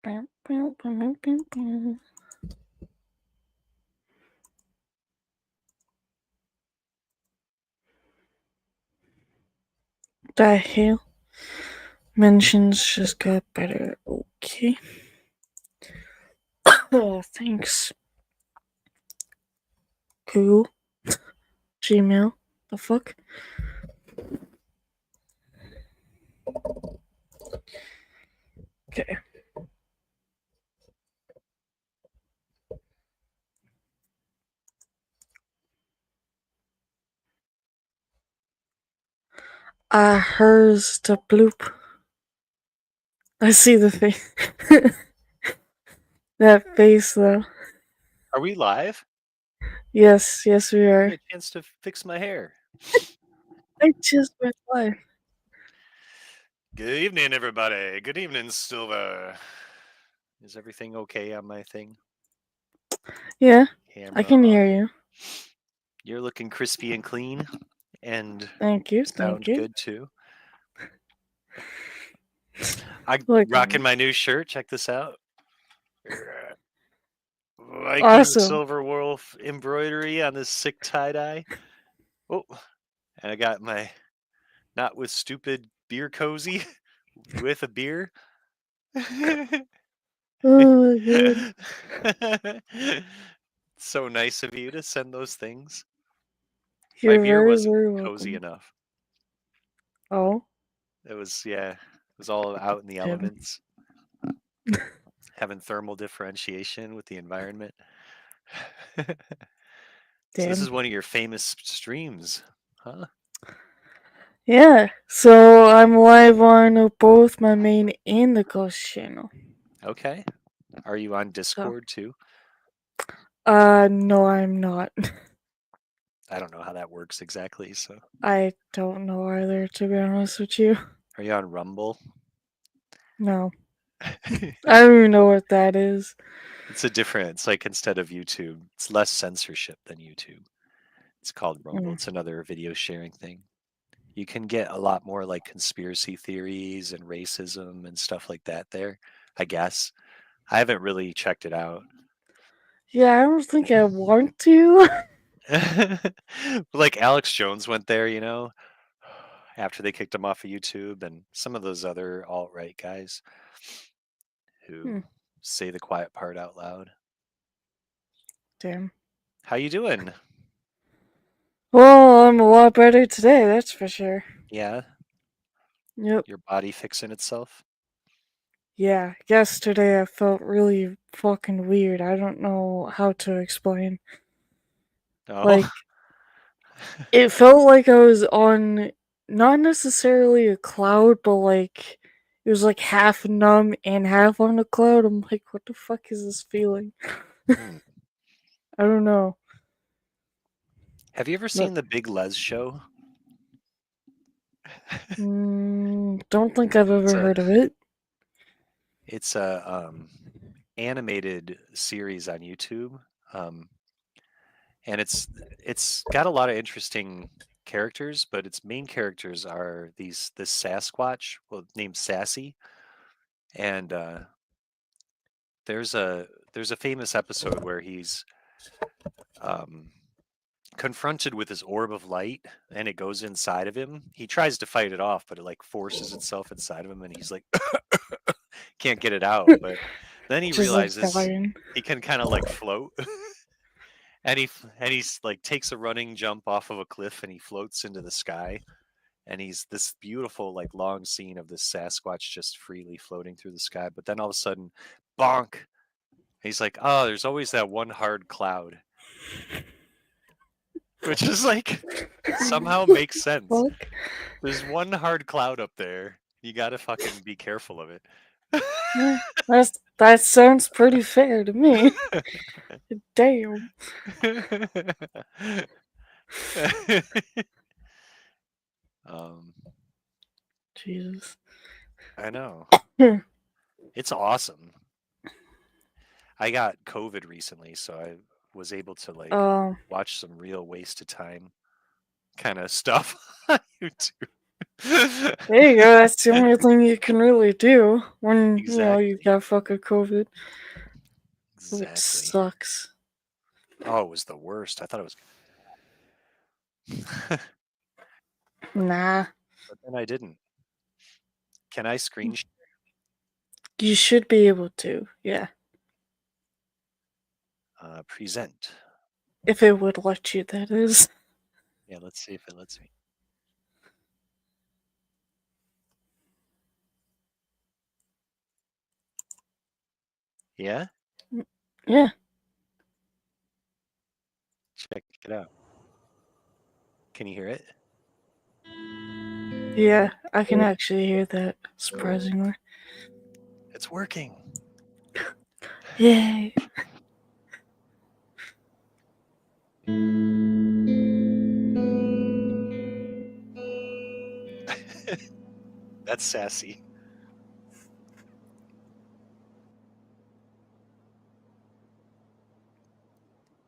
The hell? Mentions just got better. Okay. Oh, thanks. Google. Gmail. The fuck? Okay. Hers the bloop. I see the face. That face though. Are we live? Yes, we I are. get a chance to fix my hair. I just went live. Good evening, everybody. Good evening, Silva. Is everything okay on my thing? Yeah, Camera I can on. hear you. You're looking crispy and clean, and Thank you. sound good too. I'm Look, rocking my new shirt. Check this out. Viking awesome. Silver Wolf embroidery on this sick tie-dye. Oh, and I got my Not With Stupid beer cozy with a beer. Oh my god. So nice of you to send those things. My You're beer very, wasn't very cozy welcome. enough. Oh, It was all out in the damn. elements, having thermal differentiation with the environment. So this Damn. is one of your famous streams, huh? Yeah, so I'm live on both my main and the Ghost channel. Okay. Are you on So, Discord too? no, I'm not. I don't know how that works exactly. So I don't know either, to be honest with you. are you on Rumble? No. I don't even know what that is. It's like instead of YouTube, it's less censorship than YouTube. It's called Rumble. Mm. It's another video sharing thing. You can get a lot more like conspiracy theories and racism and stuff like that there, I guess. I haven't really checked it out. Yeah, I don't think I want to. Like Alex Jones went there, after they kicked him off of YouTube, and some of those other alt-right guys who say the quiet part out loud. Damn. How you doing? Well, I'm a lot better today, that's for sure. Yeah, Yep. your body fixing itself? Yeah, yesterday I felt really fucking weird. I don't know how to explain. Oh. Like, it felt like I was on not necessarily a cloud, but like it was like half numb and half on a cloud. I'm like, what the fuck is this feeling? Hmm. I don't know. Have you ever But, seen the Big Les show? don't think I've It's ever a heard of it. it's a animated series on YouTube. Um, and it's got a lot of interesting characters, but its main characters are this Sasquatch, well, named Sassy, and there's a famous episode where he's um, confronted with this orb of light, and it goes inside of him. He tries to fight it off, but it like forces itself inside of him, and he's like can't get it out. But then he Just like realizes dying. he can kind of like float. And he's like takes a running jump off of a cliff and he floats into the sky, and he's this beautiful like long scene of this Sasquatch just freely floating through the sky, but then all of a sudden bonk, he's like, oh, there's always that one hard cloud, which is like somehow makes sense. Fuck. There's one hard cloud up there, you gotta fucking be careful of it. Yeah, that sounds pretty fair to me. Damn. um Jesus. I know, Hmm. it's awesome. I got COVID recently, so I was able to like Um, watch some real waste of time kind of stuff on YouTube. There you go. That's the only thing you can really do when you Exactly. got fucking COVID. It Exactly. sucks. Oh, it was the worst. I thought it was, Nah, but then I didn't. Can I screen you should be able to. Yeah, present? if it would let you. That is. Yeah, let's see if it lets me. Yeah, Yeah, check it out. Can you hear it? yeah. I can actually hear that. Surprisingly. It's working. Yay. That's sassy.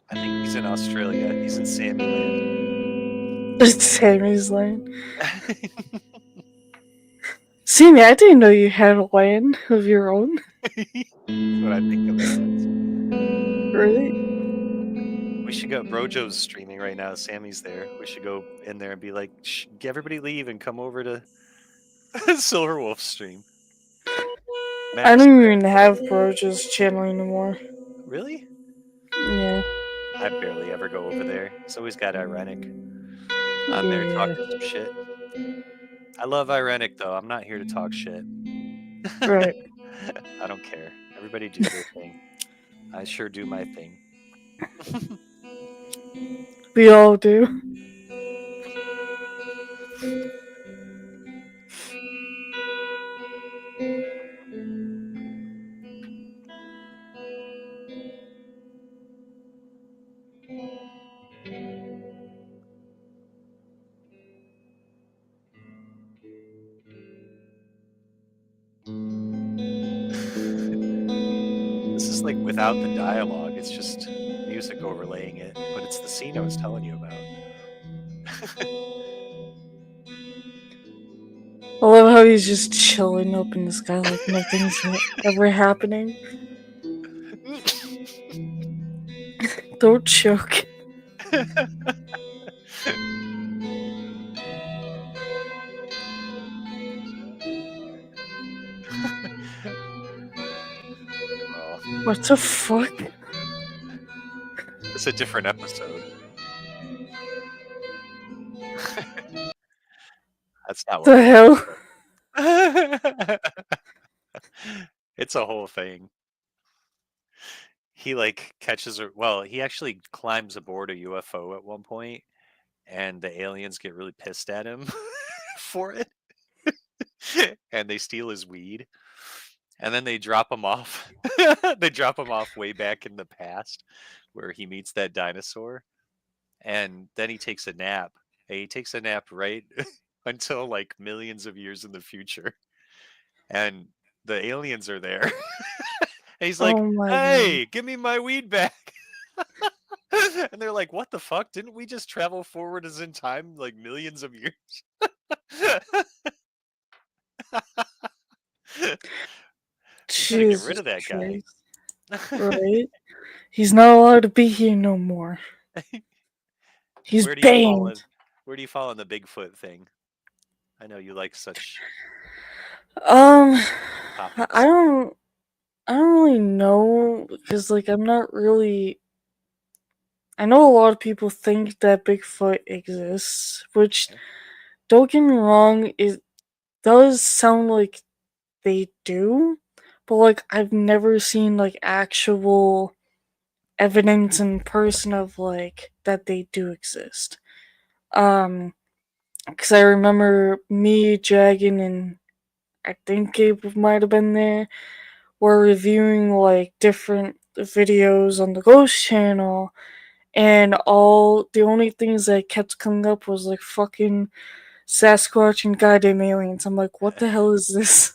I think he's in Australia. He's in Sammyland. It's Sammy's lane. Sammy, I didn't know you had a lane of your own. That's what I think of it as. Right? We should go. Brojo's streaming right now. Sammy's there. We should go in there and be like, Shh, everybody leave and come over to Silverwolf stream. I Max, don't even have Broja's channel anymore. really? Yeah. I barely ever go over there. He's always got Irenic on there Yeah. talking some shit. I love Irenic though. I'm not here to talk shit. Right. I don't care. Everybody do their thing. I sure do my thing. We all do. This is like without the dialogue. It's just music overlaying it, but it's the scene I was telling you about. I love how he's just chilling up in the sky like nothing's ever happening. Don't choke. Well, What the fuck? it's a different episode. That's not what The hell? it's a whole thing. He like catches her. Well, he actually climbs aboard a UFO at one point, and the aliens get really pissed at him for it, and they steal his weed, and then they drop him off. They drop him off way back in the past, where he meets that dinosaur, and then he takes a nap. And he takes a nap right until like millions of years in the future, and the aliens are there. And he's like, Oh my god. "Hey, give me my weed back." And they're like, "What the fuck? Didn't we just travel forward as in time like millions of years?" We gotta get rid Jesus of that guy. Christ. Right? He's not allowed to be here no more. He's Where do you fall in? banned. Where do you fall in the Bigfoot thing? I know you like such Um, I topics. don't, I don't really know because like I'm not really. I know a lot of people think that Bigfoot exists, which Okay. don't get me wrong, it does sound like they do, but like I've never seen like actual evidence in person of like that they do exist. Um, because I remember me, Dragon, and I think Gabe might have been there. Were reviewing like different videos on the Ghost Channel, and all the only things that kept coming up was like fucking Sasquatch and goddamn aliens. I'm like, what the hell is this?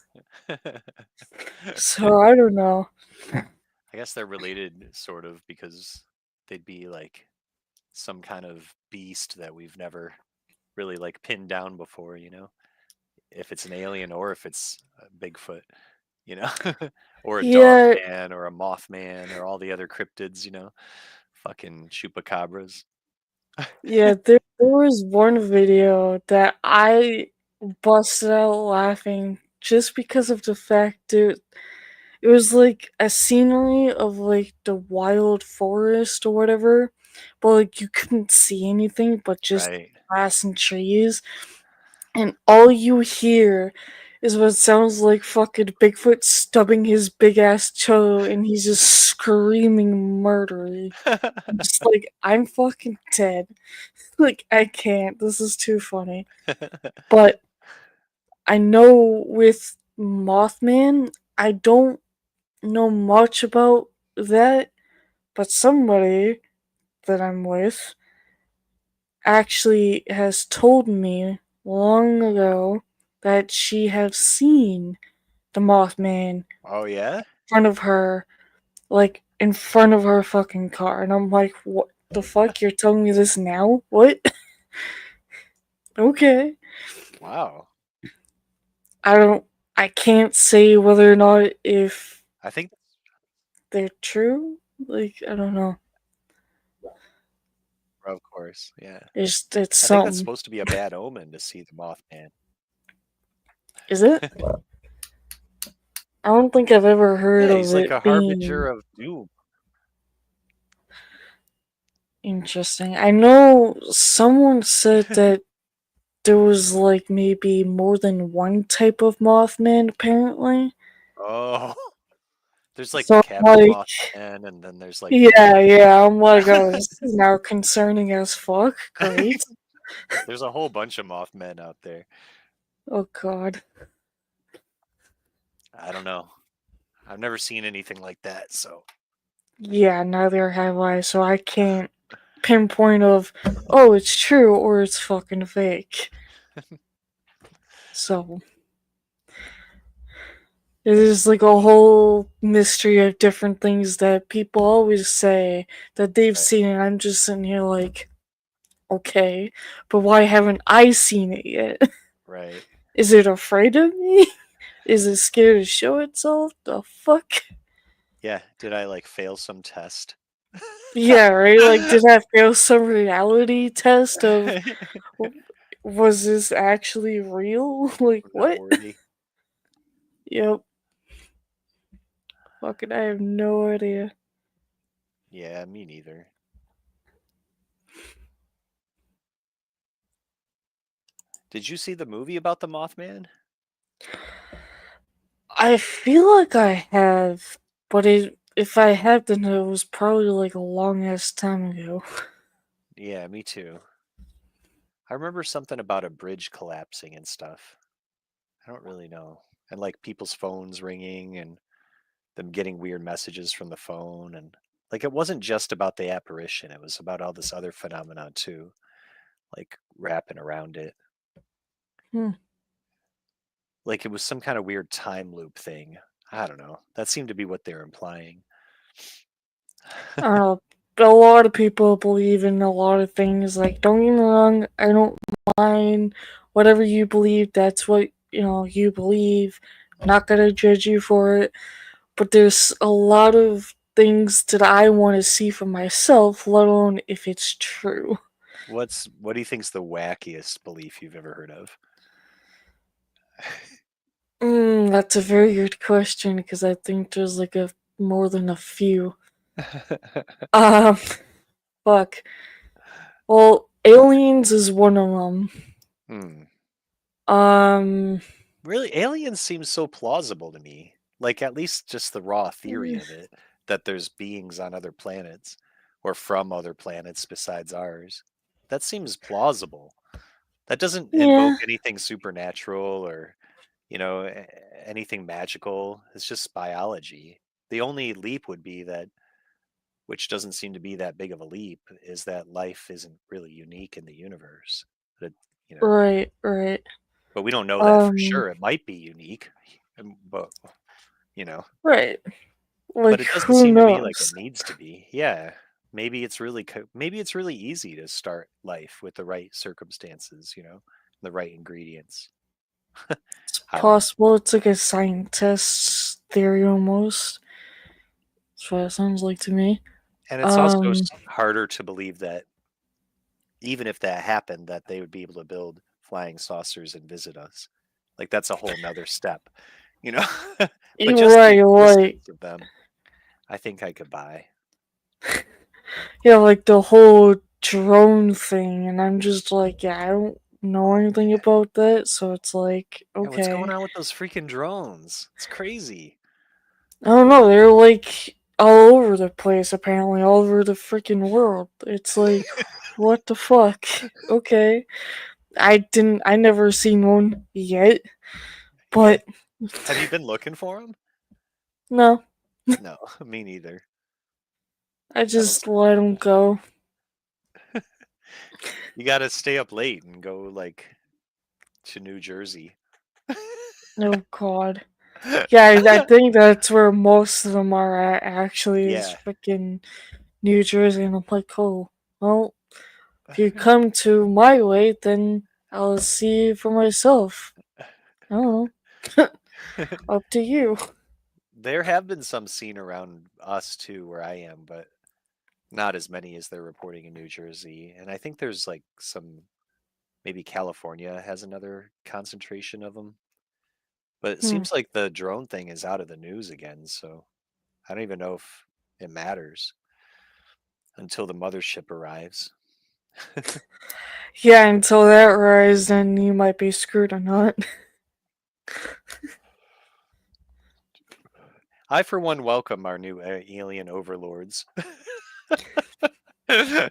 So I don't know. I guess they're related, sort of, because they'd be like some kind of beast that we've never really like pinned down before, you know? if it's an alien or if it's Bigfoot, you know, or a dog Yeah, man or a Mothman or all the other cryptids, fucking chupacabras. yeah, there was one video that I busted out laughing just because of the fact that it was like a scenery of like the wild forest or whatever, but like you couldn't see anything but just Right. grass and trees, and all you hear is what sounds like fucking Bigfoot stubbing his big ass toe and he's just screaming murder. Just like, I'm fucking dead. Like, I can't. This is too funny. But I know with Mothman, I don't know much about that, but somebody that I'm with actually has told me long ago that she has seen the Mothman in Oh yeah? front of her, like in front of her fucking car. And I'm like, what the fuck? You're telling me this now? What? Okay. Wow. I don't, I can't say whether or not if I think they're true. Like, I don't know. of course, yeah. It's I think that's something. supposed to be a bad omen to see the Mothman. Is it? I don't think I've ever heard Yeah, of he's like it a being harbinger of doom. interesting. I know someone said that there was like maybe more than one type of Mothman apparently. Oh, there's like the So I'm Captain like, Mothman, and then there's like yeah, I'm like, oh, this is now concerning as fuck. Great. there's a whole bunch of Mothmen out there. Oh god. I don't know. I've never seen anything like that, so Yeah, neither have I, so I can't pinpoint of, oh, it's true or it's fucking fake. So it is like a whole mystery of different things that people always say that they've right, seen, and I'm just sitting here like, okay, but why haven't I seen it yet? right. Is it afraid of me? Is it scared to show itself? The fuck? Yeah, did I like fail some test? Yeah, right? Like, did I fail some reality test of was this actually real? Like, I'm not what? worthy. Yep. Fucking, I have no idea. Yeah, me neither. Did you see the movie about the Mothman? I feel like I have, but if I have, then it was probably like a long ass time ago. Yeah, me too. I remember something about a bridge collapsing and stuff. I don't really know. And like people's phones ringing and them getting weird messages from the phone, and like it wasn't just about the apparition, it was about all this other phenomenon too, like wrapping around it. Hmm. Like it was some kind of weird time loop thing. I don't know. That seemed to be what they're implying. I don't know. A lot of people believe in a lot of things. Like, don't get me wrong, I don't mind whatever you believe. That's what you believe. I'm not gonna judge you for it. But there's a lot of things that I want to see for myself, let alone if it's true. What do you think's the wackiest belief you've ever heard of? That's a very good question because I think there's like a more than a few. Um, fuck. Well, aliens is one of them. Hmm. Um, Really, aliens seem so plausible to me. Like at least just the raw theory of it, that there's beings on other planets or from other planets besides ours. That seems plausible. That doesn't invoke yeah, anything supernatural or, anything magical. It's just biology. The only leap would be that, which doesn't seem to be that big of a leap, is that life isn't really unique in the universe. That, you know, right, right. but we don't know that for Um, sure. It might be unique, but you know, right. but Like, it doesn't who seem to me like it knows? needs to be. Yeah, maybe it's really easy to start life with the right circumstances, the right ingredients. It's I don't know. possible it's like a scientist's theory almost. That's what it sounds like to me. And it's also Um, harder to believe that even if that happened, that they would be able to build flying saucers and visit us. Like that's a whole nother step, you know. But you're just the right, existence of them, I think I could buy. yeah, like the whole drone thing, and I'm just like, yeah, I don't know Oh anything man, about that, so it's like, yeah, what's going okay. on with those freaking drones? It's crazy. I don't know, they're like all over the place, apparently, all over the freaking world. It's like, what the fuck? Okay. I never seen one yet, Yeah, but have you been looking for them? no, No, me neither. I I don't. just let them go. You got to stay up late and go like to New Jersey. Oh god. Yeah, I think that's where most of them are at, actually, is Yeah. freaking New Jersey, and I'm like, oh, well, if you come to my way, then I'll see for myself. I don't know. Up to you. There have been some seen around us too, where I am, but not as many as they're reporting in New Jersey. And I think there's like some, maybe California has another concentration of them. But it Hmm. seems like the drone thing is out of the news again, so I don't even know if it matters until the mothership arrives. Yeah, until that rise, then you might be screwed or not. I, for one, welcome our new alien overlords. I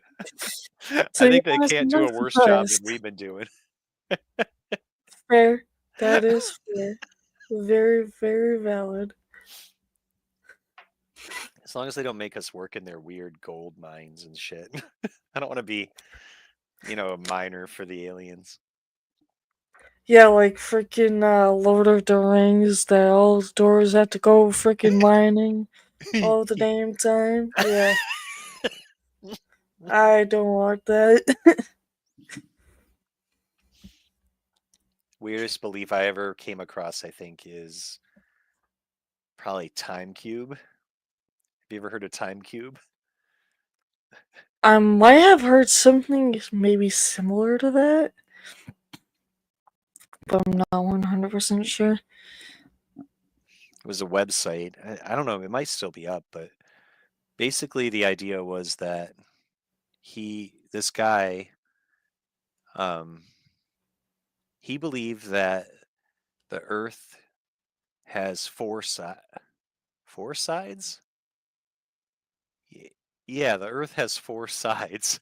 So you're think they honestly can't do not a worse job than surprised. we've been doing. Fair. That is fair. Very, very valid. As long as they don't make us work in their weird gold mines and shit. I don't want to be, a miner for the aliens. Yeah, like freaking Lord of the Rings, that all the doors have to go freaking mining all the damn time. Yeah, I don't want that. Weirdest belief I ever came across, I think, is probably Time Cube. Have you ever heard of Time Cube? I might have heard something maybe similar to that, but I'm not 100% sure. It was a website. I don't know, it might still be up, but basically the idea was that this guy, um, he believed that the Earth has four sides. Yeah, the Earth has four sides,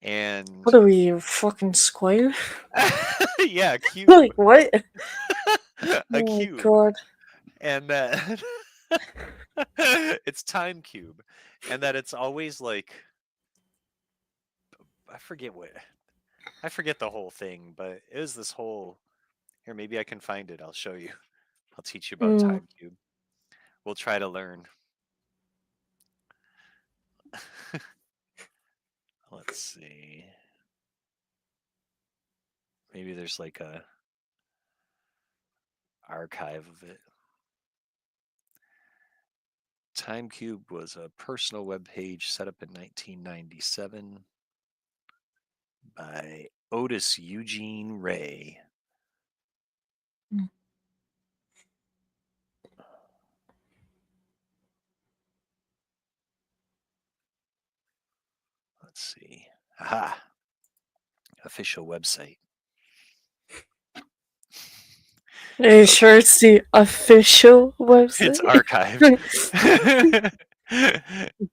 and What are we, a fucking square? yeah, a cube, Like, what? a Oh my cube, god. and that it's Time Cube, and that it's always like I forget what I forget the whole thing, but it was this whole here. Maybe I can find it. I'll show you. I'll teach you about Mm. Time Cube. We'll try to learn. Let's see. Maybe there's like a archive of it. Time Cube was a personal web page set up in 1997 by Otis Eugene Ray. Mm. Let's see. Aha. Official website. Are you Okay. sure it's the official It's website? archived.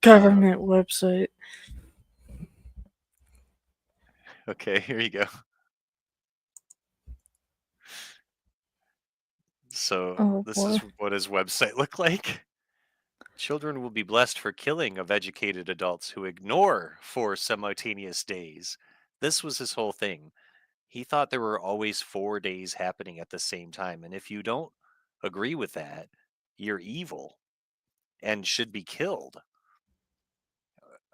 um, Government website. okay, here you go. So Oh this boy. is what his website looked like. Children will be blessed for killing of educated adults who ignore 4 simultaneous days. This was his whole thing. He thought there were always 4 days happening at the same time. And if you don't agree with that, you're evil and should be killed.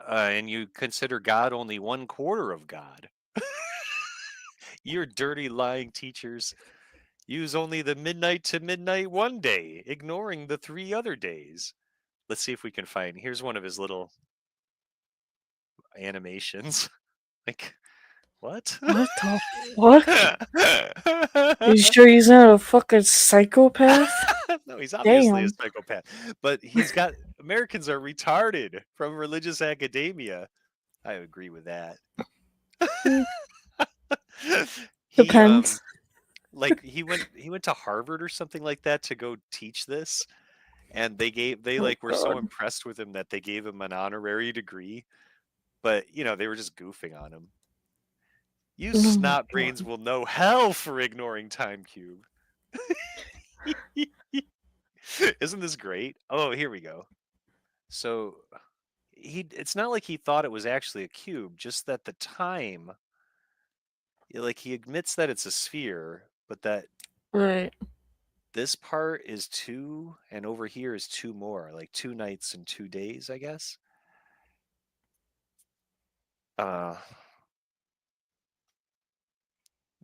And you consider God only 1/4 of God. You're dirty, lying teachers. Use only the midnight to midnight one day, ignoring the 3 other days. Let's see if we can find. Here's one of his little animations. Like, what? What the fuck? You sure he's not a fucking psychopath? No, he's obviously a Damn. psychopath. But he's got Americans are retarded from religious academia. I agree with that. Mm, he Depends. like he went to Harvard or something like that to go teach this, and they Oh like were so god. impressed with him that they gave him an honorary degree, but they were just goofing on him. You Oh my snot brains god. will know hell for ignoring Time Cube. Isn't this great? Oh, here we go. So it's not like he thought it was actually a cube, just that the time, like he admits that it's a sphere, but that Right. this part is 2 and over here is 2 more, like 2 nights and 2 days, I guess. Uh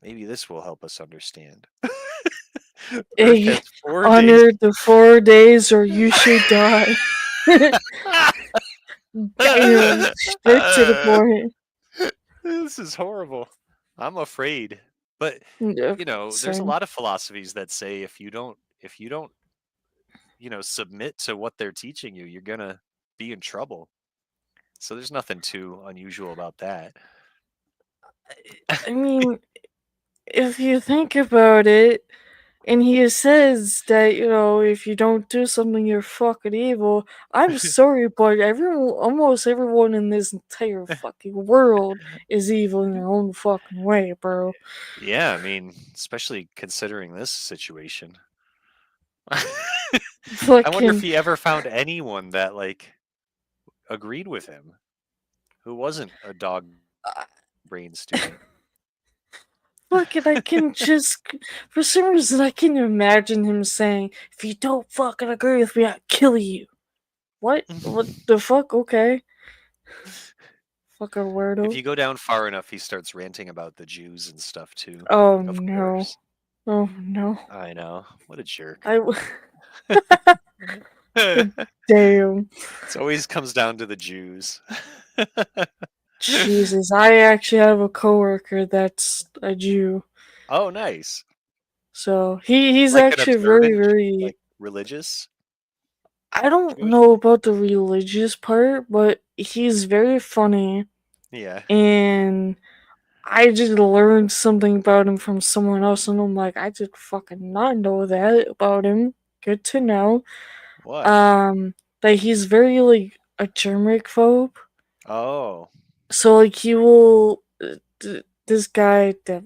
Maybe this will help us understand. Earth Hey, has 4 days. honor the 4 days or you should die. Damn, straight to the point. This is horrible. I'm afraid. But Yeah, there's a same. lot of philosophies that say if you don't submit to what they're teaching you, you're going to be in trouble. So there's nothing too unusual about that. I mean, if you think about it, and he says that, if you don't do something, you're fucking evil. I'm sorry, but almost everyone in this entire fucking world is evil in their own fucking way, bro. Yeah, I mean, especially considering this situation. I wonder if Fucking, he ever found anyone that like agreed with him who wasn't a dog brain student. fucking, I can just, for some reason, I can imagine him saying, if you don't fucking agree with me, I'll kill you. What? What the fuck? Okay. Fucking If weirdo. you go down far enough, he starts ranting about the Jews and stuff too. Oh Of no. course. Oh no. I know. What a jerk. I. It Damn. always comes down to the Jews. Jesus, I actually have a coworker that's a Jew. Oh, nice. So he's Like an actually very, observant, very. like religious I don't Jewish? know about the religious part, but he's very funny, Yeah. and I just learned something about him from someone else, and I'm like, I did fucking not know that about him. Good to know. What? Um, that he's very like a germaphobe. Oh. So like he will. This guy that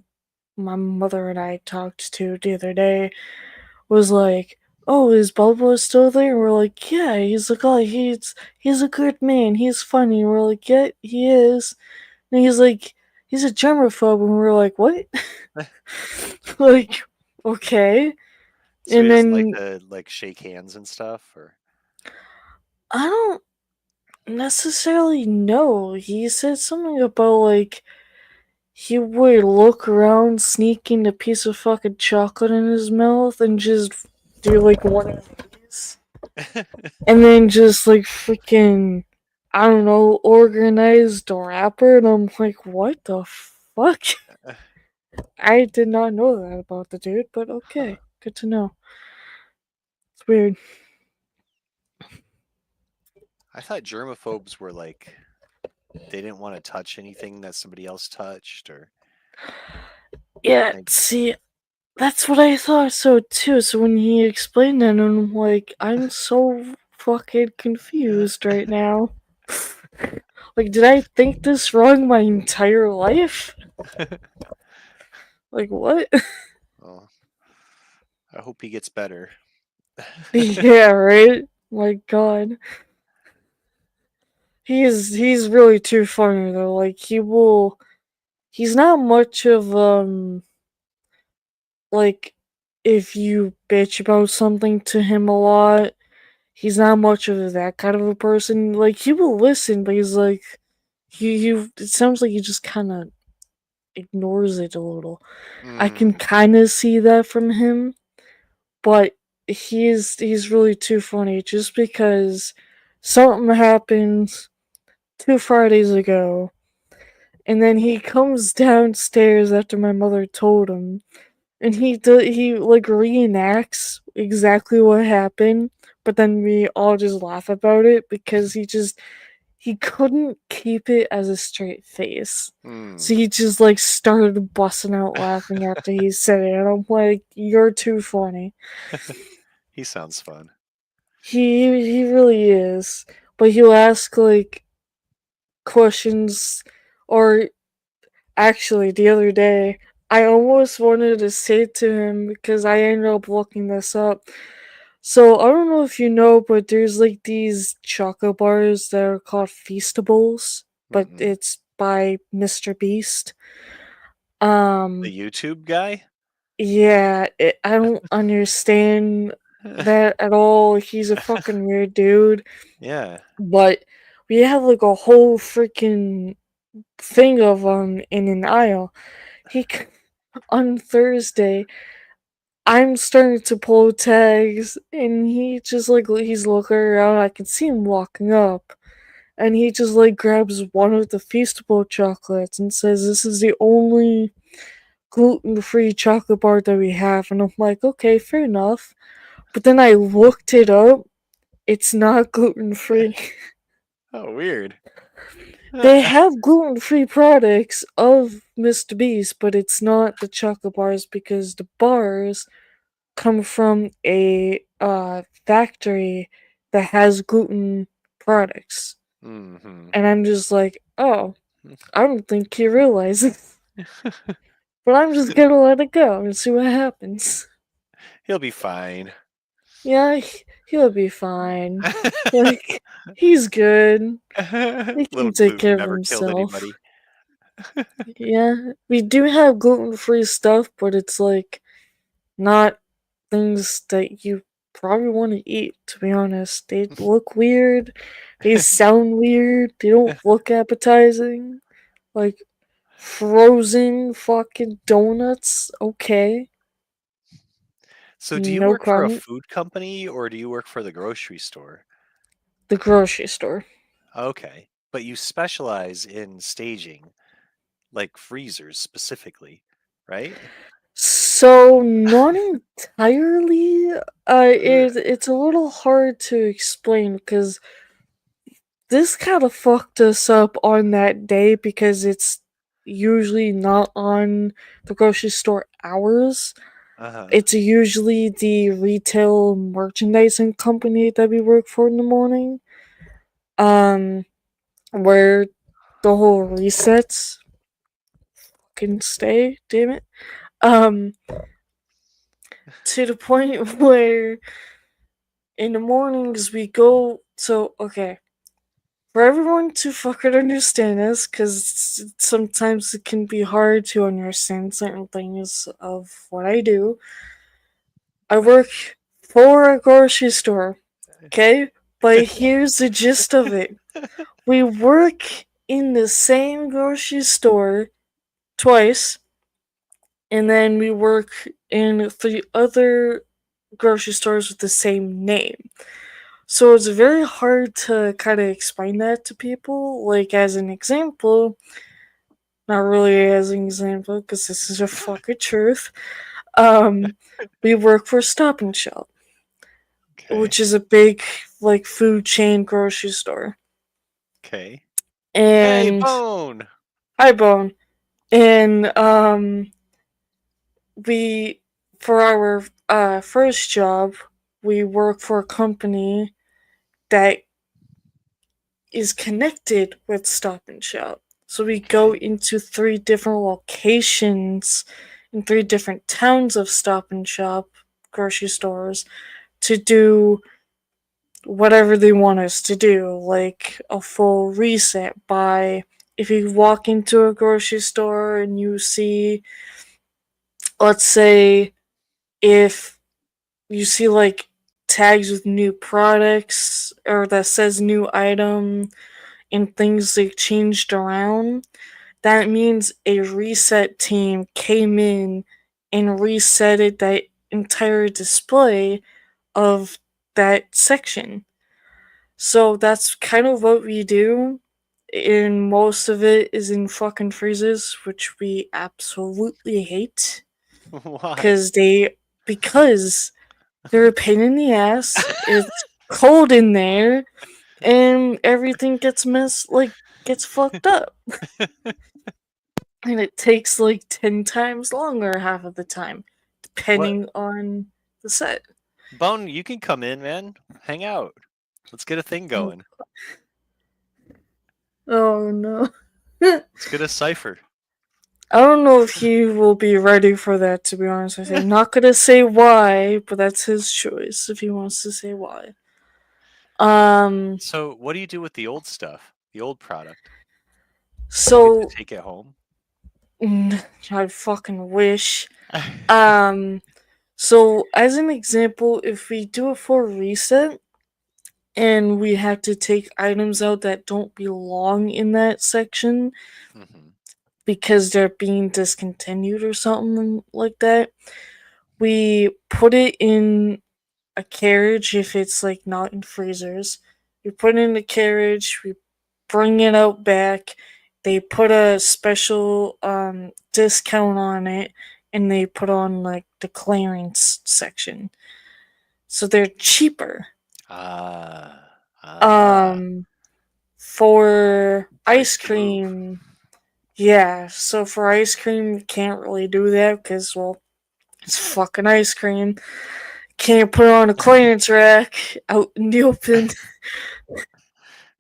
my mother and I talked to the other day was like, "Oh, is Bubba still there?" And we're like, "Yeah." He's like, "Oh, he's a good man. He's funny." And we're like, "Yeah, he is." And he's like, "He's a germaphobe," and we're like, "What?" Like, okay. So he And doesn't like then to like shake hands and stuff, or I don't necessarily know. He said something about like he would look around, sneaking a piece of fucking chocolate in his mouth, and just do like one of these. And then just like freaking, I don't know, organized rapper. And I'm like, what the fuck? I did not know that about the dude, but huh. okay. Good to know. It's weird. I thought germaphobes were like they didn't want to touch anything that somebody else touched, or Yeah, like see, that's what I thought so too. So when he explained that, I'm like, I'm so fucking confused right now. Like, did I think this wrong my entire life? Like, what? well, I hope he gets better. Yeah, right? My god. He's really too funny though. Like he's not much of like if you bitch about something to him a lot, he's not much of that kind of a person. Like he will listen, but he's like you it sounds like you just kinda ignores it a little. I can Mm. kind of see that from him, but he's really too funny just because something happened 2 Fridays ago, and then he comes downstairs after my mother told him, and he like reenacts exactly what happened, but then we all just laugh about it because he couldn't keep it as a straight face. Mm. So he just like started busting out laughing after he said it, and I'm like, "You're too funny." He sounds fun. He really is, but he'll ask like questions, or actually the other day I almost wanted to say it to him because I ended up looking this up. So I don't know if you know, but there's like these chocolate bars that are called Feastables, but Mm-mm. it's by Mr. Beast. The Um, YouTube guy? yeah, I don't understand that at all. He's a fucking weird dude, Yeah. but we have like a whole freaking thing of in an aisle. He c- on Thursday, I'm starting to pull tags, and he just like he's looking around. I can see him walking up, and he just like grabs one of the Feastable chocolates and says, "This is the only gluten-free chocolate bar that we have." And I'm like, "Okay, fair enough." But then I looked it up. It's not gluten-free. Oh, weird. They have gluten-free products of Mr. Beast, but it's not the chocolate bars because the bars come from a factory that has gluten products. Mm-hmm. And I'm just like, oh, I don't think he realizes. But I'm just gonna let it go and see what happens. He'll be fine. Yeah, he'll be fine. Like, he's good. He Little can take gluten care of never killed himself. anybody. Yeah, we do have gluten free stuff, but it's like not things that you probably want to eat, to be honest. They look weird, they sound weird, they don't look appetizing. Like frozen fucking donuts, okay. So, do you No work for a comment. food company or do you work for the grocery store? The grocery store. Okay. But you specialize in staging, like freezers specifically, right? So not entirely. Uh, It's a little hard to explain because this kind of fucked us up on that day because it's usually not on the grocery store hours. Uh-huh. It's usually the retail merchandising company that we work for in the morning. Um, where the whole resets can stay, damn it. Um, to the point where in the mornings we go. So, okay. For everyone to fucking understand this, because sometimes it can be hard to understand certain things of what I do. I work for a grocery store, okay? But here's the gist of it. We work in the same grocery store twice, and then we work in 3 other grocery stores with the same name. So it's very hard to kind of explain that to people. Like, as an example, not really as an example, because this is a fucking truth. Um, we work for Stop and Shop, Okay. which is a big like food chain grocery store. Okay. Hey, And Bone. hi Bone. And we for our first job, we work for a company that is connected with Stop and Shop. So we go Okay. into 3 different locations in 3 different towns of Stop and Shop grocery stores to do whatever they want us to do, like a full reset by if you walk into a grocery store and you see, let's say, if you see like tags with new products or that says new item and things they changed around, that means a reset team came in and resetted that entire display of that section. So that's kind of what we do. And most of it is in fucking freezes, which we absolutely hate. Why? Cause because they're a pain in the ass. It's cold in there, and everything gets fucked up, and it takes like 10 times longer half of the time, What? depending on the set. Bone, you can come in, man. Hang out. Let's get a thing Oh, going. oh no. Let's get a cipher. I don't know if he will be ready for that, to be honest with you. I'm not gonna say why, but that's his choice if he wants to say why. Um, So, what do you do with the old stuff? The old product? You get to so take it home? I fucking wish. Um, so as an example, if we do a full reset and we have to take items out that don't belong in that section Hmm. because they're being discontinued or something like that, we put it in a carriage if it's like not in freezers. We put it in the carriage, we bring it out back. They put a special discount on it, and they put on like the clearance section. So they're cheaper. Ah, Um for ice price to move. cream, yeah, so for ice cream you can't really do that cuz well, it's fucking ice cream. Can't put it on a clearance rack out in the open.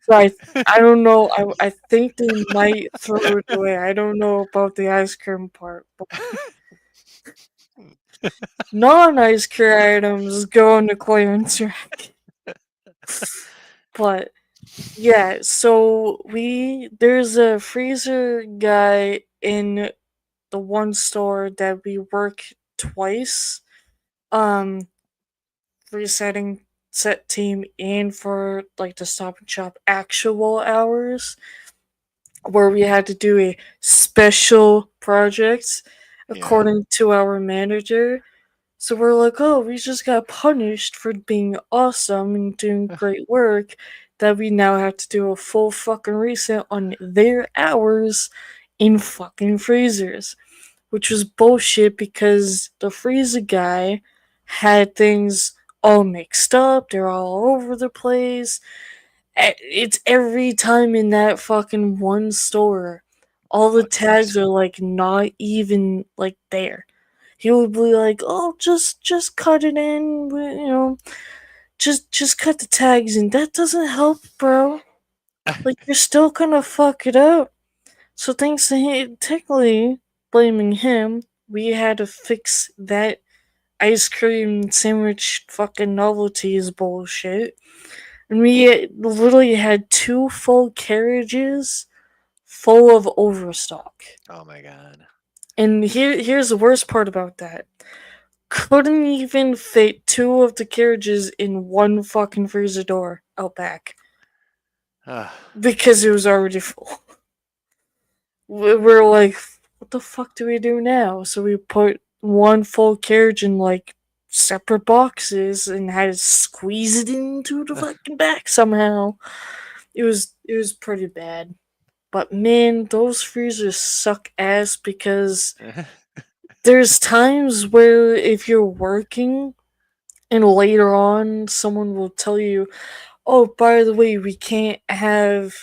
So I don't know. I think they might throw it away. I don't know about the ice cream part. But non ice cream items go on the clearance rack. But yeah, so there's a freezer guy in the one store that we work twice. Um resetting set team and for like the stop and shop actual hours, where we had to do a special project Yeah. according to our manager. So we're like, oh, we just got punished for being awesome and doing great work that we now have to do a full fucking reset on their hours in fucking freezers. Which was bullshit because the freezer guy had things all mixed up, they're all over the place, it's every time in that fucking one store. All the Oh, jeez. tags are like not even like there. He would be like, "Oh, just cut it in, just cut the tags in." That doesn't help, bro. Like you're still gonna fuck it up. So thanks to him, technically blaming him, we had to fix that ice cream sandwich fucking novelties bullshit. And we literally had two full carriages full of overstock. Oh my god. And here's the worst part about that. Couldn't even fit two of the carriages in one fucking freezer door out back Ah, because it was already full. We're like, what the fuck do we do now? So we put one full carriage in like separate boxes and had to squeeze it into the fucking back somehow. It was pretty bad. But man, those freezers suck ass because there's times where if you're working and later on someone will tell you, "Oh, by the way, we can't have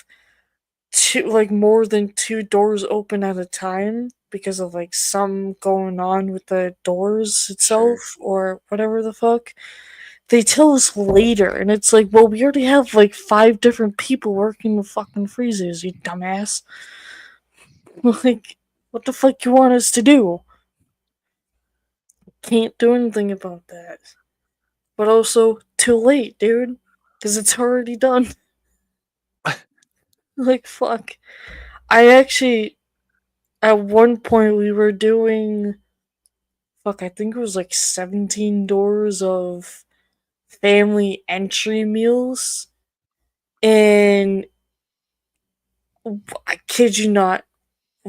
more than two doors open at a time because of like some going on with the doors sure. itself or whatever the fuck." They tell us later, and it's like, well, we already have like five different people working the fucking freezers, you dumbass. Like, what the fuck you want us to do? Can't do anything about that. But also, too late, dude. Because it's already done. Like, fuck. I actually, at one point, we were doing, fuck, I think it was like 17 doors of family entry meals. And I kid you not,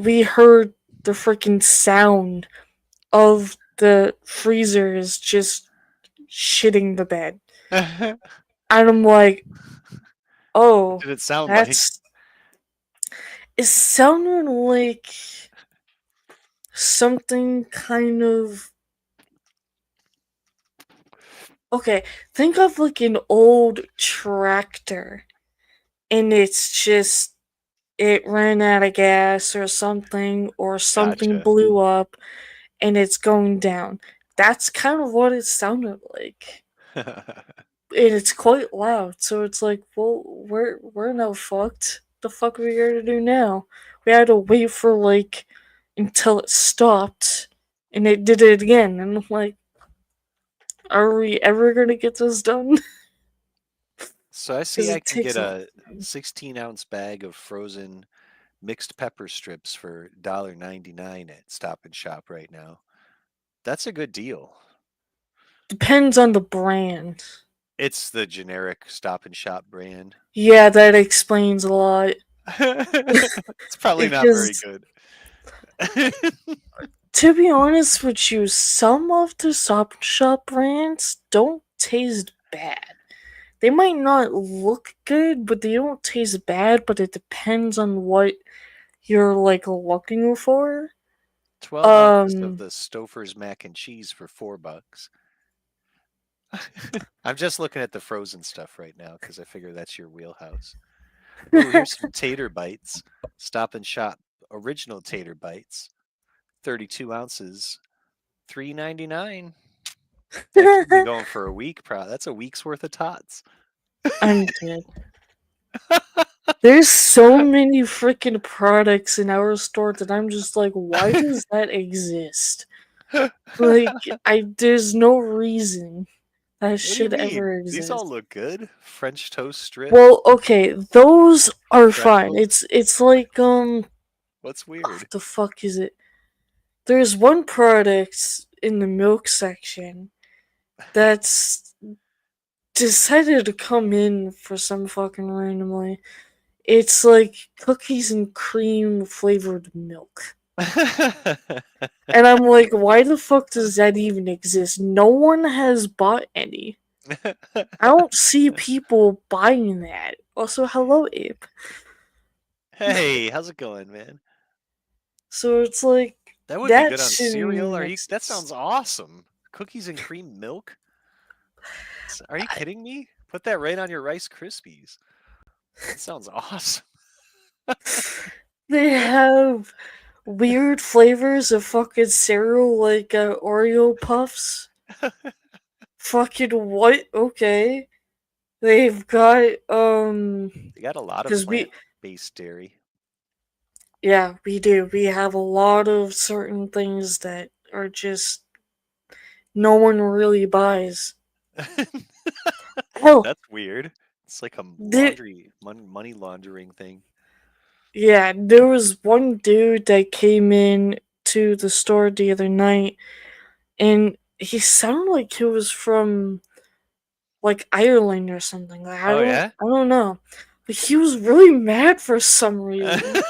we heard the freaking sound of the freezers just shitting the bed. What And I'm like, oh, did it sound like? that's. It sounded like something kind of. Okay, think of like an old tractor, and it's just. It ran out of gas or something, or something Gotcha. blew up, and it's going down. That's kind of what it sounded like. And it's quite loud, so it's like, well, we're now fucked. The fuck are we gonna do now? We had to wait for like until it stopped, and it did it again. And I'm like, are we ever gonna get this done? So I Because see I it can get takes a. a 16-ounce bag of frozen mixed pepper strips for $1.99 at Stop and Shop right now. That's a good deal. Depends on the brand. It's the generic Stop and Shop brand. Yeah, that explains a lot. It's probably not very Because good. to be honest with you, some of the Stop and Shop brands don't taste bad. They might not look good, but they don't taste bad, but it depends on what you're like looking for. 12 ounces of Um the Stouffer's mac and cheese for $4. I'm just looking at the frozen stuff right now because I figure that's your wheelhouse. Ooh, here's some tater bites. Stop and Shop original tater bites, 32 ounces, $3.99. That should be going for a week. That's a week's worth of tots. I'm dead. There's so many freaking products in our store that I'm just like, why does that exist? Like, there's no reason that What do you should ever mean? These all exist. look good. French toast strips, Well, okay, those are fine. pretzels. It's like What's what weird? the fuck is it? There's one product in the milk section that's decided to come in for some fucking randomly. It's like cookies and cream flavored milk. And I'm like, why the fuck does that even exist? No one has bought any. I don't see people buying that. Also, hello, Abe. Hey, how's it going, man? So it's like, That would be that good on shouldn't cereal. even Are you? That sounds exist. awesome. Cookies and cream milk. Are you I, kidding me? Put that right on your Rice Krispies. That sounds awesome. they have weird flavors of fucking cereal, like Oreo Puffs. Fucking what? Okay. They've got, They got a lot of because plant-based dairy. yeah, we do. We have a lot of certain things that are just no one really buys. Oh, That's weird. It's like a there, money laundering thing. yeah, there was one dude that came in to the store the other night, and he sounded like he was from like Ireland or something. Like Oh yeah. I don't know, but he was really mad for some reason.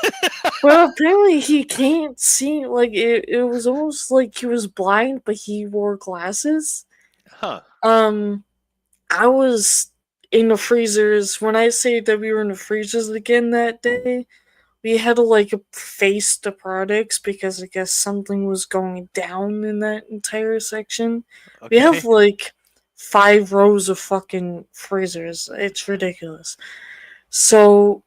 Well, apparently he can't see. Like it was almost like he was blind, but he wore glasses. Huh. Um, I was in the freezers. When I say that we were in the freezers again that day, we had to like face the products because I guess something was going down in that entire section. We have Okay. like 5 rows of fucking freezers. It's ridiculous. So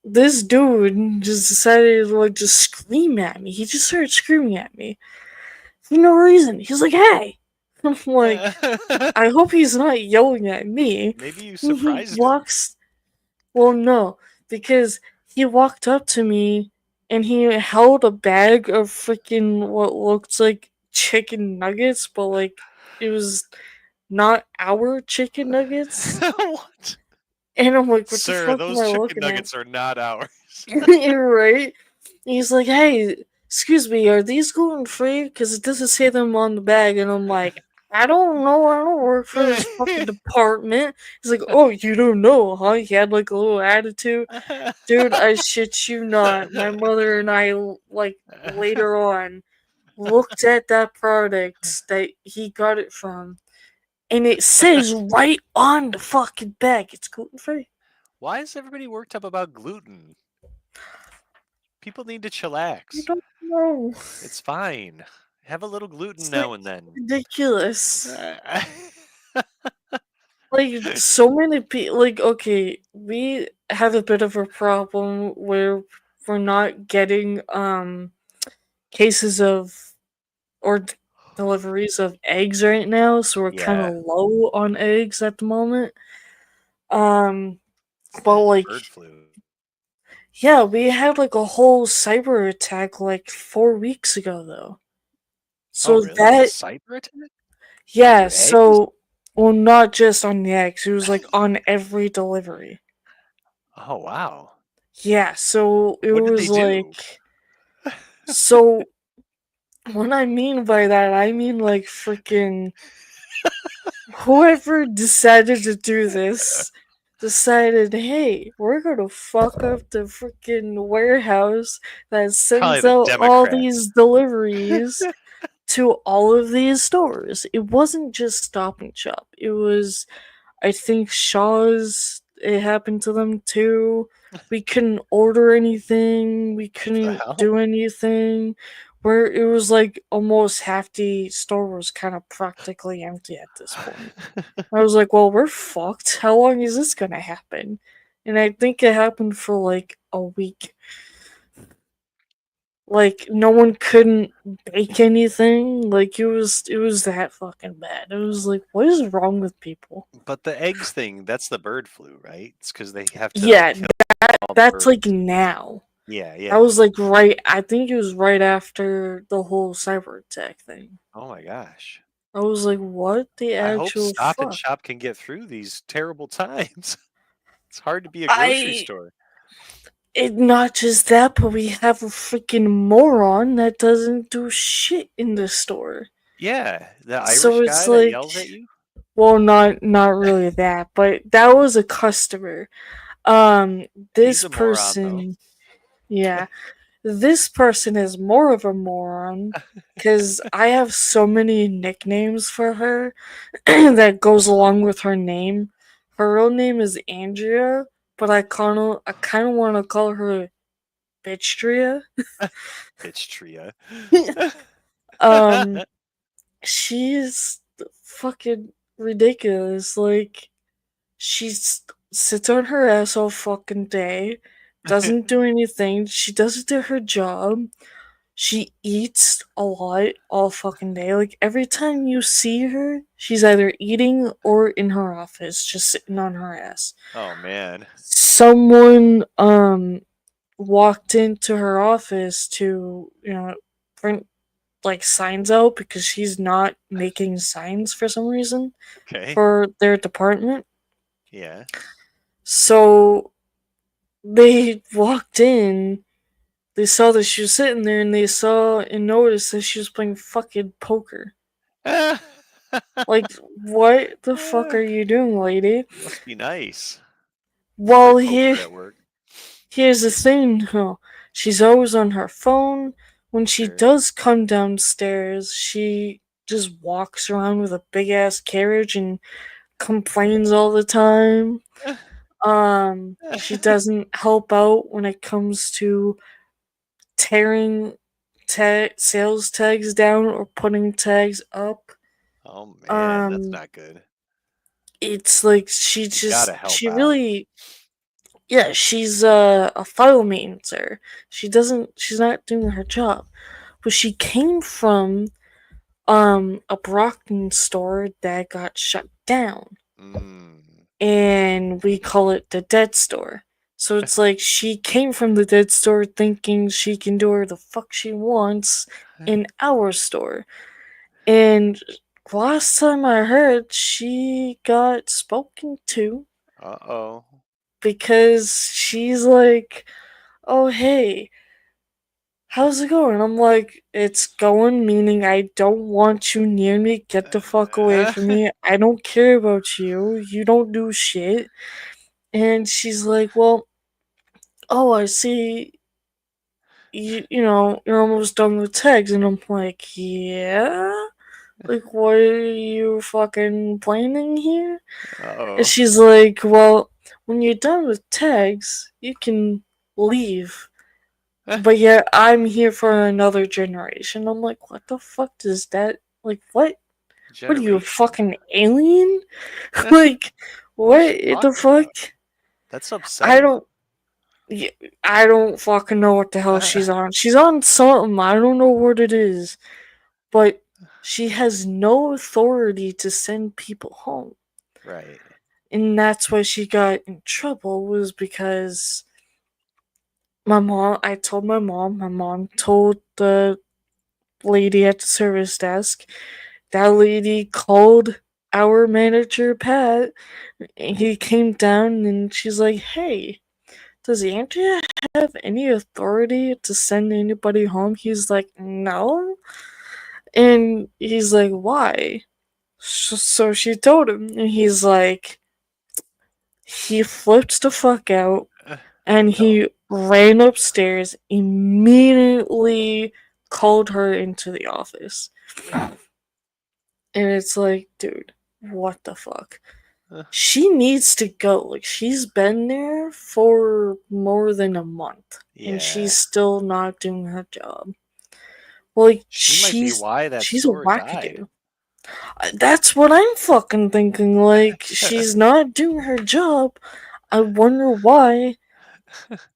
this dude just decided to like just scream at me. He just started screaming at me for no reason. He's like, "Hey!" I'm like, I hope he's not yelling at me. Maybe you He surprised him. walks. Well, no, because he walked up to me and he held a bag of freaking what looked like chicken nuggets, but like it was not our chicken nuggets. What? And I'm like, what the Sir, fuck am those I chicken looking at? nuggets are not ours. Right? He's like, hey, excuse me, are these gluten free? Because it doesn't say them on the bag. And I'm like, I don't know. I don't work for this fucking department. He's like, oh, you don't know, huh? He had like a little attitude. Dude, I shit you not. My mother and I, like, later on, looked at that product that he got it from, and it says right on the fucking bag it's gluten free. Why is everybody worked up about gluten? People need to I chillax. don't know. It's fine. Have a little gluten It's now like and then. ridiculous. Like, so many people, like, okay, we have a bit of a problem where we're not getting cases of or deliveries of eggs right now, so we're kind Yeah, of low on eggs at the moment. Um, it's but that like, bird flu. yeah, we had like a whole cyber attack like 4 weeks ago, though. Oh, So really? A that, cyber attack on yeah, your eggs? so, well, not just on the eggs, it was like on every delivery. Oh, wow. Yeah, so it What did they was do? like, so what I mean by that, I mean like freaking whoever decided to do this decided, hey, we're gonna fuck up the freaking warehouse that Probably sends the out all Democrats. these deliveries to all of these stores. It wasn't just Stop and Shop. It was, I think, Shaw's. It happened to them too. We couldn't order anything. We The couldn't hell? do anything. Where it was like almost half the store was kind of practically empty at this point. I was like, well, we're fucked. How long is this gonna happen? And I think it happened for like a week. Like no one couldn't bake anything. Like it was that fucking bad. It was like, what is wrong with people? But the eggs thing, that's the bird flu, right? It's because they have to like Yeah, kill all the that's like birds. now. Yeah, That yeah. was like right. I think it was right after the whole cyber attack thing. Oh my gosh. I was like, what the I hope actual Stop and fuck? Shop can get through these terrible times. It's hard to be a grocery I store. It not just that, but we have a freaking moron that doesn't do shit in the store. Yeah, the So Irish it's guy that like, yells at you. well, not really that, but that was a customer. Um, He's this a moron though. person, yeah, this person is more of a moron because I have so many nicknames for her that goes along with her name. Her real name is Andrea, but I kind of want to call her Bitchtria. Bitch Tria. um, she's fucking ridiculous. Like, she sits on her ass all fucking day, doesn't do anything. She doesn't do her job. She eats a lot all fucking day. Like, every time you see her, she's either eating or in her office, just sitting on her ass. Oh man. Someone walked into her office to, print like signs out because she's not making signs for some reason Okay. for their department. Yeah. So they walked in, they saw that she was sitting there, and they saw and noticed that she was playing fucking poker. Like, what the fuck are you doing, lady? Must be nice to play Well, poker at work. here's the thing, though. She's always on her phone. When she Sure. does come downstairs, she just walks around with a big ass carriage and complains all the time. She doesn't help out when it comes to tearing sales tags down or putting tags up. Oh man, that's Um, not good. it's like You gotta help she out. really, yeah, she's a file maintenancer. She's not doing her job. But she came from a Brockton store that got shut down, Mm. and we call it the dead store. So it's like she came from the dead store thinking she can do whatever the fuck she wants in our store. And last time I heard, she got spoken to Uh-oh. because she's like, oh, hey, how's it going? I'm like, it's going, meaning I don't want you near me. Get the fuck away from me. I don't care about you. You don't do shit. And she's like, well, oh, I see you're almost done with tags. And I'm like, yeah? Like, what are you fucking planning here? And Oh. she's like, well, when you're done with tags, you can leave. But yeah, I'm here for another generation. I'm like, what the fuck does that, like, what? What are you, a Generation. fucking alien? What Like, is what she the talking fuck? about? That's I upsetting. don't, yeah, I don't fucking know what the hell she's on. She's on something. I don't know what it is. But she has no authority to send people home. Right. And that's why she got in trouble, was because I told my mom told the lady at the service desk. That lady called our manager, Pat. And he came down and she's like, hey, does Andrea have any authority to send anybody home? He's like, no. And he's like, why? So she told him, and he's like, he flipped the fuck out, and No. he ran upstairs, immediately called her into the office. And it's like, dude, what the fuck? She needs to go. Like, she's been there for more than a month, and Yeah. she's still not doing her job. Like, She might be why that she's a store died. wackadoo. That's what I'm fucking thinking. Like, she's not doing her job. I wonder why,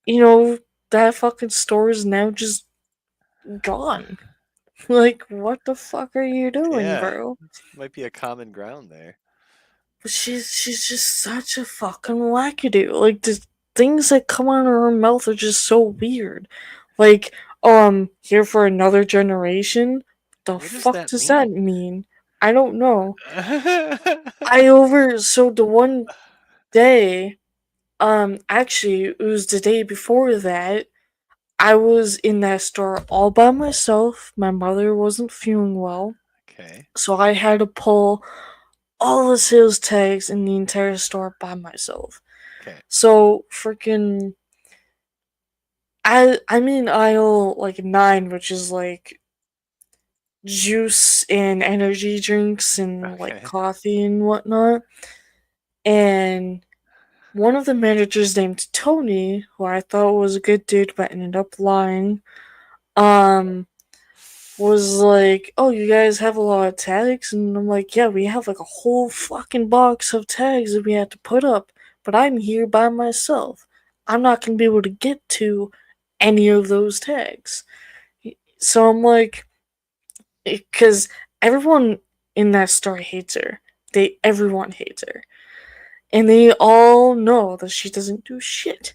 you know, that fucking store is now just gone. Like, what the fuck are you doing, Yeah. bro? Might be a common ground there. But she's just such a fucking wackadoo. Like, the things that come out of her mouth are just so weird. Like, here for another generation? The What does fuck that does that mean? mean? I don't know. So the one day, actually, it was the day before that, I was in that store all by myself. My mother wasn't feeling well, Okay. so I had to pull all the sales tags in the entire store by myself. Okay. So freaking, I'm in aisle like 9, which is like juice and energy drinks and like Okay. coffee and whatnot. And one of the managers named Tony, who I thought was a good dude but ended up lying, um, was like, "Oh, you guys have a lot of tags?" And I'm like, "Yeah, we have like a whole fucking box of tags that we had to put up, but I'm here by myself. I'm not gonna be able to get to any of those tags." So I'm like, because everyone in that store hates her. Everyone hates her, and they all know that she doesn't do shit.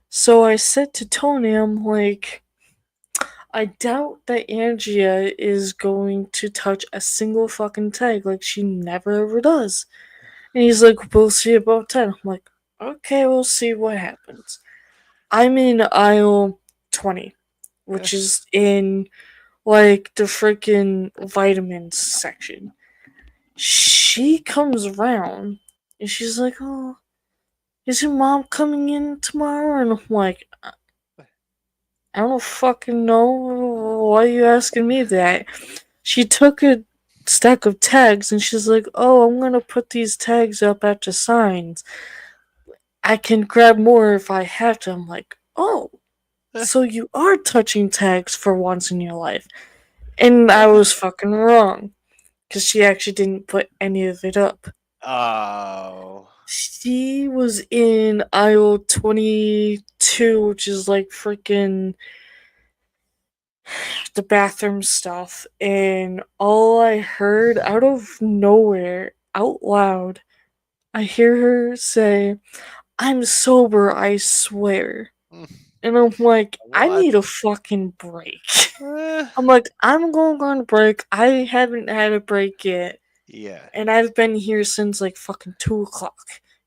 So I said to Tony, I'm like, I doubt that Andrea is going to touch a single fucking tag like she never ever does. And he's like, we'll see about 10. I'm like, okay, we'll see what happens. I'm in aisle 20, which is in like the freaking vitamins section. She comes around and she's like, oh, is your mom coming in tomorrow? And I'm like, I don't fucking know. Why are you asking me that? She took a stack of tags and she's like, oh, I'm gonna put these tags up at the signs. I can grab more if I have to. I'm like, oh, so you are touching tags for once in your life. And I was fucking wrong. Because she actually didn't put any of it up. Oh. She was in aisle 22, which is like freaking the bathroom stuff, and all I heard out of nowhere, out loud, I hear her say, I'm sober, I swear. And I'm like, I What? need a fucking break. Eh, I'm like, I'm going on a break. I haven't had a break yet. yeah. And I've been here since like fucking 2 o'clock.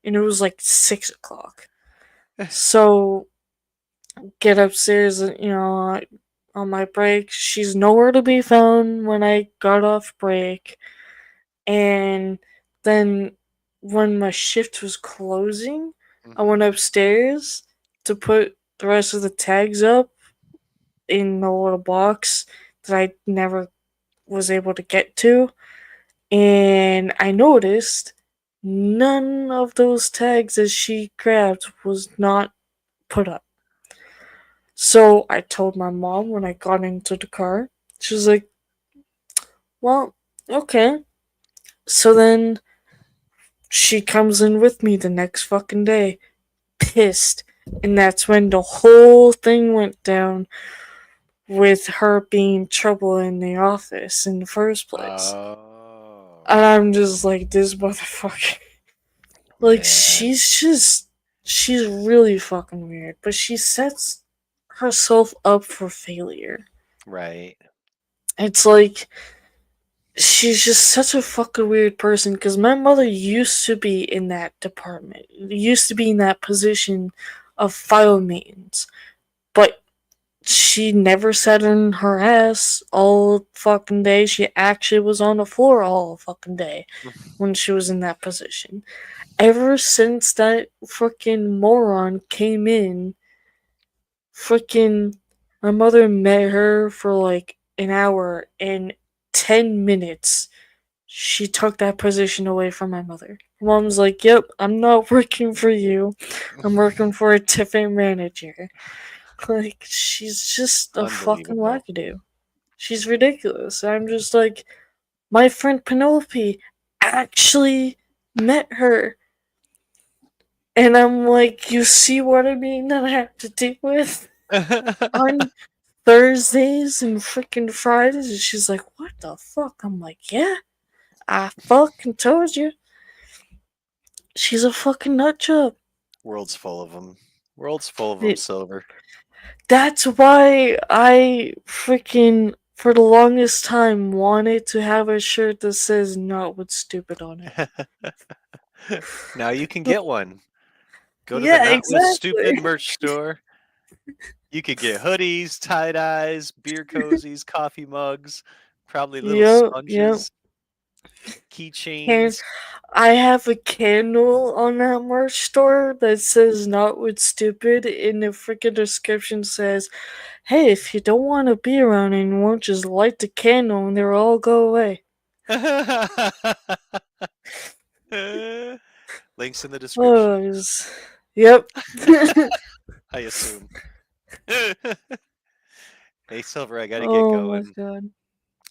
And it was like 6 o'clock. So get upstairs and on my break. She's nowhere to be found when I got off break. And then when my shift was closing, I Hmm. went upstairs to put the rest of the tags up in the little box that I never was able to get to. And I noticed none of those tags that she grabbed was not put up. So I told my mom when I got into the car. She was like, well, okay. So then she comes in with me the next fucking day, pissed. And that's when the whole thing went down with her being trouble in the office in the first place. Oh And I'm just like, this motherfucker. Like, man, she's really fucking weird, but she sets herself up for failure. right. It's like, she's just such a fucking weird person because my mother used to be in that department, used to be in that position of file maintenance, but she never sat in her ass all fucking day. She actually was on the floor all fucking day when she was in that position. Ever since that freaking moron came in, freaking my mother met her for like an hour and 10 minutes. She took that position away from my mother. Mom's like, yep, I'm not working for you. I'm working for a different manager. Like, she's just a fucking Unbelievable. wackadoo. She's ridiculous. I'm just like, my friend Penelope actually met her. And I'm like, you see what I mean that I have to deal with on Thursdays and freaking Fridays? And she's like, what the fuck? I'm like, yeah, I fucking told you. She's a fucking nut job. World's full of them. World's full of them, Silver. That's why I freaking, for the longest time, wanted to have a shirt that says not with stupid on it. Now you can get one. Go to the Yeah, Not With exactly. Stupid merch store. You could get hoodies, tie dyes, beer cozies, coffee mugs, probably little Yep, yep. sponges, Can keychains. I have a candle on that merch store that says not with stupid, and the freaking description says, hey, if you don't want to be around anymore, just light the candle and they'll all go away. Links in the description, Oh, yep. I assume. Hey, Silver, I gotta get Oh my going. god.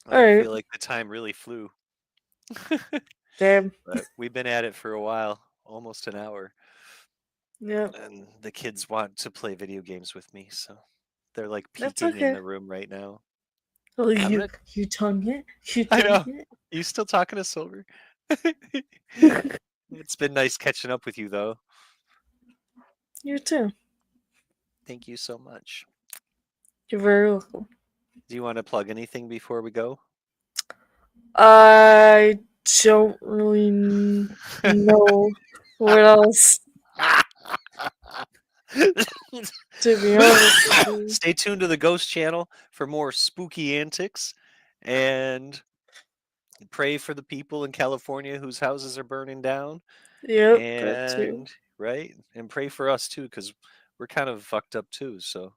I Alright, feel like the time really flew. damn. But we've been at it for a while, almost an hour. Yep, And the kids want to play video games with me, so they're like that's peeking in okay. the room right now. Oh, I'm gonna. you done yet? You I done know. yet? You still talking to Silver? It's been nice catching up with you, though. You too. Thank you so much. You're very welcome. Do you want to plug anything before we go? I don't really know what else, to be honest with you. Stay tuned to the Ghost Channel for more spooky antics, and pray for the people in California whose houses are burning down. Yep, that too. And right, and pray for us too, because we're kind of fucked up too. So,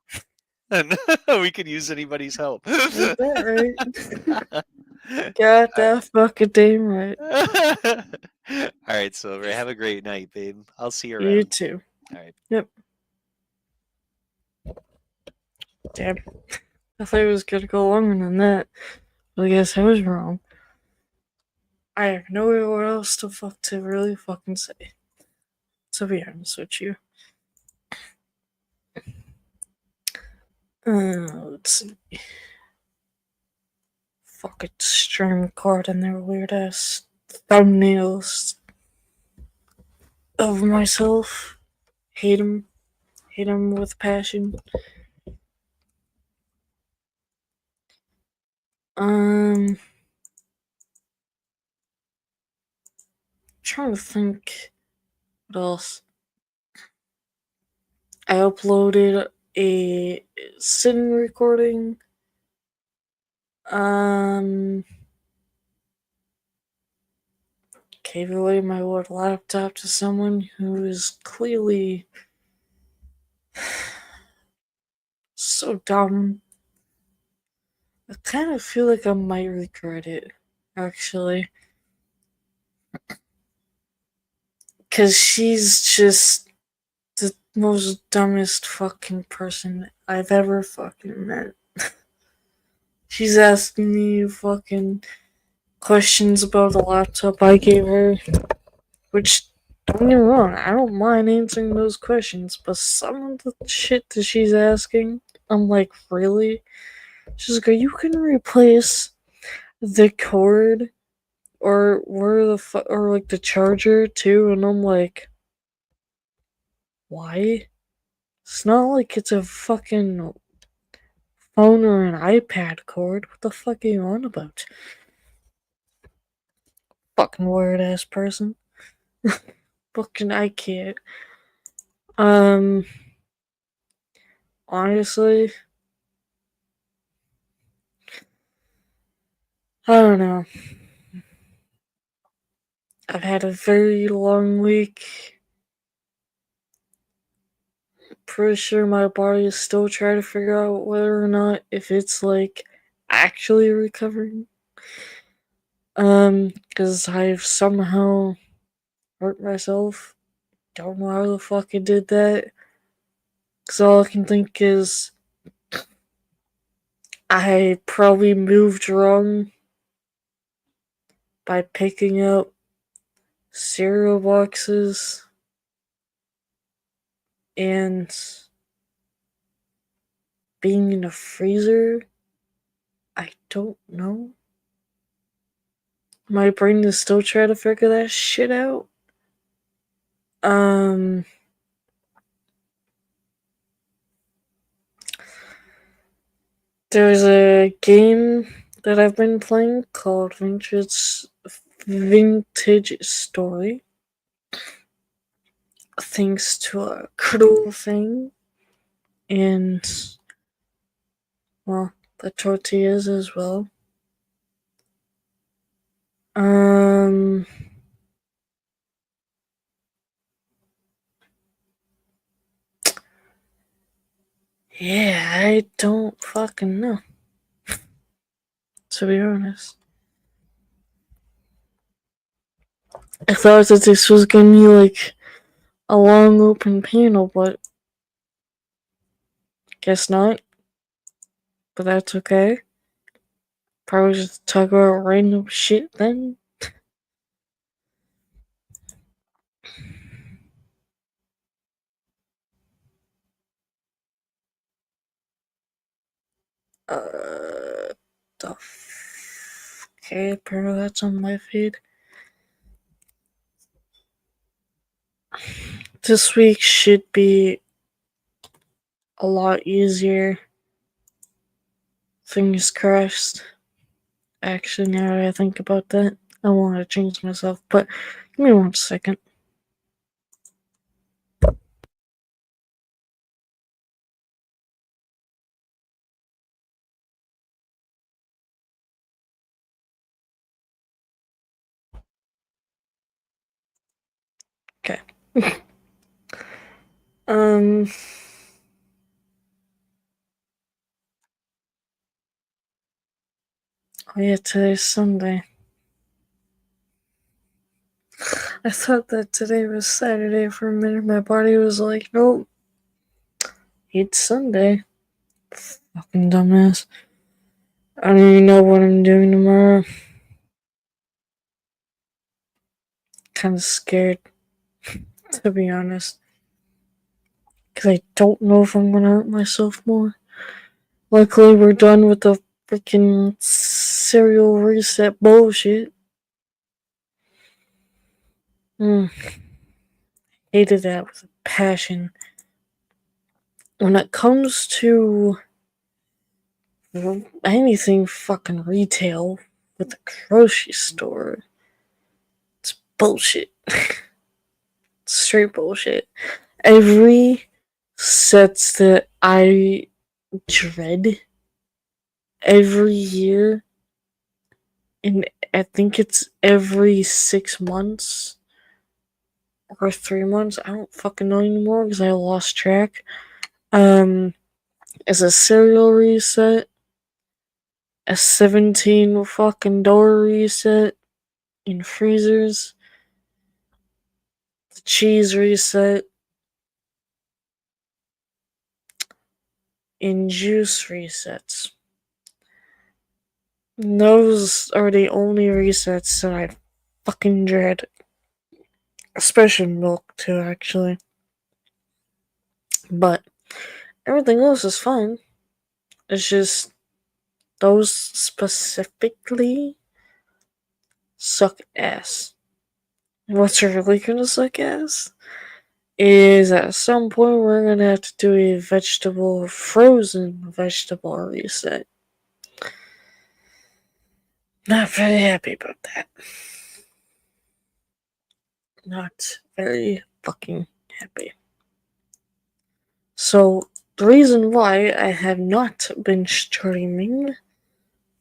and we could use anybody's help. Ain't that right? All God, right. that fucking damn right. All right, Silver. Have a great night, babe. I'll see you You around. too. All right. Yep. Damn. I thought it was gonna go longer than that. But I guess I was wrong. I have nowhere else to really fucking say. To be honest with you. Let's see. Fucking stream record and their weird ass thumbnails of myself. Hate them. Hate them with passion. Um, trying to think what else. I uploaded a sitting recording Um, gave away my old laptop to someone who is clearly so dumb. I kind of feel like I might regret it, actually. Because she's just the most dumbest fucking person I've ever fucking met. She's asking me fucking questions about the laptop I gave her, which, don't get me wrong, I don't mind answering those questions, but some of the shit that she's asking, I'm like, really? She's like, you can replace the cord or where the or like the charger too, and I'm like, why? It's not like it's a fucking phone or an iPad cord. What the fuck are you on about? Fucking weird ass person. Fucking I can't. Um, honestly, I don't know. I've had a very long week. Pretty sure my body is still trying to figure out whether or not if it's like actually recovering. Because I've somehow hurt myself. Don't know how the fuck I did that. Because all I can think is I probably moved wrong by picking up cereal boxes and being in a freezer. I don't know. My brain is still trying to figure that shit out. Um, there's a game that I've been playing called Vintage Story. Thanks to a cruel thing and, well, the tortillas as well. Um, yeah, I don't fucking know, to be honest. I thought that this was gonna be like a long open panel, but guess not. But that's okay. Probably just talk about random shit then. The okay, apparently that's on my feed. This week should be a lot easier. Fingers crossed. Actually, now that I think about that, I want to change myself, but give me 1 second. Okay. um. Oh yeah, today's Sunday. I thought that today was Saturday for a minute. My body was like, nope, it's Sunday. Fucking dumbass. I don't even know what I'm doing tomorrow. Kinda scared, to be honest. Because I don't know if I'm gonna hurt myself more. Luckily, we're done with the freaking serial reset bullshit. Hated that with a passion. When it comes to anything fucking retail with the grocery store, it's bullshit. Straight bullshit. Every sets that I dread every year, and I think it's every 6 months or 3 months. I don't fucking know anymore because I lost track. Is a cereal reset, a 17 fucking door reset in freezers, the cheese reset, in juice resets. And those are the only resets that I fucking dread. Especially milk, too, actually. But everything else is fine. It's just those specifically suck ass. What's really gonna suck ass is at some point we're gonna have to do a frozen vegetable reset. Not very happy about that. Not very fucking happy. So, the reason why I have not been streaming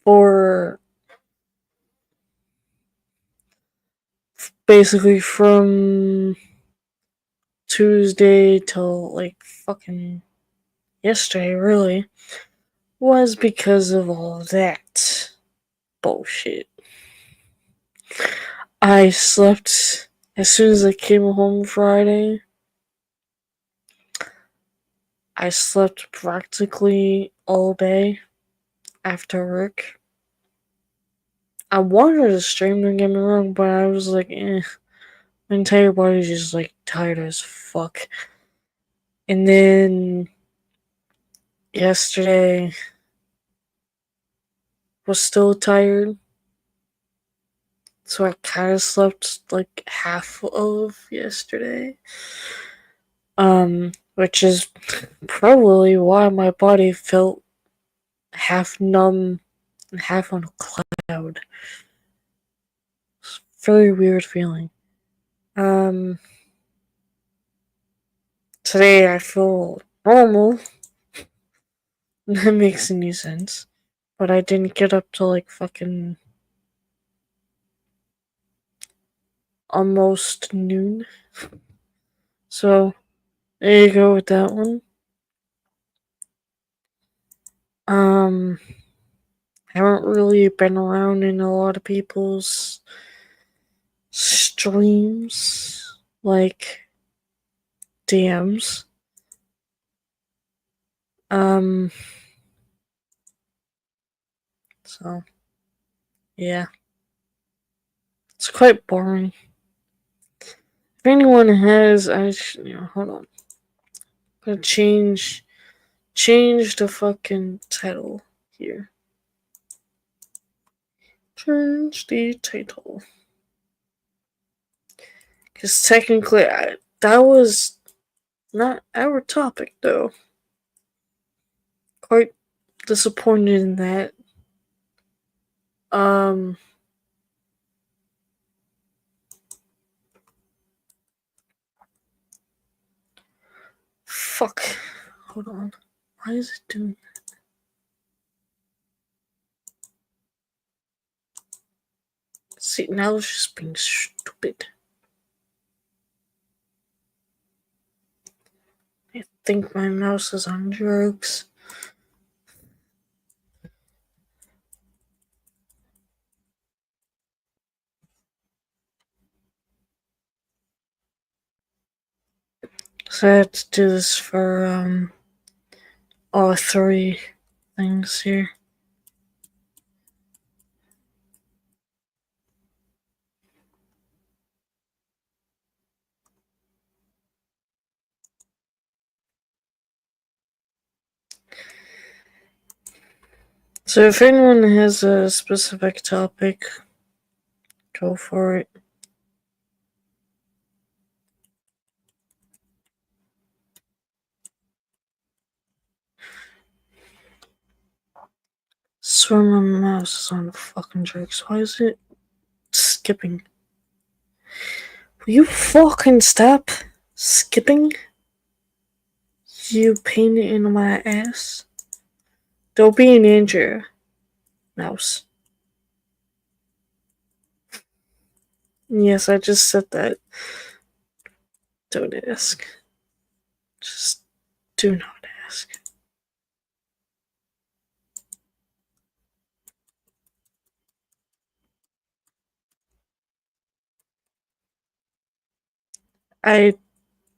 for basically from Tuesday till like fucking yesterday, really, was because of all that bullshit. I slept as soon as I came home Friday. I slept practically all day after work. I wanted to stream, don't get me wrong, but I was like, my entire body's just like tired as fuck. And then yesterday was still tired. So I kind of slept like half of yesterday. Which is probably why my body felt half numb and half on a cloud. It's a very weird feeling. Today I feel normal. That makes any sense. But I didn't get up till like fucking almost noon. So, there you go with that one. Haven't really been around in a lot of people's streams, like DMs. So, yeah. It's quite boring. If anyone has, hold on. I'm gonna change the fucking title here. Change the title. Because technically, that was not our topic, though. Quite disappointed in that. Fuck. Hold on. Why is it doing that? See, now it's just being stupid. I think my mouse is on drugs. So I have to do this for all three things here. So if anyone has a specific topic, go for it. Swear my mouse is on fucking drugs. Why is it skipping? Will you fucking stop skipping? You pain in my ass. Don't be an injury. mouse. Yes, I just said that. Don't ask. Just do not ask. I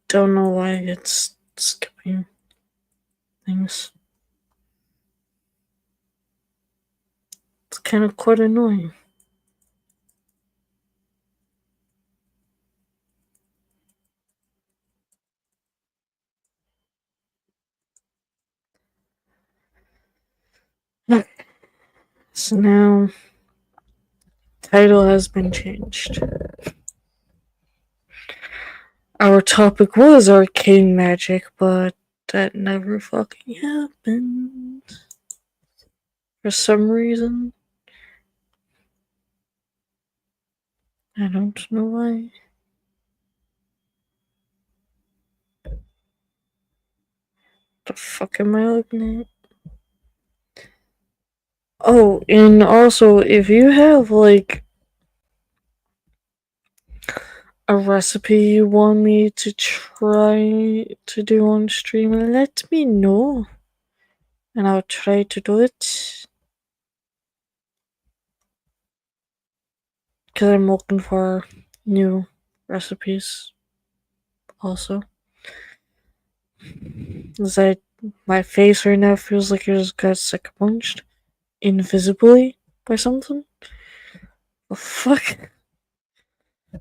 don't know why it's skipping things. It's kind of quite annoying. So now, title has been changed. Our topic was arcane magic, but that never fucking happened. For some reason. I don't know why. The fuck am I looking at? Oh, and also, if you have, like, a recipe you want me to try to do on stream, let me know. And I'll try to do it. Because I'm looking for new recipes also. My face right now feels like it just got sucker punched invisibly by something. The fuck?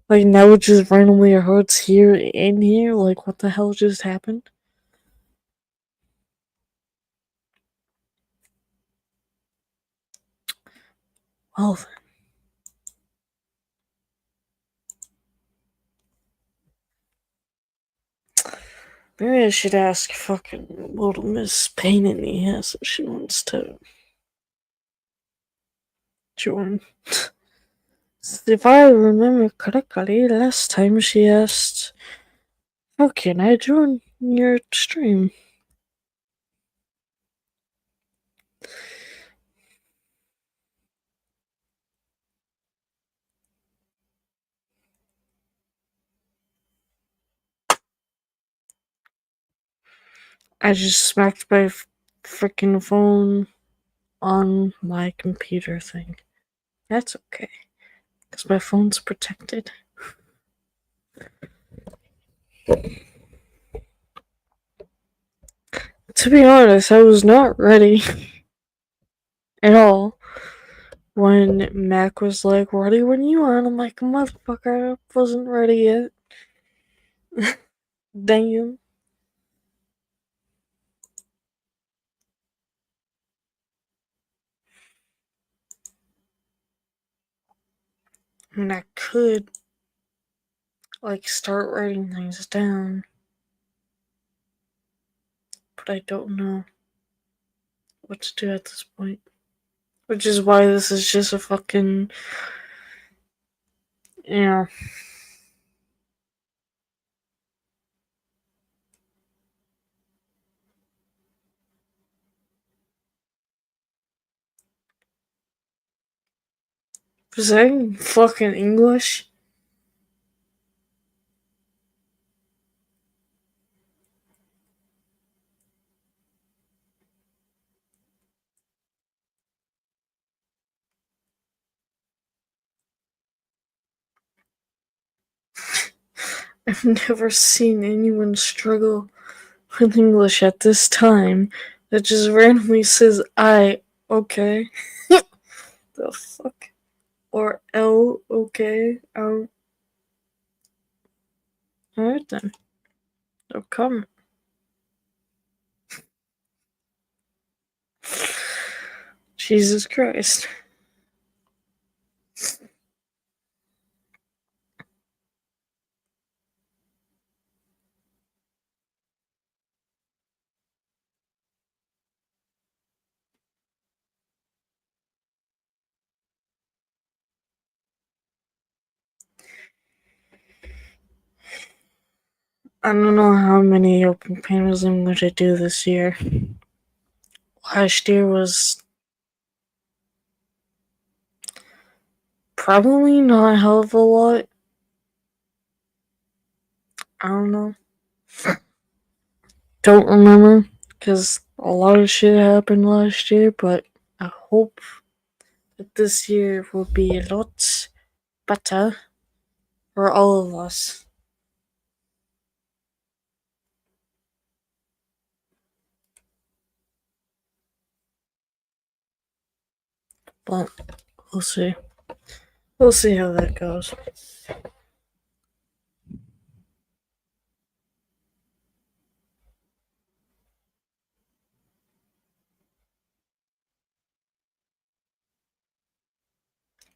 Like now it just randomly hurts here and here. Like what the hell just happened? Well then. Maybe I should ask fucking Little Miss Pain in the ass if she wants to join. If I remember correctly, last time she asked, how can I join your stream? I just smacked my freaking phone on my computer thing. That's okay, because my phone's protected. To be honest, I was not ready at all when Mac was like, ready when you are. And I'm like, motherfucker, I wasn't ready yet. Damn. I mean, I could, like, start writing things down, but I don't know what to do at this point. Which is why this is just a fucking, you know. Was that in fucking English? I've never seen anyone struggle with English at this time that just randomly says okay. The fuck? Or okay. Alright then. No comment. Jesus Christ. I don't know how many open panels I'm going to do this year. Last year was Probably not a hell of a lot. I don't know. Don't remember because a lot of shit happened last year, but I hope that this year will be a lot better for all of us. But we'll see. We'll see how that goes.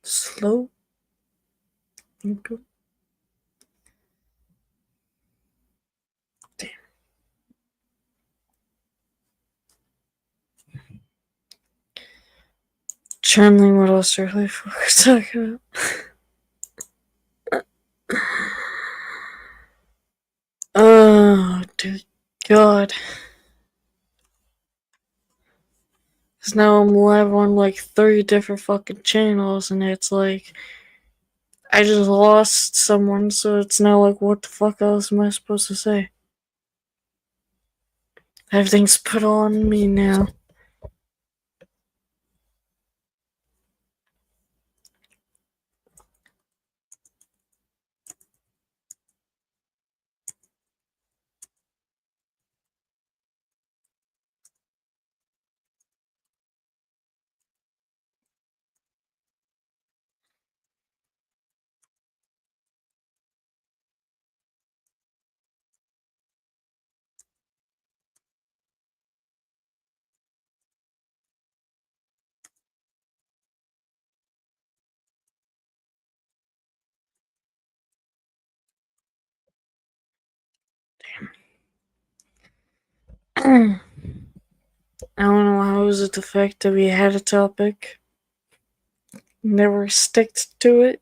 Slow. Okay. Damn. Channeling what else early for we're talking about. Oh, dear God. Because now I'm live on like 30 different fucking channels, and it's like, I just lost someone, so it's now like, what the fuck else am I supposed to say? Everything's put on me now. I don't know how is it the fact that we had a topic, never stick to it.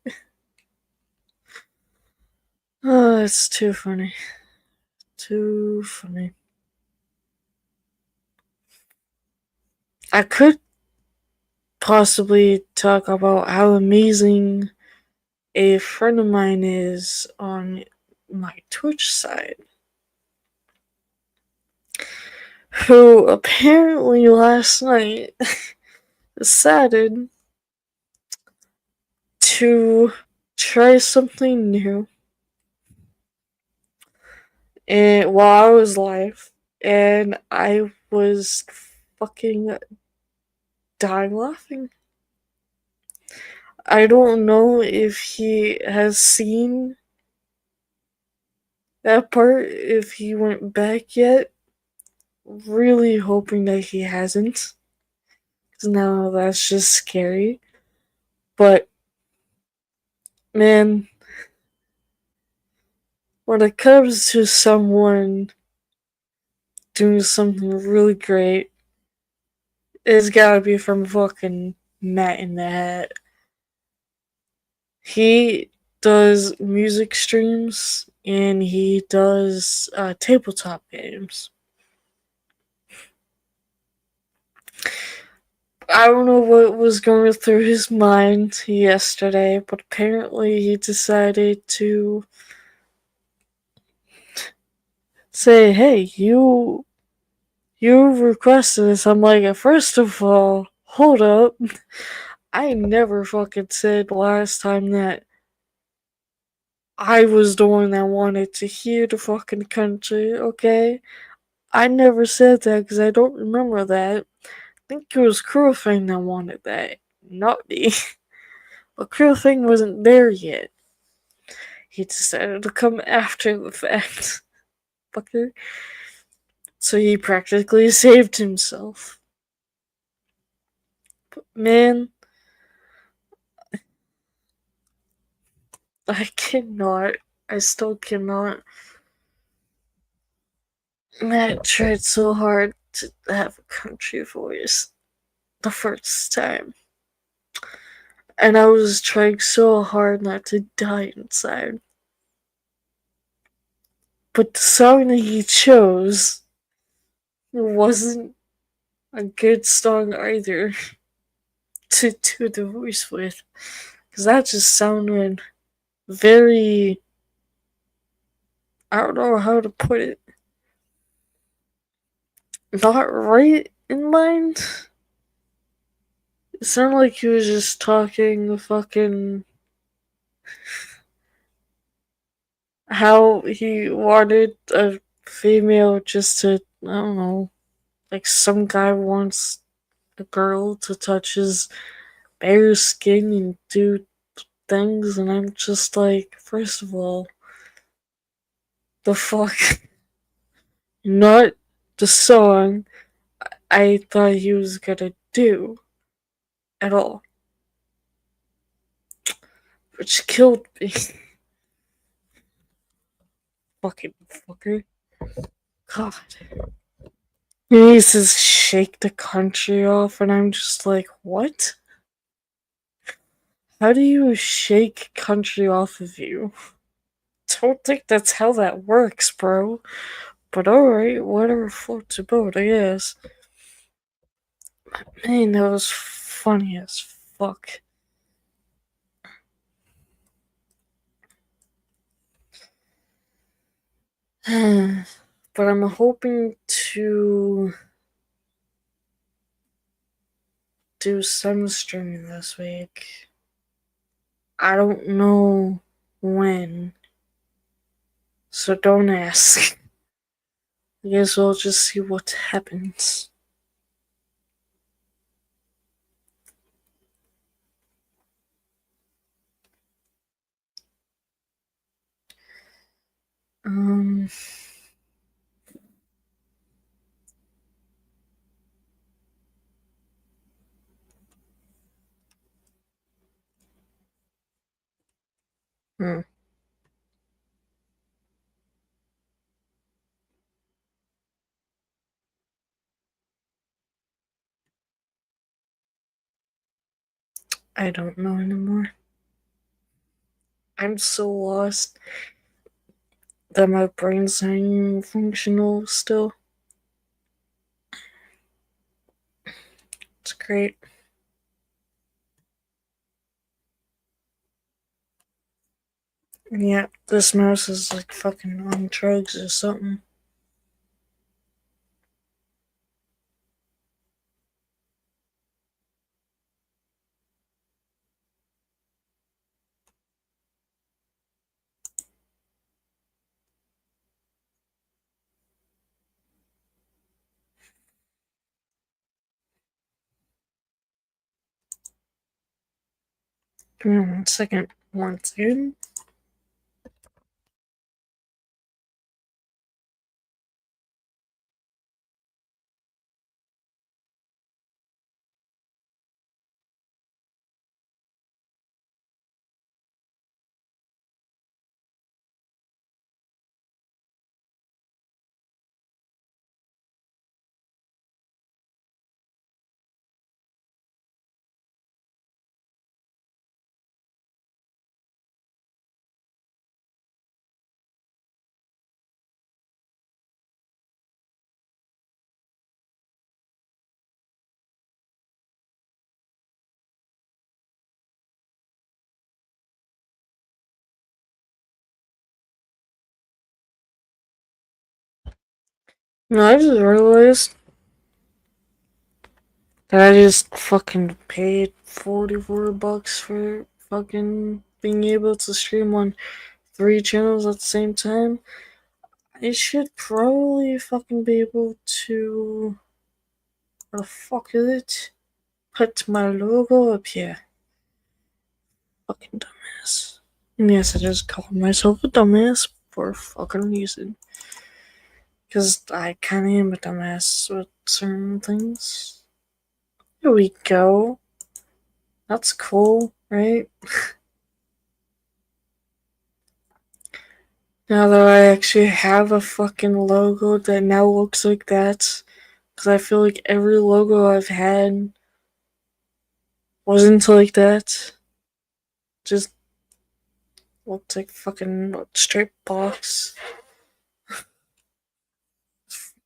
Oh, it's too funny. Too funny. I could possibly talk about how amazing a friend of mine is on my Twitch side, who apparently last night decided to try something new and while I was live, and I was fucking dying laughing. I don't know if he has seen that part, if he went back yet. Really hoping that he hasn't. Because now that's just scary. But, man, when it comes to someone doing something really great, it's gotta be from fucking Matt in the Hat. He does music streams and he does tabletop games. I don't know what was going through his mind yesterday, but apparently he decided to say, "Hey, you requested this." I'm like, first of all, hold up. I never fucking said last time that I was the one that wanted to hear the fucking country, okay? I never said that because I don't remember that. I think it was Cruel Thing that wanted that, not me. But Cruel Thing wasn't there yet. He decided to come after the fact. Fucker. So he practically saved himself. But man, I cannot. I still cannot. Matt tried so hard to have a country voice the first time. And I was trying so hard not to die inside. But the song that he chose wasn't a good song either to do the voice with. Because that just sounded very. I don't know how to put it. Not right in mind. It sounded like he was just talking fucking. How he wanted a female just to. I don't know. Like some guy wants a girl to touch his bare skin and do things, and I'm just like, first of all, the fuck? Not the song I thought he was gonna do at all, which killed me. Fucking fucker. God. He says shake the country off, and I'm just like, what? How do you shake country off of you? Don't think that's how that works, bro. But alright, whatever floats your boat, I guess. Man, that was funny as fuck. But I'm hoping to do some streaming this week. I don't know when, so don't ask. I guess we'll just see what happens. Um. Hmm. I don't know anymore. I'm so lost that my brain's not even functional still. It's great. Yeah, this mouse is like fucking on drugs or something. Give me 1 second. 1 second. No, I just realized that I just fucking paid $44 for fucking being able to stream on 3 channels at the same time. I should probably fucking be able to. Where the fuck is it? Put my logo up here. Fucking dumbass. And yes, I just called myself a dumbass for a fucking reason. Because I kinda am a dumbass with certain things. Here we go. That's cool, right? Now that I actually have a fucking logo that now looks like that. Because I feel like every logo I've had wasn't like that. Just looked like fucking straight box.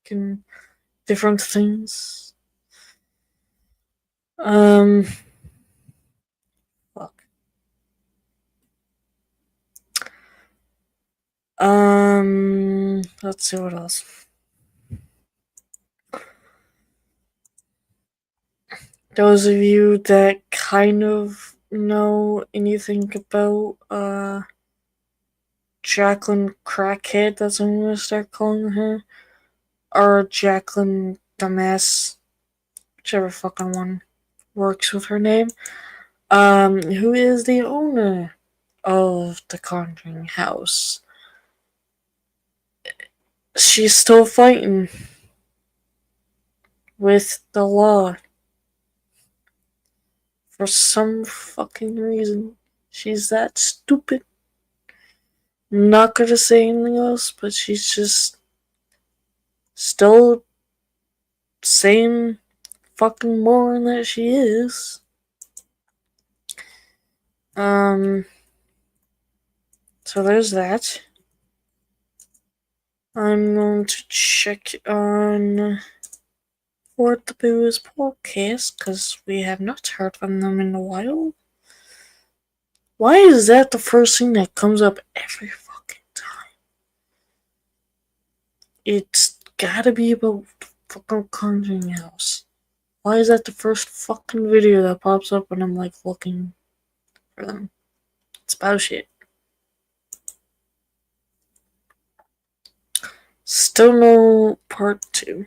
Fucking different things. Um. Fuck. Let's see what else. Those of you that kind of know anything about Jacqueline Crackhead, that's what I'm gonna start calling her, or Jacqueline Dumbass, whichever fucking one works with her name. Who is the owner of the Conjuring house? She's still fighting with the law for some fucking reason. She's that stupid. I'm not gonna say anything else, but she's just still same fucking moron that she is. So there's that. I'm going to check on What the Booze podcast because we have not heard from them in a while. Why is that the first thing that comes up every fucking time? It's gotta be about the fucking Conjuring house. Why is that the first fucking video that pops up when I'm like looking for them? It's about shit. Still no part 2.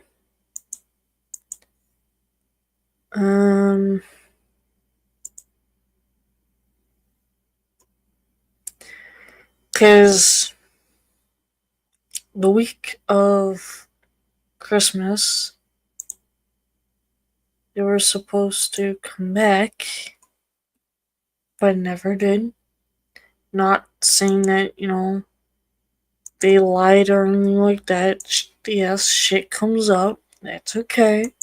Because the week of Christmas, they were supposed to come back, but never did. Not saying that, they lied or anything like that. Yes, shit comes up. That's okay.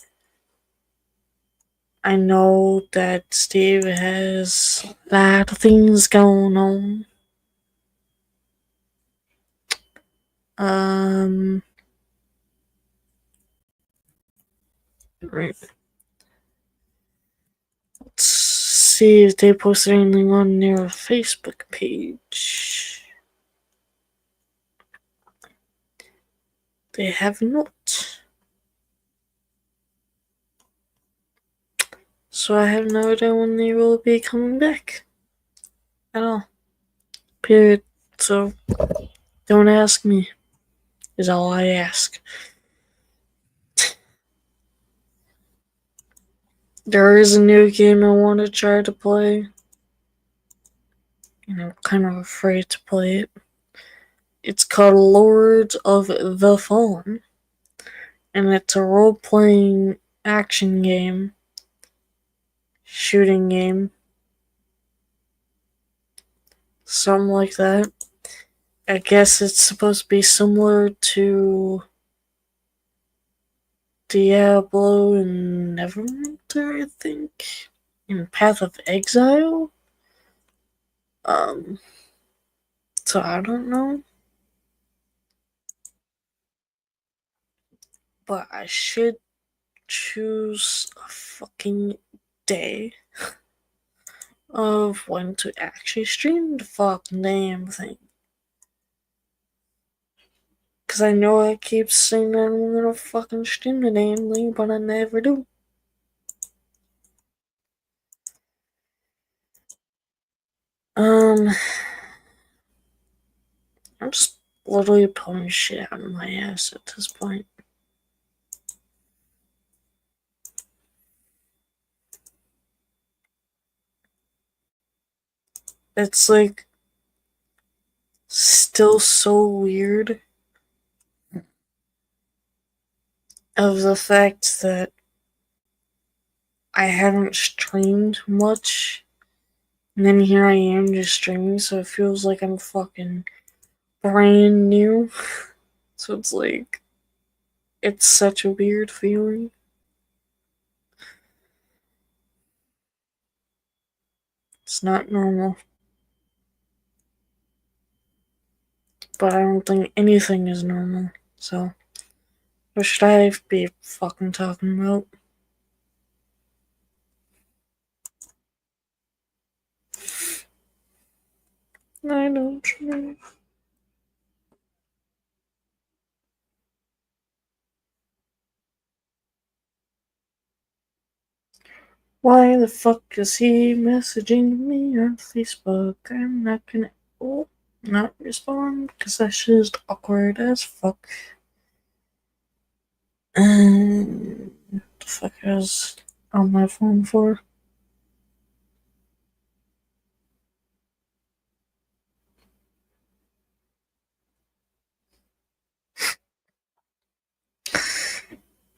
I know that Steve has a lot of things going on. Right. Let's see if they posted anything on their Facebook page. They have not. So I have no idea when they will be coming back. At all. Period. So don't ask me, is all I ask. There is a new game I want to try to play. And I'm kind of afraid to play it. It's called Lords of the Fallen. And it's a role-playing action game. Shooting game. Something like that. I guess it's supposed to be similar to Diablo and Neverwinter, I think. In Path of Exile. So I don't know. But I should choose a fucking day of when to actually stream the fucking damn thing. Cause I know I keep saying that I'm gonna fucking stream the damn thing, but I never do. I'm just literally pulling shit out of my ass at this point. It's like still so weird of the fact that I haven't streamed much, and then here I am just streaming, so it feels like I'm fucking brand new. So it's like, it's such a weird feeling. It's not normal. But I don't think anything is normal, so what should I be fucking talking about? I don't know. Why the fuck is he messaging me on Facebook? I'm not gonna not respond because that's just awkward as fuck. What the fuck is on my phone for?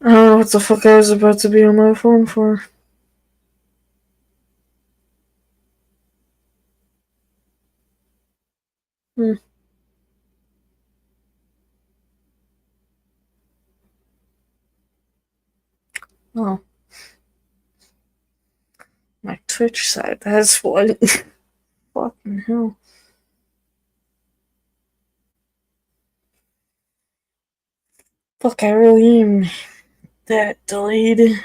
I don't know what the fuck I was about to be on my phone for. Hmm. Oh, my Twitch side. That's what. Fucking hell. Fuck, I really am that delayed.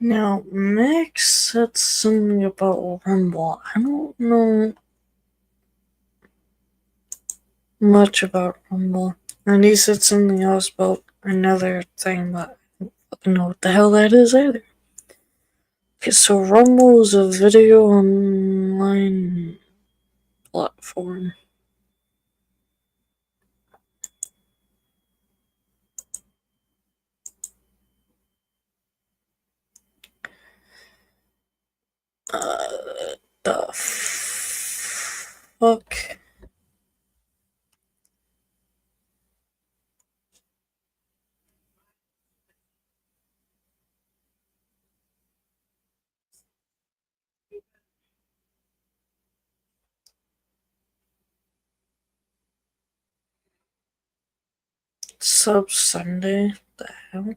Now, Max said something about Rumble. I don't know much about Rumble. And he said something else about another thing, but I don't fucking know what the hell that is either. Okay, so Rumble is a video online platform. The fuck? Sub Sunday? The hell?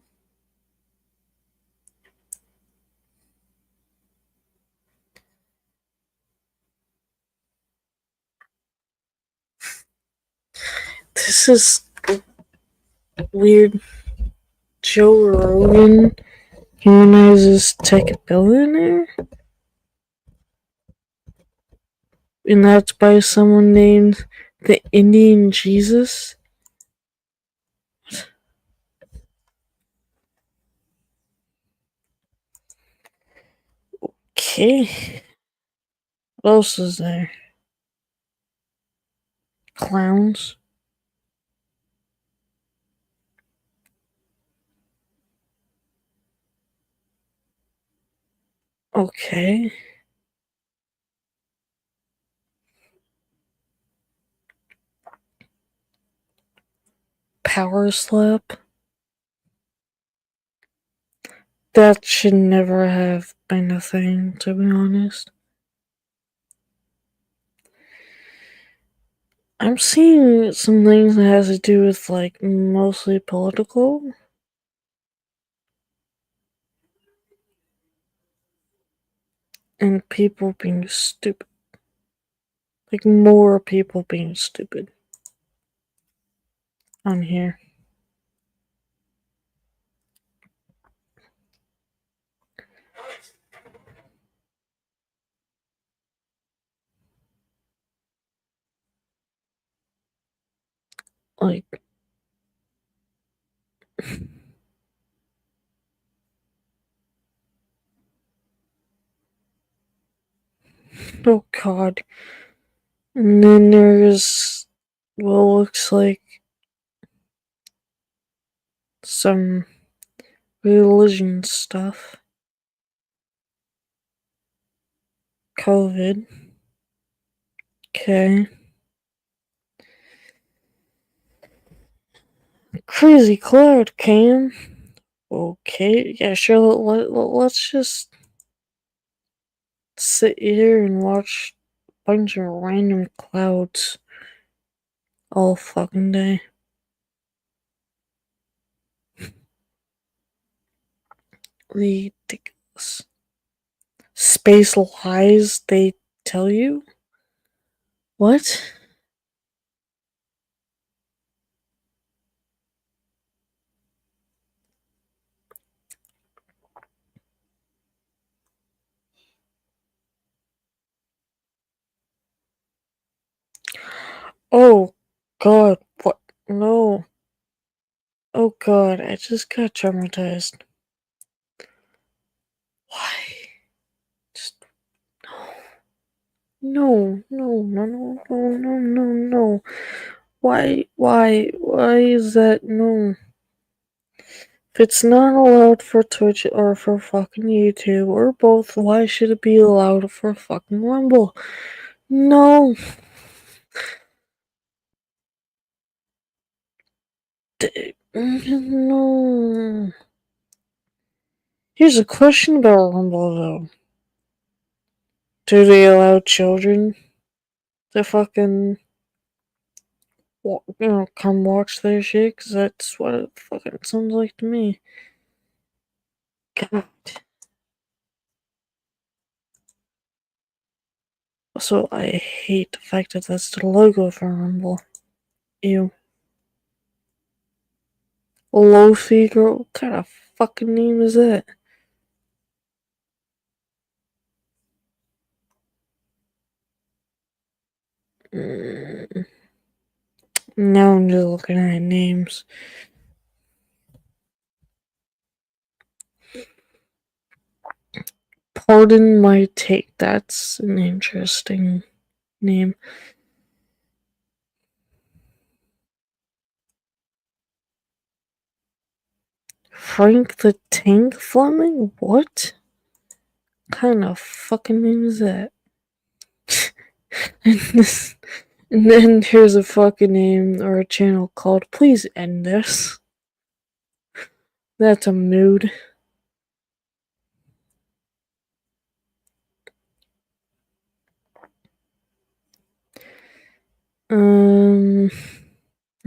This is weird. Joe Rogan humanizes tech billionaire? And that's by someone named the Indian Jesus? Okay. What else is there? Clowns? Okay. Power slap? That should never have been a thing, to be honest. I'm seeing some things that has to do with like mostly political. And people being stupid. Like more people being stupid on here. Like oh god. And then there's what looks like some religion stuff. COVID. Okay. Crazy cloud cam. Okay, yeah, sure. Let's just sit here and watch a bunch of random clouds all fucking day. Ridiculous. Space lies, they tell you? What? Oh god, what? No. Oh god, I just got traumatized. Why? Just no, no, no, no, no, no, no, no. Why is that no? If it's not allowed for Twitch or for fucking YouTube or both, why should it be allowed for fucking Rumble? No. No. Here's a question about Rumble though. Do they allow children to fucking, come watch their shit? 'Cause that's what it fucking sounds like to me. God. Also, I hate the fact that that's the logo for Rumble. Ew. Lofi girl? What kind of fucking name is that? Mm. Now I'm just looking at names. Pardon my take. That's an interesting name. Frank the Tank Fleming? What kind of fucking name is that? and, this, and then here's a fucking name or a channel called Please End This. That's a mood.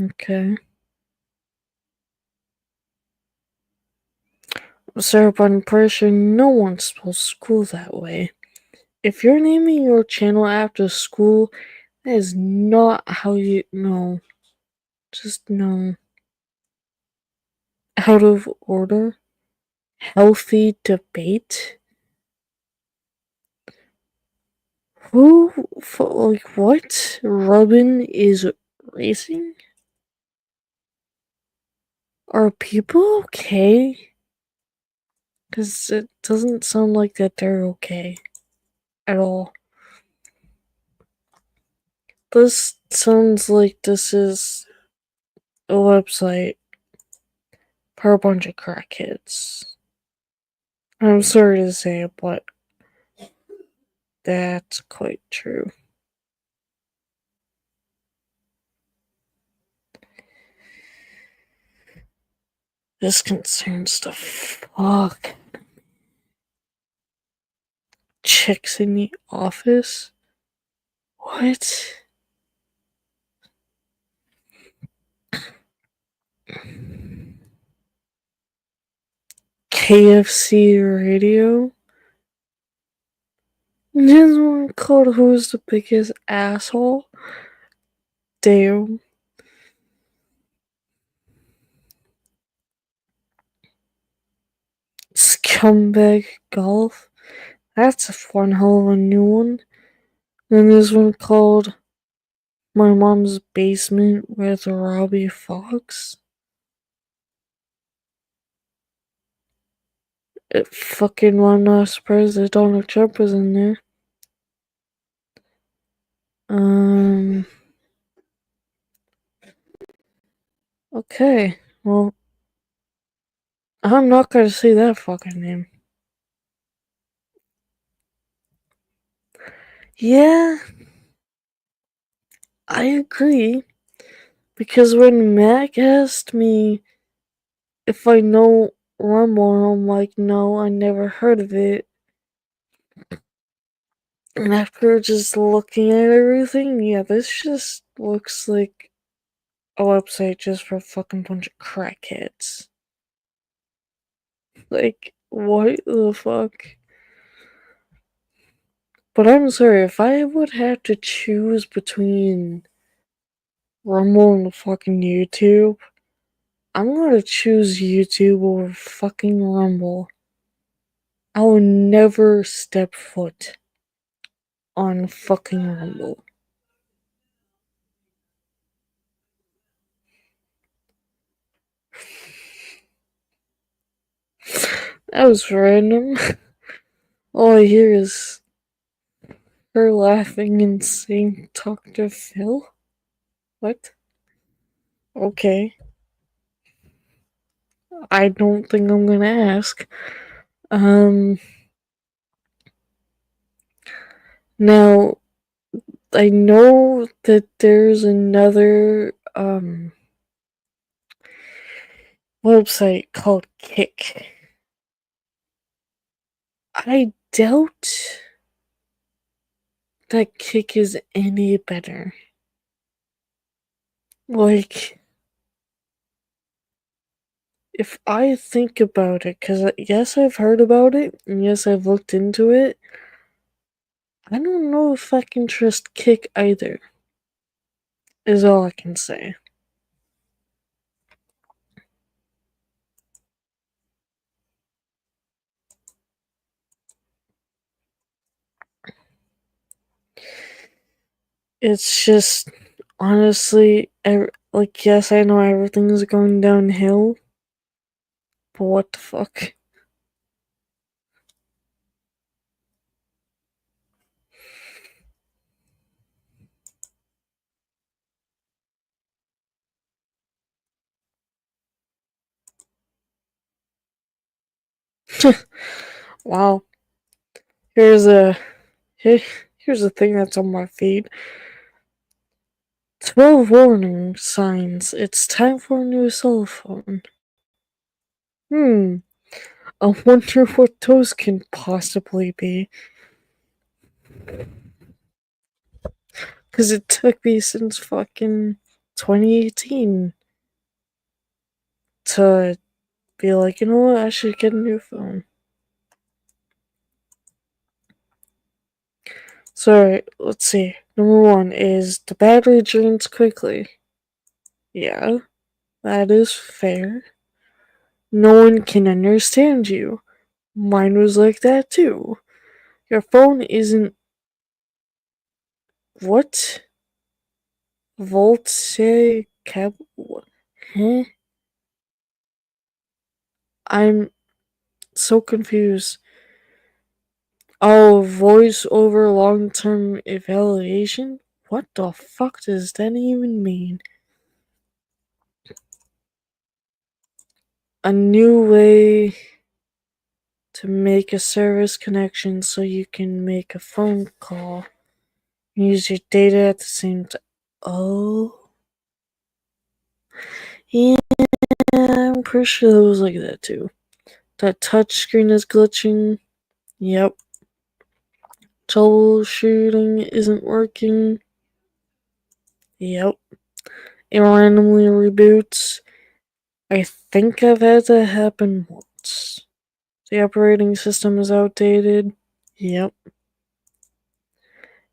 Okay. Sir, but I'm pretty sure no one spells school that way. If you're naming your channel after school, that is not how you. No. Just no. Out of order? Healthy debate? Who? Like, what? Robin is racing? Are people okay? Because it doesn't sound like that they're okay. At all. This sounds like this is a website for a bunch of crackheads. I'm sorry to say it, but that's quite true. This concerns the fuck. Chicks in the office? What? KFC radio? There's one called Who's the Biggest Asshole? Damn. Scumbag Golf? That's one hell of a new one. Then there's one called My Mom's Basement with Robbie Fox. Fucking I'm not surprised that Donald Trump is in there. Okay. Well, I'm not gonna say that fucking name. Yeah, I agree. Because when Mac asked me if I know Rumble, I'm like, no, I never heard of it. And after just looking at everything, yeah, this just looks like a website just for a fucking bunch of crackheads. Like, what the fuck? But I'm sorry, if I would have to choose between Rumble and fucking YouTube, I'm gonna choose YouTube over fucking Rumble. I will never step foot on fucking Rumble. That was random. All I hear is her laughing and saying, "Talk to Phil?" What? Okay. I don't think I'm gonna ask. Um, now, I know that there's another, website called Kick. I doubt that Kick is any better. Like, if I think about it, because yes, I've heard about it, and yes, I've looked into it, I don't know if I can trust Kick either, is all I can say. It's just, honestly, like, yes, I know everything's going downhill, but what the fuck? Wow. Here's a here's a thing that's on my feed. 12 warning signs. It's time for a new cell phone. Hmm. I wonder what those can possibly be. Because it took me since fucking 2018 to be like, you know what, I should get a new phone. So, let's see. Number one is the battery drains quickly. Yeah, that is fair. No one can understand you. Mine was like that too. Your phone isn't. What? Volte cab. Huh? I'm so confused. Oh, voice over long term evaluation? What the fuck does that even mean? A new way to make a service connection so you can make a phone call and use your data at the same time. Oh, yeah, I'm pretty sure it was like that too. That touchscreen is glitching. Yep. Troubleshooting isn't working. Yep. It randomly reboots. I think I've had that happen once. The operating system is outdated. Yep.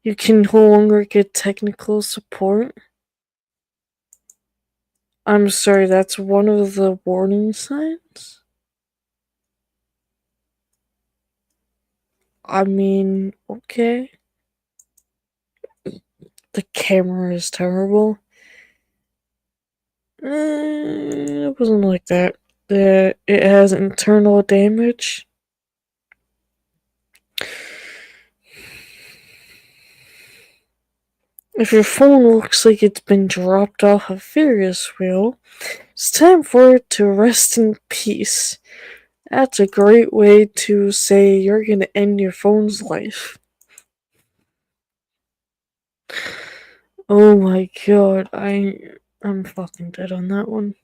You can no longer get technical support. I'm sorry, that's one of the warning signs? I mean, okay. The camera is terrible. It wasn't like that. It has internal damage. If your phone looks like it's been dropped off a Ferris wheel, it's time for it to rest in peace. That's a great way to say you're gonna end your phone's life. Oh my god, I'm fucking dead on that one.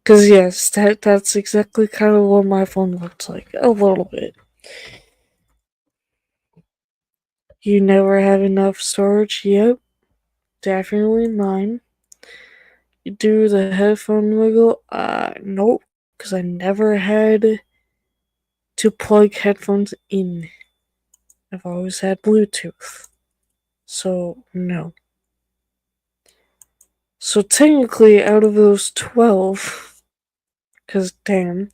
Cause yes, that's exactly kind of what my phone looks like. A little bit. You never have enough storage? Yep, definitely mine. You do the headphone wiggle? Nope. Cause I never had to plug headphones in. I've always had Bluetooth. So, no. So, technically, out of those 12, because damn,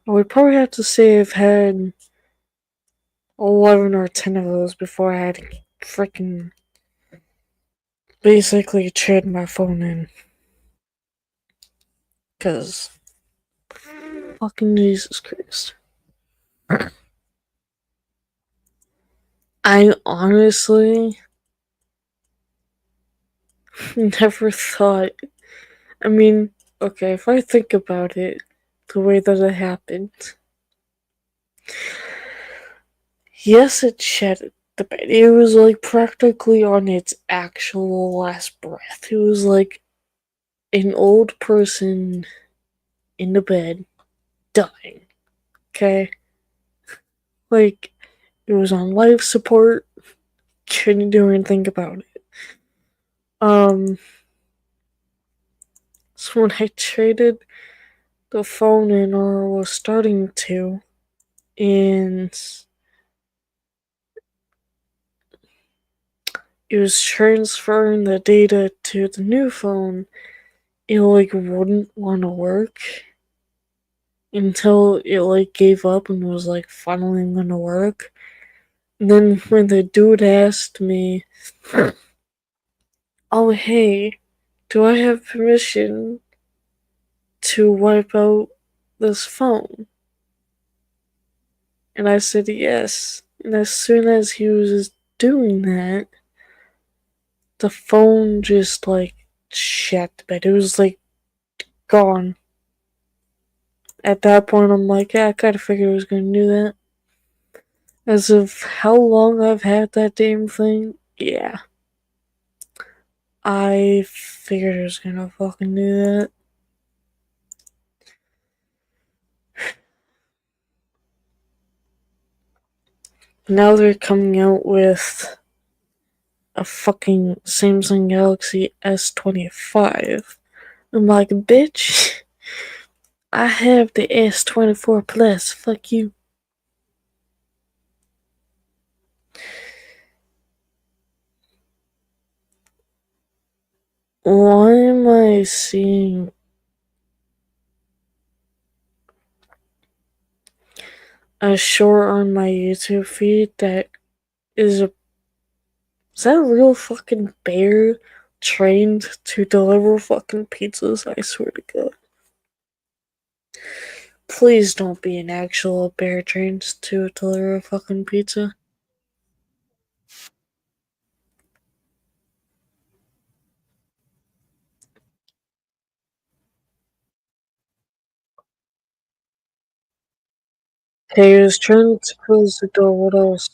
I would probably have to say I've had 11 or 10 of those before I had to freaking basically trade my phone in. Because, fucking Jesus Christ. I honestly never thought. I mean, okay, if I think about it, the way that it happened. Yes, it shed the bed. It was like practically on its actual last breath. It was like an old person in the bed dying. Okay? Like, it was on life support. Couldn't do anything about it. So when I traded the phone in, or was starting to, and it was transferring the data to the new phone, it like wouldn't want to work until it like gave up and was like finally gonna work. And then when the dude asked me, "Oh hey, do I have permission to wipe out this phone?" And I said yes. And as soon as he was doing that, the phone just like shat, but it was like gone. At that point, I'm like, yeah, I kinda figured it was gonna do that. As of how long I've had that damn thing, yeah. I figured it was gonna fucking do that. Now they're coming out with a fucking Samsung Galaxy S25. I'm like, bitch, I have the S24 Plus, fuck you. Why am I seeing a short on my YouTube feed that is a is that a real fucking bear trained to deliver fucking pizzas? I swear to God. Please don't be an actual bear trained to deliver a fucking pizza. Hey, I was trying to close the door, what else?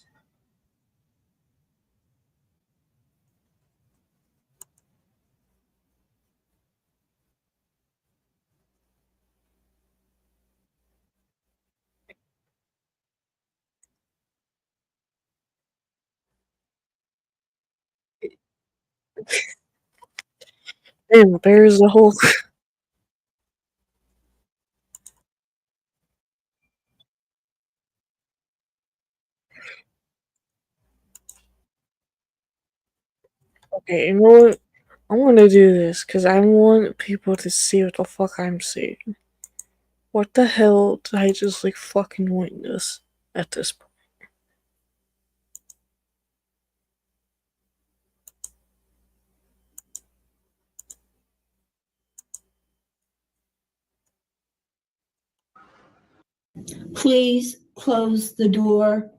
Damn, bear's the whole. Okay, you know what? I'm gonna do this because I want people to see what the fuck I'm seeing. What the hell did I just like fucking witness at this point? Please close the door.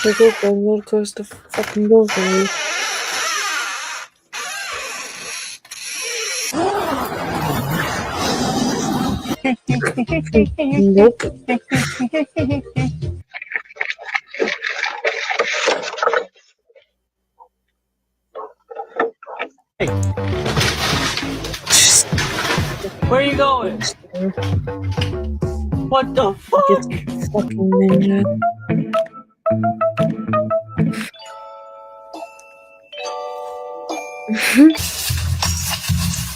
Like, okay, I'm gonna close the fucking door for you. Nope. Where are you going? What the fuck? Get fucking ninja.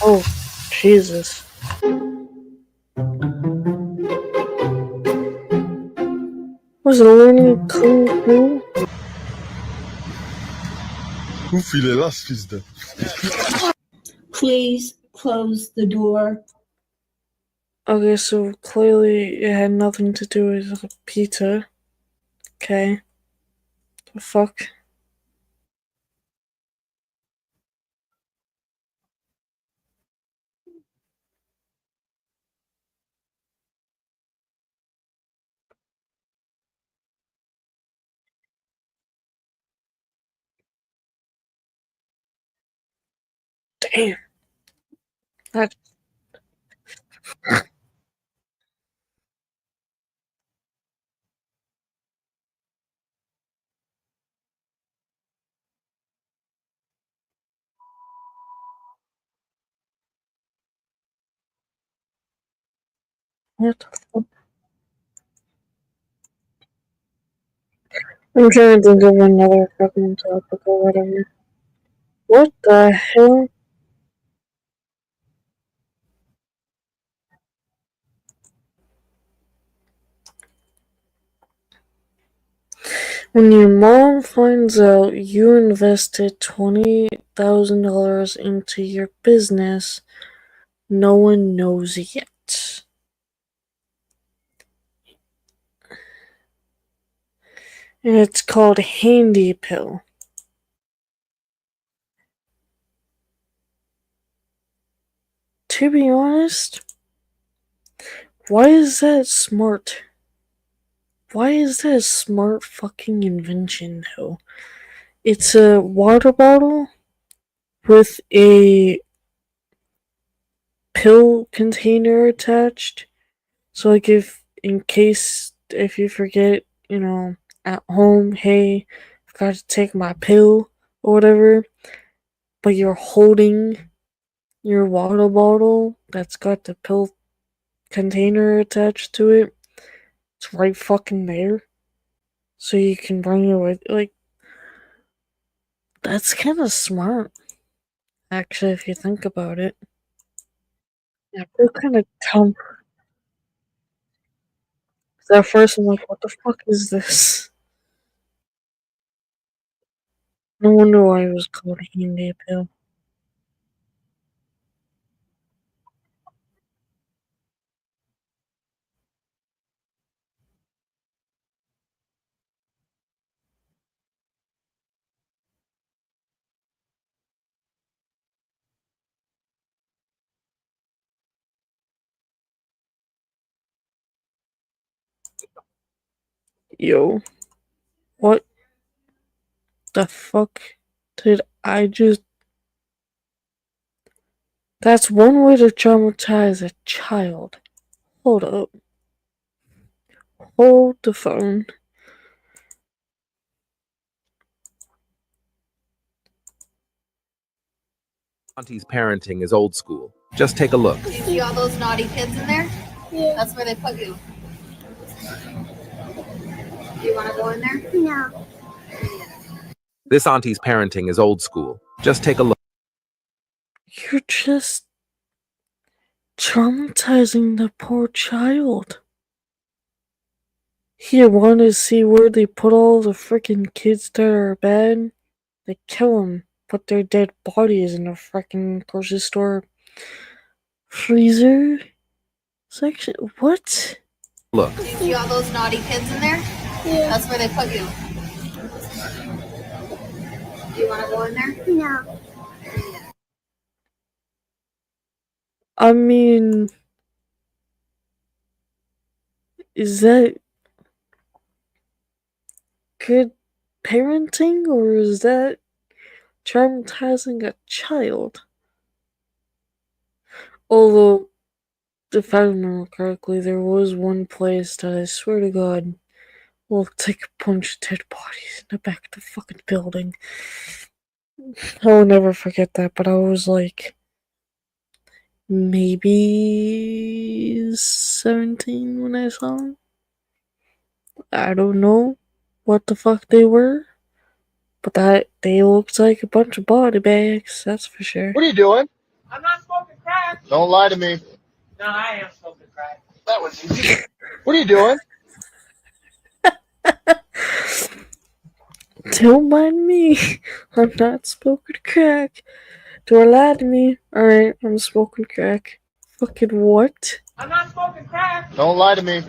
Oh, Jesus. Was it learning Kung Fu? Ouf, il est là, ce fils de. Please close the door. Okay, so clearly it had nothing to do with pizza. Okay. The fuck? Damn. That. What the fuck? I'm trying to think of another fucking topic or whatever. What the hell? When your mom finds out you invested $20,000 into your business, no one knows yet. And it's called Handy Pill. To be honest, why is that smart? Why is that a smart fucking invention, though? It's a water bottle with a pill container attached. So, like, if you forget, at home, hey, I've got to take my pill or whatever, but you're holding your water bottle that's got the pill container attached to it, it's right fucking there. So you can bring it with, like, that's kind of smart, actually, if you think about it. Yeah, I feel kind of dumb. At first, I'm like, what the fuck is this? No wonder why it was called Handy Pill. Yo, what the fuck did I just. That's one way to traumatize a child. Hold up. Hold the phone. Auntie's parenting is old school. Just take a look. Do you see all those naughty kids in there? Yeah. That's where they put you. Do you want to go in there? No. This auntie's parenting is old school. Just take a look. You're just traumatizing the poor child. Here, want to see where they put all the freaking kids that are bad? They kill them, put their dead bodies in the freaking grocery store freezer section. What? Look. Do you see all those naughty kids in there? Yeah. That's where they put you. Do you want to go in there? No. I mean, is that good parenting or is that traumatizing a child? Although, if I remember correctly, there was one place that I swear to God looked like a bunch of dead bodies in the back of the fucking building. I'll never forget that, but I was like, maybe 17 when I saw them. I don't know what the fuck they were, but that they looked like a bunch of body bags, that's for sure. What are you doing? I'm not smoking crack. Don't lie to me. No, I am smoking crack. That was easy. What are you doing? Don't mind me. I'm not smoking crack. Don't lie to me. Alright, I'm smoking crack. Fucking what? I'm not smoking crack. Don't lie to me.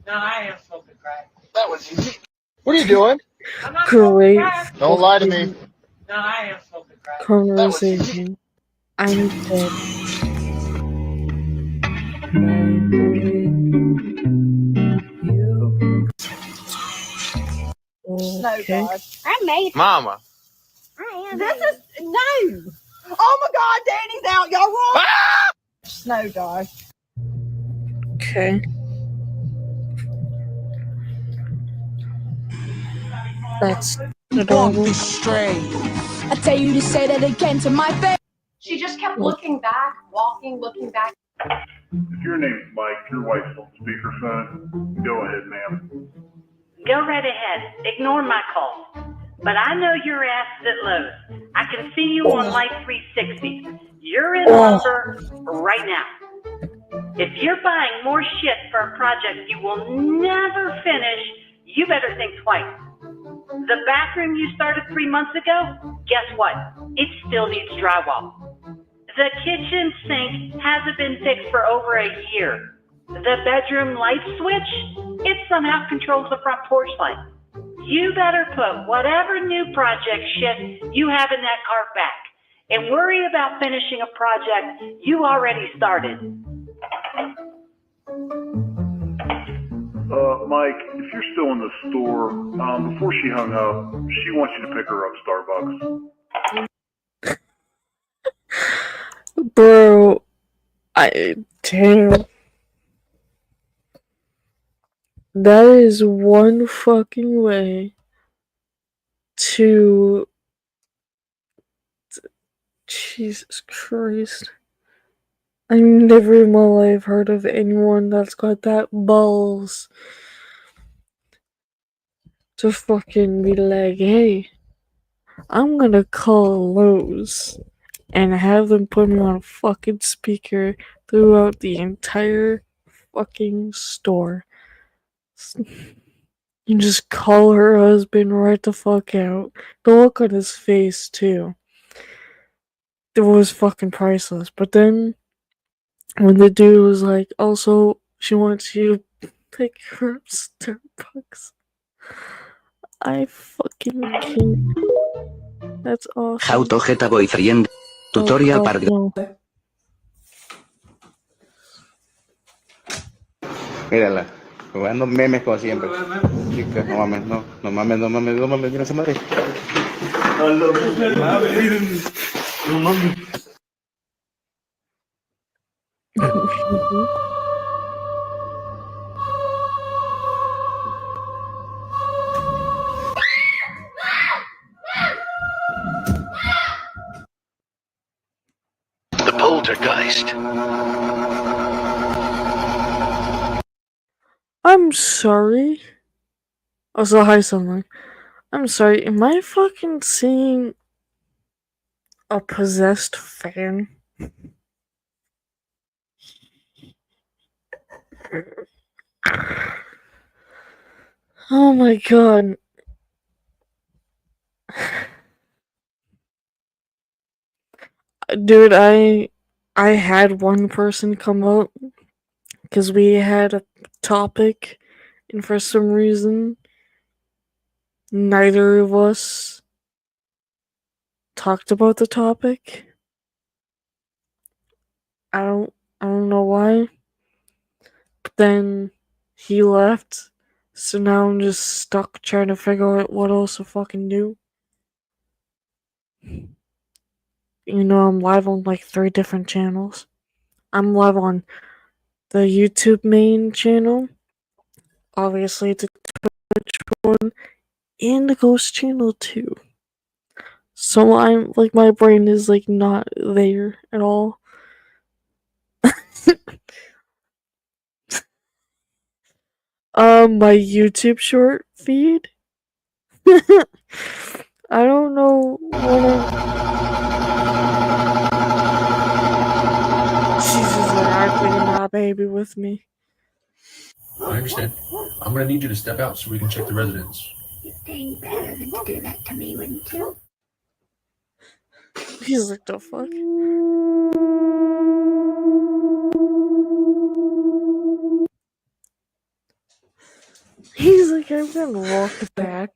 No, I am smoking crack. That was easy. What are you doing? I'm not smoking Great crack. Don't lie to me. No, I am smoking crack. conversation. I'm dead. Okay. I made Mama. this is no. Oh my God, Danny's out. Y'all run. Snow dog. Okay. That's adorable. I tell you to say that again to my face. She just kept looking back, walking, looking back. If your name's Mike, your wife's on speakerphone, go ahead, ma'am. Go right ahead. Ignore my call. But I know your ass is at Lowe's. I can see you on Life 360. You're in lumber right now. If you're buying more shit for a project you will never finish, you better think twice. The bathroom you started 3 months ago, guess what? It still needs drywall. The kitchen sink hasn't been fixed for over a year. The bedroom light switch, it somehow controls the front porch light. You better put whatever new project shit you have in that cart back and worry about finishing a project you already started. Mike, if you're still in the store, before she hung up, she wants you to pick her up Starbucks. Bro, damn. That is one fucking way to. Jesus Christ. I've never in my life heard of anyone that's got that balls to fucking be like, hey, I'm gonna call Lowe's and have them put me on a fucking speaker throughout the entire fucking store. You just call her husband right the fuck out. The look on his face, too. It was fucking priceless. But then, when the dude was like, also, she wants you to pick her up Starbucks. I fucking can't. That's awesome. How to get a boyfriend. Tutorial para... No. Mírala, jugando memes como siempre. Chica, no mames, no mames, mira esa madre. No mames. The poltergeist. I'm sorry. Also, hi, someone. I'm sorry, am I fucking seeing a possessed fan? Oh my god. Dude, I had one person come out because we had a topic, and for some reason, neither of us talked about the topic. I don't know why. But then he left, so now I'm just stuck trying to figure out what else to fucking do. You know, I'm live on like 3 different channels. I'm live on the YouTube main channel, obviously the Twitch one, and the Ghost channel too. So I'm like, my brain is like not there at all. My YouTube short feed. I don't know what Jesus, I'm bringing my baby with me. I understand. I'm gonna need you to step out so we can check the residence. You think better than to do that to me, wouldn't you? He's like, the fuck? He's like, I'm gonna walk back.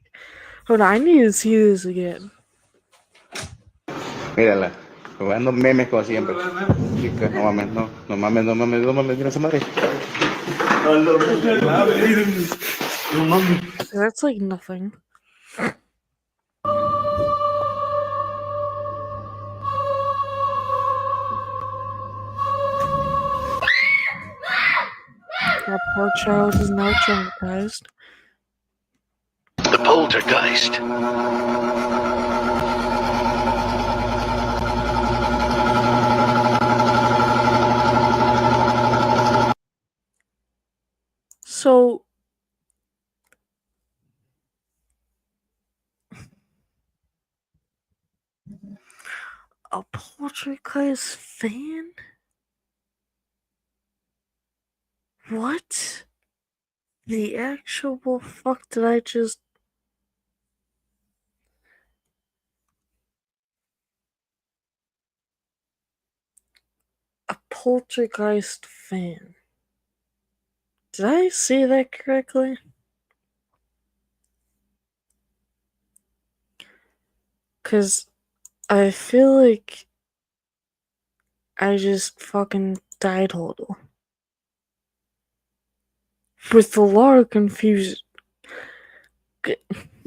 Hold on, I need to see this again. Mírala, jugando memes como siempre. Chica, no mames, no mames, mira esa madre. That's like nothing. That poor child is now traumatized. The poltergeist. So a poltergeist fan? What? The actual fuck did I just... A poltergeist fan. Did I say that correctly? Cause I feel like I just fucking died a little. With a lot of confusion.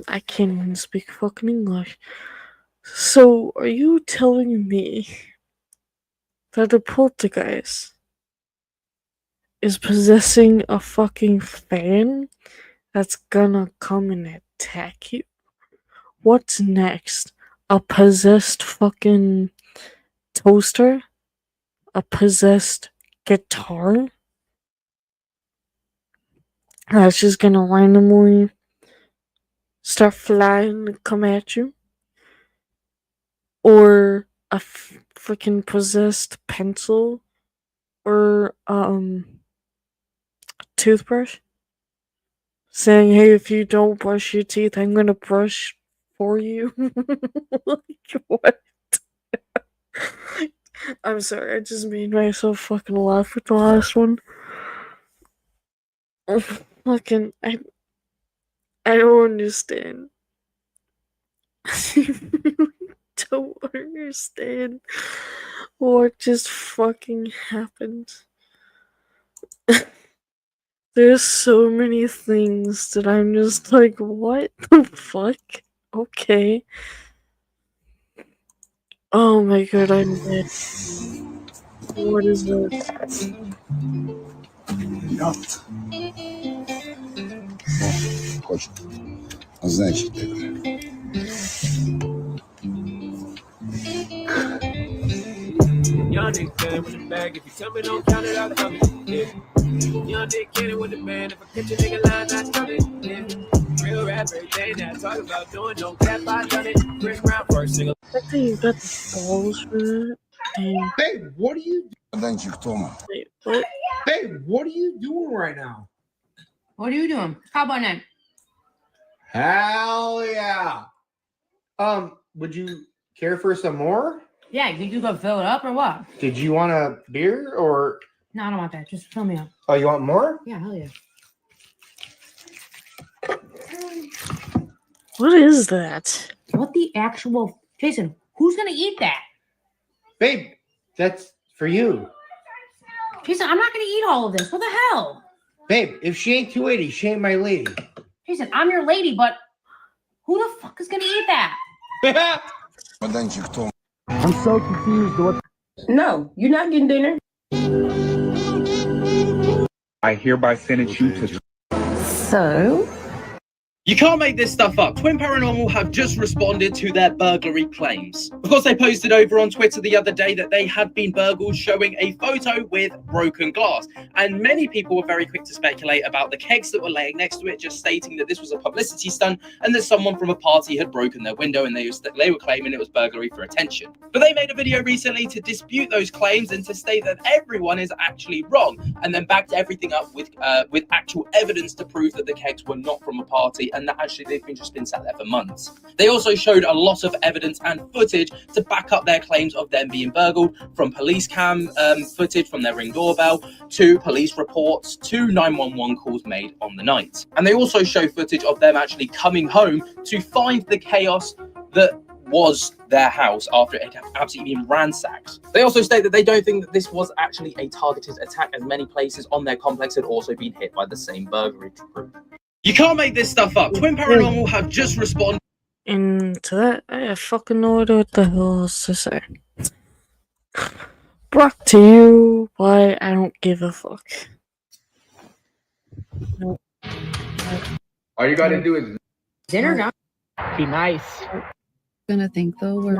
I can't even speak fucking English. So, are you telling me that a poltergeist is possessing a fucking fan that's gonna come and attack you? What's next? A possessed fucking toaster? A possessed guitar? That's just gonna randomly start flying and come at you? Or a freaking possessed pencil? Or toothbrush? Saying, hey, if you don't brush your teeth, I'm gonna brush for you. Like, what? I'm sorry, I just made myself fucking laugh with the last one. Fucking, I don't understand. I don't understand what just fucking happened. There's so many things that I'm just like, what the fuck? Okay. Oh my god, I'm dead. What is this? Chodź. A znajdź tego. Young nigga good with the bag. If you tell me don't count it, I'll come it. Yeah. Young nigga cannon with the band. If I catch a nigga line, I done it. Yeah. Real rap, everything that I talk about doing, don't cap, I done it. Chris Brown first single. I think you got the balls for that. Dang. Babe, what are you doing? Wait, what? Babe, what are you doing right now? What are you doing? Cowboy night. Hell yeah. Would you care for some more? Yeah, you think you gonna fill it up or what? Did you want a beer or? No, I don't want that. Just fill me up. Oh, you want more? Yeah, hell yeah. What is that? What the actual... Jason, who's gonna eat that? Babe, that's for you. Jason, I'm not gonna eat all of this. What the hell? Babe, if she ain't 280, she ain't my lady. Jason, I'm your lady, but who the fuck is gonna eat that? I'm so confused. What? No, you're not getting dinner. I hereby sentence you to. So? You can't make this stuff up. Twin Paranormal have just responded to their burglary claims. Of course, they posted over on Twitter the other day that they had been burgled, showing a photo with broken glass. And many people were very quick to speculate about the kegs that were laying next to it, just stating that this was a publicity stunt and that someone from a party had broken their window and they were claiming it was burglary for attention. But they made a video recently to dispute those claims and to state that everyone is actually wrong, and then backed everything up with actual evidence to prove that the kegs were not from a party and that actually they've just been sat there for months. They also showed a lot of evidence and footage to back up their claims of them being burgled, from police cam footage from their Ring doorbell to police reports to 911 calls made on the night. And they also show footage of them actually coming home to find the chaos that was their house after it had absolutely been ransacked. They also state that they don't think that this was actually a targeted attack, as many places on their complex had also been hit by the same burglary group. You can't make this stuff up. Twin Paranormal have just responded. And to that, I have fucking no idea what the hell else to say. Brought to you by I don't give a fuck. Nope. All you gotta do is Dinner now. be nice. Gonna think though we're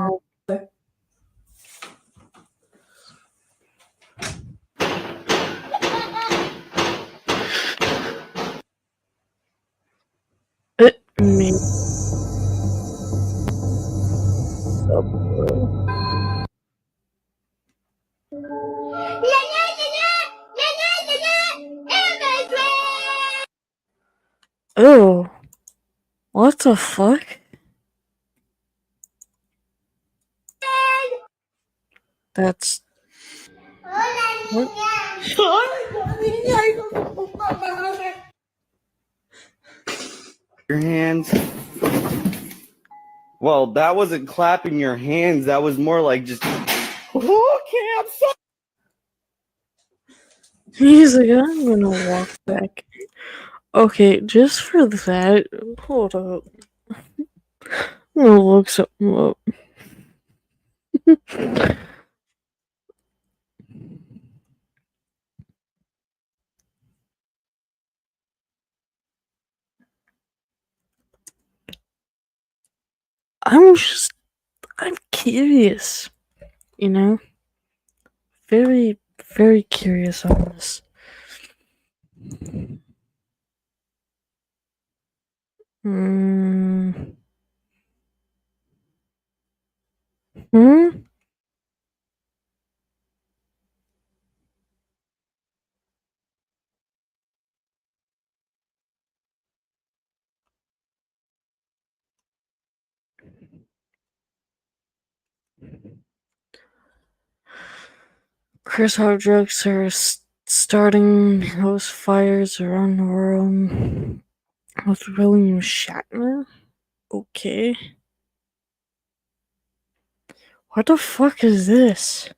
Me. Oh, what the fuck? That's what? Your hands. Well, that wasn't clapping your hands. That was more like just. Okay, I'm sorry. He's like, I'm gonna walk back. Okay, just for that, hold up. I'm gonna look something up. I'm curious, you know? Very, very curious on this. Chris Hardrux are starting those fires around the world with William Shatner? Okay. What the fuck is this?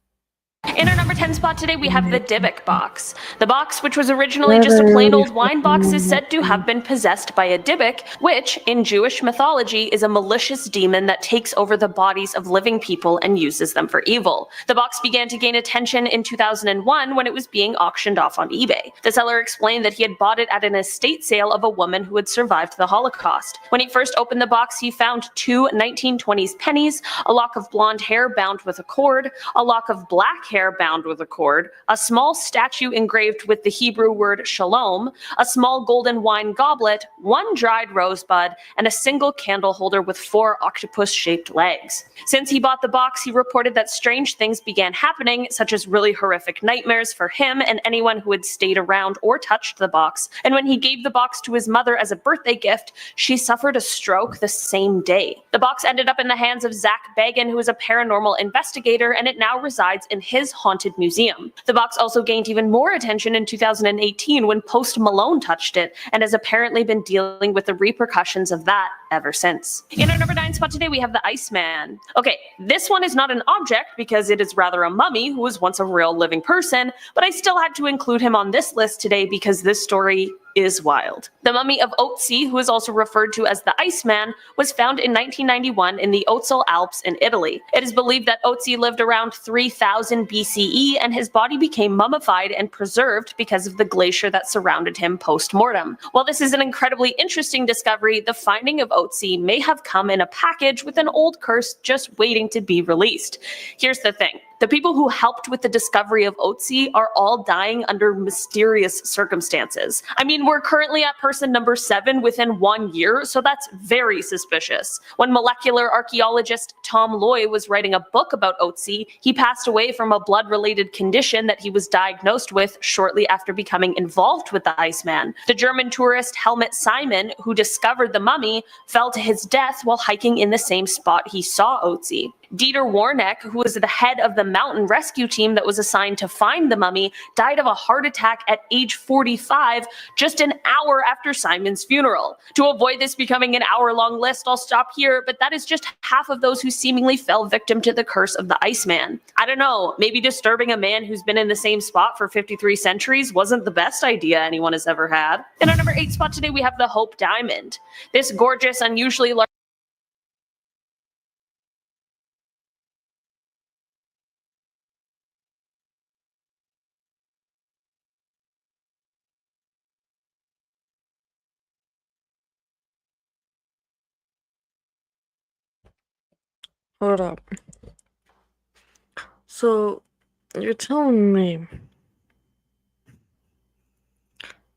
In our number 10 spot today, we have the Dybbuk box. The box, which was originally just a plain old wine box, is said to have been possessed by a Dybbuk, which, in Jewish mythology, is a malicious demon that takes over the bodies of living people and uses them for evil. The box began to gain attention in 2001 when it was being auctioned off on eBay. The seller explained that he had bought it at an estate sale of a woman who had survived the Holocaust. When he first opened the box, he found two 1920s pennies, a lock of blonde hair bound with a cord, a lock of black hair bound with a cord, a small statue engraved with the Hebrew word shalom, a small golden wine goblet, one dried rosebud, and a single candle holder with 4 octopus-shaped legs. Since he bought the box, he reported that strange things began happening, such as really horrific nightmares for him and anyone who had stayed around or touched the box. And when he gave the box to his mother as a birthday gift, she suffered a stroke the same day. The box ended up in the hands of Zach Bagan, who is a paranormal investigator, and it now resides in his haunted museum. The box also gained even more attention in 2018 when Post Malone touched it, and has apparently been dealing with the repercussions of that ever since. In our number 9 spot today, we have the Iceman. Okay, this one is not an object because it is rather a mummy who was once a real living person, but I still had to include him on this list today because this story is wild. The mummy of Otzi, who is also referred to as the Iceman, was found in 1991 in the Otsal Alps in Italy. It is believed that Otzi lived around 3000 BCE and his body became mummified and preserved because of the glacier that surrounded him post-mortem. While this is an incredibly interesting discovery, the finding of Otzi may have come in a package with an old curse just waiting to be released. Here's the thing. The people who helped with the discovery of Otzi are all dying under mysterious circumstances. I mean, we're currently at person number 7 within 1 year, so that's very suspicious. When molecular archaeologist Tom Loy was writing a book about Ötzi, he passed away from a blood-related condition that he was diagnosed with shortly after becoming involved with the Iceman. The German tourist Helmut Simon, who discovered the mummy, fell to his death while hiking in the same spot he saw Ötzi. Dieter Warneck, who was the head of the mountain rescue team that was assigned to find the mummy, died of a heart attack at age 45, just an hour after Simon's funeral. To avoid this becoming an hour-long list, I'll stop here, but that is just half of those who seemingly fell victim to the curse of the Iceman. I don't know, maybe disturbing a man who's been in the same spot for 53 centuries wasn't the best idea anyone has ever had. In our number 8 spot today, we have the Hope Diamond. This gorgeous, unusually large Hold up. So, you're telling me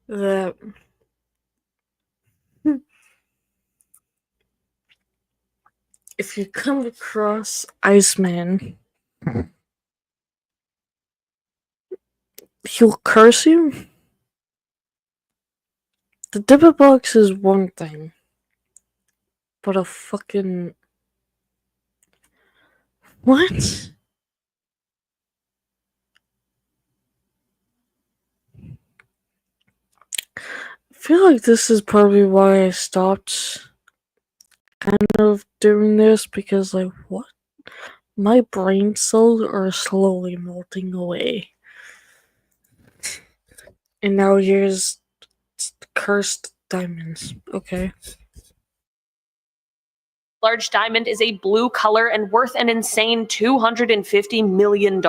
that if you come across Iceman, he'll curse you? The Dybbuk box is one thing, but a fucking... What? I feel like this is probably why I stopped kind of doing this, because like, what? My brain cells are slowly melting away. And now here's cursed diamonds. Okay. large diamond is a blue color and worth an insane $250 million.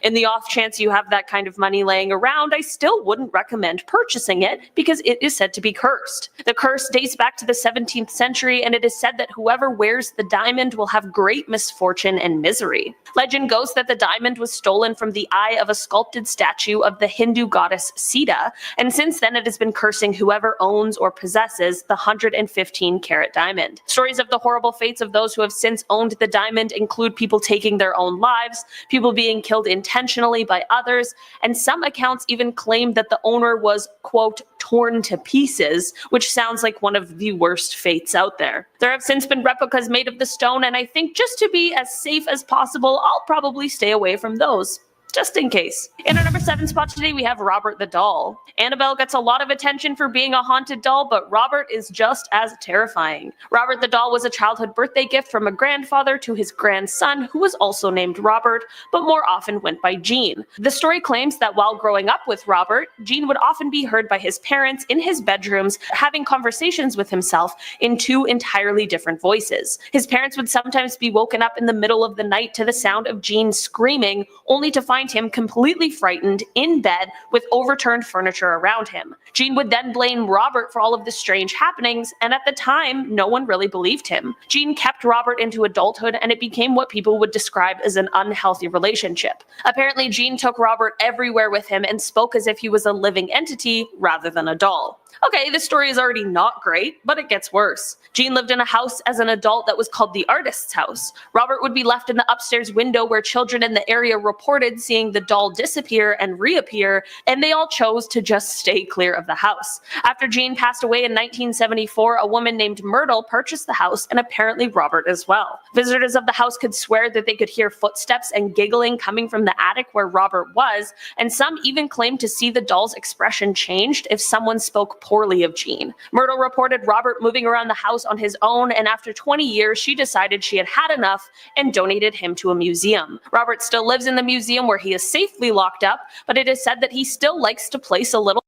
In the off chance you have that kind of money laying around, I still wouldn't recommend purchasing it because it is said to be cursed. The curse dates back to the 17th century, and it is said that whoever wears the diamond will have great misfortune and misery. Legend goes that the diamond was stolen from the eye of a sculpted statue of the Hindu goddess Sita, and since then it has been cursing whoever owns or possesses the 115-carat diamond. Stories of the horrible fates of those who have since owned the diamond include people taking their own lives, people being killed intentionally by others, and some accounts even claim that the owner was, quote, torn to pieces, which sounds like one of the worst fates out there. There have since been replicas made of the stone, and I think just to be as safe as possible, I'll probably stay away from those. Just in case. In our number 7 spot today, we have Robert the Doll. Annabelle gets a lot of attention for being a haunted doll, but Robert is just as terrifying. Robert the Doll was a childhood birthday gift from a grandfather to his grandson, who was also named Robert, but more often went by Gene. The story claims that while growing up with Robert, Gene would often be heard by his parents in his bedrooms having conversations with himself in 2 entirely different voices. His parents would sometimes be woken up in the middle of the night to the sound of Gene screaming, only to find him completely frightened in bed with overturned furniture around him. Gene would then blame Robert for all of the strange happenings, and at the time, no one really believed him. Gene kept Robert into adulthood, and it became what people would describe as an unhealthy relationship. Apparently, Gene took Robert everywhere with him and spoke as if he was a living entity rather than a doll. Okay, this story is already not great, but it gets worse. Gene lived in a house as an adult that was called the Artist's House. Robert would be left in the upstairs window where children in the area reported seeing the doll disappear and reappear, and they all chose to just stay clear of the house. After Gene passed away in 1974, a woman named Myrtle purchased the house, and apparently Robert as well. Visitors of the house could swear that they could hear footsteps and giggling coming from the attic where Robert was, and some even claimed to see the doll's expression changed if someone spoke poorly of Gene. Myrtle reported Robert moving around the house on his own, and after 20 years, she decided she had had enough and donated him to a museum. Robert still lives in the museum where he is safely locked up, but it is said that he still likes to place a little.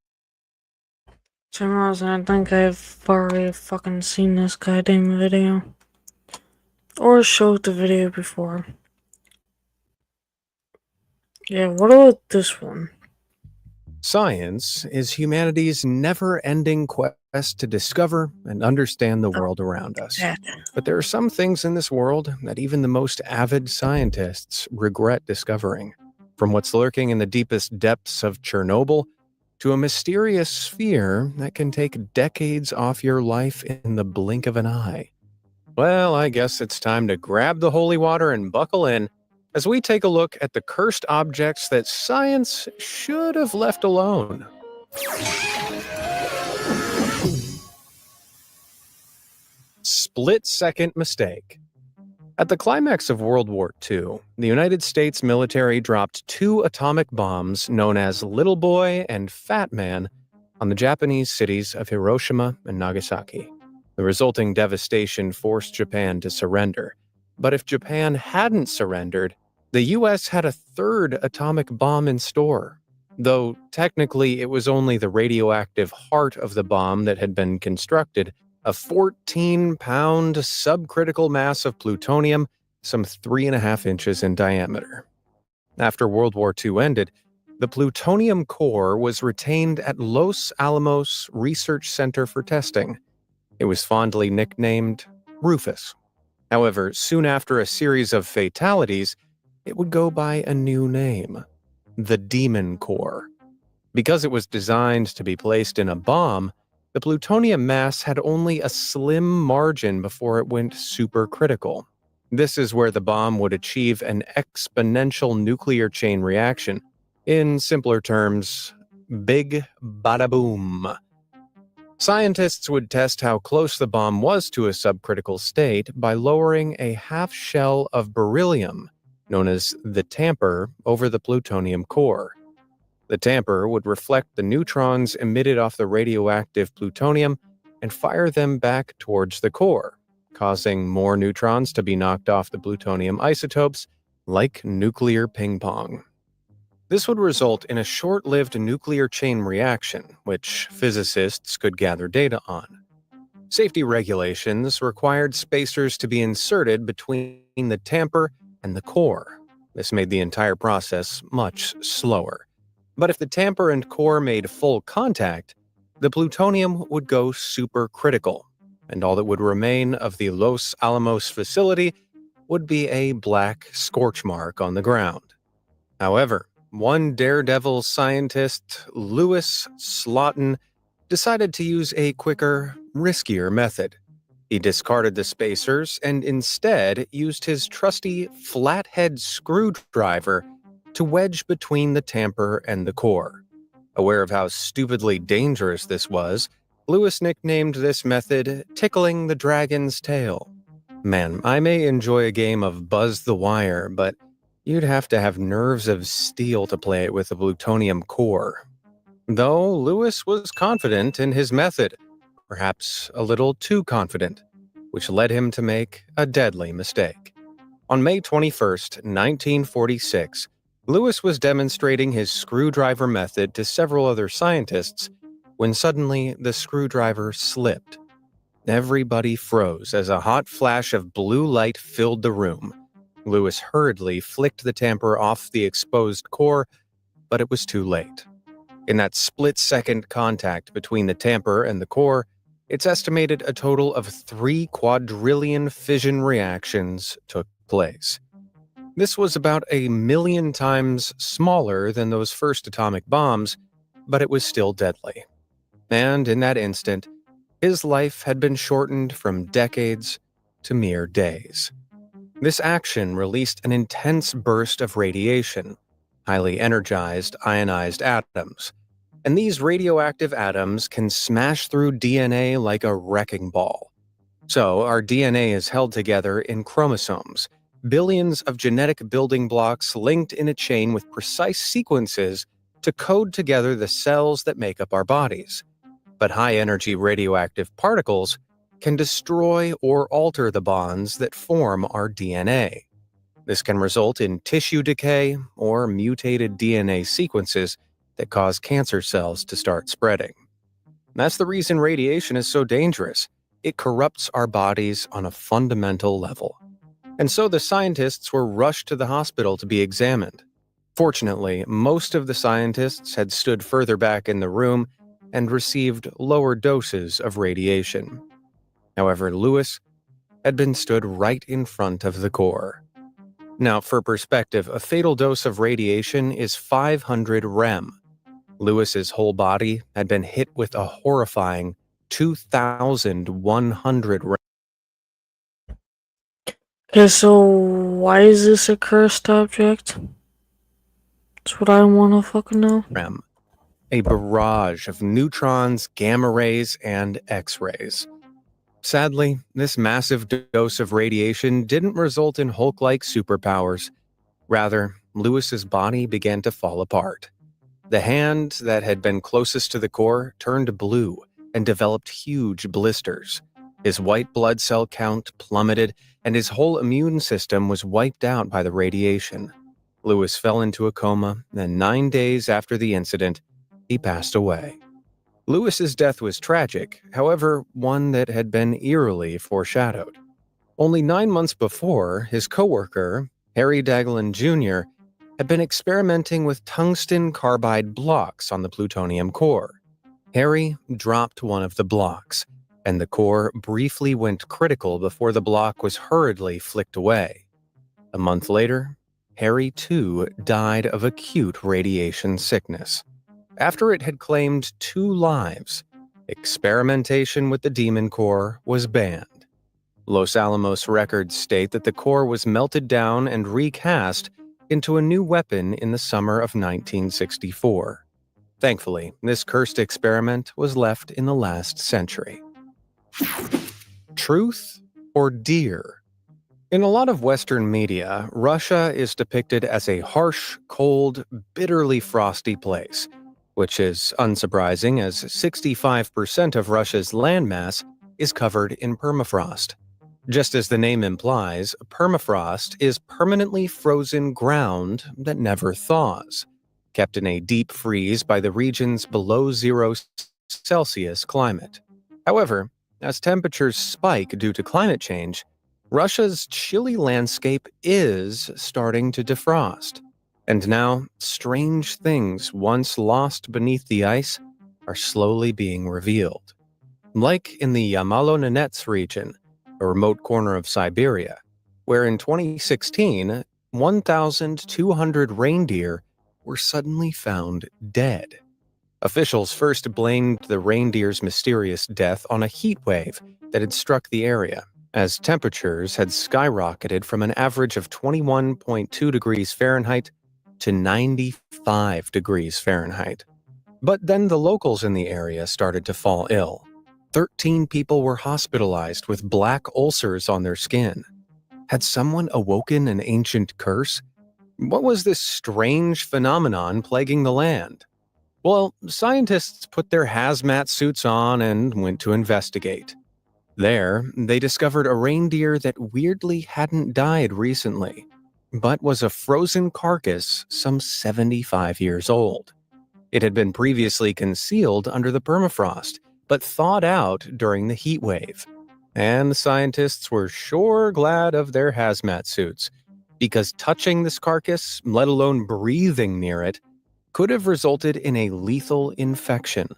I think I've already fucking seen this goddamn video. Or showed the video before. Yeah, what about this one? Science is humanity's never-ending quest to discover and understand the world around us. But there are some things in this world that even the most avid scientists regret discovering. From what's lurking in the deepest depths of Chernobyl to a mysterious sphere that can take decades off your life in the blink of an eye. Well, I guess it's time to grab the holy water and buckle in as we take a look at the cursed objects that science should have left alone. Split-second mistake. At the climax of World War II, the United States military dropped 2 atomic bombs known as Little Boy and Fat Man on the Japanese cities of Hiroshima and Nagasaki. The resulting devastation forced Japan to surrender. But if Japan hadn't surrendered, the US had a 3rd atomic bomb in store. Though technically it was only the radioactive heart of the bomb that had been constructed, a 14-pound subcritical mass of plutonium, some 3.5 inches in diameter. After World War II ended, the plutonium core was retained at Los Alamos Research Center for testing. It was fondly nicknamed Rufus. However, soon after a series of fatalities, it would go by a new name, the Demon Core. Because it was designed to be placed in a bomb, the plutonium mass had only a slim margin before it went supercritical. This is where the bomb would achieve an exponential nuclear chain reaction. In simpler terms, big bada boom. Scientists would test how close the bomb was to a subcritical state by lowering a half shell of beryllium, known as the tamper, over the plutonium core. The tamper would reflect the neutrons emitted off the radioactive plutonium and fire them back towards the core, causing more neutrons to be knocked off the plutonium isotopes like nuclear ping pong. This would result in a short-lived nuclear chain reaction, which physicists could gather data on. Safety regulations required spacers to be inserted between the tamper and the core. This made the entire process much slower. But if the tamper and core made full contact, the plutonium would go supercritical, and all that would remain of the Los Alamos facility would be a black scorch mark on the ground. However, one daredevil scientist, Louis Slotin, decided to use a quicker, riskier method. He discarded the spacers and instead used his trusty flathead screwdriver to wedge between the tamper and the core. Aware of how stupidly dangerous this was, Louis nicknamed this method tickling the dragon's tail. Man, I may enjoy a game of Buzz the Wire, but you'd have to have nerves of steel to play it with a plutonium core. Though Louis was confident in his method, perhaps a little too confident, which led him to make a deadly mistake. On May 21st, 1946, Louis was demonstrating his screwdriver method to several other scientists when suddenly the screwdriver slipped. Everybody froze as a hot flash of blue light filled the room. Louis hurriedly flicked the tamper off the exposed core, but it was too late. In that split-second contact between the tamper and the core, it's estimated a total of 3 quadrillion fission reactions took place. This was about 1 million times smaller than those first atomic bombs, but it was still deadly. And in that instant, his life had been shortened from decades to mere days. This action released an intense burst of radiation, highly energized ionized atoms, and these radioactive atoms can smash through DNA like a wrecking ball. So our DNA is held together in chromosomes, billions of genetic building blocks linked in a chain with precise sequences to code together the cells that make up our bodies. But high-energy radioactive particles can destroy or alter the bonds that form our DNA. This can result in tissue decay or mutated DNA sequences that cause cancer cells to start spreading. That's the reason radiation is so dangerous. It corrupts our bodies on a fundamental level. And so the scientists were rushed to the hospital to be examined. Fortunately, most of the scientists had stood further back in the room and received lower doses of radiation. However, Louis had been stood right in front of the core. Now, for perspective, a fatal dose of radiation is 500 rem. Lewis's whole body had been hit with a horrifying 2,100 Okay, so why is this a cursed object? That's what I want to fucking know. A barrage of neutrons, gamma rays, and X-rays. Sadly, this massive dose of radiation didn't result in Hulk-like superpowers. Rather, Lewis's body began to fall apart. The hand that had been closest to the core turned blue and developed huge blisters. His white blood cell count plummeted, and his whole immune system was wiped out by the radiation. Lewis fell into a coma, and 9 days after the incident, he passed away. Lewis's death was tragic, however, one that had been eerily foreshadowed. Only 9 months before, his coworker, Harry Daghlian Jr., had been experimenting with tungsten carbide blocks on the plutonium core. Harry dropped one of the blocks, and the core briefly went critical before the block was hurriedly flicked away. A month later, Harry too died of acute radiation sickness. After it had claimed 2 lives, experimentation with the demon core was banned. Los Alamos records state that the core was melted down and recast into a new weapon in the summer of 1964. Thankfully, this cursed experiment was left in the last century. Truth or deer? In a lot of Western media, Russia is depicted as a harsh, cold, bitterly frosty place, which is unsurprising as 65% of Russia's landmass is covered in permafrost. Just as the name implies, permafrost is permanently frozen ground that never thaws, kept in a deep freeze by the region's below 0 Celsius climate. However, as temperatures spike due to climate change, Russia's chilly landscape is starting to defrost. And now, strange things once lost beneath the ice are slowly being revealed. Like in the Yamalo-Nenets region, a remote corner of Siberia, where in 2016, 1,200 reindeer were suddenly found dead. Officials first blamed the reindeer's mysterious death on a heat wave that had struck the area, as temperatures had skyrocketed from an average of 21.2 degrees Fahrenheit to 95 degrees Fahrenheit. But then the locals in the area started to fall ill. 13 people were hospitalized with black ulcers on their skin. Had someone awoken an ancient curse? What was this strange phenomenon plaguing the land? Well, scientists put their hazmat suits on and went to investigate. There, they discovered a reindeer that weirdly hadn't died recently, but was a frozen carcass some 75 years old. It had been previously concealed under the permafrost, but thawed out during the heat wave. And the scientists were sure glad of their hazmat suits, because touching this carcass, let alone breathing near it, could have resulted in a lethal infection.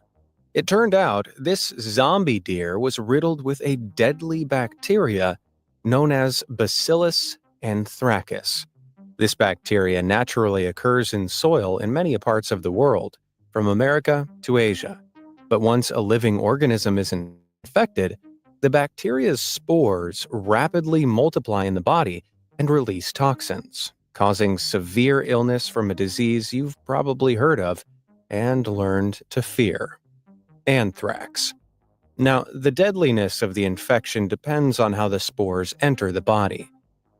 It turned out this zombie deer was riddled with a deadly bacteria known as Bacillus anthracus. This bacteria naturally occurs in soil in many parts of the world, from America to Asia. But once a living organism is infected, the bacteria's spores rapidly multiply in the body and release toxins, causing severe illness from a disease you've probably heard of and learned to fear: anthrax. Now, the deadliness of the infection depends on how the spores enter the body.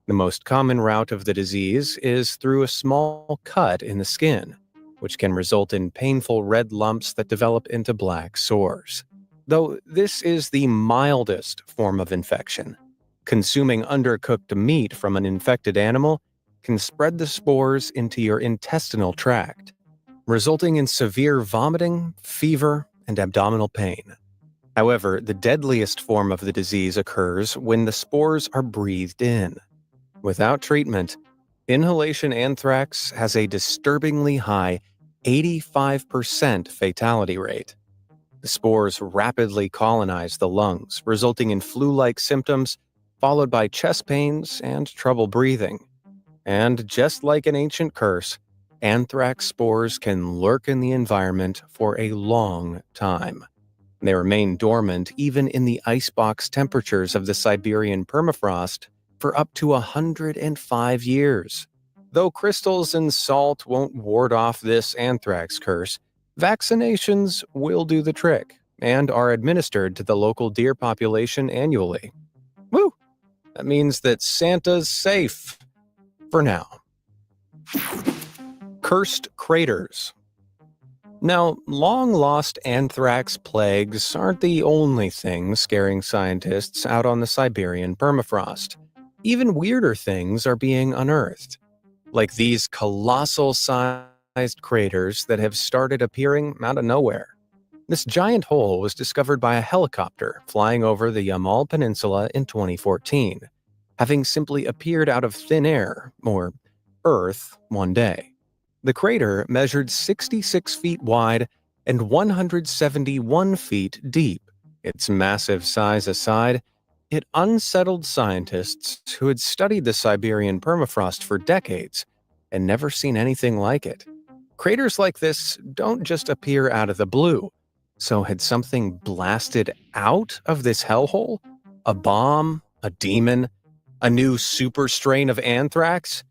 The most common route of the disease is through a small cut in the skin, which can result in painful red lumps that develop into black sores. Though this is the mildest form of infection, consuming undercooked meat from an infected animal can spread the spores into your intestinal tract, resulting in severe vomiting, fever, and abdominal pain. However, the deadliest form of the disease occurs when the spores are breathed in. Without treatment, inhalation anthrax has a disturbingly high 85% fatality rate. The spores rapidly colonize the lungs, resulting in flu-like symptoms, followed by chest pains and trouble breathing. And just like an ancient curse, anthrax spores can lurk in the environment for a long time. They remain dormant even in the icebox temperatures of the Siberian permafrost for up to 105 years. Though crystals and salt won't ward off this anthrax curse, vaccinations will do the trick and are administered to the local deer population annually. Woo! That means that Santa's safe. For now. Cursed craters. Now, long-lost anthrax plagues aren't the only things scaring scientists out on the Siberian permafrost. Even weirder things are being unearthed, like these colossal-sized craters that have started appearing out of nowhere. This giant hole was discovered by a helicopter flying over the Yamal Peninsula in 2014, having simply appeared out of thin air, or Earth, one day. The crater measured 66 feet wide and 171 feet deep. Its massive size aside, it unsettled scientists who had studied the Siberian permafrost for decades and never seen anything like it. Craters like this don't just appear out of the blue. So had something blasted out of this hellhole? A bomb? A demon? A new super strain of anthrax?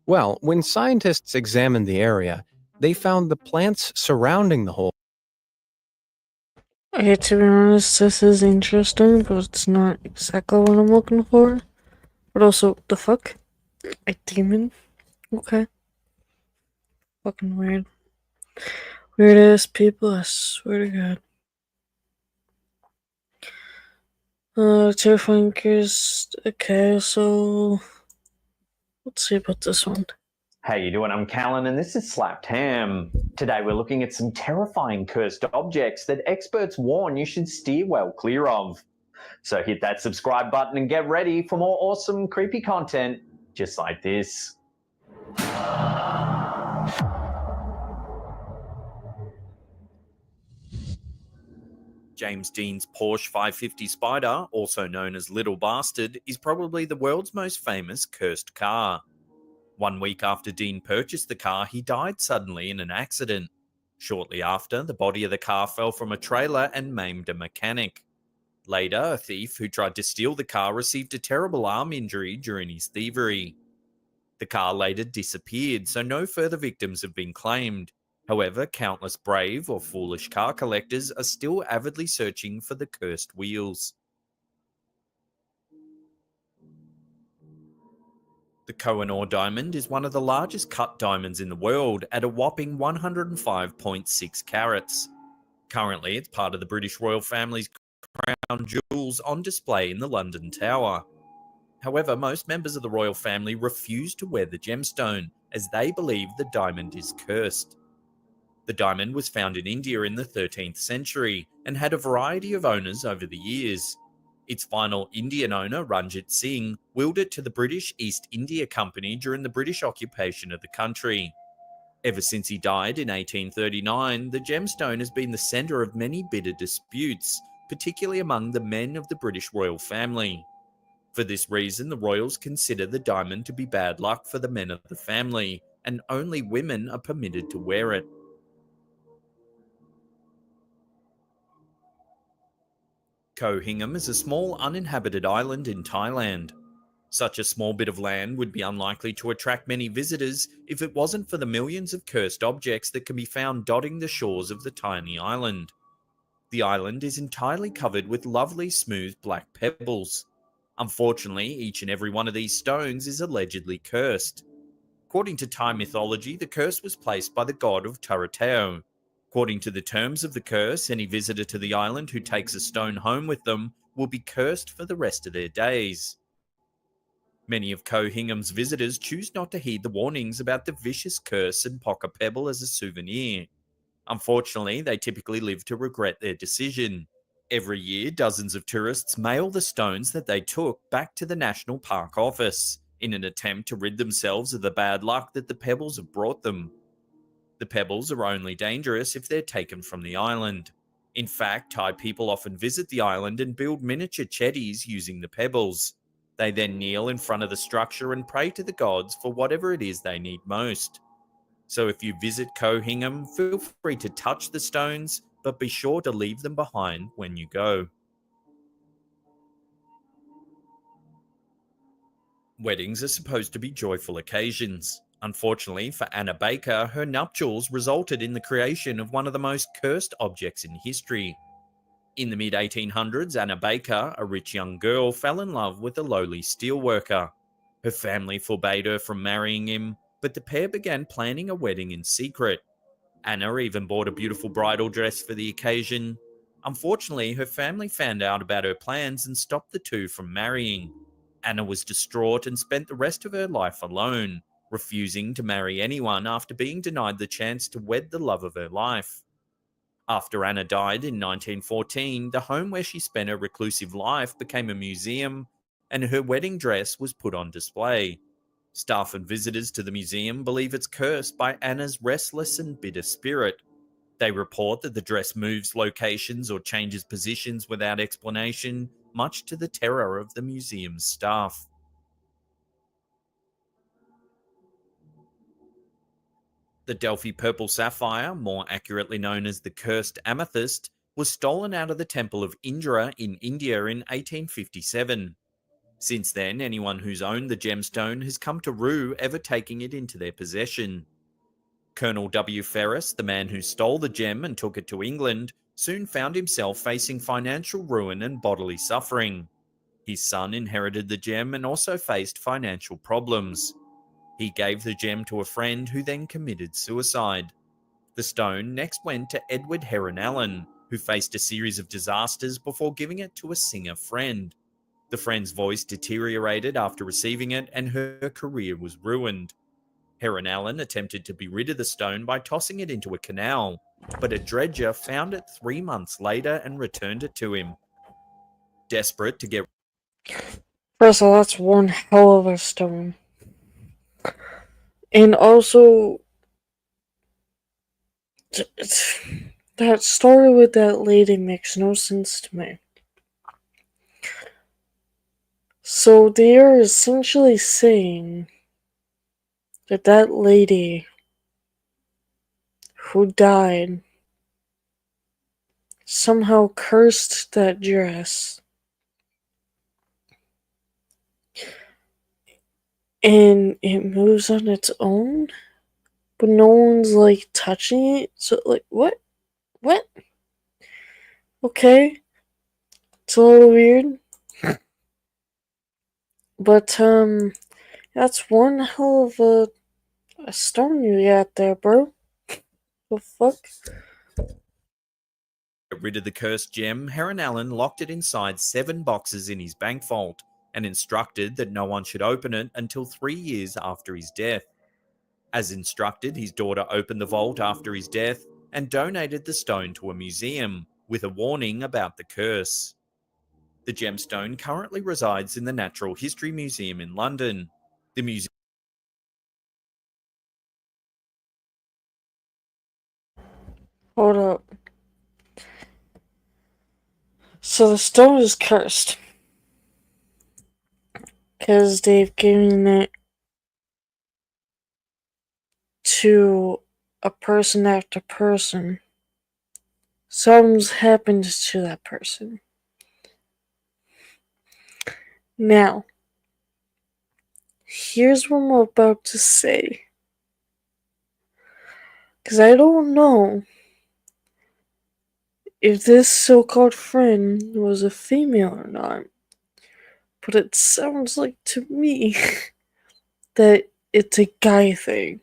Well, when scientists examined the area, they found the plants surrounding the hole. Okay, to be honest, this is interesting, but it's not exactly what I'm looking for. But also, the fuck? A demon? Okay. Fucking weird. Weird ass people, I swear to God. Terrifying cures. Okay, so let's see about this one. How you doing? I'm Callan and this is Slapped Ham. Today we're looking at some terrifying cursed objects that experts warn you should steer well clear of. So hit that subscribe button and get ready for more awesome creepy content just like this. James Dean's Porsche 550 Spider, also known as Little Bastard, is probably the world's most famous cursed car. 1 week after Dean purchased the car, he died suddenly in an accident. Shortly after, the body of the car fell from a trailer and maimed a mechanic. Later, a thief who tried to steal the car received a terrible arm injury during his thievery. The car later disappeared, so no further victims have been claimed. However, countless brave or foolish car collectors are still avidly searching for the cursed wheels. The Koh-i-Noor diamond is one of the largest cut diamonds in the world at a whopping 105.6 carats. Currently, it's part of the British royal family's crown jewels on display in the London Tower. However, most members of the royal family refuse to wear the gemstone, as they believe the diamond is cursed. The diamond was found in India in the 13th century and had a variety of owners over the years. Its final Indian owner, Ranjit Singh, willed it to the British East India Company during the British occupation of the country. Ever since he died in 1839, the gemstone has been the centre of many bitter disputes, particularly among the men of the British royal family. For this reason, the royals consider the diamond to be bad luck for the men of the family, and only women are permitted to wear it. Koh Hingham is a small uninhabited island in Thailand. Such a small bit of land would be unlikely to attract many visitors if it wasn't for the millions of cursed objects that can be found dotting the shores of the tiny island. The island is entirely covered with lovely smooth black pebbles. Unfortunately, each and every one of these stones is allegedly cursed. According to Thai mythology, the curse was placed by the god of Tarateo. According to the terms of the curse, any visitor to the island who takes a stone home with them will be cursed for the rest of their days. Many of Koh Hingham's visitors choose not to heed the warnings about the vicious curse and pock a pebble as a souvenir. Unfortunately, they typically live to regret their decision. Every year, dozens of tourists mail the stones that they took back to the National Park Office in an attempt to rid themselves of the bad luck that the pebbles have brought them. The pebbles are only dangerous if they're taken from the island. In fact, Thai people often visit the island and build miniature chetties using the pebbles. They then kneel in front of the structure and pray to the gods for whatever it is they need most. So if you visit Koh Hingham, feel free to touch the stones, but be sure to leave them behind when you go. Weddings are supposed to be joyful occasions. Unfortunately for Anna Baker, her nuptials resulted in the creation of one of the most cursed objects in history. In the mid-1800s, Anna Baker, a rich young girl, fell in love with a lowly steelworker. Her family forbade her from marrying him, but the pair began planning a wedding in secret. Anna even bought a beautiful bridal dress for the occasion. Unfortunately, her family found out about her plans and stopped the two from marrying. Anna was distraught and spent the rest of her life alone, refusing to marry anyone after being denied the chance to wed the love of her life. After Anna died in 1914, the home where she spent her reclusive life became a museum, and her wedding dress was put on display. Staff and visitors to the museum believe it's cursed by Anna's restless and bitter spirit. They report that the dress moves locations or changes positions without explanation, much to the terror of the museum's staff. The Delphi Purple Sapphire, more accurately known as the Cursed Amethyst, was stolen out of the Temple of Indra in India in 1857. Since then, anyone who's owned the gemstone has come to rue ever taking it into their possession. Colonel W. Ferris, the man who stole the gem and took it to England, soon found himself facing financial ruin and bodily suffering. His son inherited the gem and also faced financial problems. He gave the gem to a friend who then committed suicide. The stone next went to Edward Heron Allen, who faced a series of disasters before giving it to a singer friend. The friend's voice deteriorated after receiving it, and her career was ruined. Heron Allen attempted to be rid of the stone by tossing it into a canal, but a dredger found it 3 months later and returned it to him. Desperate to get... First of all, that's one hell of a stone. And also, that story with that lady makes no sense to me. So they are essentially saying that that lady who died somehow cursed that dress. And it moves on its own, but no one's like touching it. So like, what? Okay, it's a little weird, but that's one hell of a stone you got there, bro. The fuck? Get rid of the cursed gem, Heron Allen locked it inside 7 boxes in his bank vault and instructed that no one should open it until 3 years after his death. As instructed, his daughter opened the vault after his death and donated the stone to a museum, with a warning about the curse. The gemstone currently resides in the Natural History Museum in London. The museum... Hold up. So the stone is cursed. Because they've given it to a person after person. Something's happened to that person. Now, here's what I'm about to say. Because I don't know if this so-called friend was a female or not. But it sounds like to me that it's a guy thing.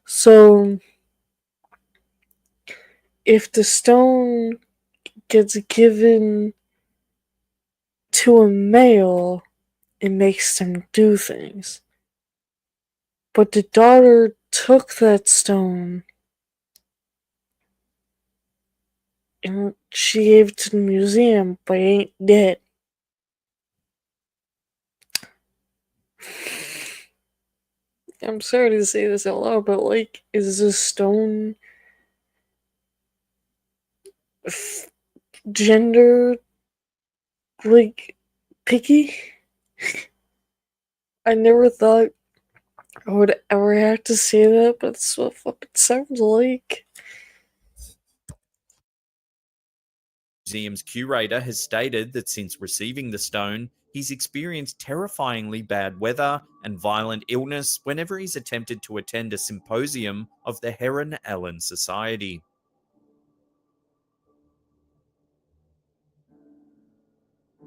So, if the stone gets given to a male, it makes them do things. But the daughter took that stone and she gave it to the museum, but ain't dead. I'm sorry to say this out loud, but like, is this stone gender like picky? I never thought I would ever have to say that, but it's what fucking sounds like. Museum's curator has stated that since receiving the stone, he's experienced terrifyingly bad weather and violent illness whenever he's attempted to attend a symposium of the Heron Allen Society.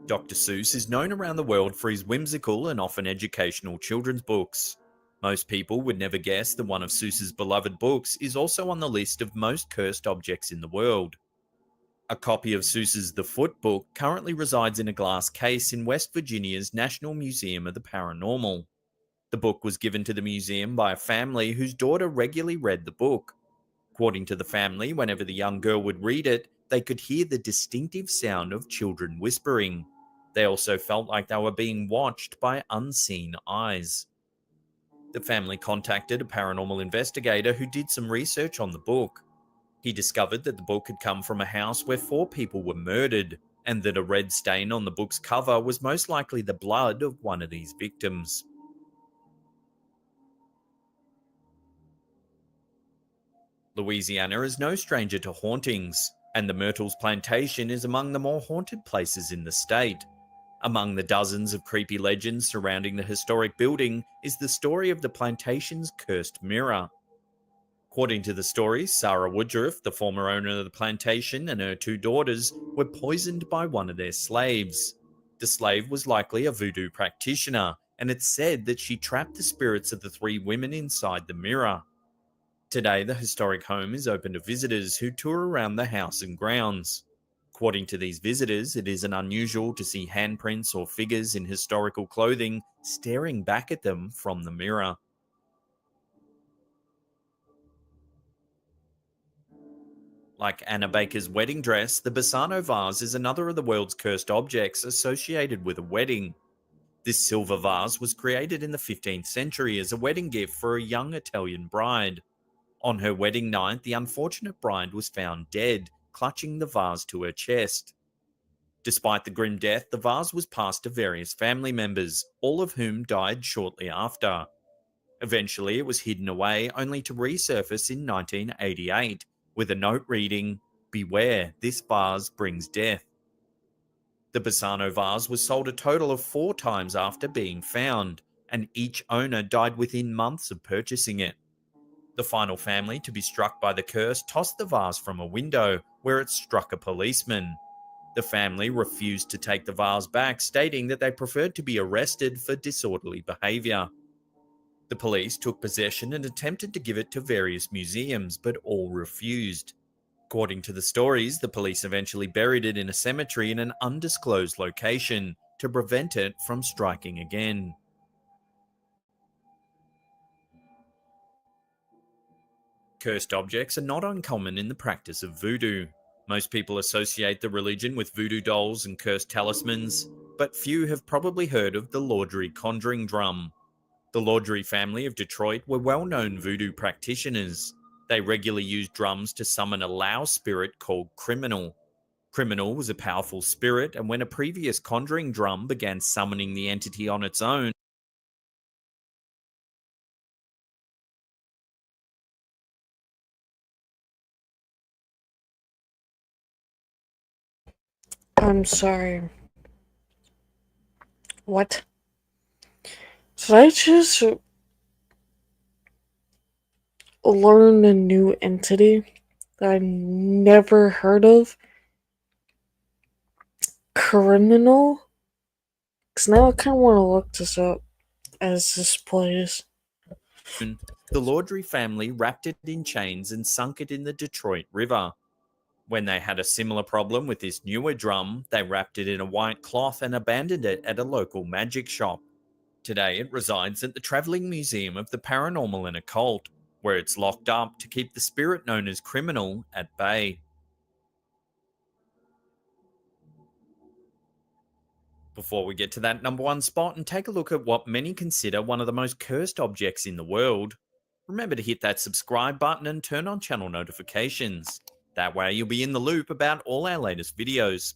Dr. Seuss is known around the world for his whimsical and often educational children's books. Most people would never guess that one of Seuss's beloved books is also on the list of most cursed objects in the world. A copy of Seuss's The Foot book currently resides in a glass case in West Virginia's National Museum of the Paranormal. The book was given to the museum by a family whose daughter regularly read the book. According to the family, whenever the young girl would read it, they could hear the distinctive sound of children whispering. They also felt like they were being watched by unseen eyes. The family contacted a paranormal investigator who did some research on the book. He discovered that the book had come from a house where 4 people were murdered, and that a red stain on the book's cover was most likely the blood of one of these victims. Louisiana is no stranger to hauntings, and the Myrtles Plantation is among the more haunted places in the state. Among the dozens of creepy legends surrounding the historic building is the story of the plantation's cursed mirror. According to the story, Sarah Woodruff, the former owner of the plantation, and her 2 daughters were poisoned by one of their slaves. The slave was likely a voodoo practitioner, and it's said that she trapped the spirits of the 3 women inside the mirror. Today, the historic home is open to visitors who tour around the house and grounds. According to these visitors, it isn't unusual to see handprints or figures in historical clothing staring back at them from the mirror. Like Anna Baker's wedding dress, the Bassano vase is another of the world's cursed objects associated with a wedding. This silver vase was created in the 15th century as a wedding gift for a young Italian bride. On her wedding night, the unfortunate bride was found dead, clutching the vase to her chest. Despite the grim death, the vase was passed to various family members, all of whom died shortly after. Eventually, it was hidden away, only to resurface in 1988, with a note reading, "Beware, this vase brings death." The Bassano vase was sold a total of 4 times after being found, and each owner died within months of purchasing it. The final family to be struck by the curse tossed the vase from a window, where it struck a policeman. The family refused to take the vase back, stating that they preferred to be arrested for disorderly behaviour. The police took possession and attempted to give it to various museums, but all refused. According to the stories, the police eventually buried it in a cemetery in an undisclosed location to prevent it from striking again. Cursed objects are not uncommon in the practice of voodoo. Most people associate the religion with voodoo dolls and cursed talismans, but few have probably heard of the Laudry conjuring drum. The Laudry family of Detroit were well-known voodoo practitioners. They regularly used drums to summon a Lao spirit called Criminal. Criminal was a powerful spirit, and when a previous conjuring drum began summoning the entity on its own, I'm sorry. What? Did I just learn a new entity that I never heard of? Criminal? Because now I kind of want to look this up as this plays. the Laudry family wrapped it in chains and sunk it in the Detroit River. When they had a similar problem with this newer drum, they wrapped it in a white cloth and abandoned it at a local magic shop. Today, it resides at the Travelling Museum of the Paranormal and Occult, where it's locked up to keep the spirit known as Criminal at bay. Before we get to that number 1 spot and take a look at what many consider one of the most cursed objects in the world, remember to hit that subscribe button and turn on channel notifications. That way you'll be in the loop about all our latest videos.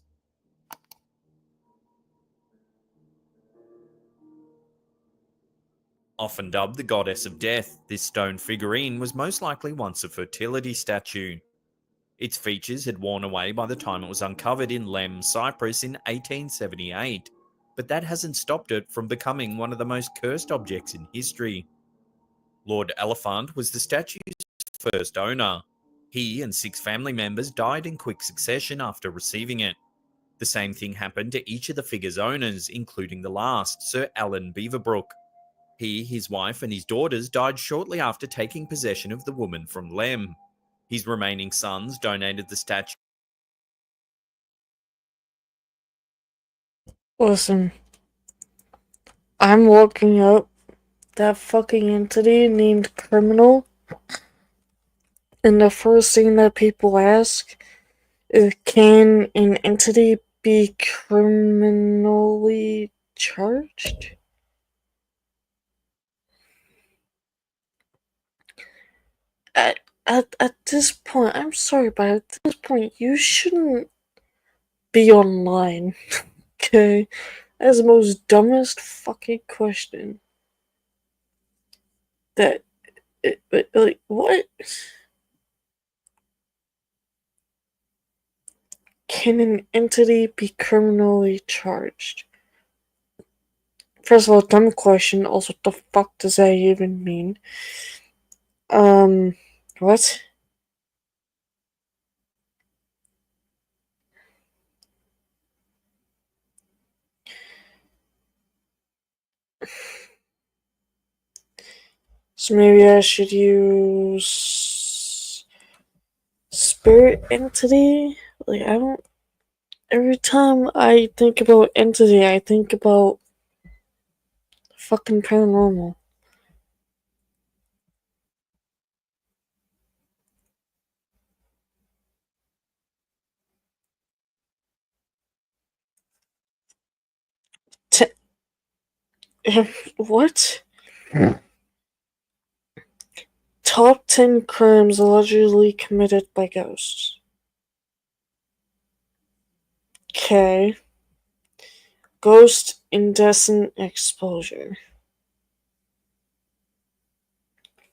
Often dubbed the goddess of death, this stone figurine was most likely once a fertility statue. Its features had worn away by the time it was uncovered in Lem, Cyprus in 1878, but that hasn't stopped it from becoming one of the most cursed objects in history. Lord Elephant was the statue's first owner. He and 6 family members died in quick succession after receiving it. The same thing happened to each of the figure's owners, including the last, Sir Alan Beaverbrook. He, his wife, and his daughters died shortly after taking possession of the woman from Lem. His remaining sons donated the statue. Listen, I'm looking up that fucking entity named Criminal, and the first thing that people ask is, can an entity be criminally charged? At this point, I'm sorry, but at this point, you shouldn't be online. Okay? That's the most dumbest fucking question. Like, what? Can an entity be criminally charged? First of all, dumb question. Also, what the fuck does that even mean? What? So maybe I should use spirit entity? Like, I don't... Every time I think about entity, I think about fucking paranormal. What? Top 10 crimes allegedly committed by ghosts. Okay. Ghost indecent exposure.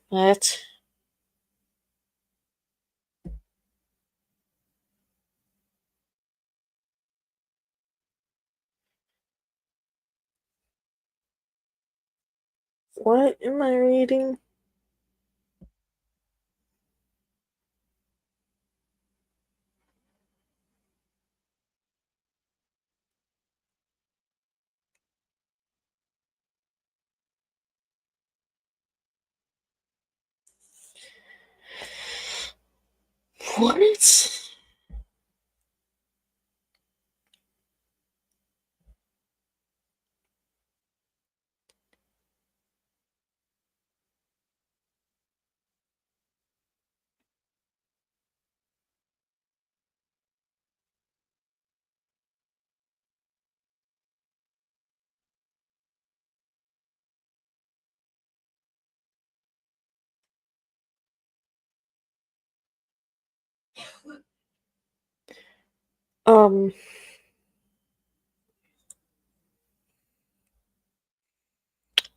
What? What am I reading? What?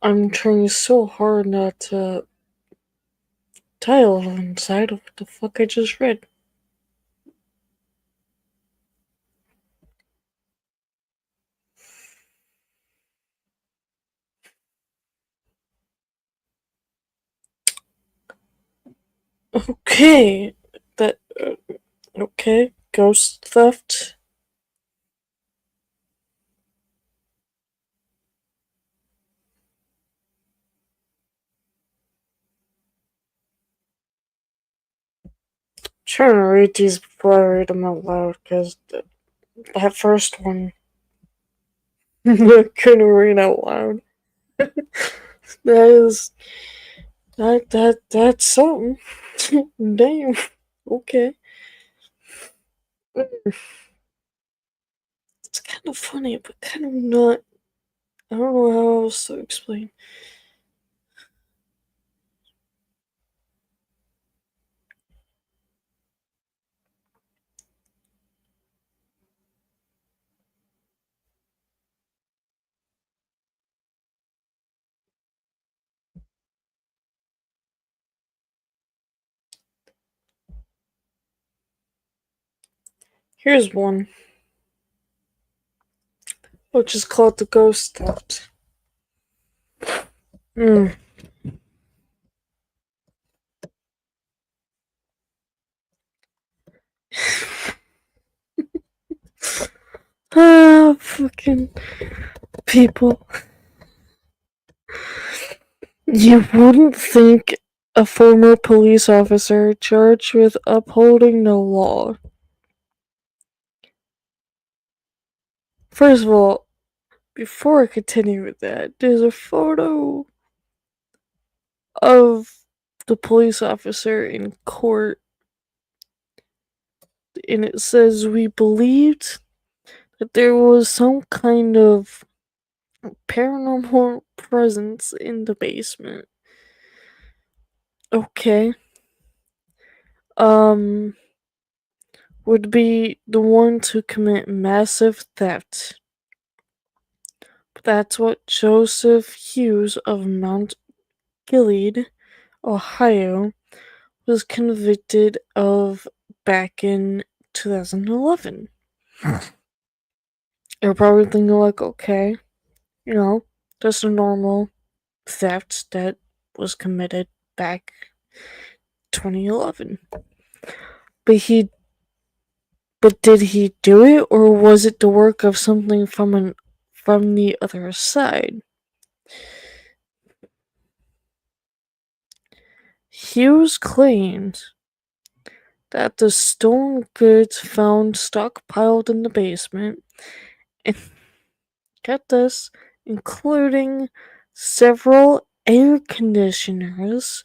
I'm trying so hard not to dial inside of what the fuck I just read. Okay, okay, ghost theft. Trying to read these before I read them out loud, because that first one I couldn't read out loud. That's something. Damn. Okay. It's kind of funny, but kind of not. I don't know how else to explain. Here's one, which is called the Ghost Theft. Fucking people. You wouldn't think a former police officer charged with upholding the law. First of all, before I continue with that, there's a photo of the police officer in court, and it says, "We believed that there was some kind of paranormal presence in the basement." Okay. Would be the one to commit massive theft. That's what Joseph Hughes of Mount Gilead, Ohio, was convicted of back in 2011. You're probably thinking like, okay, just a normal theft that was committed back 2011. But did he do it, or was it the work of something from the other side? Hughes claimed that the stolen goods found stockpiled in the basement, and get this, including several air conditioners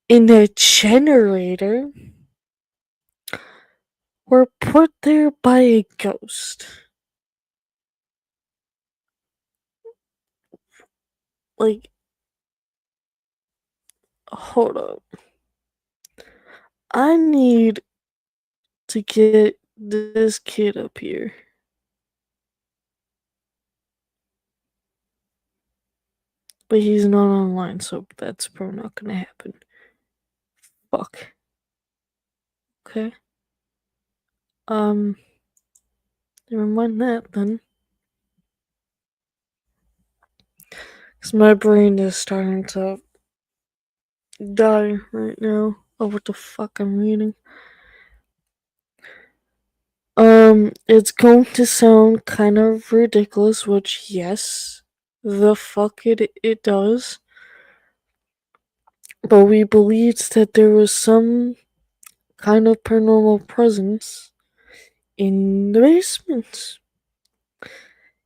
and a generator, were put there by a ghost. Like, hold up. I need to get this kid up here. But he's not online, so that's probably not gonna happen. Fuck. Okay. Never mind that then. Because my brain is starting to die right now of what the fuck I'm reading. It's going to sound kind of ridiculous, which, yes, the fuck it does. But we believed that there was some kind of paranormal presence in the basement.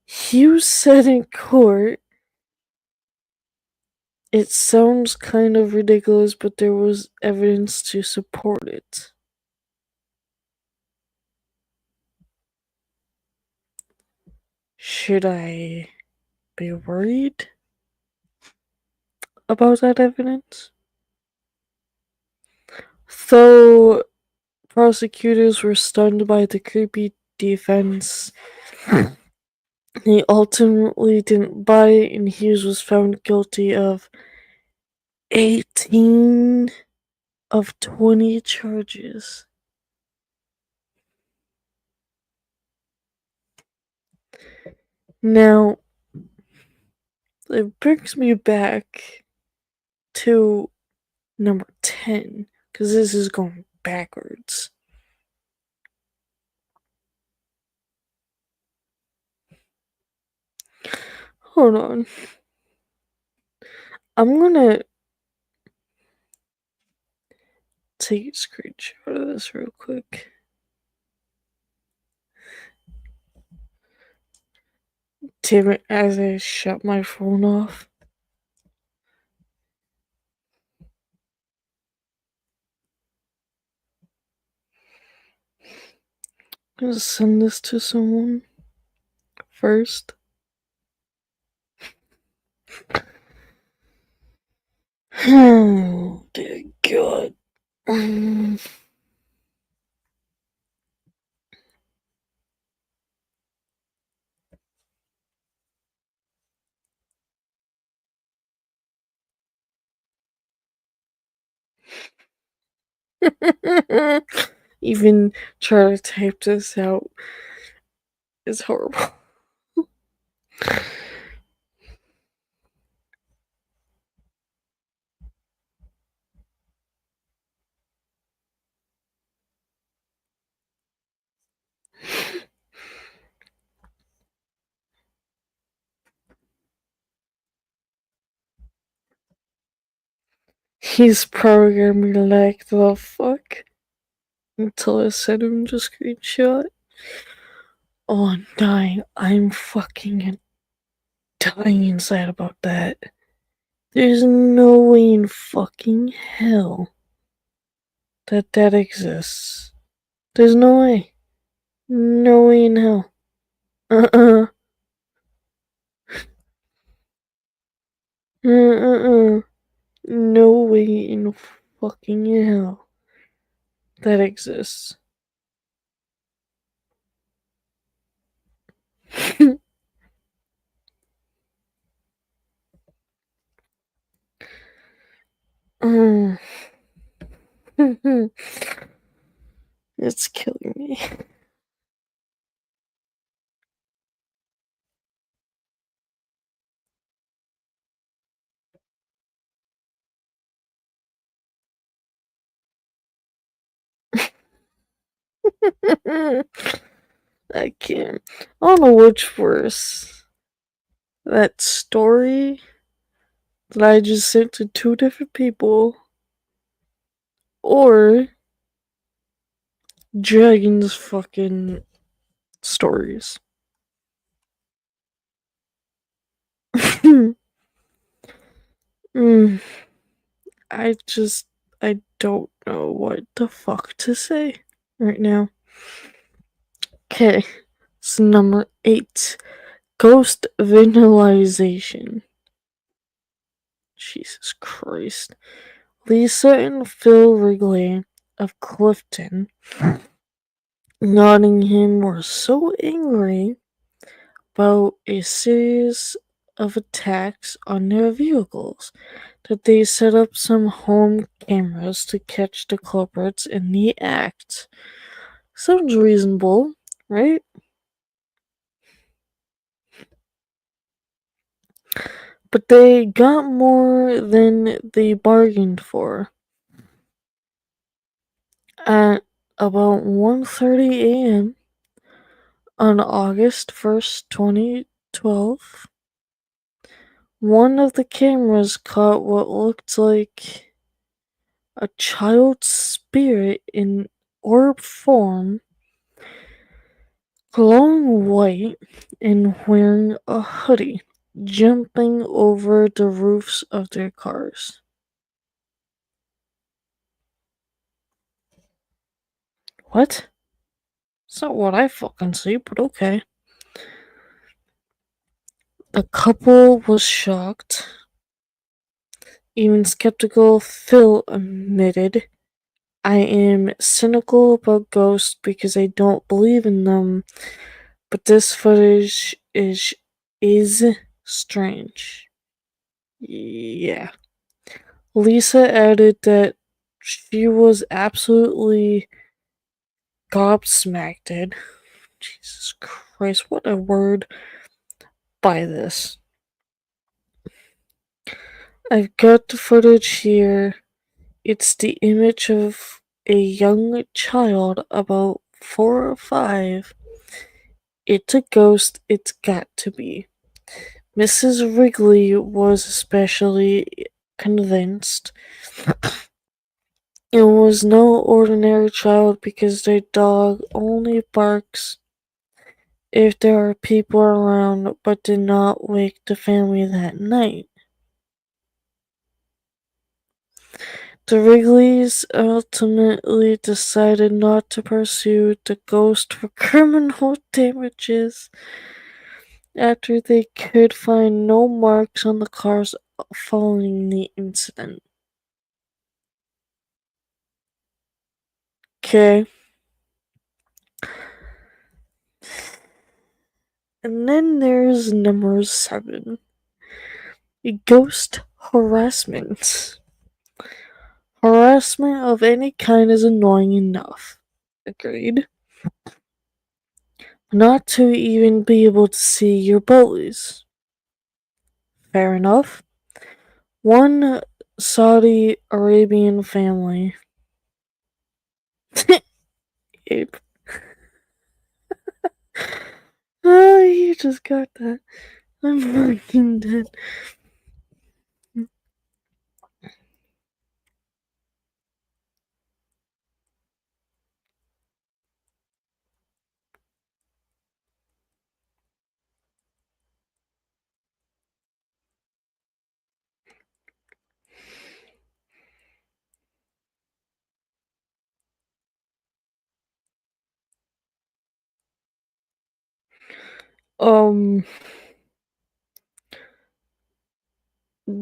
Hughes said in court, it sounds kind of ridiculous, but there was evidence to support it. Should I be worried about that evidence? Though prosecutors were stunned by the creepy defense, he ultimately didn't buy it, and Hughes was found guilty of 18 of 20 charges. Now, it brings me back to number 10, because this is going backwards. Hold on. I'm gonna take a screenshot of this real quick. Damn it, as I shut my phone off. I'm gonna send this to someone first. Oh, dear God. even try to type this out is horrible. He's programming like the fuck until I sent him the screenshot. Oh, I'm dying. I'm fucking dying inside about that. There's no way in fucking hell that that exists. There's no way. No way in hell. Uh-uh. No way in fucking hell that exists. It's killing me. I can't. I don't know which worse. That story that I just sent to two different people, or Dragon's fucking stories. I don't know what the fuck to say right now. Okay, so number 8. Ghost Vanillization. Jesus Christ. Lisa and Phil Wrigley of Clifton, Nottingham were so angry about a series of attacks on their vehicles that they set up some home cameras to catch the culprits in the act. Sounds reasonable, right? But they got more than they bargained for. At about 1:30 a.m. on August 1st, 2012, one of the cameras caught what looked like a child's spirit in orb form, glowing white and wearing a hoodie, jumping over the roofs of their cars. What? It's not what I fucking see, but okay. The couple was shocked. Even skeptical Phil admitted, I am cynical about ghosts because I don't believe in them, but this footage is strange. Yeah. Lisa added that she was absolutely gobsmacked. Jesus Christ, what a word, by this. I've got the footage here. It's the image of a young child about 4 or 5. It's a ghost, it's got to be. Mrs. Wrigley was especially convinced it was no ordinary child because their dog only barks if there are people around, but did not wake the family that night. The Wrigleys ultimately decided not to pursue the ghost for criminal damages after they could find no marks on the cars following the incident. Okay. And then there's number 7. Ghost harassment. Harassment of any kind is annoying enough. Agreed. Not to even be able to see your bullies. Fair enough. One Saudi Arabian family. Ape. Oh, you just got that. I'm fucking dead.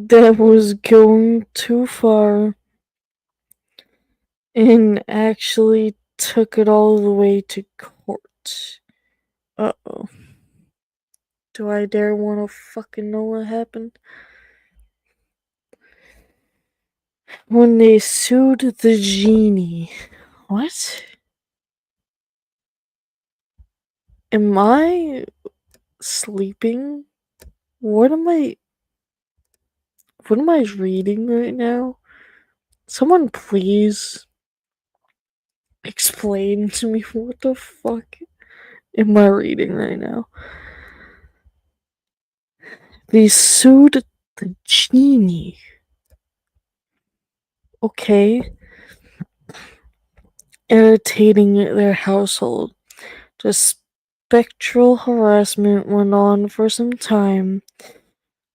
That was going too far and actually took it all the way to court. Uh-oh. Do I dare want to fucking know what happened? When they sued the genie. What? Am I sleeping? What am I reading right now? Someone please explain to me what the fuck am I reading right now? They sued the genie. Okay. Irritating their household. The spectral harassment went on for some time,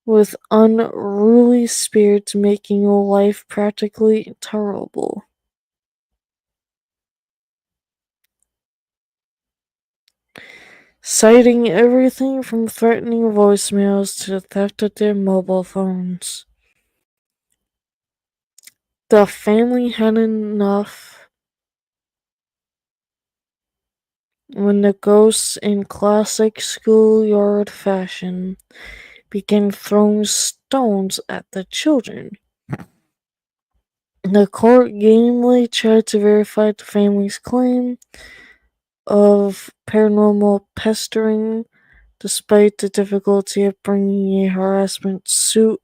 with unruly spirits making life practically intolerable. Citing everything from threatening voicemails to the theft of their mobile phones. The family had enough when the ghosts, in classic schoolyard fashion, began throwing stones at the children. The court gamely tried to verify the family's claim of paranormal pestering, despite the difficulty of bringing a harassment suit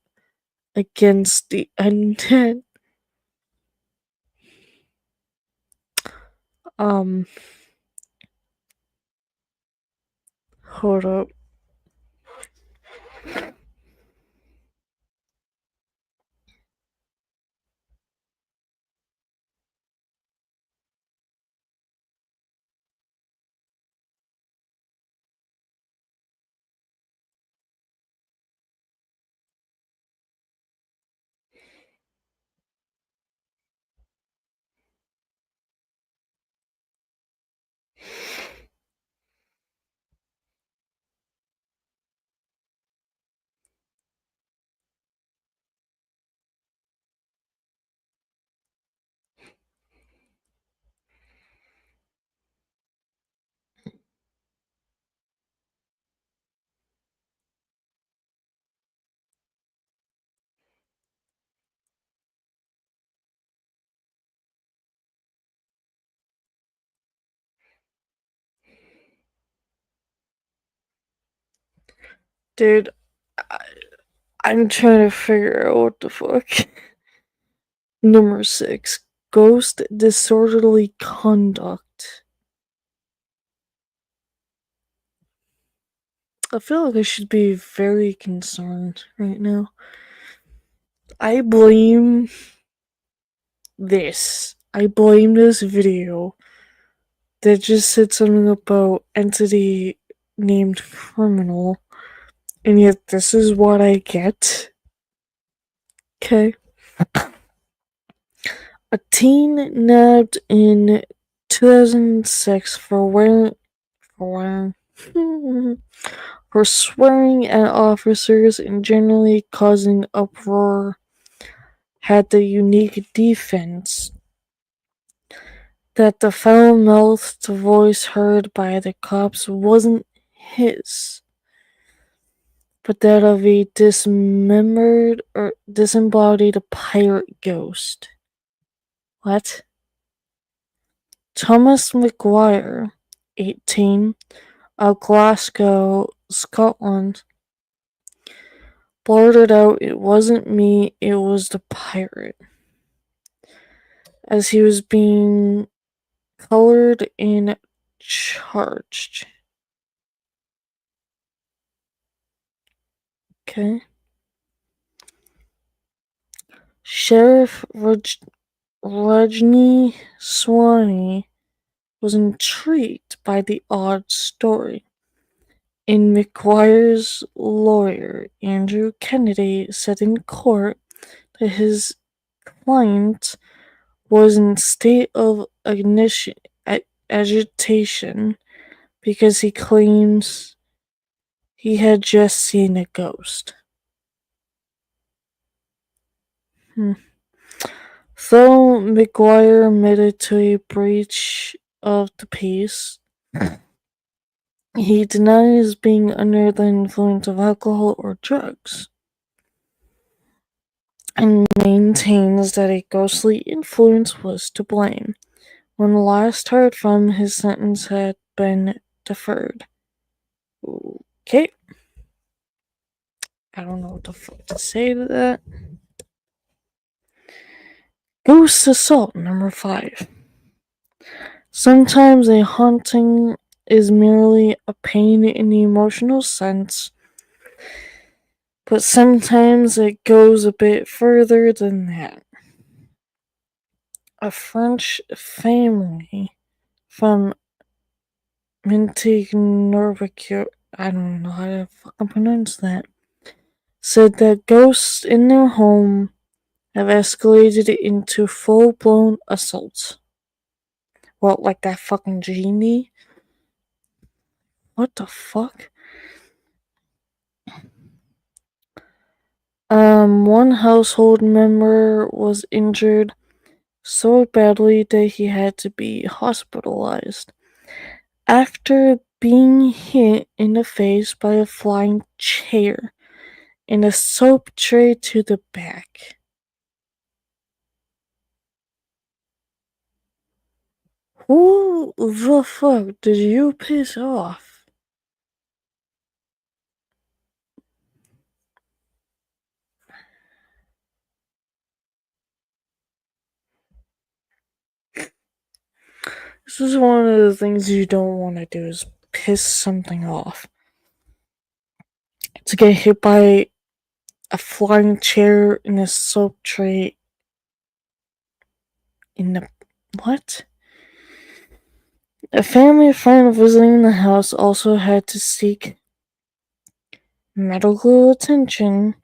against the undead. Hold up. Dude, I'm trying to figure out what the fuck. Number 6. Ghost disorderly conduct. I feel like I should be very concerned right now. I blame this. I blame this video that just said something about entity named criminal, and yet this is what I get. Okay. A teen nabbed in 2006 for swearing at officers and generally causing uproar had the unique defense that the foul-mouthed voice heard by the cops wasn't his, but that of a dismembered or disembodied pirate ghost. What? Thomas McGuire, 18, of Glasgow, Scotland, blurted out, "It wasn't me, it was the pirate," as he was being collared and charged. Okay. Sheriff Rajni Swanee was intrigued by the odd story, and McGuire's lawyer, Andrew Kennedy, said in court that his client was in a state of agitation because he claims he had just seen a ghost. Though McGuire admitted to a breach of the peace, he denies being under the influence of alcohol or drugs, and maintains that a ghostly influence was to blame. When last heard from, his sentence had been deferred. Okay. I don't know what the fuck to say to that. Ghost assault number 5. Sometimes a haunting is merely a pain in the emotional sense, but sometimes it goes a bit further than that. A French family from Montigny, I don't know how to fucking pronounce that, said that ghosts in their home have escalated into full-blown assaults. What, like that fucking genie? What the fuck? One household member was injured so badly that he had to be hospitalized after being hit in the face by a flying chair and a soap tray to the back. Who the fuck did you piss off? This is one of the things you don't want to do, is piss something off. To get hit by a flying chair and a soap tray in the... What? A family friend visiting the house also had to seek medical attention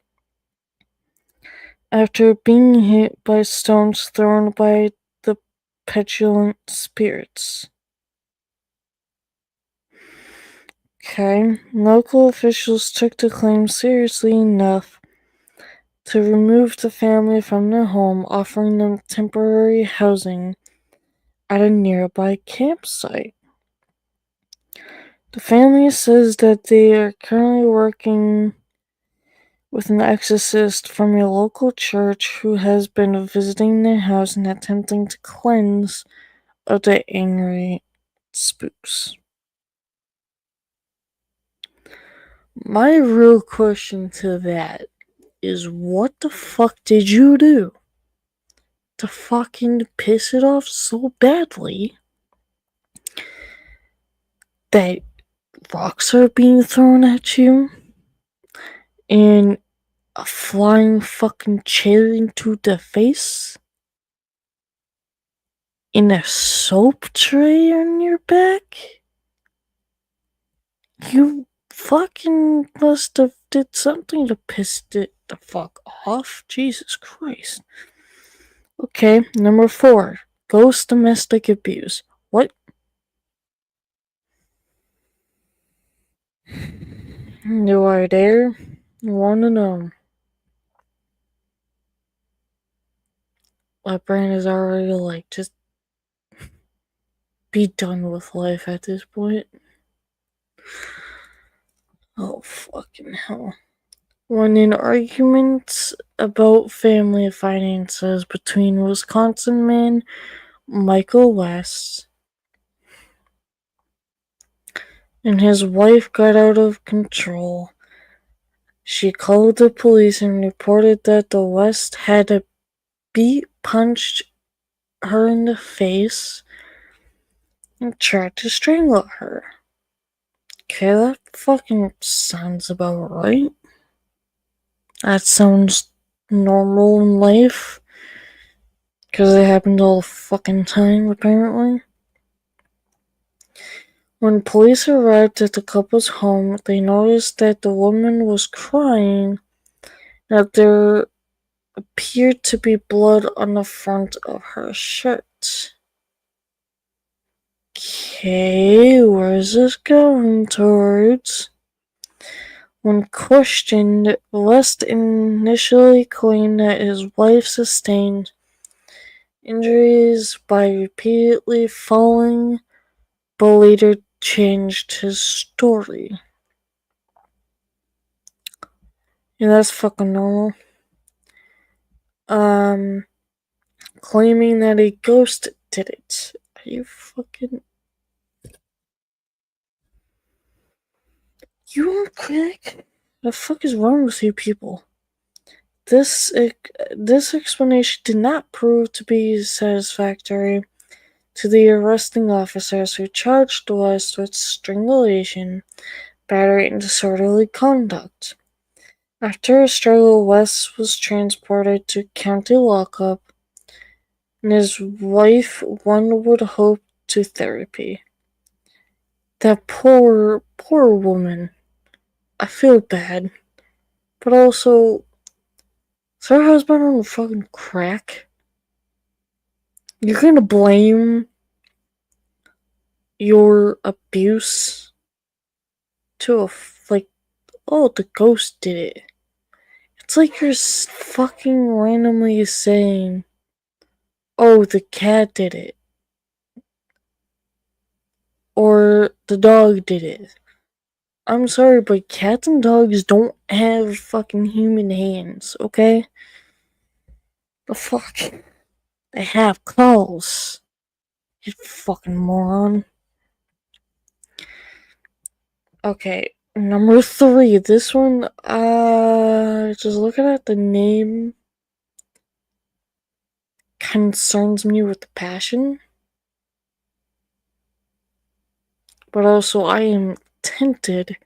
after being hit by stones thrown by the petulant spirits. Okay, local officials took the claim seriously enough to remove the family from their home, offering them temporary housing at a nearby campsite. The family says that they are currently working with an exorcist from a local church who has been visiting their house and attempting to cleanse of the angry spooks. My real question to that is, what the fuck did you do to fucking piss it off so badly that rocks are being thrown at you and a flying fucking chair into the face and a soap tray on your back? You fucking must have did something to piss it the fuck off. Jesus Christ. Okay, number 4. Ghost domestic abuse. What? Do I dare want to know? My brain is already like, just be done with life at this point. Oh, fucking hell. When an argument about family finances between Wisconsin man Michael West and his wife got out of control. She called the police and reported that the West had punched her in the face and tried to strangle her. Okay, that fucking sounds about right. That sounds normal in life. Because it happens all the fucking time, apparently. When police arrived at the couple's home, they noticed that the woman was crying, that there appeared to be blood on the front of her shirt. Okay, where's this going towards? When questioned, West initially claimed that his wife sustained injuries by repeatedly falling, but later changed his story. Yeah, that's fucking normal. Claiming that a ghost did it. Are you fucking... You on crack? The fuck is wrong with you people? This explanation did not prove to be satisfactory to the arresting officers, who charged West with strangulation, battery, and disorderly conduct. After a struggle, West was transported to county lockup, and his wife, one would hope, to therapy. That poor woman. I feel bad. But also, is her husband on fucking crack? You're gonna blame your abuse to the ghost did it. It's like you're fucking randomly saying, oh, the cat did it. Or the dog did it. I'm sorry, but cats and dogs don't have fucking human hands, okay? The fuck? They have claws. You fucking moron. Okay, number 3. This one, just looking at the name concerns me with passion. But also, I am tempted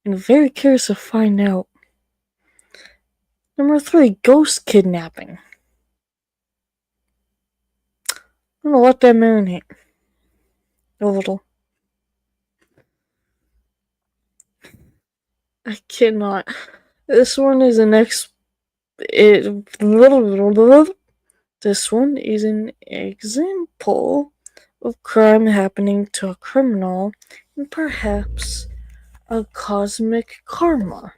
and very curious to find out. Number 3, ghost kidnapping. I'm gonna let that marinate a little. I cannot. This one is This one is an example of crime happening to a criminal and perhaps a cosmic karma.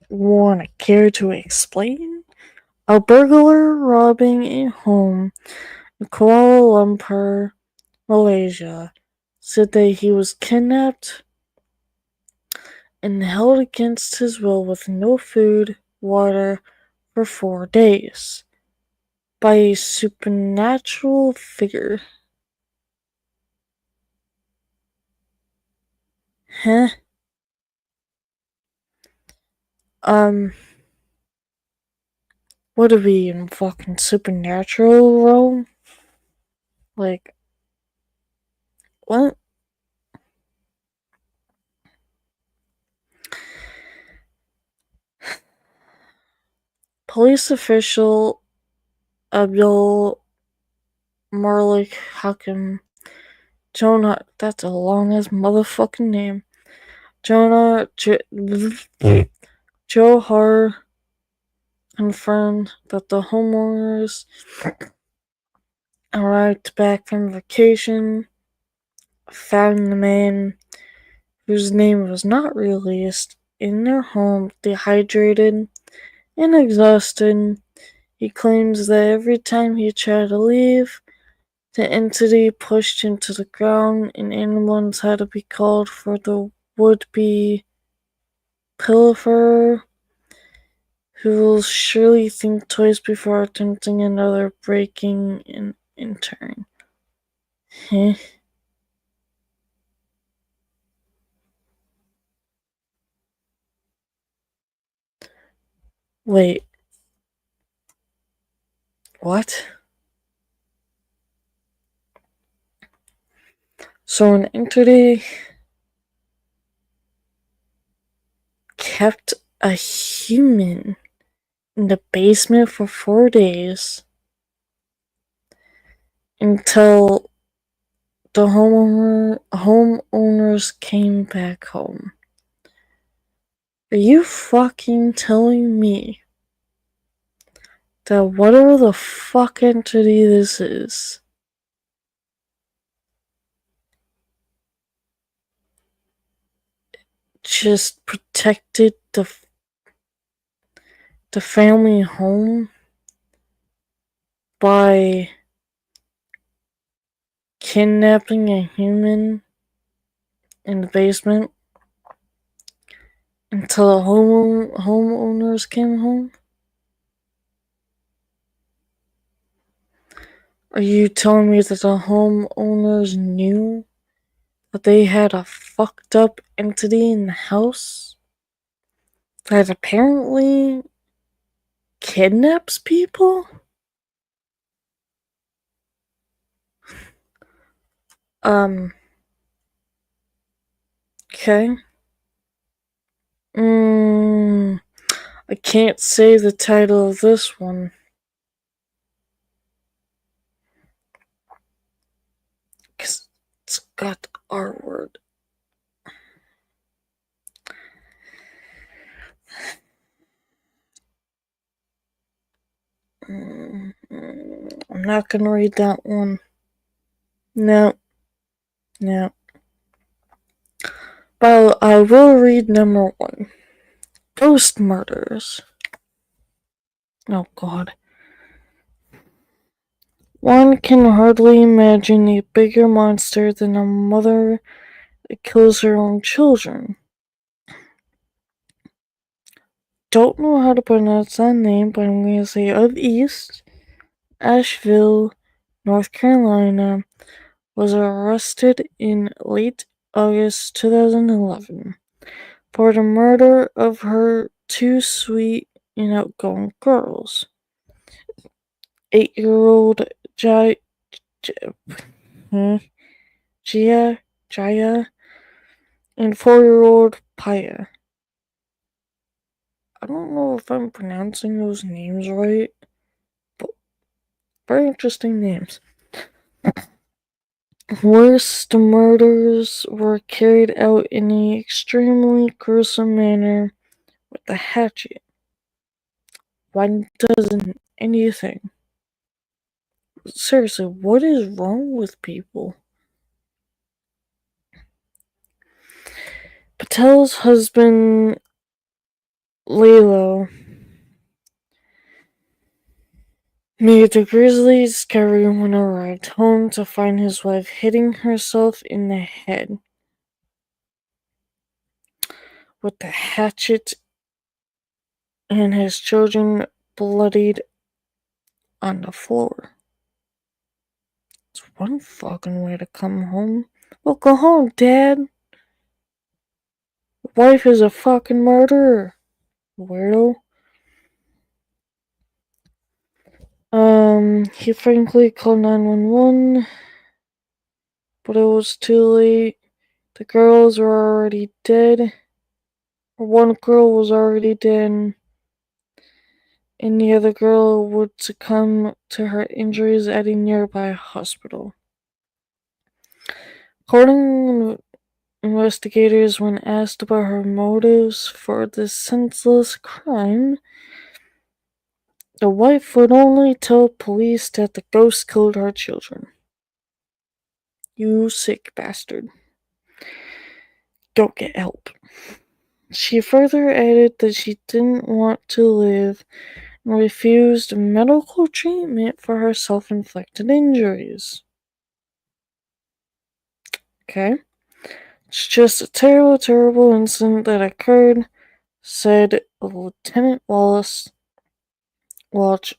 Wanna care to explain? A burglar robbing a home in Kuala Lumpur, Malaysia, said that he was kidnapped and held against his will with no food, water for 4 days by a supernatural figure. Huh? What are we in fucking supernatural realm? Like, what? Police official Abdul Malik Hakim Jonah, that's a long ass motherfucking name. Jonah Johar confirmed that the homeowners arrived back from vacation, found the man whose name was not released in their home, dehydrated and exhausted. He claims that every time he tried to leave, the entity pushed him to the ground, and ambulance had to be called for the would-be pilferer, who will surely think twice before attempting another breaking and entering. Huh? Wait. What? So an entity kept a human in the basement for 4 days until the homeowners came back home. Are you fucking telling me that whatever the fuck entity this is just protected the family home by kidnapping a human in the basement until the homeowners came home? Are you telling me that the homeowners knew that they had a fucked up entity in the house that apparently kidnaps people? Okay. I can't say the title of this one. Cause it's got the R word. I'm not gonna read that one. No. But I will read number 1. Ghost murders. Oh god. One can hardly imagine a bigger monster than a mother that kills her own children. Don't know how to pronounce that name, but I'm going to say of East, Asheville, North Carolina, was arrested in late August 2011 for the murder of her 2 sweet and outgoing girls. 8-year-old Jaya and 4-year-old Paya. I don't know if I'm pronouncing those names right, but very interesting names. Worse, the murders were carried out in an extremely gruesome manner with a hatchet. Why doesn't anything? Seriously, what is wrong with people? Patel's husband, Lalo, made the grisly discovery when he arrived home to find his wife hitting herself in the head with the hatchet and his children bloodied on the floor. It's one fucking way to come home. Well, go home, Dad. Your wife is a fucking murderer, weirdo. He frankly called 911, but it was too late. The girls were already dead. One girl was already dead, and the other girl would succumb to her injuries at a nearby hospital. According to investigators, when asked about her motives for this senseless crime, the wife would only tell police that the ghost killed her children. You sick bastard. Go get help. She further added that she didn't want to live and refused medical treatment for her self-inflicted injuries. Okay. It's just a terrible, terrible incident that occurred, said Lieutenant Wallace Welch,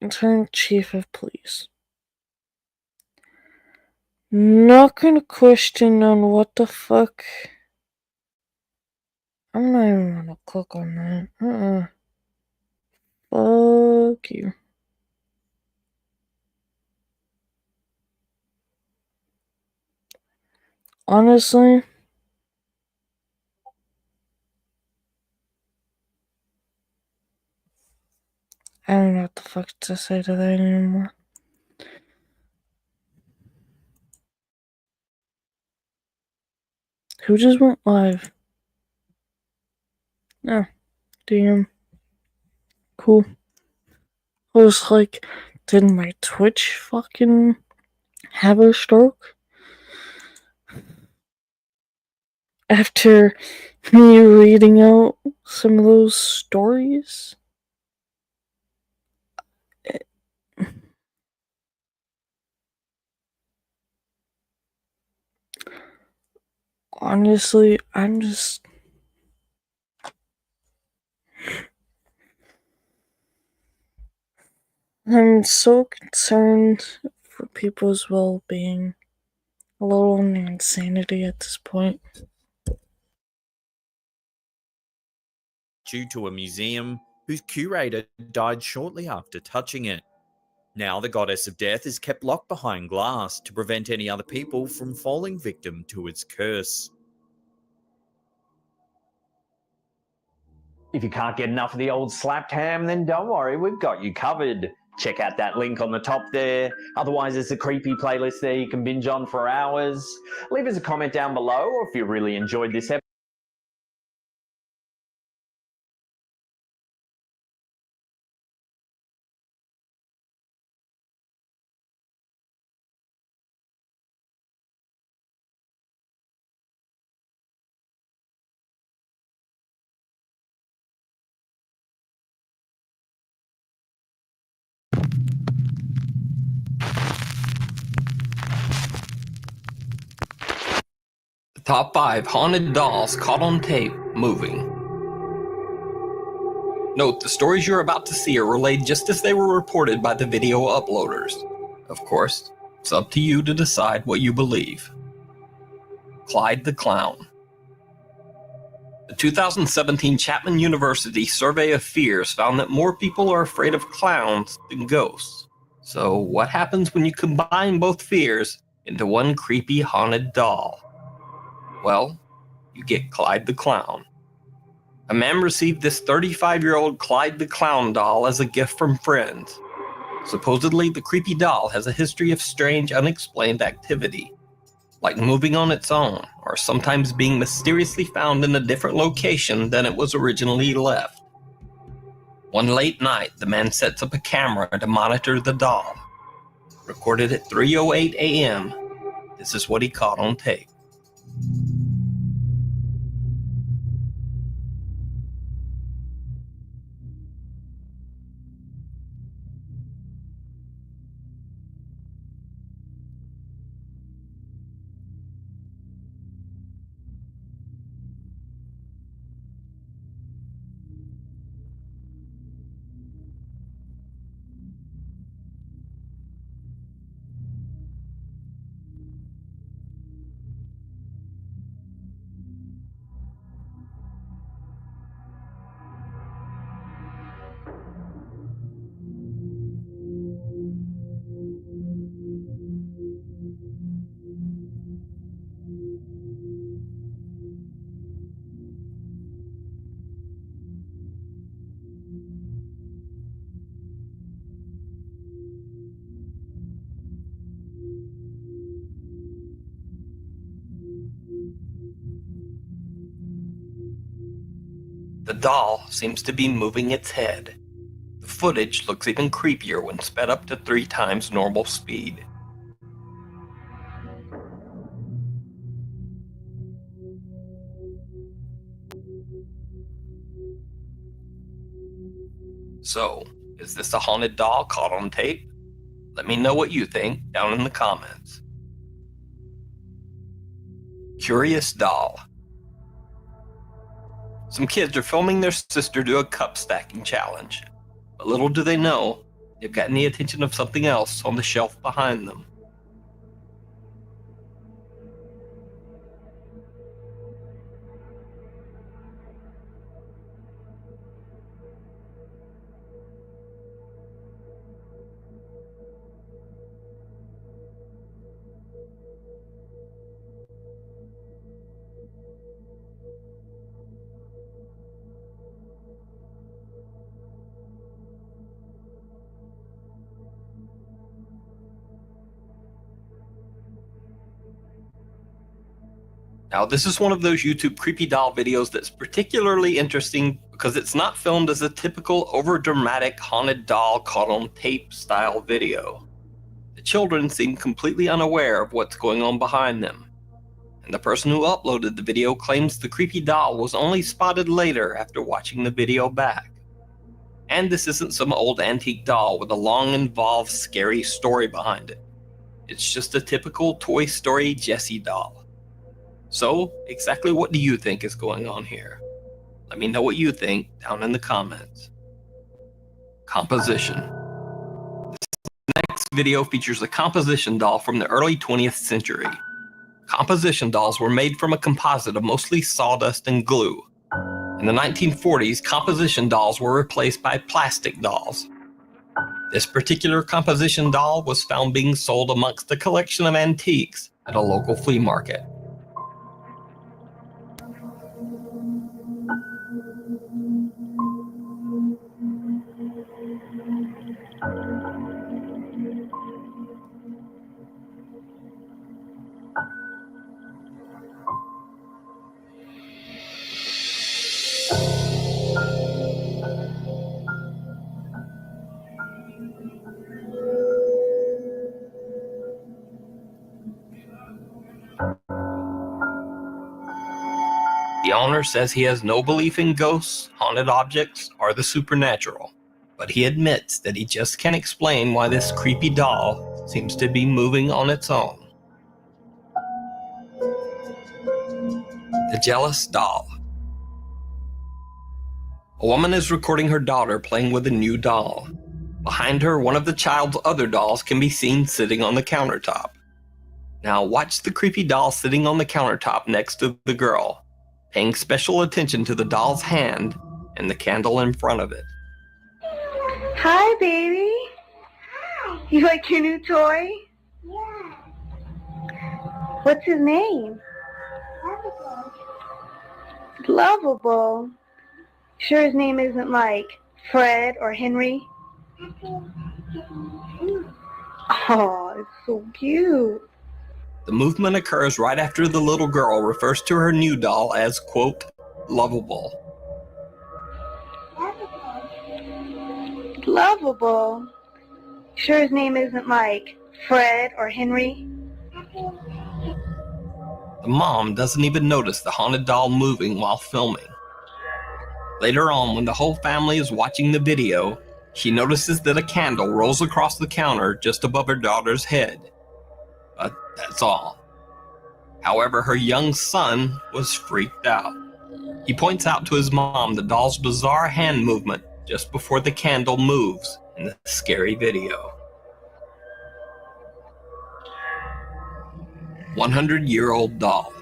Interim Chief of Police. Not gonna question on what the fuck. I'm not even gonna click on that. Fuck you. Honestly, I don't know what the fuck to say to that anymore. Who just went live? Oh, damn. Cool. I was like, did my Twitch fucking have a stroke? After me reading out some of those stories? Honestly, I'm so concerned for people's well-being. A little on the insanity at this point. Due to a museum whose curator died shortly after touching it. Now the goddess of death is kept locked behind glass to prevent any other people from falling victim to its curse. If you can't get enough of the old slapped ham, then don't worry, we've got you covered. Check out that link on the top there. Otherwise, there's a creepy playlist there you can binge on for hours. Leave us a comment down below, or if you really enjoyed this episode. Top 5 haunted dolls caught on tape moving. Note, the stories you're about to see are relayed just as they were reported by the video uploaders. Of course, it's up to you to decide what you believe. Clyde the Clown. The 2017 Chapman University Survey of Fears found that more people are afraid of clowns than ghosts. So what happens when you combine both fears into one creepy haunted doll? Well, you get Clyde the Clown. A man received this 35-year-old Clyde the Clown doll as a gift from friends. Supposedly, the creepy doll has a history of strange, unexplained activity, like moving on its own, or sometimes being mysteriously found in a different location than it was originally left. One late night, the man sets up a camera to monitor the doll. Recorded at 3:08 a.m., this is what he caught on tape. The doll seems to be moving its head. The footage looks even creepier when sped up to 3 times normal speed. So, is this a haunted doll caught on tape? Let me know what you think down in the comments. Curious doll. Some kids are filming their sister do a cup stacking challenge. But little do they know, they've gotten the attention of something else on the shelf behind them. Now, this is one of those YouTube creepy doll videos that's particularly interesting because it's not filmed as a typical overdramatic haunted doll caught on tape style video. The children seem completely unaware of what's going on behind them, and the person who uploaded the video claims the creepy doll was only spotted later after watching the video back. And this isn't some old antique doll with a long, involved, scary story behind it. It's just a typical Toy Story Jessie doll. So, exactly what do you think is going on here? Let me know what you think down in the comments. Composition. This next video features a composition doll from the early 20th century. Composition dolls were made from a composite of mostly sawdust and glue. In the 1940s, composition dolls were replaced by plastic dolls. This particular composition doll was found being sold amongst a collection of antiques at a local flea market. The owner says he has no belief in ghosts, haunted objects, or the supernatural, but he admits that he just can't explain why this creepy doll seems to be moving on its own. The Jealous Doll. A woman is recording her daughter playing with a new doll. Behind her, one of the child's other dolls can be seen sitting on the countertop. Now watch the creepy doll sitting on the countertop next to the girl, paying special attention to the doll's hand and the candle in front of it. Hi, baby. You like your new toy? Yeah. What's his name? Lovable. Sure his name isn't like Fred or Henry? Oh, it's so cute. The movement occurs right after the little girl refers to her new doll as, quote, lovable. Lovable. Sure his name isn't like Fred or Henry? The mom doesn't even notice the haunted doll moving while filming. Later on, when the whole family is watching the video, she notices that a candle rolls across the counter just above her daughter's head. But that's all. However, her young son was freaked out. He points out to his mom the doll's bizarre hand movement just before the candle moves in the scary video. 100-year-old doll.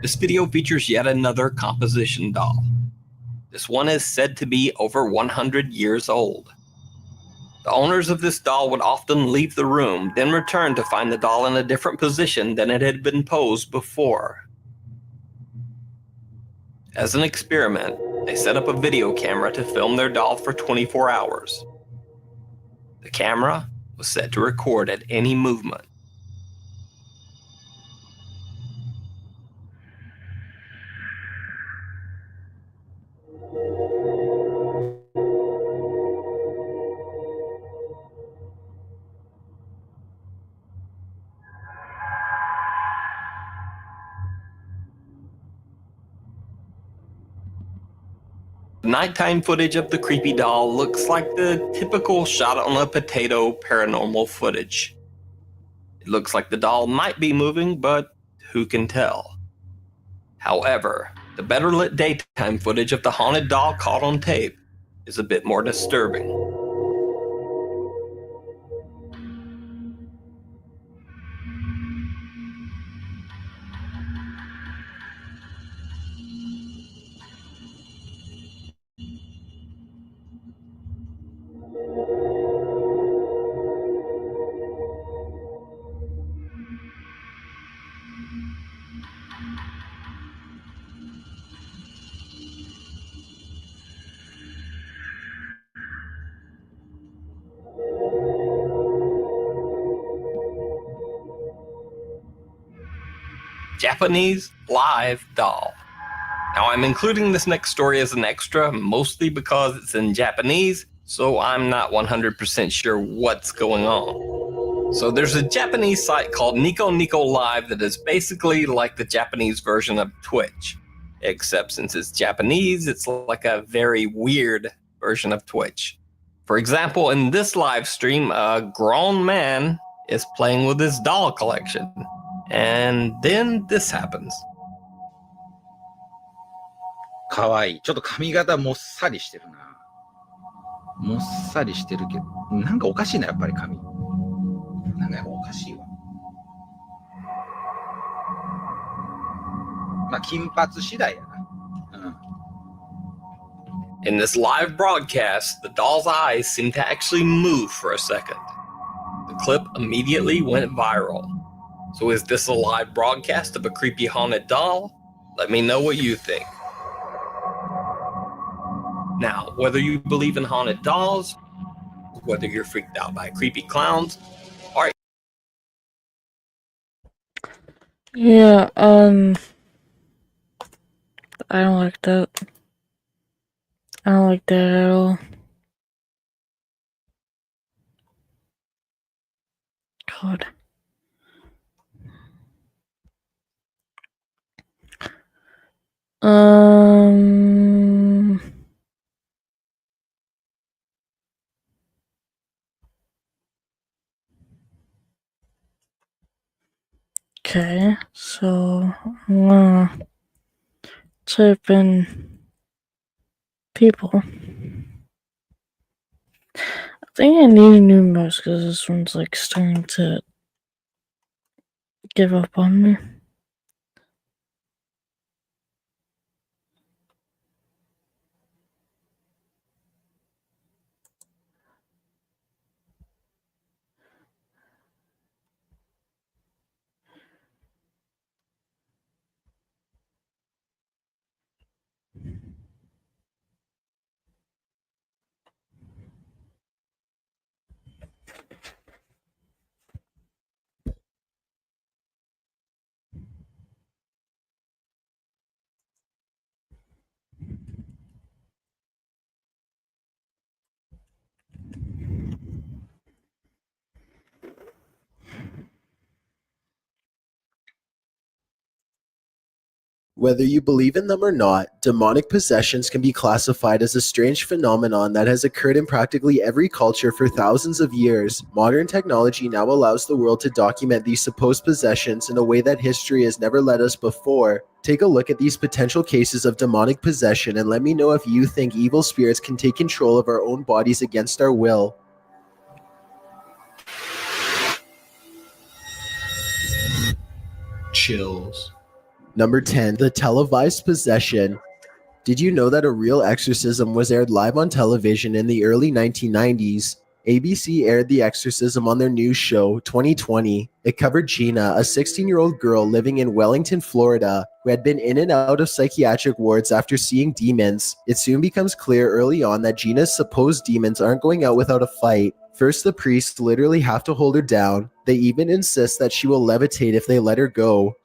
This video features yet another composition doll. This one is said to be over 100 years old. The owners of this doll would often leave the room, then return to find the doll in a different position than it had been posed before. As an experiment, they set up a video camera to film their doll for 24 hours. The camera was set to record at any movement. The nighttime footage of the creepy doll looks like the typical shot on a potato paranormal footage. It looks like the doll might be moving, but who can tell? However, the better lit daytime footage of the haunted doll caught on tape is a bit more disturbing. Japanese live doll. Now, I'm including this next story as an extra, mostly because it's in Japanese, so I'm not 100% sure what's going on. So there's a Japanese site called Nico Nico Live that is basically like the Japanese version of Twitch. Except since it's Japanese, it's like a very weird version of Twitch. For example, in this live stream, a grown man is playing with his doll collection. And then this happens. かわいい。ちょっと髪型もっさりしてるな。もっさりしてるけど、なんかおかしいな、やっぱり髪。なんかやっぱおかしいわ。まあ、金髪次第やな。In this live broadcast, the doll's eyes seemed to actually move for a second. The clip immediately went viral. So is this a live broadcast of a creepy haunted doll? Let me know what you think. Now, whether you believe in haunted dolls, whether you're freaked out by creepy clowns, or... Yeah, I don't like that. I don't like that at all. God. Okay, so I'm gonna type in people. I think I need a new mouse because this one's like starting to give up on me. Whether you believe in them or not, demonic possessions can be classified as a strange phenomenon that has occurred in practically every culture for thousands of years. Modern technology now allows the world to document these supposed possessions in a way that history has never let us before. Take a look at these potential cases of demonic possession and let me know if you think evil spirits can take control of our own bodies against our will. Chills. Number 10, the televised possession. Did you know that a real exorcism was aired live on television in the early 1990s? ABC aired the exorcism on their news show, 2020. It covered Gina, a 16-year-old girl living in Wellington, Florida, who had been in and out of psychiatric wards after seeing demons. It soon becomes clear early on that Gina's supposed demons aren't going out without a fight. First, the priests literally have to hold her down. They even insist that she will levitate if they let her go.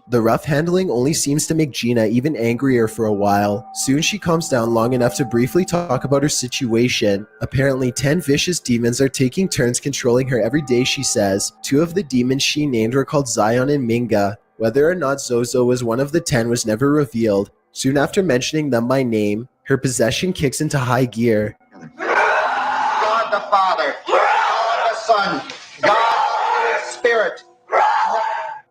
The rough handling only seems to make Gina even angrier for a while. Soon she calms down long enough to briefly talk about her situation. Apparently 10 vicious demons are taking turns controlling her every day, she says. 2 of the demons she named were called Zion and Minga. Whether or not Zozo was one of the 10 was never revealed. Soon after mentioning them by name, her possession kicks into high gear. God the Father, God the Son, God the Spirit.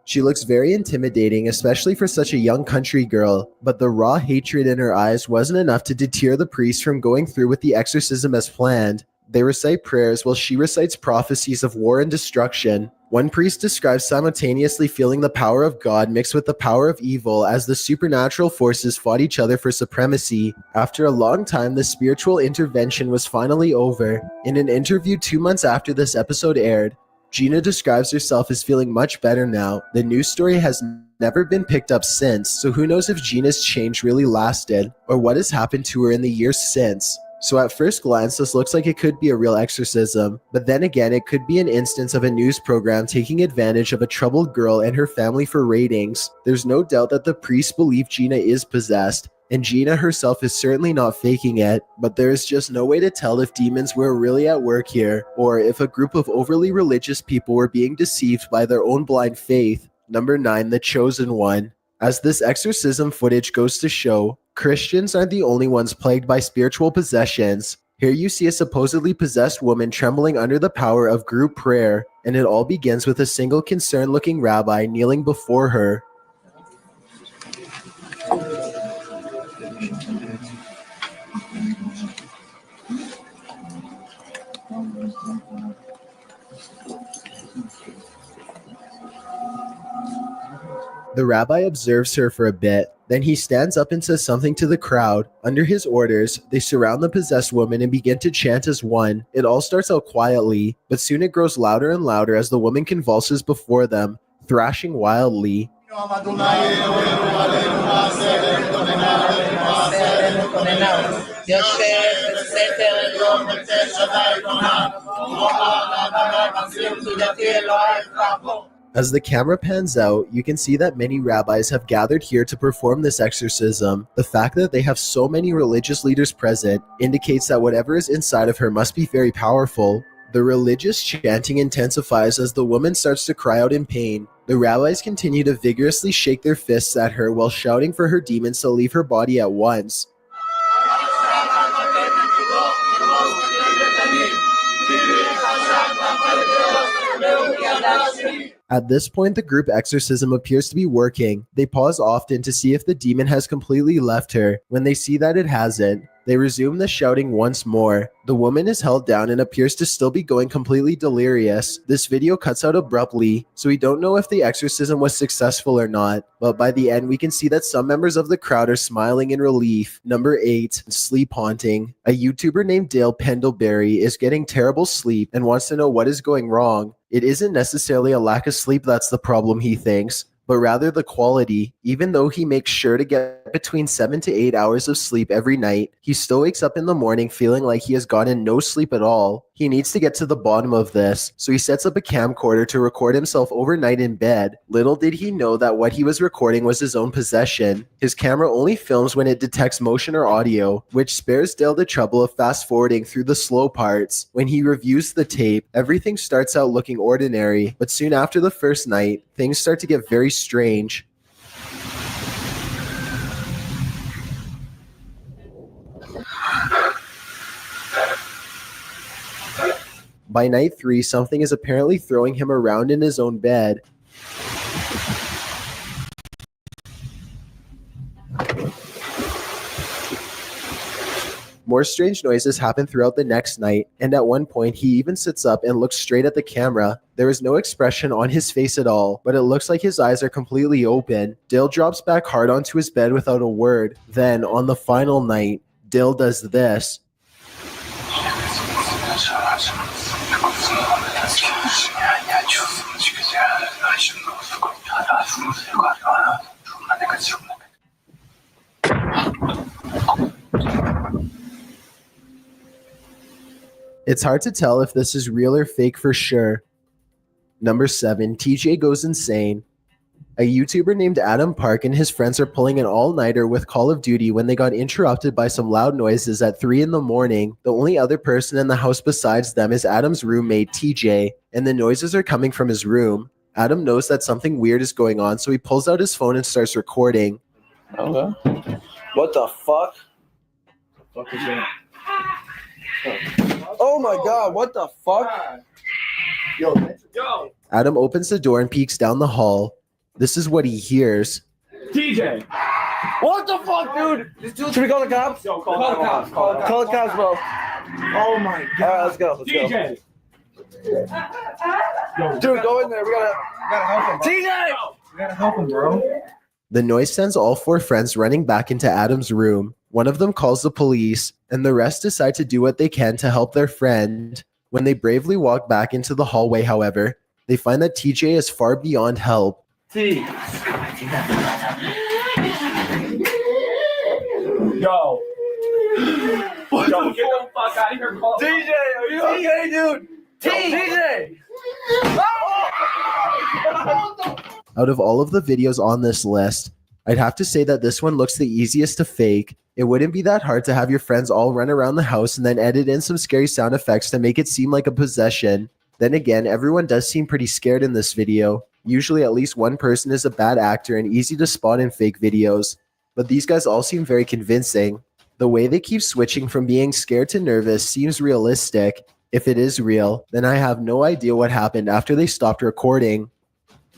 She looks very intimidating, especially for such a young country girl, but the raw hatred in her eyes wasn't enough to deter the priest from going through with the exorcism as planned. They recite prayers while she recites prophecies of war and destruction. One priest describes simultaneously feeling the power of God mixed with the power of evil as the supernatural forces fought each other for supremacy. After a long time, the spiritual intervention was finally over. In an interview 2 months after this episode aired, Gina describes herself as feeling much better now. The news story has never been picked up since, so who knows if Gina's change really lasted, or what has happened to her in the years since. So at first glance, this looks like it could be a real exorcism, but then again, it could be an instance of a news program taking advantage of a troubled girl and her family for ratings. There's no doubt that the priests believe Gina is possessed, and Gina herself is certainly not faking it, but there is just no way to tell if demons were really at work here, or if a group of overly religious people were being deceived by their own blind faith. Number 9, The Chosen One. As this exorcism footage goes to show, Christians aren't the only ones plagued by spiritual possessions. Here you see a supposedly possessed woman trembling under the power of group prayer, and it all begins with a single concerned-looking rabbi kneeling before her. The rabbi observes her for a bit, then he stands up and says something to the crowd. Under his orders, they surround the possessed woman and begin to chant as one. It all starts out quietly, but soon it grows louder and louder as the woman convulses before them, thrashing wildly. As the camera pans out, you can see that many rabbis have gathered here to perform this exorcism. The fact that they have so many religious leaders present indicates that whatever is inside of her must be very powerful. The religious chanting intensifies as the woman starts to cry out in pain. The rabbis continue to vigorously shake their fists at her while shouting for her demons to leave her body at once. At this point, the group exorcism appears to be working. They pause often to see if the demon has completely left her. When they see that it hasn't, they resume the shouting once more. The woman is held down and appears to still be going completely delirious. This video cuts out abruptly, so we don't know if the exorcism was successful or not, but by the end we can see that some members of the crowd are smiling in relief. Number 8, Sleep Haunting. A YouTuber named Dale Pendlebury is getting terrible sleep and wants to know what is going wrong. It isn't necessarily a lack of sleep that's the problem, he thinks, but rather the quality. Even though he makes sure to get between 7 to 8 hours of sleep every night, he still wakes up in the morning feeling like he has gotten no sleep at all. He needs to get to the bottom of this, so he sets up a camcorder to record himself overnight in bed. Little did he know that what he was recording was his own possession. His camera only films when it detects motion or audio, which spares Dale the trouble of fast forwarding through the slow parts. When he reviews the tape, everything starts out looking ordinary, but soon after the first night, things start to get very strange. By night 3, something is apparently throwing him around in his own bed. More strange noises happen throughout the next night, and at one point he even sits up and looks straight at the camera. There is no expression on his face at all, but it looks like his eyes are completely open. Dale drops back hard onto his bed without a word. Then, on the final night, Dale does this. It's hard to tell if this is real or fake for sure. Number 7, TJ Goes Insane. A YouTuber named Adam Park and his friends are pulling an all-nighter with Call of Duty when they got interrupted by some loud noises at 3 in the morning. The only other person in the house besides them is Adam's roommate, TJ, and the noises are coming from his room. Adam knows that something weird is going on, so he pulls out his phone and starts recording. Okay. What the fuck? What is that? Oh my god, what the fuck? Yo. Adam opens the door and peeks down the hall. This is what he hears. TJ! What the fuck, dude? Should we call the cops? Yo, call the cops. Call the cops, bro. Oh my god. Alright, let's go. TJ! Yo, dude, go in there. We gotta help him, bro. TJ! We gotta help him, bro. The noise sends all 4 friends running back into Adam's room. One of them calls the police, and the rest decide to do what they can to help their friend. When they bravely walk back into the hallway, however, they find that TJ is far beyond help. Yo. Yo, get the fuck out of here, Carl. DJ, are you okay, dude? DJ! Out of all of the videos on this list, I'd have to say that this one looks the easiest to fake. It wouldn't be that hard to have your friends all run around the house and then edit in some scary sound effects to make it seem like a possession. Then again, everyone does seem pretty scared in this video. Usually at least one person is a bad actor and easy to spot in fake videos. But these guys all seem very convincing. The way they keep switching from being scared to nervous seems realistic. If it is real, then I have no idea what happened after they stopped recording.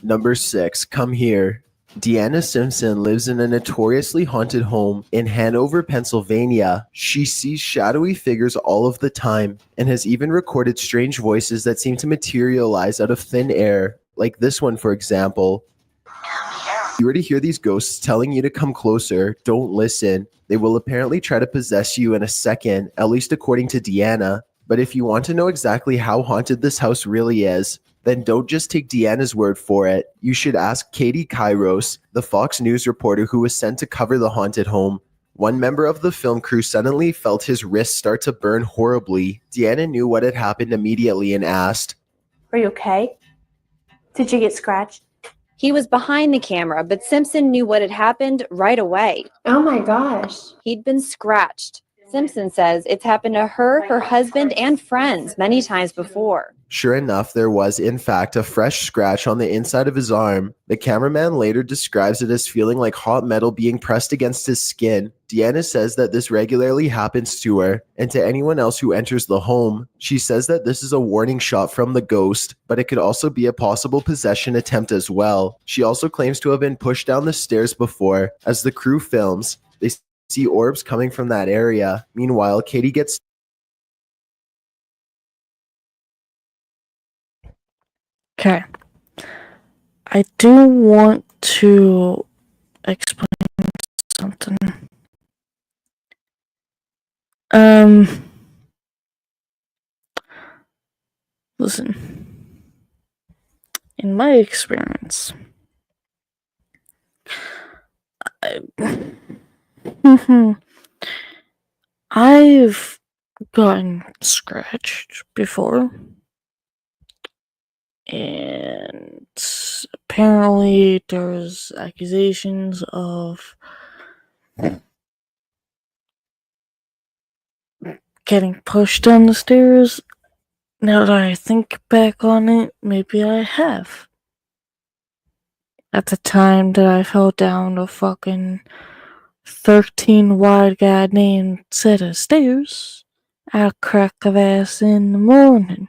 Number 6, come here. Deanna Simpson lives in a notoriously haunted home in Hanover, Pennsylvania. She sees shadowy figures all of the time and has even recorded strange voices that seem to materialize out of thin air, like this one, for example. If you were to hear these ghosts telling you to come closer, don't listen. They will apparently try to possess you in a second, at least according to Deanna. But if you want to know exactly how haunted this house really is, then don't just take Deanna's word for it. You should ask Katie Kairos, the Fox News reporter who was sent to cover the haunted home. One member of the film crew suddenly felt his wrist start to burn horribly. Deanna knew what had happened immediately and asked, "Are you okay? Did you get scratched?" He was behind the camera, but Simpson knew what had happened right away. Oh my gosh. He'd been scratched. Simpson says it's happened to her, her husband, and friends many times before. Sure enough, there was, in fact, a fresh scratch on the inside of his arm. The cameraman later describes it as feeling like hot metal being pressed against his skin. Deanna says that this regularly happens to her and to anyone else who enters the home. She says that this is a warning shot from the ghost, but it could also be a possible possession attempt as well. She also claims to have been pushed down the stairs before. As the crew films, they see orbs coming from that area. Meanwhile, Katie gets Okay. I do want to explain something. Listen. In my experience, I've gotten scratched before. And apparently there's accusations of getting pushed down the stairs. Now that I think back on it, maybe I have. At the time that I fell down a fucking 13 wide goddamn set of stairs, I'll crack of ass in the morning.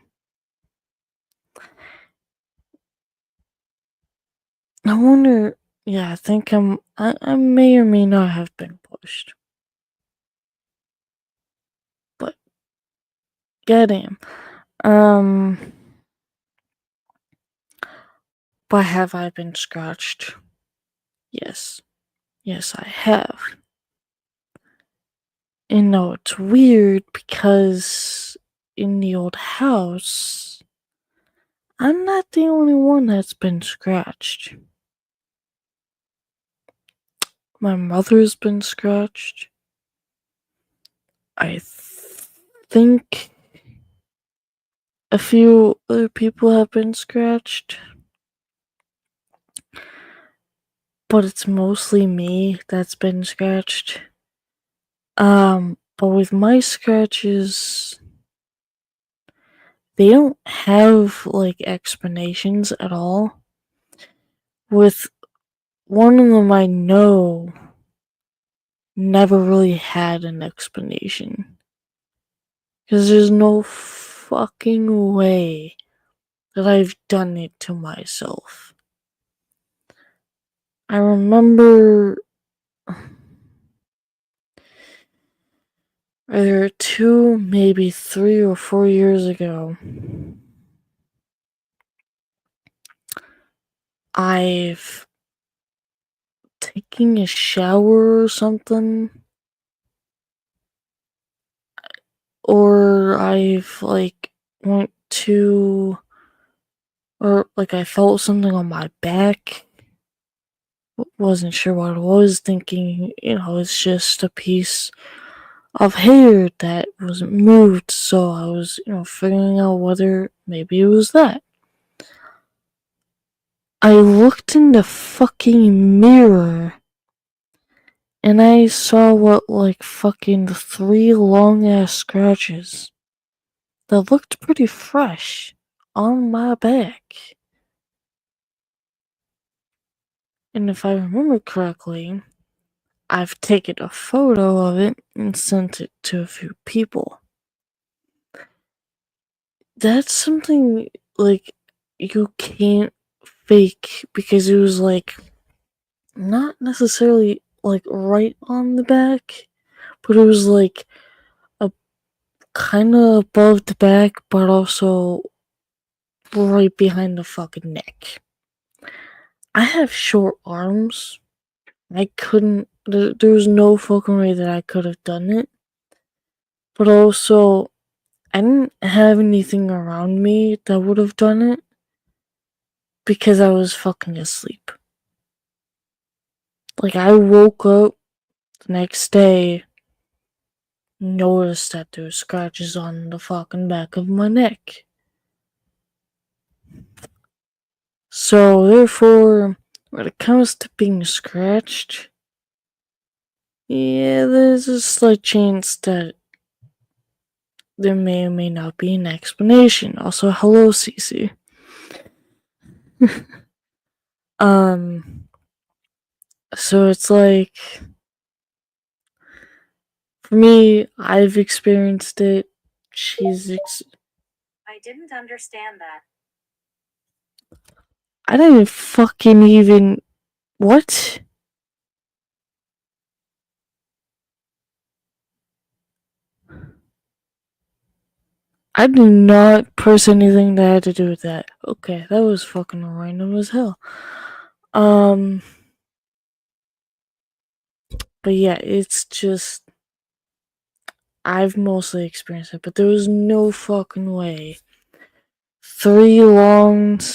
I wonder, yeah, I think I may or may not have been pushed. But, goddamn. But have I been scratched? Yes. Yes, I have. And no, it's weird because in the old house, I'm not the only one that's been scratched. My mother's been scratched. I think a few other people have been scratched. But it's mostly me that's been scratched. But with my scratches, they don't have, like, explanations at all. With one of them I know never really had an explanation. Because there's no fucking way that I've done it to myself. I remember either 2, maybe 3 or 4 years ago, I've taken a shower or something, or I've like went to, or like I felt something on my back. Wasn't sure what it was, thinking, it's just a piece of hair that wasn't moved, so I was, figuring out whether maybe it was that. I looked in the fucking mirror and I saw fucking 3 long ass scratches that looked pretty fresh on my back. And if I remember correctly, I've taken a photo of it and sent it to a few people. That's something, you can't fake because it was, not necessarily, right on the back, but it was, kinda above the back, but also right behind the fucking neck. I have short arms. I couldn't. There was no fucking way that I could have done it. But also, I didn't have anything around me that would have done it because I was fucking asleep. I woke up the next day, noticed that there were scratches on the fucking back of my neck. So, therefore, when it comes to being scratched, yeah, there's a slight chance that there may or may not be an explanation. Also, hello, Cece. So it's for me, I've experienced it. I didn't understand that. I didn't fucking even. What? I did not press anything that had to do with that. Okay, that was fucking random as hell. But yeah, it's just. I've mostly experienced it, but there was no fucking way. 3 long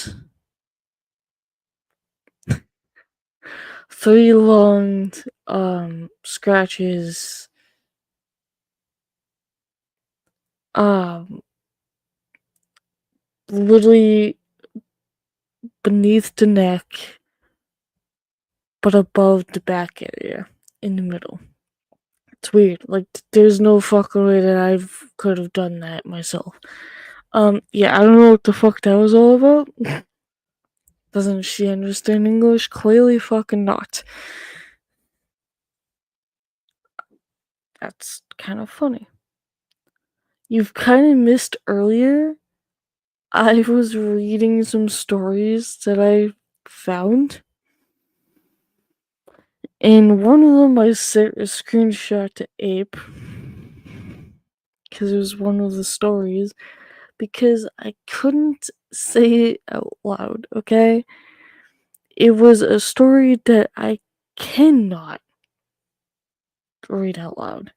scratches literally beneath the neck but above the back area in the middle. It's weird. There's no fucking way that I could have done that myself. Yeah, I don't know what the fuck that was all about. Doesn't she understand English? Clearly fucking not. That's kind of funny. You've kind of missed earlier. I was reading some stories that I found. And one of them I sent a screenshot to Ape. Because it was one of the stories. Because I couldn't say it out loud, okay? It was a story that I cannot read out loud.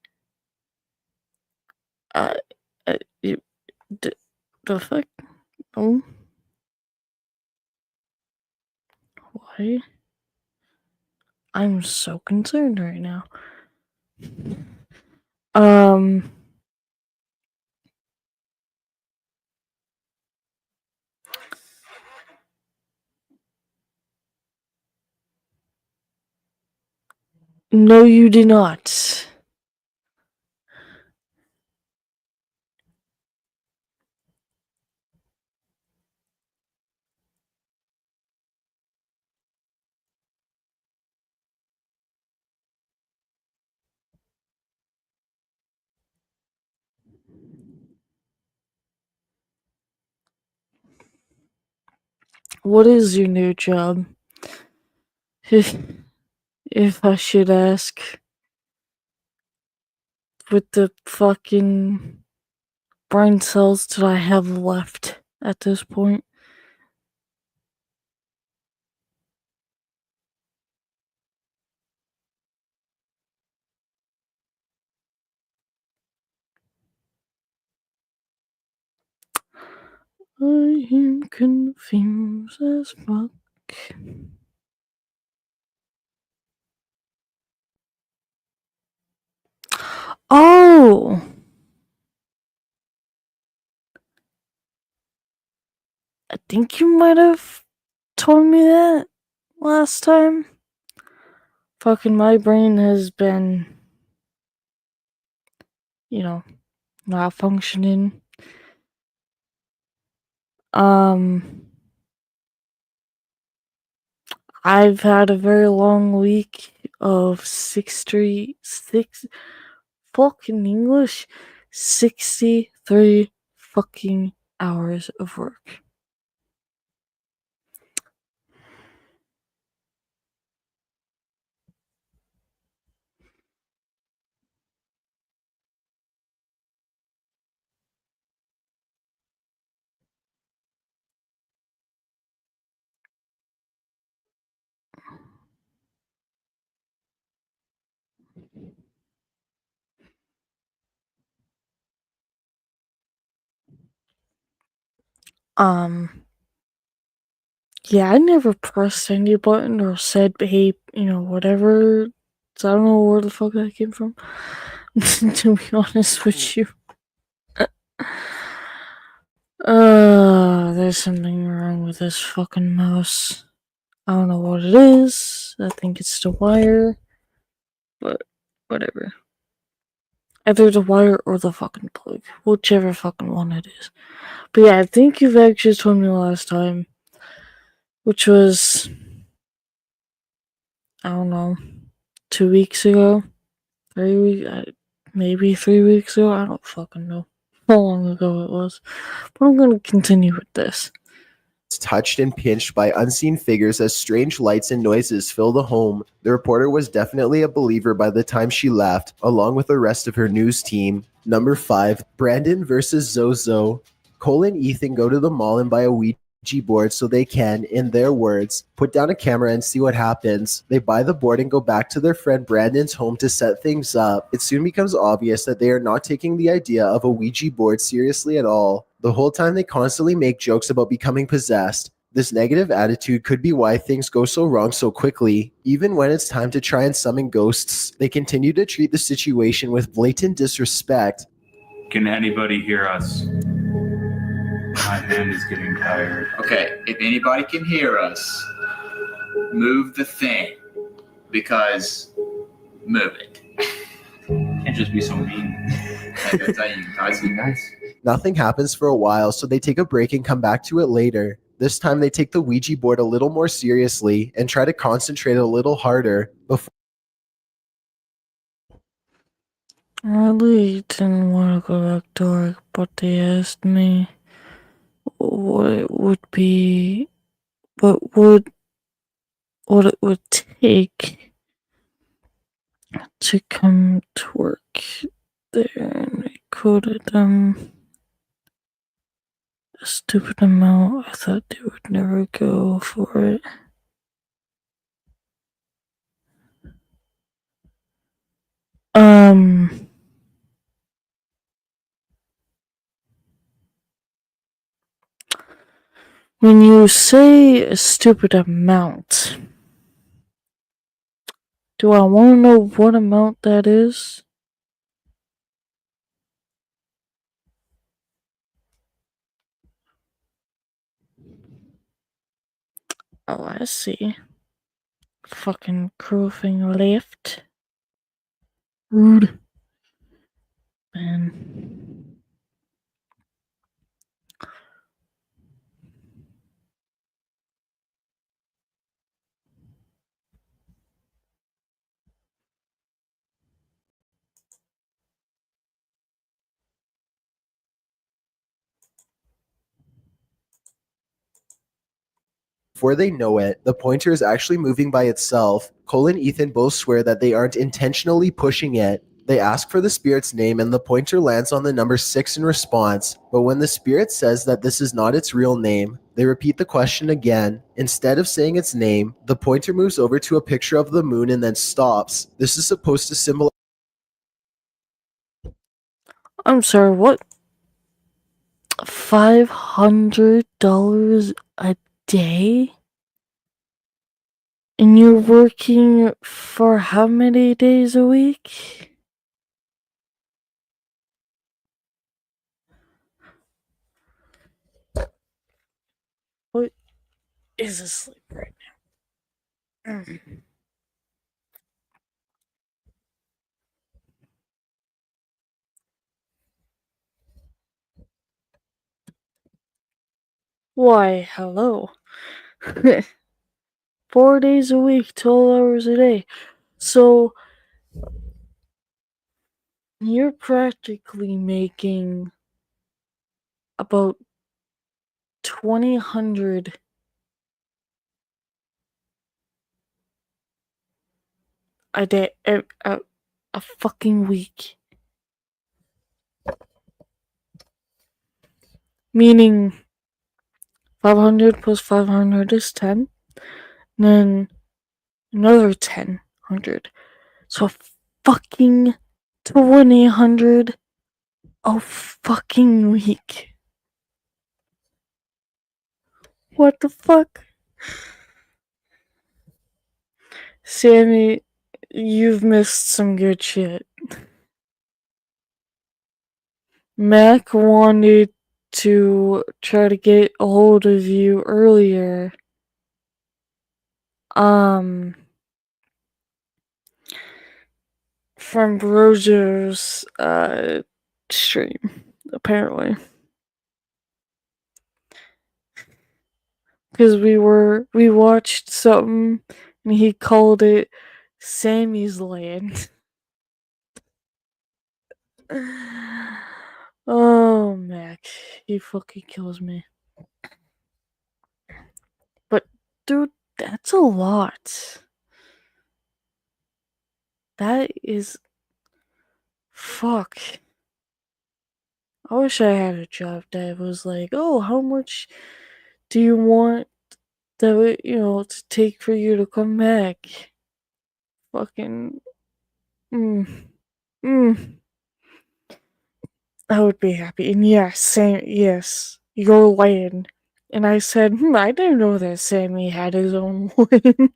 The fuck? No. Why? I'm so concerned right now. No, you did not. What is your new job? If I should ask. With the fucking brain cells that I have left at this point. I am confused as fuck. Oh! I think you might have told me that last time. Fucking my brain has been, not functioning. I've had a very long week of 63 fucking hours of work. Yeah, I never pressed any button or said, hey, whatever. So I don't know where the fuck that came from. To be honest with you. There's something wrong with this fucking mouse. I don't know what it is. I think it's the wire. But whatever. Either the wire or the fucking plug. Whichever fucking one it is. But yeah, I think you've actually told me last time. Which was, I don't know, 2 weeks ago? 3 weeks? Maybe 3 weeks ago? I don't fucking know how long ago it was. But I'm gonna continue with this. Touched and pinched by unseen figures as strange lights and noises fill the home. The reporter was definitely a believer by the time she left, along with the rest of her news team. Number 5, Brandon versus Zozo. Cole and Ethan go to the mall and buy a Ouija board so they can, in their words, put down a camera and see what happens. They buy the board and go back to their friend Brandon's home to set things up. It soon becomes obvious that they are not taking the idea of a Ouija board seriously at all. The whole time they constantly make jokes about becoming possessed. This negative attitude could be why things go so wrong so quickly. Even when it's time to try and summon ghosts, they continue to treat the situation with blatant disrespect. Can anybody hear us? My hand is getting tired. Okay, if anybody can hear us, move the thing. Because move it. Can't just be so mean. I gotta tell you guys be nice. Nothing happens for a while, so they take a break and come back to it later. This time they take the Ouija board a little more seriously and try to concentrate a little harder before. I really didn't want to go back to work, but they asked me what it would take to come to work there, and I quoted them a stupid amount. I thought they would never go for it. When you say a stupid amount, do I want to know what amount that is? Oh, I see. Fucking cruising left. Rude. Man. Before they know it, the pointer is actually moving by itself. Cole and Ethan both swear that they aren't intentionally pushing it. They ask for the spirit's name and the pointer lands on the number 6 in response, but when the spirit says that this is not its real name, they repeat the question again. Instead of saying its name, the pointer moves over to a picture of the moon and then stops. This is supposed to symbolize. I'm sorry, what? $500 a day? And you're working for how many days a week? What is asleep right now? Why, hello. 4 days a week, 12 hours a day. So you're practically making about 2,000 a day, a fucking week. Meaning 500 plus 500 is 10. And then another 1,000. So fucking 2,000 a fucking week. What the fuck? Sammy, you've missed some good shit. Mac wanted to try to get a hold of you earlier. From Brojo's stream, apparently. Because we watched something and he called it Sammy's Land. Oh, Mac, he fucking kills me. But, dude, that's a lot. That is... Fuck. I wish I had a job that was like, oh, how much do you want that, to take for you to come back? Fucking... I would be happy. And yes, yes, your land. And I said, I didn't know that Sammy had his own land.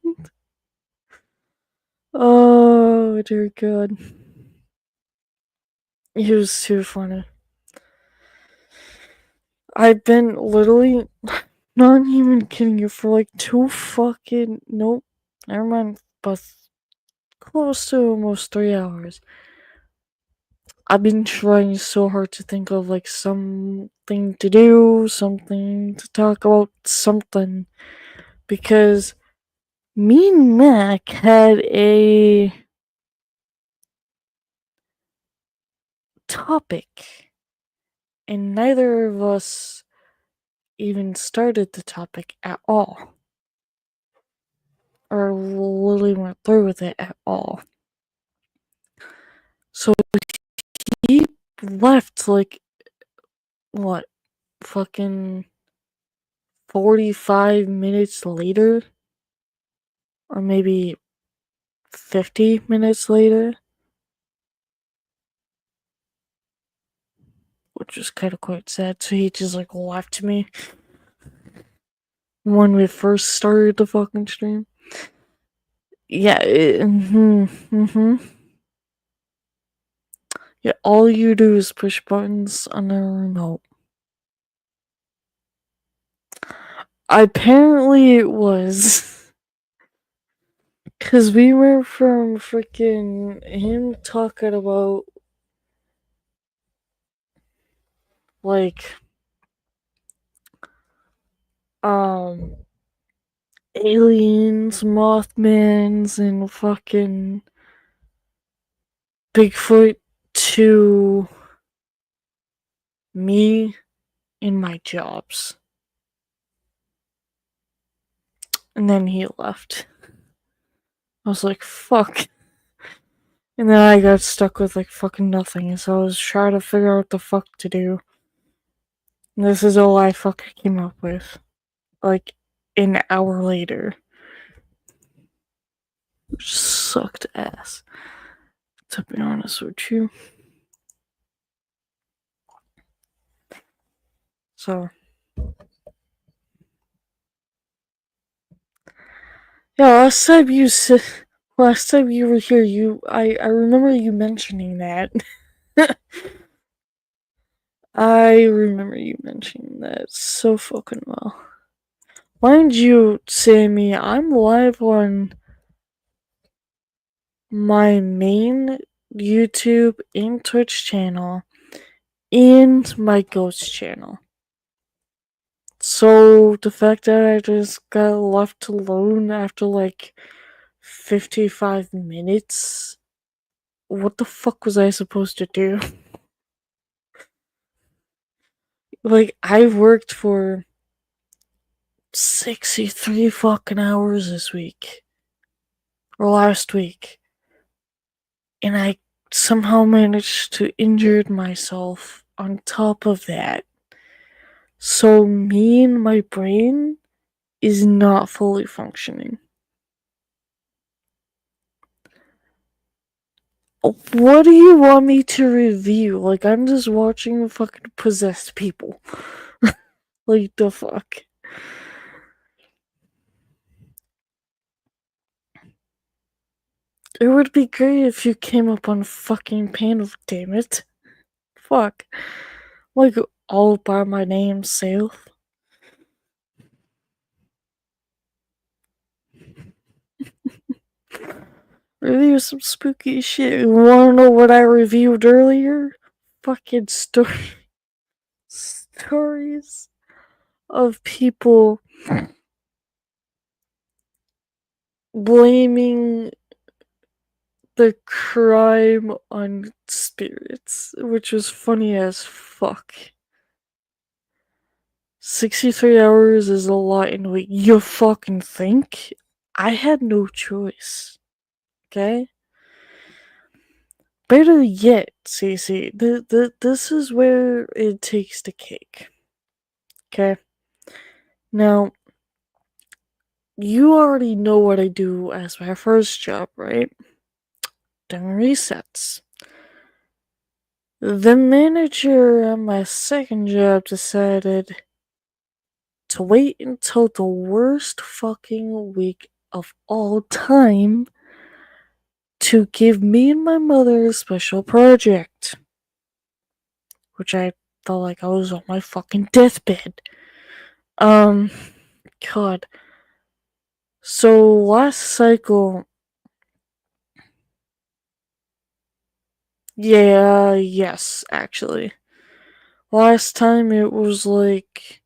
Oh, dear God. He was too funny. I've been literally, not even kidding you, for like nope, never mind, but close to almost 3 hours. I've been trying so hard to think of like something to do, something to talk about, something. Because me and Mac had a topic, and neither of us even started the topic at all. Or literally went through with it at all. So he left like, what, fucking 45 minutes later? Or maybe 50 minutes later? Which was kind of quite sad. So he just like left me when we first started the fucking stream. Yeah, yeah, all you do is push buttons on a remote. Apparently it was. Because we went from freaking him talking about like aliens, Mothmans, and fucking Bigfoot to me and my jobs. And then he left. I was like, fuck. And then I got stuck with like fucking nothing, so I was trying to figure out what the fuck to do. And this is all I fucking came up with. Like, an hour later. Which sucked ass, to be honest with you. So, yeah, last time you were here, I remember you mentioning that. I remember you mentioning that so fucking well. Mind you, Sammy, I'm live on my main YouTube and Twitch channel and my Ghost channel. So the fact that I just got left alone after like 55 minutes, what the fuck was I supposed to do? Like, I worked for 63 fucking hours this week. Or last week. And I somehow managed to injure myself on top of that. So me and my brain is not fully functioning. What do you want me to review? Like, I'm just watching fucking possessed people. Like, the fuck? It would be great if you came up on fucking panel, damn it. Fuck. Like, all by my nameself. Review some spooky shit. You wanna know what I reviewed earlier? Fucking stories of people blaming the crime on spirits, which was funny as fuck. 63 hours is a lot in a week. You fucking think? I had no choice. Okay? Better yet, Cece, this is where it takes the cake. Okay? Now, you already know what I do as my first job, right? Doing resets. The manager at my second job decided to wait until the worst fucking week of all time to give me and my mother a special project. Which I felt like I was on my fucking deathbed. God. So last cycle... Yeah, yes, actually. Last time it was like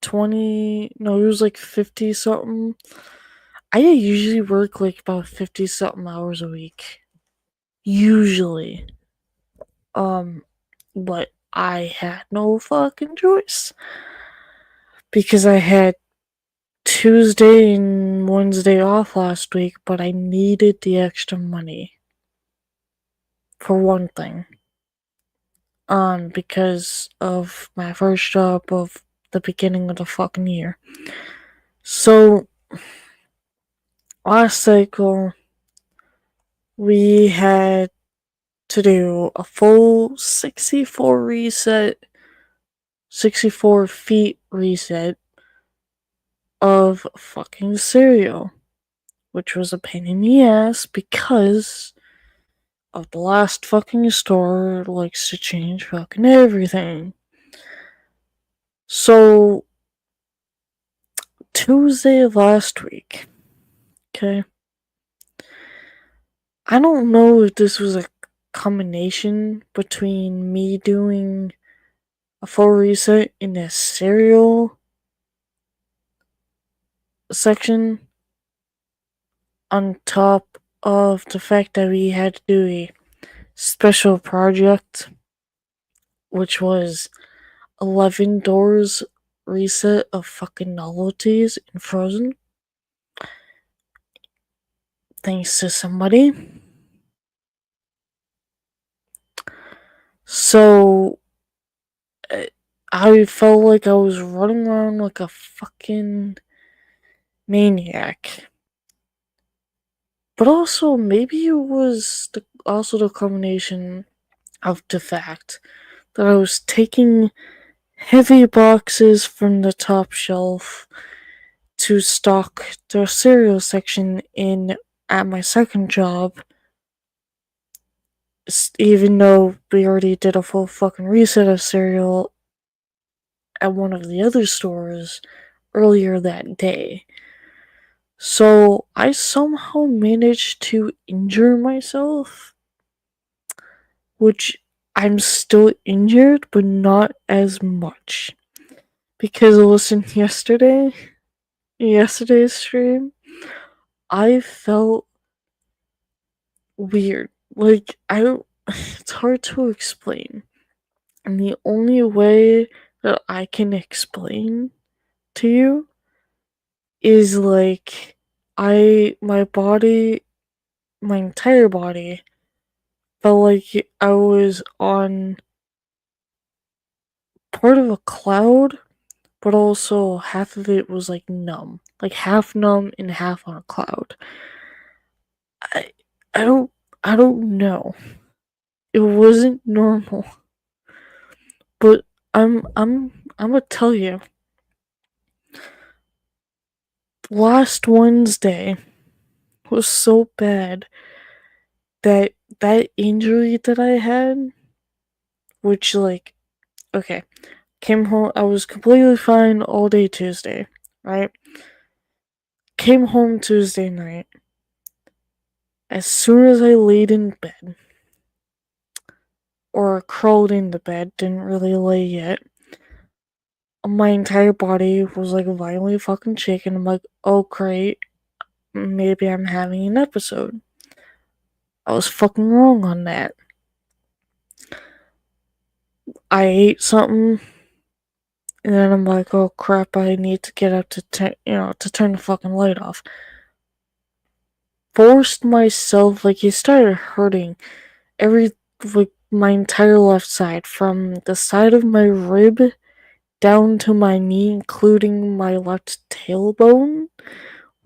20... No, it was like 50 something. I usually work like about 50 something hours a week. Usually. But I had no fucking choice. Because I had Tuesday and Wednesday off last week, but I needed the extra money. For one thing. Because of my first job of the beginning of the fucking year. So, last cycle, we had to do a full 64 reset, 64 feet reset of fucking cereal. Which was a pain in the ass because of the last fucking store likes to change fucking everything. So, Tuesday of last week, okay? I don't know if this was a combination between me doing a full reset in the cereal section on top of the fact that we had to do a special project, which was 11 doors reset of fucking novelties in Frozen. Thanks to somebody. So, I felt like I was running around like a fucking maniac. But also, maybe it was also the combination of the fact that I was taking heavy boxes from the top shelf to stock the cereal section in at my second job, even though we already did a full fucking reset of cereal at one of the other stores earlier that day. So I somehow managed to injure myself, which I'm still injured, but not as much. Because listen, yesterday's stream, I felt weird. Like, it's hard to explain. And the only way that I can explain to you is like, my entire body felt like I was on part of a cloud, but also half of it was like numb. Like half numb and half on a cloud. I I don't I don't know. It wasn't normal. But I'm gonna tell you. Last Wednesday was so bad that injury that I had, which like, okay, came home, I was completely fine all day Tuesday, right? Came home Tuesday night. As soon as I laid in bed, or crawled into bed, didn't really lay yet, my entire body was like violently fucking shaking. I'm like, oh great, maybe I'm having an episode. I was fucking wrong on that. I ate something, and then I'm like, oh crap, I need to get up to turn the fucking light off. Forced myself, like, it started hurting my entire left side, from the side of my rib down to my knee, including my left tailbone,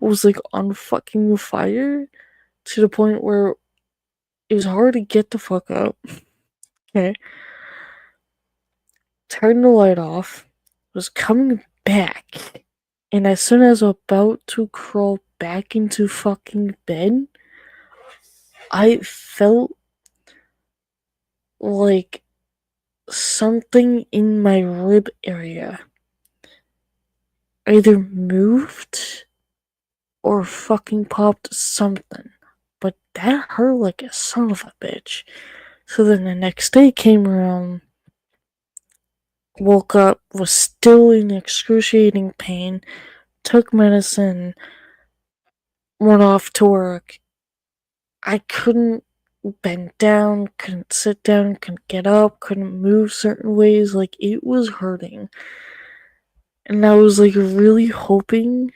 was like on fucking fire to the point where it was hard to get the fuck up. Okay. Turned the light off, was coming back, and as soon as I was about to crawl back into fucking bed, I felt like something in my rib area either moved or fucking popped something. But that hurt like a son of a bitch. So then the next day came around, woke up, was still in excruciating pain, took medicine, went off to work. I couldn't bend down, couldn't sit down, couldn't get up, couldn't move certain ways. Like, it was hurting. And I was like really hoping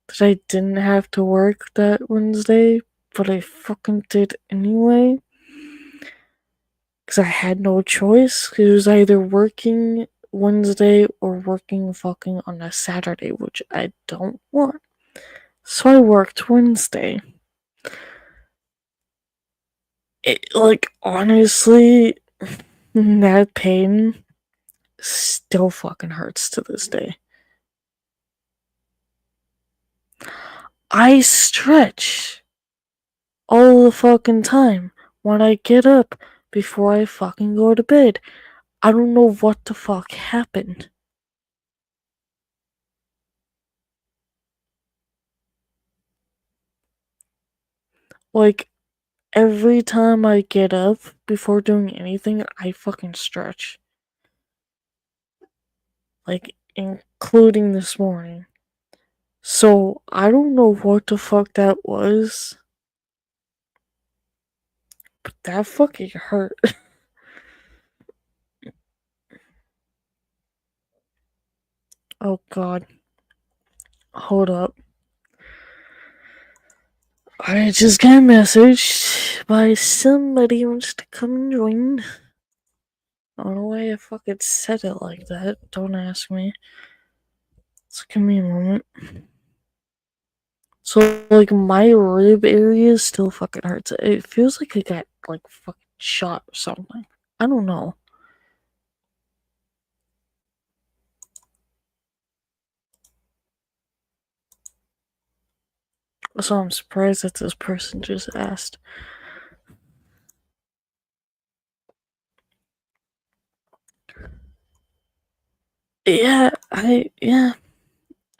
that I didn't have to work that Wednesday, but I fucking did anyway. Because I had no choice. It was either working Wednesday or working fucking on a Saturday, which I don't want. So I worked Wednesday. Like, honestly, that pain still fucking hurts to this day. I stretch all the fucking time when I get up before I fucking go to bed. I don't know what the fuck happened. Like, every time I get up before doing anything, I fucking stretch. Like, including this morning. So, I don't know what the fuck that was. But that fucking hurt. Oh god. Hold up. I just got messaged by somebody who wants to come and join. I don't know why I fucking said it like that. Don't ask me. So give me a moment. So, like, my rib area still fucking hurts. It feels like I got, like, fucking shot or something. I don't know. So I'm surprised that this person just asked. Yeah,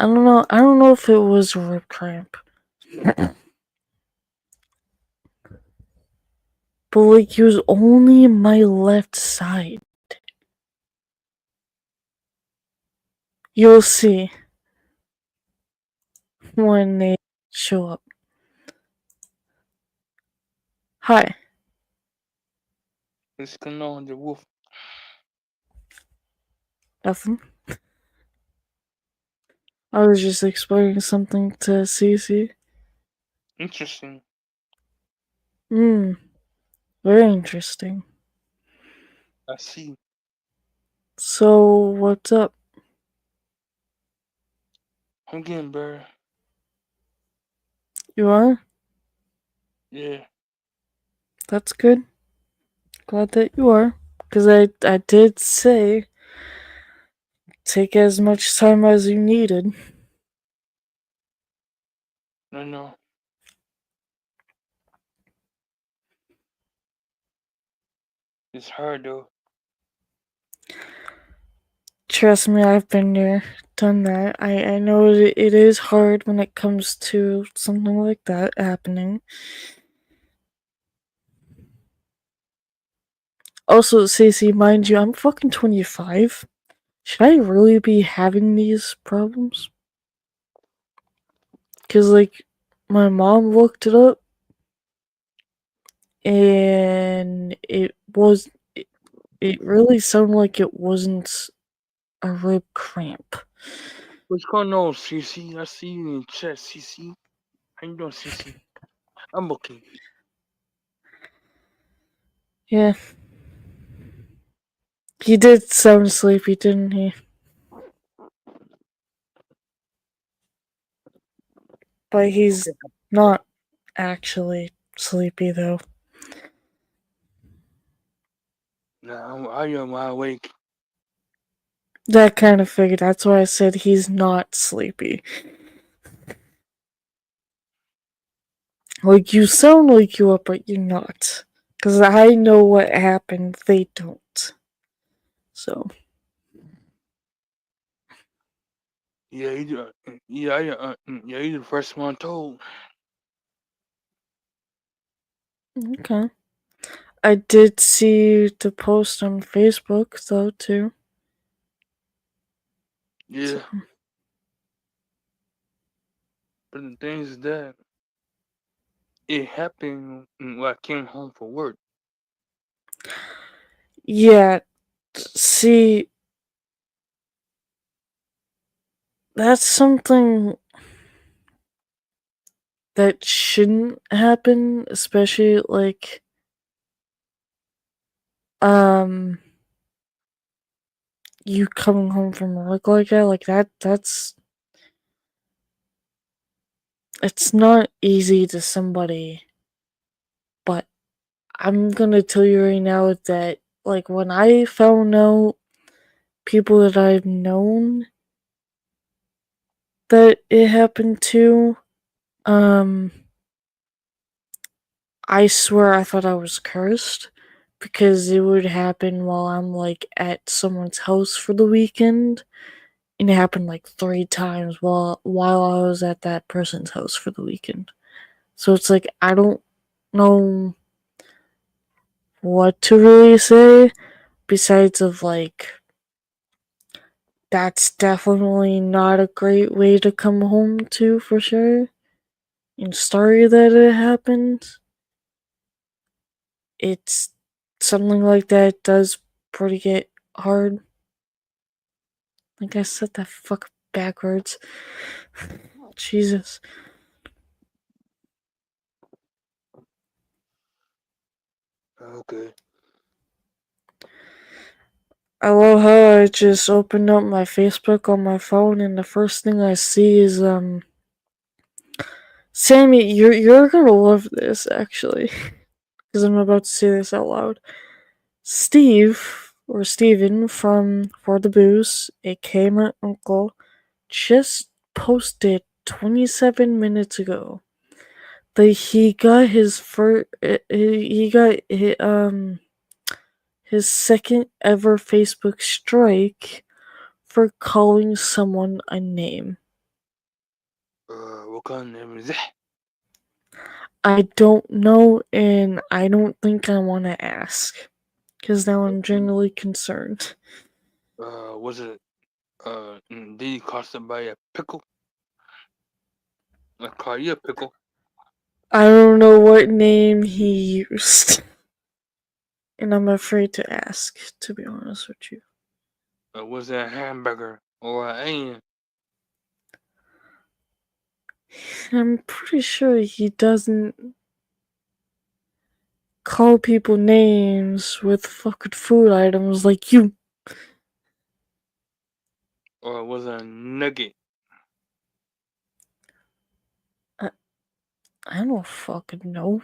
I don't know. I don't know if it was a rib cramp. But like it was only in my left side. You'll see when they show up. Hi. What's going on, the wolf? Nothing. I was just explaining something to Cece. Interesting. Very interesting. I see. So, what's up? I'm getting better. You are? Yeah. That's good. Glad that you are. Because I did say take as much time as you needed. I know. It's hard though. Trust me, I've been there, done that. I know it is hard when it comes to something like that happening. Also, Stacey, mind you, I'm fucking 25. Should I really be having these problems? Because, like, my mom looked it up, and it really sounded like it wasn't a rib cramp. What's going on, CC? I see you in chat, CC. How you doing, CC? I'm okay. Yeah. He did sound sleepy, didn't he? But he's not actually sleepy, though. Nah, I am wide awake. That kind of figured. That's why I said he's not sleepy. Like, you sound like you are, but you're not. Because I know what happened. They don't. So. Yeah, you're the first one told. Okay. I did see the post on Facebook, though, too. Yeah. But the thing is that it happened when I came home from work. Yeah. See, that's something that shouldn't happen, especially, like, you coming home from work like that's it's not easy to somebody, but I'm gonna tell you right now that, like, when I found out people that I've known that it happened to, I swear I thought I was cursed, because it would happen while I'm, like, at someone's house for the weekend, and it happened, like, 3 times while I was at that person's house for the weekend. So it's like, I don't know what to really say, besides of, like, that's definitely not a great way to come home to, for sure. And sorry that it happened. It's something like that does pretty get hard. Like, I said that fuck backwards. Jesus. Okay. I love how I just opened up my Facebook on my phone, and the first thing I see is Sammy, you're gonna love this, actually, because I'm about to say this out loud. Steve, or Steven from For the Booze, aka my uncle, just posted 27 minutes ago that he got his his second ever Facebook strike for calling someone a name. What kind of name is that? I don't know, and I don't think I want to ask. Because now I'm generally concerned. Was it indeed costed by a pickle? I call you a pickle. I don't know what name he used. And I'm afraid to ask, to be honest with you. Was it a hamburger or an onion? I'm pretty sure he doesn't call people names with fucking food items like you. Or was it a nugget? I don't fucking know.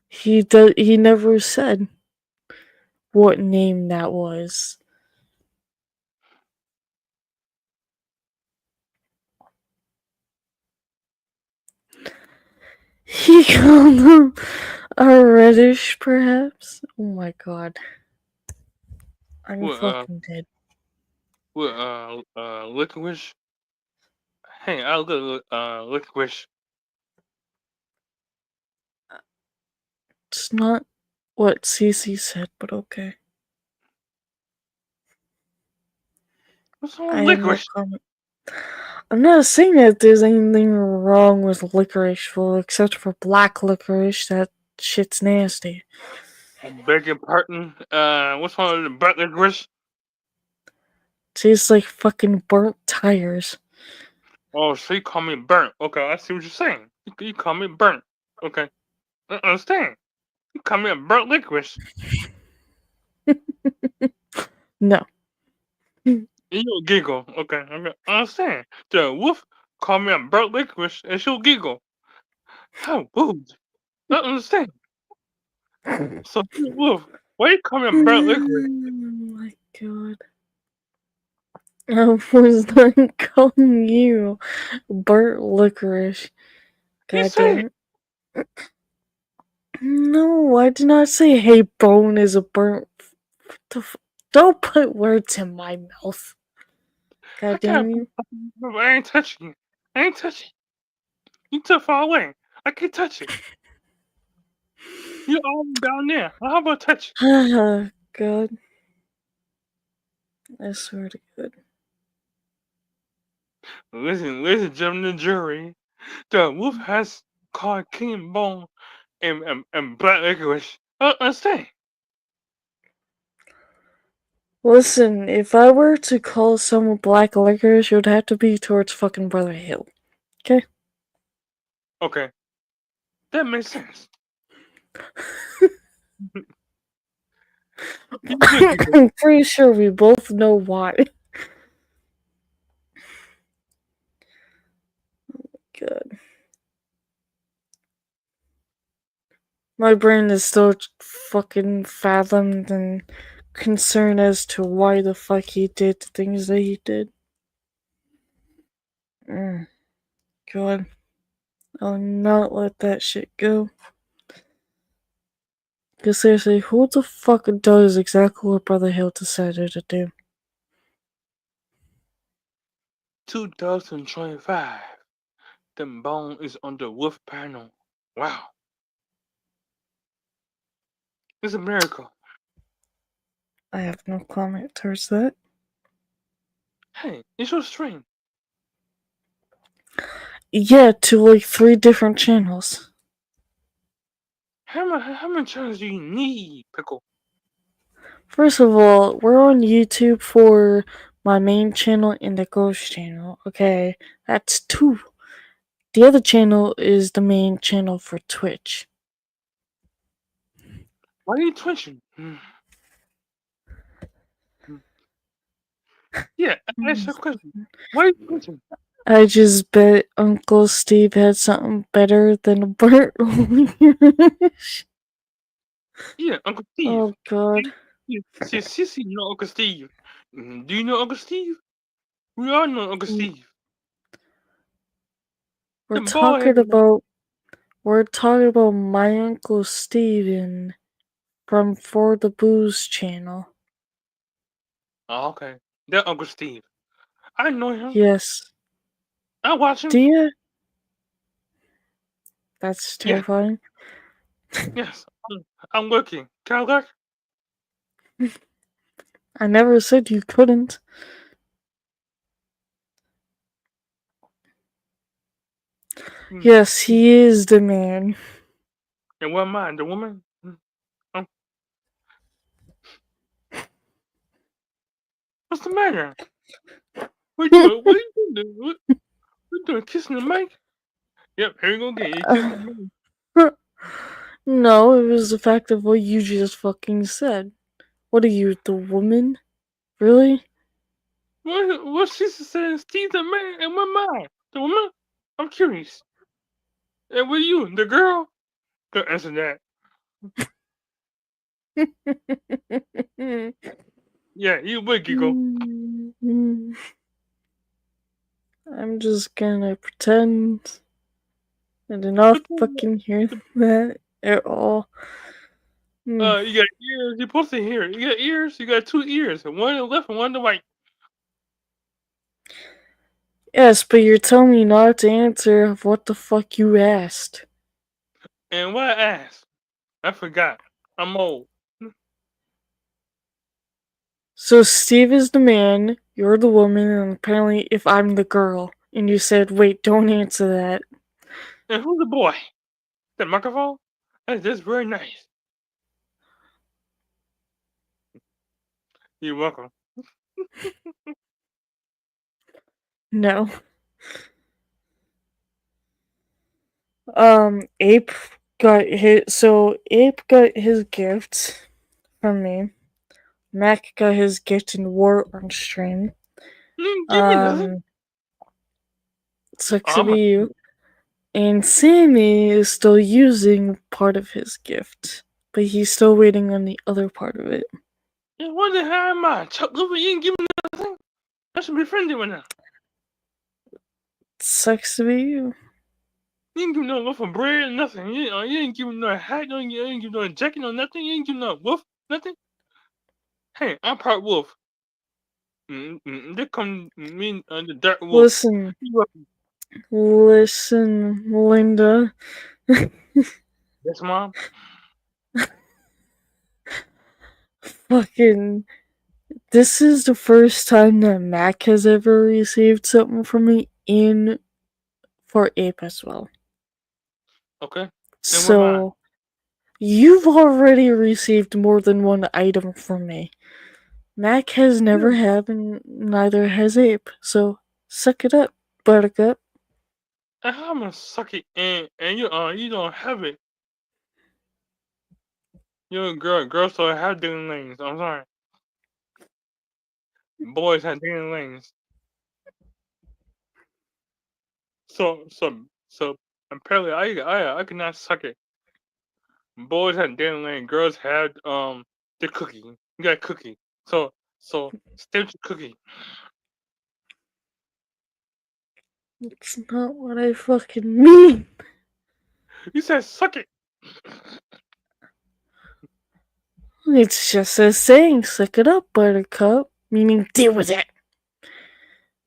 He never said what name that was. He called them a reddish, perhaps? Oh my god. I'm What, fucking dead. What, licorice? Hey, I'll go, licorice. It's not what Cece said, but okay. What's wrong I with have no licorice? comment. I'm not saying that there's anything wrong with licorice, well, except for black licorice. That shit's nasty. I beg your pardon. What's wrong with the black licorice? Tastes like fucking burnt tires. Oh, so you call me burnt. Okay, I see what you're saying. You call me burnt. Okay. I understand. You call me a burnt licorice. No. You'll giggle. Okay, I understand. The wolf called me a burnt licorice and she'll giggle. How rude. I understand. So, wolf, why you call me a burnt licorice? Oh my god. I was not calling you burnt licorice. You God said damn it. No, I did not say hey bone is a burnt. Don't put words in my mouth. I God can't. damn you. I ain't touching you. I ain't touching you. You too far away. I can't touch you. You're all down there. How about touch you? Oh god. I swear to God. Listen, ladies and gentlemen, the jury. The wolf has called King Bone and black licorice. Understand? Listen, if I were to call someone black licorice, it would have to be towards fucking Brother Hill. Okay? Okay. That makes sense. I'm pretty sure we both know why. God. My brain is still fucking fathomed and concerned as to why the fuck he did the things that he did. God. I'll not let that shit go. Because seriously, who the fuck does exactly what Brother Hill decided to do? 2025. The bone is on the wolf panel. Wow. It's a miracle. I have no comment towards that. Hey, it's your stream. Yeah, to like 3 different channels. How many channels do you need, Pickle? First of all, we're on YouTube for my main channel and the Ghost channel. Okay, that's 2. The other channel is the main channel for Twitch. Why are you twitching? Yeah, ask your question. Why are you twitching? I just bet Uncle Steve had something better than a burnt licorice. Yeah, Uncle Steve. Oh god. See, Sissy know Uncle Steve. Do you know Uncle Steve? We all know Uncle Steve. We're The talking boy. about my Uncle Steven from For the Booze channel. Oh, okay. That Uncle Steve. I know him. Yes. I watch him. Do you? That's Yeah. terrifying. Yes. I'm looking. Can I look? I never said you couldn't. Yes, he is the man. And what am I? The woman? What's the matter? What you doing? What you doing? What you doing? Kissing the mic? Yep, here you go again. You kissing the mic. No, it was the fact of what you just fucking said. What are you, the woman? Really? What she said? Steve's the man, and what am I? The woman? I'm curious. And what are you? The girl? Go answer that. Yeah, you would giggle. I'm just gonna pretend I did not fucking hear that at all. You got ears. You're supposed to hear. You got ears. You got 2 ears. One on the left and one on the right. Yes, but you're telling me not to answer what the fuck you asked. And what I asked? I forgot. I'm old. So Steve is the man, you're the woman, and apparently if I'm the girl. And you said, wait, don't answer that. And who's the boy? That microphone? That's very nice. You're welcome. No. Ape got his gift from me. Mac got his gift and wore it on stream. Give me nothing. Sucks to be you. And Sammy is still using part of his gift, but he's still waiting on the other part of it. Yeah, what the hell am I? Chuck Liver, you ain't giving me nothing. I should be friendly right now. Sucks to be you. You ain't giving no loaf of bread, nothing. You ain't giving no hat, you ain't giving no jacket, no nothing. You ain't giving no wolf, nothing. Hey, I'm part wolf. They come me the dark wolf. Listen, Linda. Yes, Mom. Fucking, this is the first time that Mac has ever received something from me for Ape as well. Okay. So, you've already received more than one item from me. Mac has never had, and neither has Ape. So, suck it up, Buttercup. I'm gonna suck it and you don't have it. You're a girl. Girls don't have ding lanes. I'm sorry. Boys have ding lanes. So apparently I cannot suck it. Boys have ding lane. Girls have the cookie. You got cookie. So stamp your cookie. That's not what I fucking mean. You said suck it. It's just a saying, suck it up, Buttercup. Meaning, deal with it.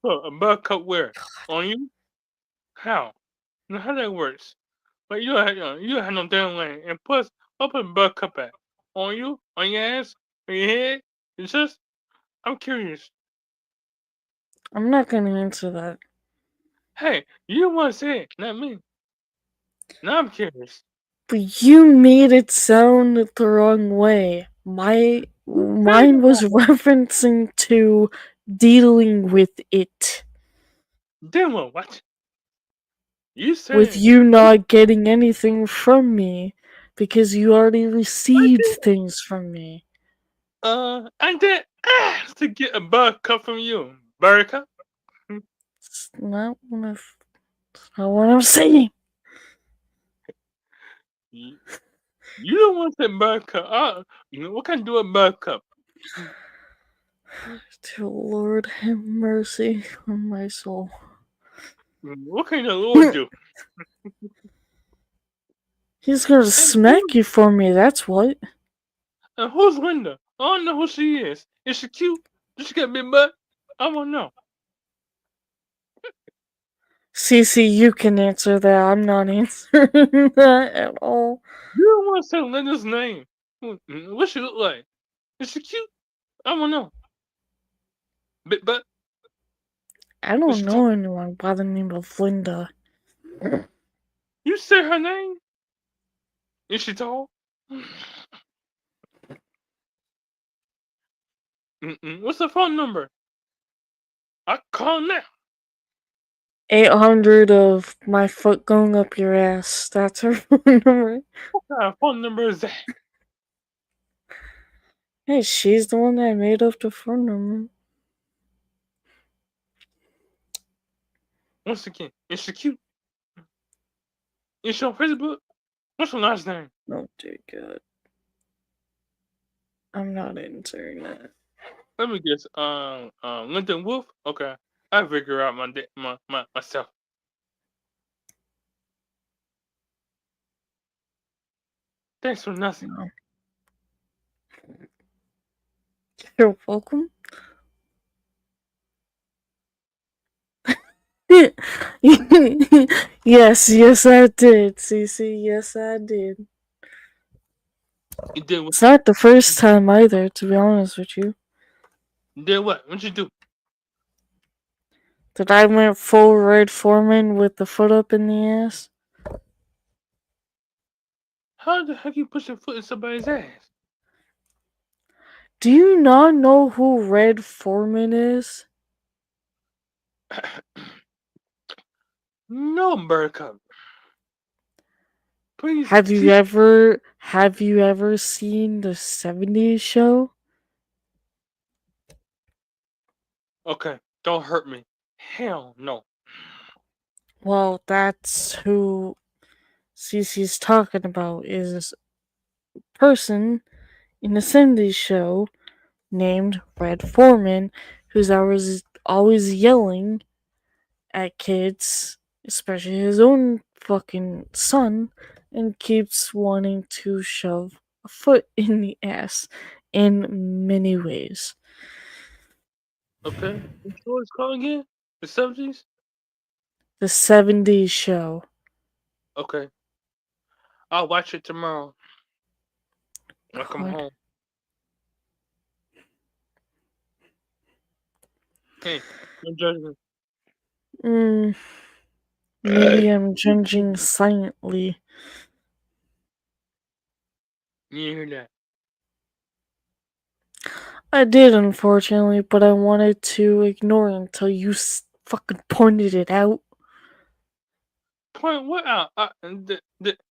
A buttercup where? On you? How? Now how that works? But you don't have no damn lane. And plus, I'll put a buttercup at. On you? On your ass? On your head? It's just, I'm curious. I'm not gonna answer that. Hey, you want to say it, not me. Now I'm curious. But you made it sound the wrong way. Mine was referencing to dealing with it. Then what? You said With you not getting anything from me because you already received things from me. I did ask to get a buttercup from you, Buttercup. It's not what I'm saying. You don't want that buttercup. What can I do with buttercup? Dear Lord, have mercy on my soul. What can the Lord do? He's gonna smack you for me, that's what. And who's Linda? I don't know who she is. Is she cute? Does she got a big butt? I don't know. Cece, you can answer that. I'm not answering that at all. You don't want to say Linda's name. What she look like? Is she cute? I don't know. Big butt. I don't know anyone by the name of Linda. You say her name? Is she tall? What's the phone number? I call now. 800 of my foot going up your ass. That's her phone number. What kind of phone number is that? Hey, she's the one that made up the phone number. Once again, is she cute? Is she on Facebook? What's her last name? Oh dear God. I'm not answering that. Let me guess. Linda Wolf. Okay, I figure out myself. Thanks for nothing. You're welcome. yes, I did, Cece. Yes, I did. You did what? It's not the first time either, to be honest with you. You did what? What'd you do? That I went full Red Foreman with the foot up in the ass? How the heck you push your foot in somebody's ass? Do you not know who Red Foreman is? No, Buttercup. Please. Have you ever seen the 70s show? Okay, don't hurt me. Hell no. Well, that's who Cece's talking about, is this person in the 70s show named Red Foreman, who's always yelling at kids, especially his own fucking son, and keeps wanting to shove a foot in the ass in many ways. Okay, what show is called again? The 70s? The 70s show. Okay. I'll watch it tomorrow. When I come God. home. Hey, don't judge me. Maybe I'm judging silently. You hear that? I did, unfortunately, but I wanted to ignore it until you fucking pointed it out. Point what out?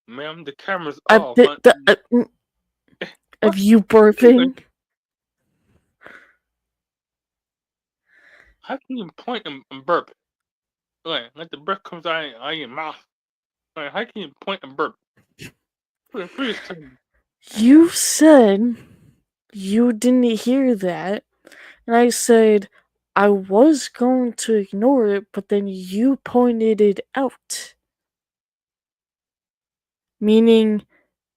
Ma'am, the camera's I off. did of you burping. How can you point and burp? Like the breath comes out of your mouth. Like, how can you point and burp? Please tell me. You said you didn't hear that, and I said I was going to ignore it, but then you pointed it out. Meaning,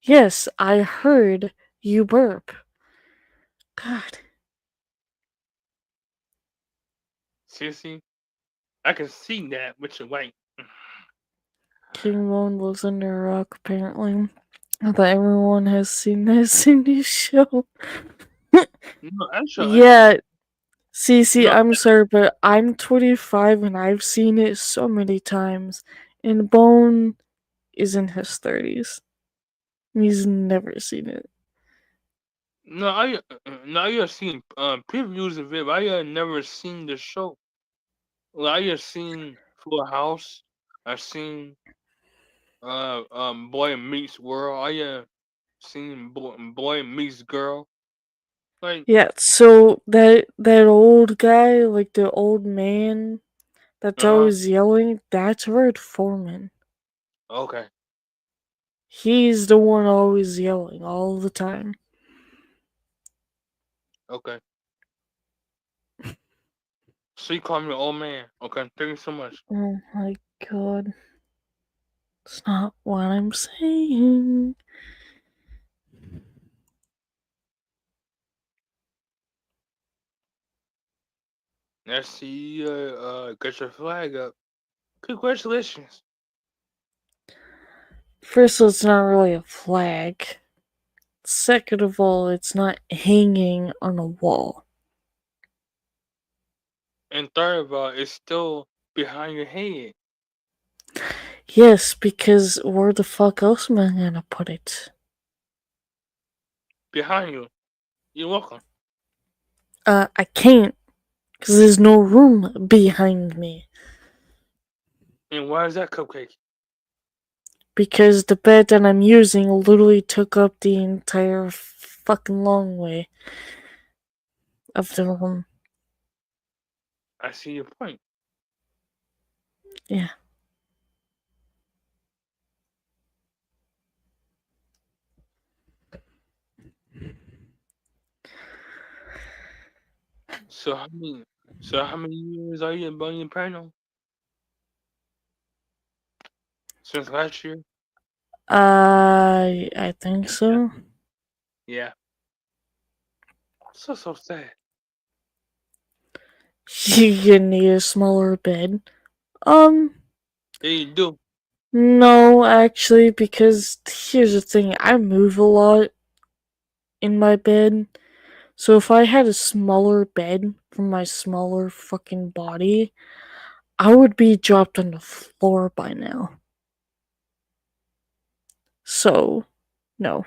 yes, I heard you burp. God. See, I can see that with your white. King Moan lives under a rock, apparently. I thought everyone has seen that Cindy show. No, actually. Yeah. Cece, No. I'm sorry, but I'm 25 and I've seen it so many times. And Bone is in his 30s. He's never seen it. No, I have seen previews of it, but I have never seen the show. Well, I have seen Full House. I've seen Boy Meets World. I have seen Boy Meets Girl. Like, Yeah, so that old guy, like the old man that's always yelling, that's Red Foreman. okay. He's the one always yelling all the time. Okay. So you call me an old man. Okay, thank you so much. Oh my god. It's not what I'm saying. Let's see, get your flag up. Congratulations. First of all, it's not really a flag. Second of all, it's not hanging on a wall. And third of all, it's still behind your head. Yes, because where the fuck else am I gonna put it? Behind you. You're welcome. I can't, because there's no room behind me. And why is that, Cupcake? Because the bed that I'm using literally took up the entire fucking long way of the room. I see your point. Yeah. So how many years are you in Bunny and Prano? Since last year? I think so. Yeah. So sad. You need a smaller bed. Yeah, you do. No, actually, because here's the thing, I move a lot in my bed. So if I had a smaller bed for my smaller fucking body, I would be dropped on the floor by now. So, no.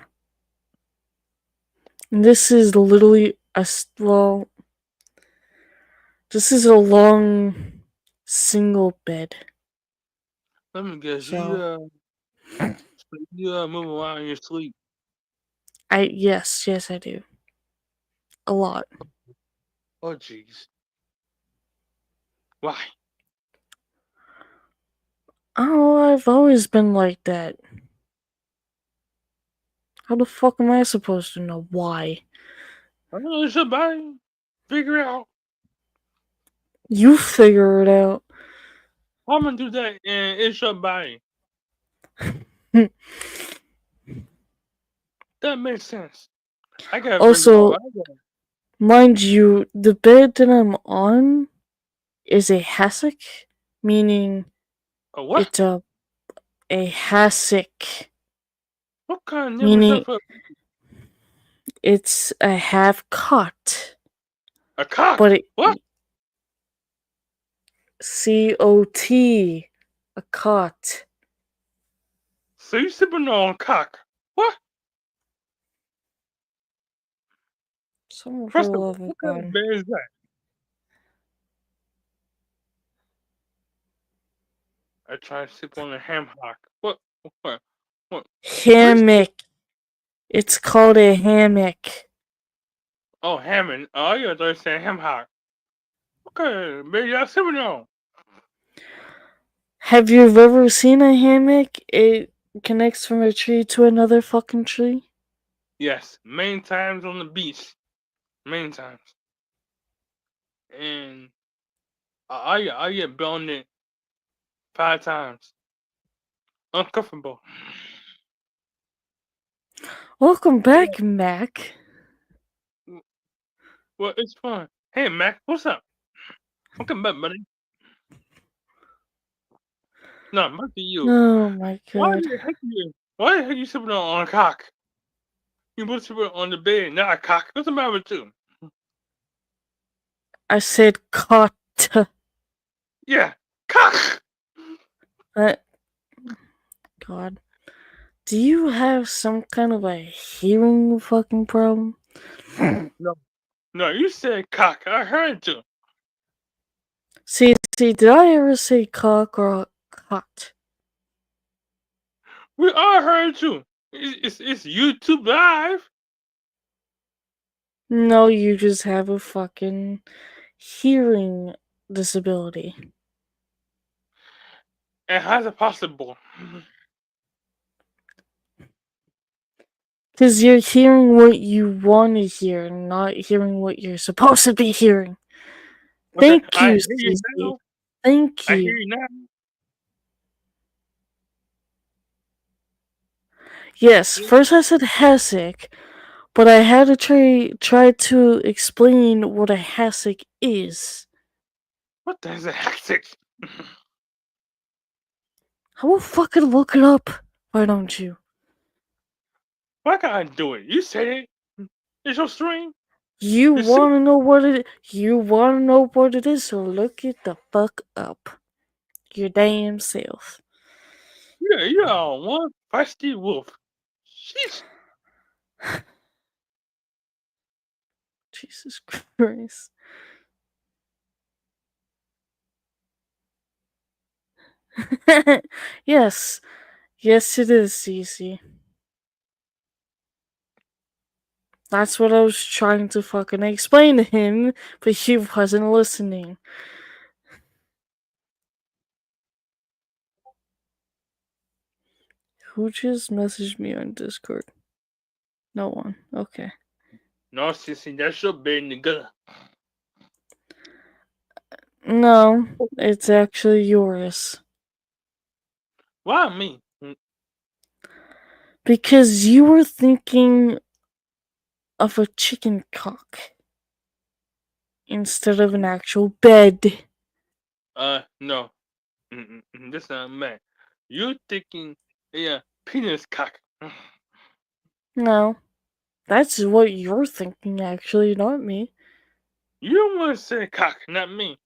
This is literally this is a long single bed. Let me guess. So, You move around in your sleep. yes, I do. A lot. Oh jeez. Why? Oh, I've always been like that. How the fuck am I supposed to know why? I don't know, somebody figure it out. You figure it out. I'm gonna do that and it's your body. That makes sense. I gotta Also, mind you, the bed that I'm on is a hassock, meaning A what? it's a hassock, What kind of name is meaning that for it's a half cot. a cock? But it What? COT, a cot. So you sipping on cock? What? Some First for of the all, love of what kind of God. bed is that? I try to sip on a ham hock. What? Hammock. It's called a hammock. Oh, Hammond. Oh, you understand ham hock. Okay, baby, y'all sipping on. Have you ever seen a hammock? It connects from a tree to another fucking tree. Yes, many times on the beach. Many times. And I get blown it 5 times. Uncomfortable. Welcome back, Mac. Well, it's fun. Hey, Mac, what's up? Welcome back, buddy. No, back to you. Oh my god. Why the heck you sipping on a cock? You put sipping on the bed, not a cock. What's the matter with you? I said cot. Yeah, cock. God. Do you have some kind of a hearing fucking problem? No, you said cock. I heard you. See, did I ever say cock or cot? We all heard you. It's YouTube Live. No, you just have a fucking hearing disability. And how's it possible? Because you're hearing what you want to hear, not hearing what you're supposed to be hearing. Okay, Thank I you, hear you Cece. now. Thank I hear you. you now. Yes, first I said hassock, but I had to try to explain what a hassock is. What the hell is a hassock? I will fucking look it up. Why don't you? Why can't I do it? You said it. It's your stream. You You see? wanna know what it? You wanna know what it is? So look it the fuck up. Your damn self. Yeah, you are one feisty wolf. Sheesh. Jesus Christ. Yes. Yes, it is, Cece. That's what I was trying to fucking explain to him, but he wasn't listening. Who just messaged me on Discord? No one. Okay. No, sissy, that's your bed, nigga. No, it's actually yours. Why me? Because you were thinking of a chicken cock instead of an actual bed. No. That's not man. You thinking, yeah, penis cock. No. That's what you're thinking, actually, not me. You want to say cock, not me.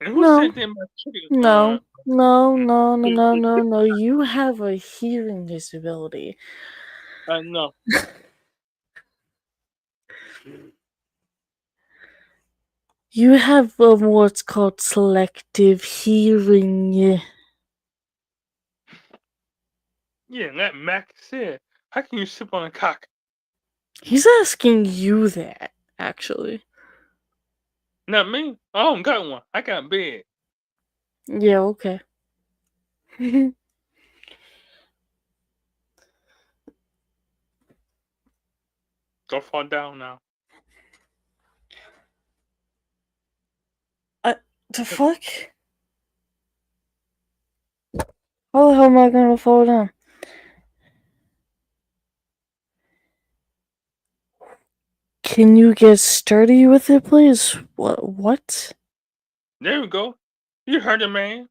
And who No. said that about chicken? No. No. You have a hearing disability. No. You have what's called selective hearing. Yeah, that Mac said. How can you sip on a cock? He's asking you that, actually. Not me. I don't got one. I got a bed. Yeah, okay. Don't fall down now. The fuck? How the hell am I gonna fall down? Can you get sturdy with it, please? What? There we go. You heard it, man.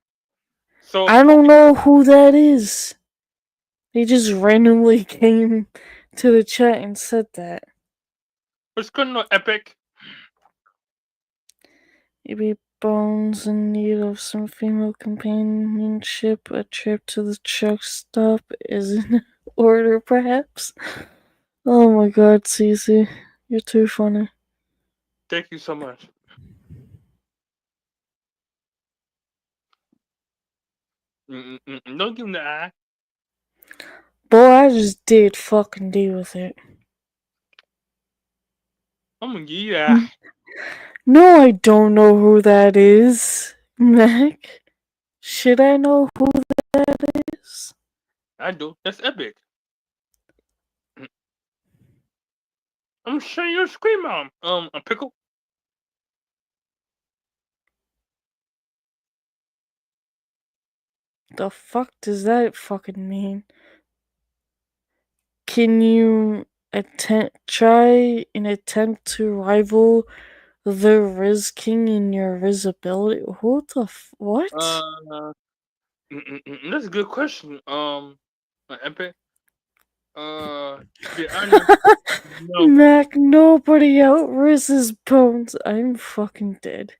So I don't know who that is. They just randomly came to the chat and said that. what's going on, Epic? Maybe Bones in need of some female companionship. A trip to the truck stop is in order, perhaps. Oh my god, Cece. You're too funny. Thank you so much. Don't give him the eye. Boy, I just did fucking deal with it. I'm gonna give you the eye. No, I don't know who that is, Mac. Should I know who that is? I do. That's Epic. I'm sure you're screaming. A pickle. The fuck does that fucking mean? Can you try an attempt to rival the Riz King in your Riz ability? What? That's a good question. Epic. To be honest, no. Mac, nobody out Riz's Bones. I'm fucking dead.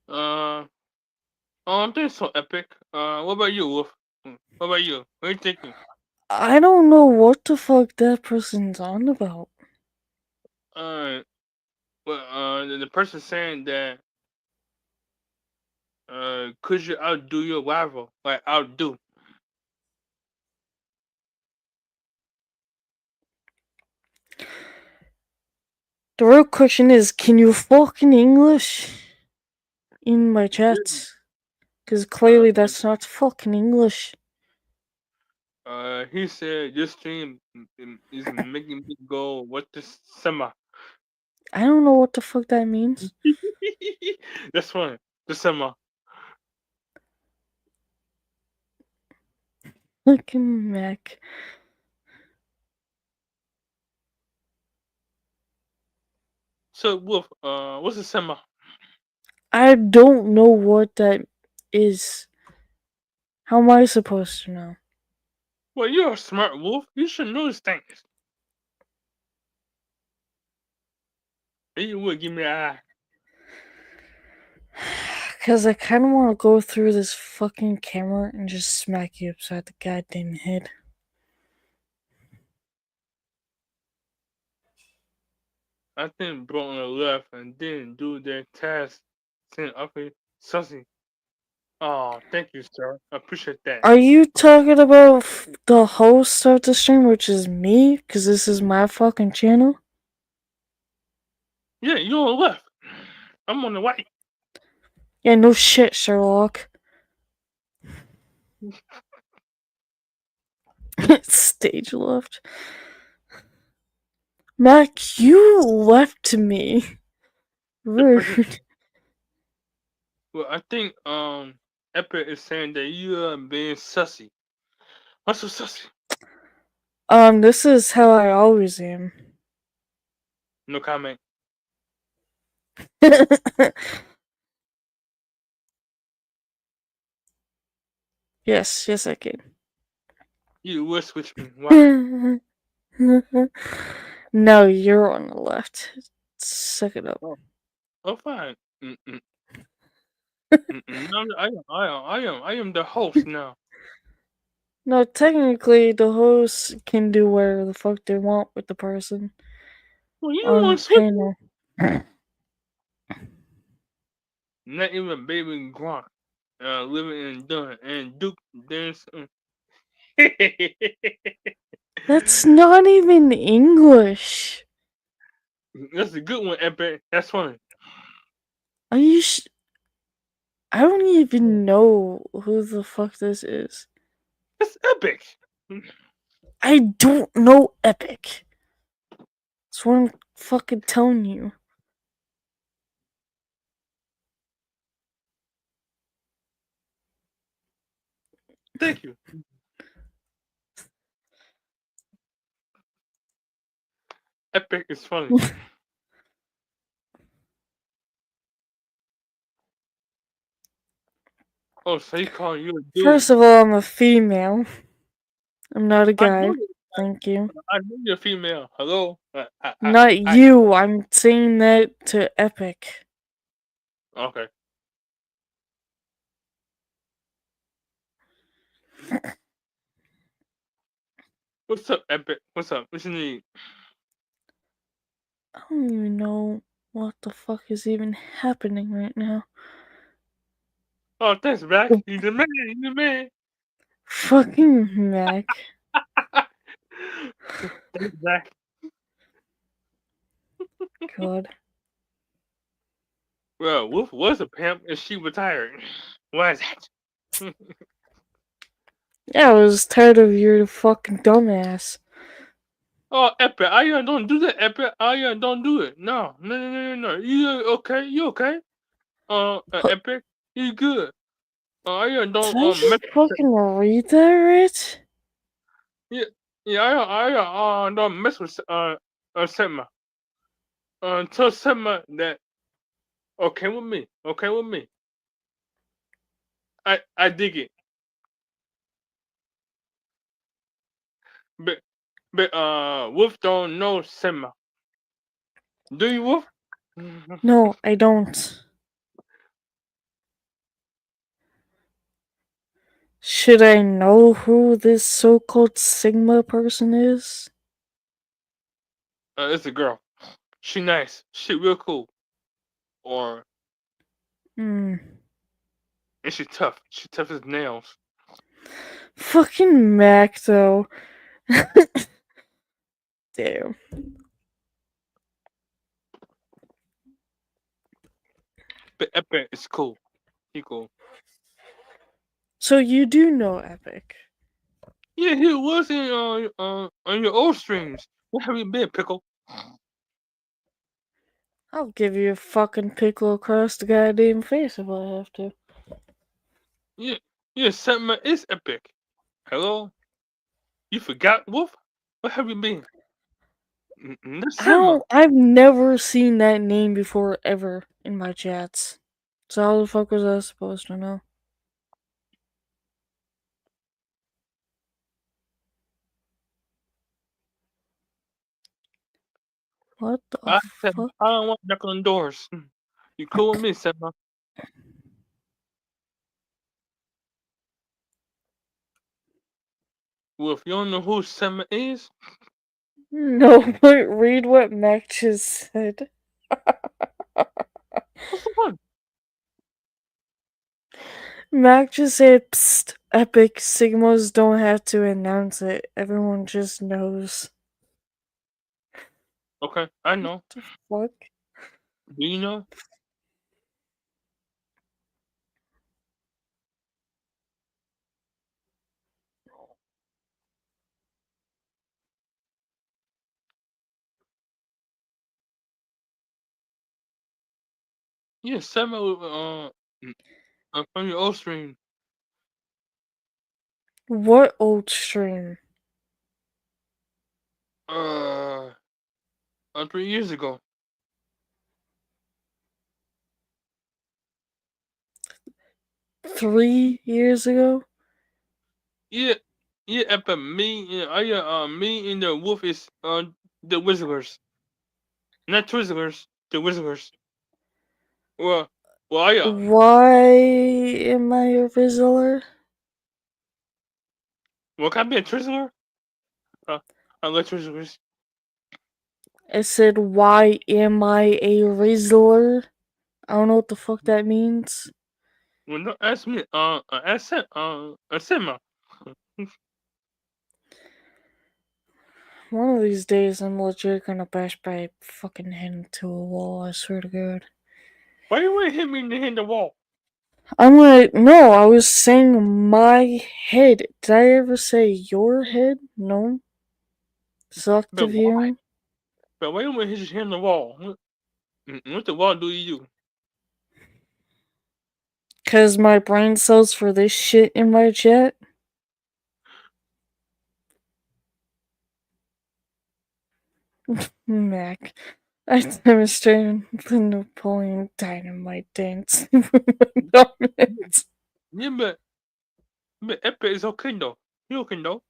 I don't think so, Epic. What about you, Wolf? What about you? What are you thinking? I don't know what the fuck that person's on about. Well, the person saying that, could you outdo your rival? Like, outdo. The real question is, can you fucking English in my chat? Because clearly that's not fucking English. He said your stream is making me go, what the summer? I don't know what the fuck that means. That's funny. The summer. Fucking Mac. So, Wolf, what's the summer? I don't know what that is. How am I supposed to know? Well, you're a smart wolf. You should know these things. You would give me an eye. Because I kind of want to go through this fucking camera and just smack you upside the goddamn head. I think bro on the left and didn't do their task. Sent up here, sussy. Oh, thank you, sir. I appreciate that. Are you talking about the host of the stream, which is me? Because this is my fucking channel? Yeah, you're on the left. I'm on the right. Yeah, no shit, Sherlock. Stage left. Mac, you left me. Rude. Well, I think Epic is saying that you are being sussy. What's so sussy? This is how I always am. No comment. Yes, I can. You will switch me. Why? No, you're on the left. Suck it up. Oh, fine. Mm-mm. No, I am the host now. No, technically, the host can do whatever the fuck they want with the person. Well, you on want to switch panel. Not even baby Gronk. Living in Dunn and Duke dance. That's not even English. That's a good one, Epic. That's funny. Are you I don't even know who the fuck this is. It's Epic. I don't know Epic. That's what I'm fucking telling you. Thank you. Epic is funny. Oh, so he calling you a dude. First of all, I'm a female. I'm not a I guy. know you- Thank you. I know you're female. Hello? Not you. I'm saying that to Epic. Okay. What's up, Epic? What's up? What you need? I don't even know what the fuck is even happening right now. Oh, thanks, Mac. You the man. You the man. Fucking Mac. Thanks, Mac. God. Well, Wolf was a pimp and she retired. Why is that? Yeah, I was tired of your fucking dumbass. Oh, Epic, don't do that, Epic. Don't do it. No. You okay? You okay? Epic, you good? Did don't I just fucking read that right? I don't mess with Sigma. Tell Sigma that okay with me. Okay with me. I dig it. But Wolf don't know Sigma. Do you, Wolf? No, I don't. Should I know who this so-called Sigma person is? It's a girl. She nice. She real cool. Or Hmm. and she tough. She tough as nails. Fucking Mac, though. Damn. But Epic is cool. He cool. So you do know Epic? Yeah, he was in on your old streams. Where have you been, Pickle? I'll give you a fucking pickle across the goddamn face if I have to. Yeah, Sigma is Epic. Hello? You forgot, Wolf? Where have you been? That's Sigma. I've never seen that name before ever in my chats. So how the fuck was I supposed to know? What the I said fuck? I don't want to knock on doors. You cool with me, Selma? Well, if you don't know who Selma is, No, but read what Mac just said. what's the one? Mac just said, Psst, Epic Sigmas don't have to announce it. Everyone just knows. Okay, I know. Fuck. Do you know? Yeah, Selma. From your old stream. What old stream? 3 years ago. Three years ago? Yeah, but me, me and the wolf is the Wizards, not Twizzlers, the Wizards. Well, Why am I a Rizzler? well, can I be a Twizzler? I like Twizzlers. I said, why am I a Rizzler? I don't know what the fuck that means. Well, no, ask me. Ask Selma. One of these days, I'm legit gonna bash my fucking head into a wall, I swear to God. Why you want to hit me in the wall? I'm like, no, I was saying my head. Did I ever say your head? No. Selective But why? hearing? But why you want to hit your head in the wall? What the wall do you do? Cause my brain cells for this shit in my jet. Mac. I demonstrated the Napoleon Dynamite dance in dominance. Yeah, but Epic is okay though. He okay though.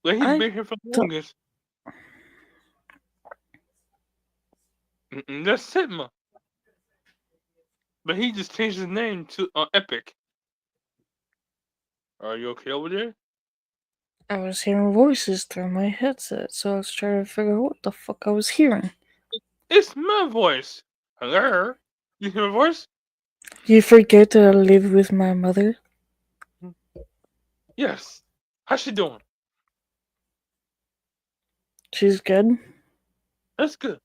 Like he's I been here for the don't- longest. That's Sigma. But he just changed his name to Epic. Are you okay over there? I was hearing voices through my headset, so I was trying to figure out what the fuck I was hearing. It's my voice. Hello? You hear my voice? You forget that I live with my mother? Yes. How's she doing? She's good. That's good.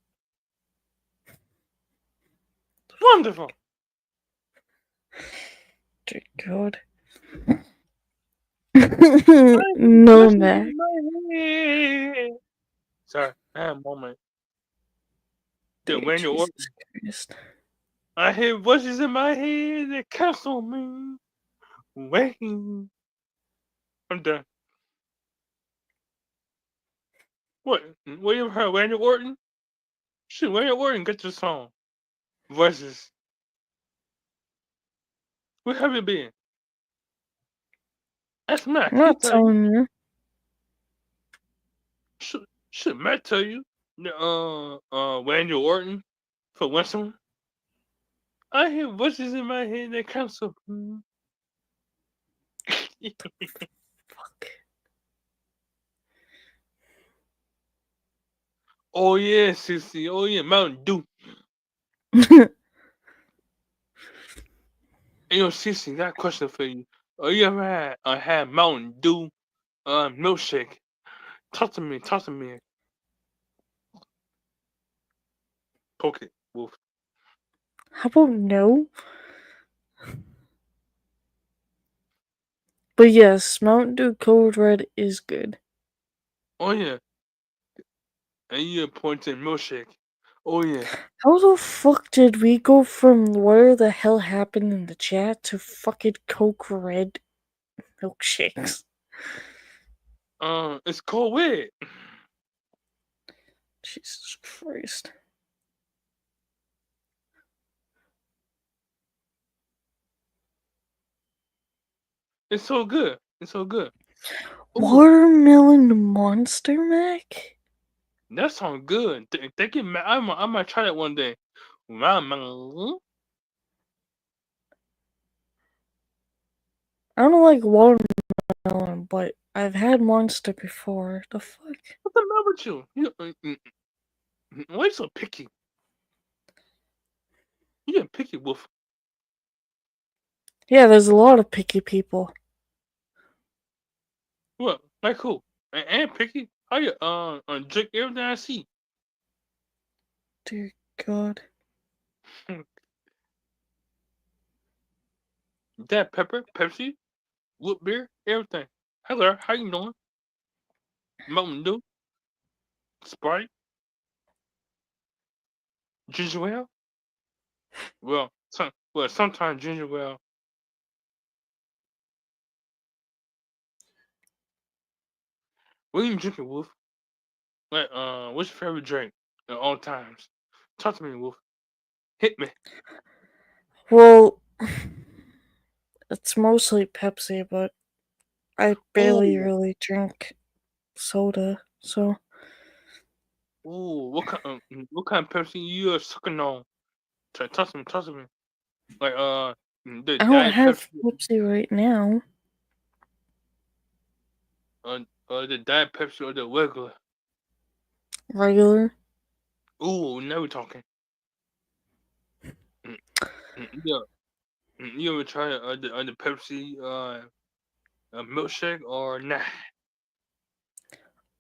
Wonderful. Dear God. No, Mac. Sorry, I had a moment. The Randy Orton. Christ. I hear voices in my head that counsel me. Waiting. I'm done. What? What you heard? Randy Orton? Shit, Randy Orton, get your song. Voices. Where have you been? That's Mac. I'm not He tell you. telling you. Should Matt tell you? Randy Orton for Winston. I hear voices in my head that counsel me. Oh yeah, Sissy. Oh yeah, Mountain Dew. Hey, yo, Sissy, got a question for you. You ever had Mountain Dew milkshake? Talk to me. Poke it, Wolf. How about no? But yes, Mountain Dew Code Red is good. Oh yeah. And you appointed milkshake. Oh yeah. How the fuck did we go from where the hell happened in the chat to fucking Coke Red milkshakes? It's cold weird. Jesus Christ. It's so good. Ooh. Watermelon Monster Mac? That sounds good. They get mad. I might try that one day. Watermelon. I don't like watermelon, but I've had Monster before. The fuck? What's the matter with you? Why you so picky? You getting picky, Wolf. Yeah, there's a lot of picky people. What? Like who? And picky? How you drink everything I see? Dear God. That pepper, Pepsi, root beer, everything. Hello, how you doing? Mountain Dew, Sprite, ginger ale. Well, sometimes ginger ale. What are you drinking, Wolf? Like, what's your favorite drink at all times? Talk to me, Wolf. Hit me. Well, it's mostly Pepsi, but I barely Ooh, really drink soda, so ooh, what kind of Pepsi you are sucking on? Talk to me. Like, the I don't Diet have Pepsi, Pepsi right now. the Diet Pepsi or the regular. Regular. Ooh, now we're talking. Yeah, you ever try the Pepsi milkshake or nah?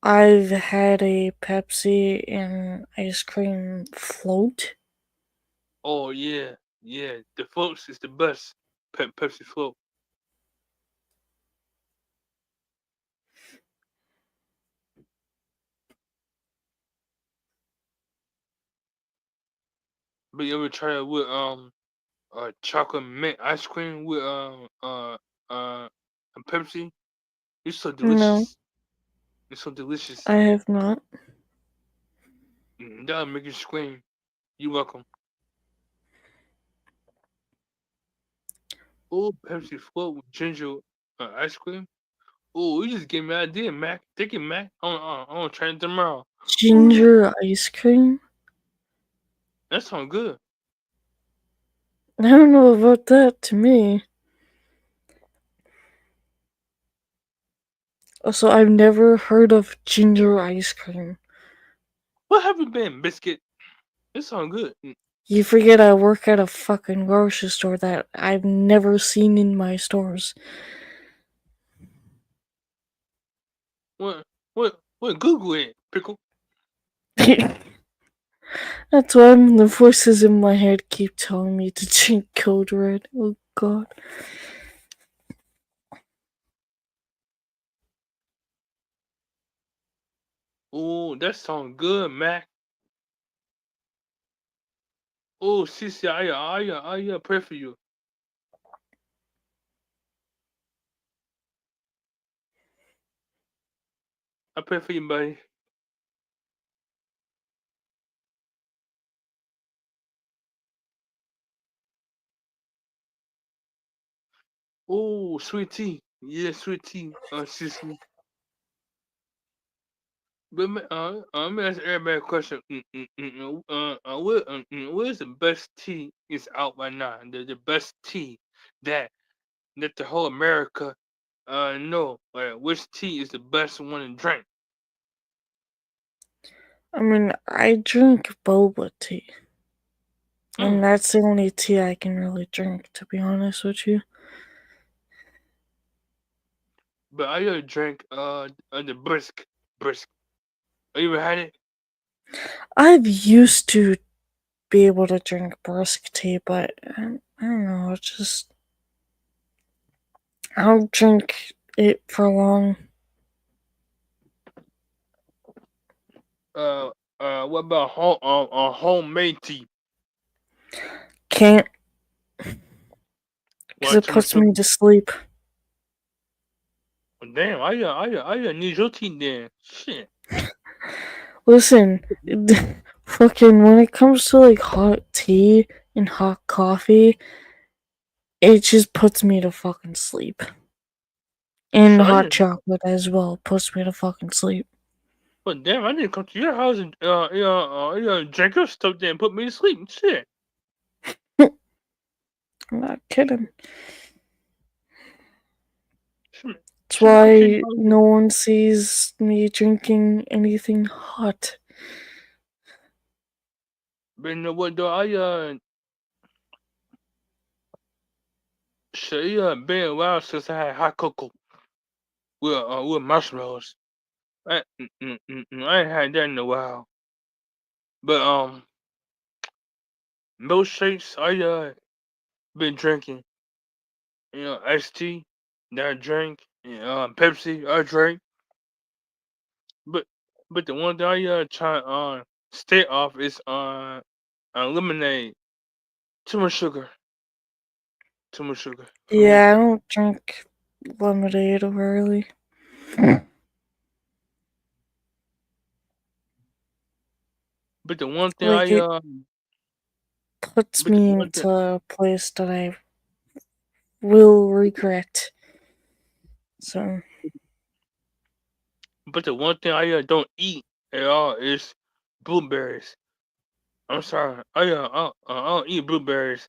I've had a Pepsi and ice cream float. Oh yeah, the floats is the best. Pepsi float. But you ever try it with chocolate mint ice cream with a Pepsi? It's so No, delicious. It's so delicious. I have not. That'll make you scream. You're welcome. Oh, Pepsi float with ginger ice cream. Oh, you just gave me an idea, Mac. Take it, Mac. I want to try it tomorrow. Ginger ice cream? That sounds good. I don't know about that to me. Also, I've never heard of ginger ice cream. What have you been, Biscuit? It sounds good. You forget I work at a fucking grocery store that I've never seen in my stores. What? Google it, Pickle. That's why the voices in my head keep telling me to drink Code Red. Oh god. Oh, that sounds good, Mac. Oh, Sissy, I pray for you. I pray for you, buddy. Oh, sweet tea. Yeah, sweet tea. Sissy. But let me ask everybody a question. What is the best tea is out right now? The best tea that the whole America know. Like, which tea is the best one to drink? I mean, I drink boba tea. And that's the only tea I can really drink, to be honest with you. But I gotta drink the brisk. Have you ever had it? I've used to be able to drink brisk tea, but I don't know, it's just I don't drink it for long. What about homemade tea? Can't, because Why it too much puts sugar? me to sleep. Well, damn, I need your tea then. Shit. Listen, fucking when it comes to like hot tea and hot coffee, it just puts me to fucking sleep. And So hot chocolate as well puts me to fucking sleep. But damn, I didn't come to your house and drink your stuff there and put me to sleep and shit. I'm not kidding. That's why no one sees me drinking anything hot. But you know what though? Shit, been a while since I had hot cocoa with marshmallows. I ain't had that in a while. But milkshakes I been drinking. Iced tea that I drank. Pepsi I drank. But the one that I try stay off is lemonade. Too much sugar. Too much sugar. Yeah, I don't drink lemonade rarely. But the one thing Like, it puts but the me one thing into a place that I will regret. So, But the one thing I don't eat at all is blueberries. I'm sorry. I don't eat blueberries.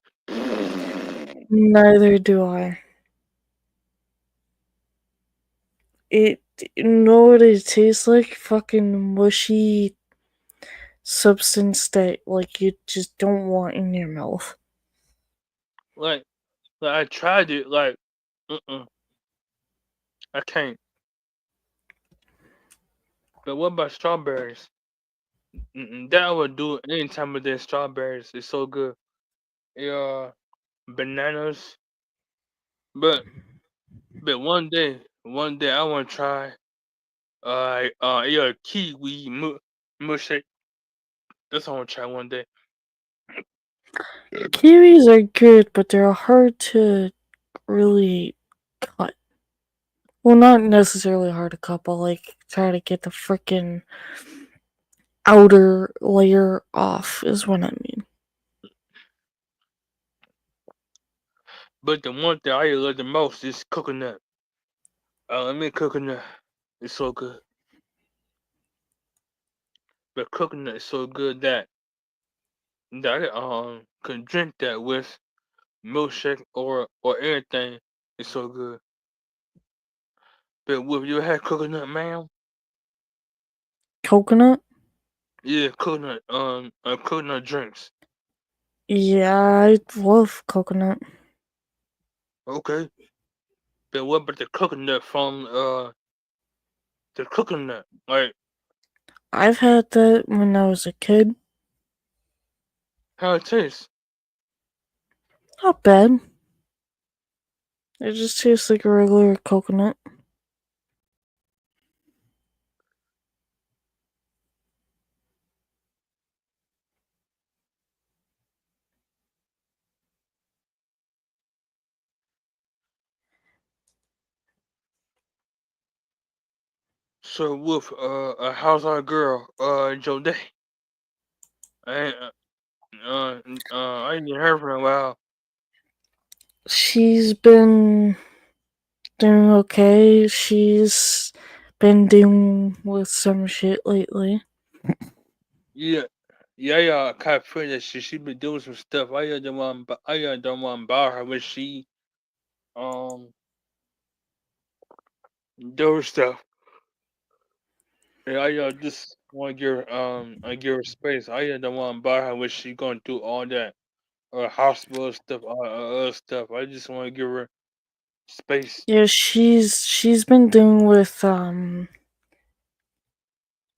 neither do I. You know what it tastes like? Fucking mushy substance that, like, you just don't want in your mouth. Like I tried it. Like, I can't. But what about strawberries? That I would do any time of day. Strawberries is so good. Yeah, bananas. But one day I want to try kiwi milkshake. That's what I want to try one day. Kiwis are good, but they're hard to really cut. Well, not necessarily hard to cut, but like try to get the freaking outer layer off is what I mean. But the one thing I love the most is coconut. Coconut is so good. But coconut is so good that I can drink that with milkshake or anything. It's so good. But have you had coconut, ma'am? Coconut? Yeah, coconut. Coconut drinks. Yeah, I love coconut. Okay. But what about the coconut from the coconut? Like, I've had that when I was a kid. how it tastes? Not bad. It just tastes like a regular coconut. So with how's our girl Jodie? I ain't heard from her in a while. She's been doing okay. She's been dealing with some shit lately. Yeah, I kind of feel that she been doing some stuff. I don't want to bother her when she do her stuff. Yeah, I just want to give her I give her space. I don't want to bother her when she going through all that hospital stuff, other stuff. I just want to give her space. Yeah, she's been dealing with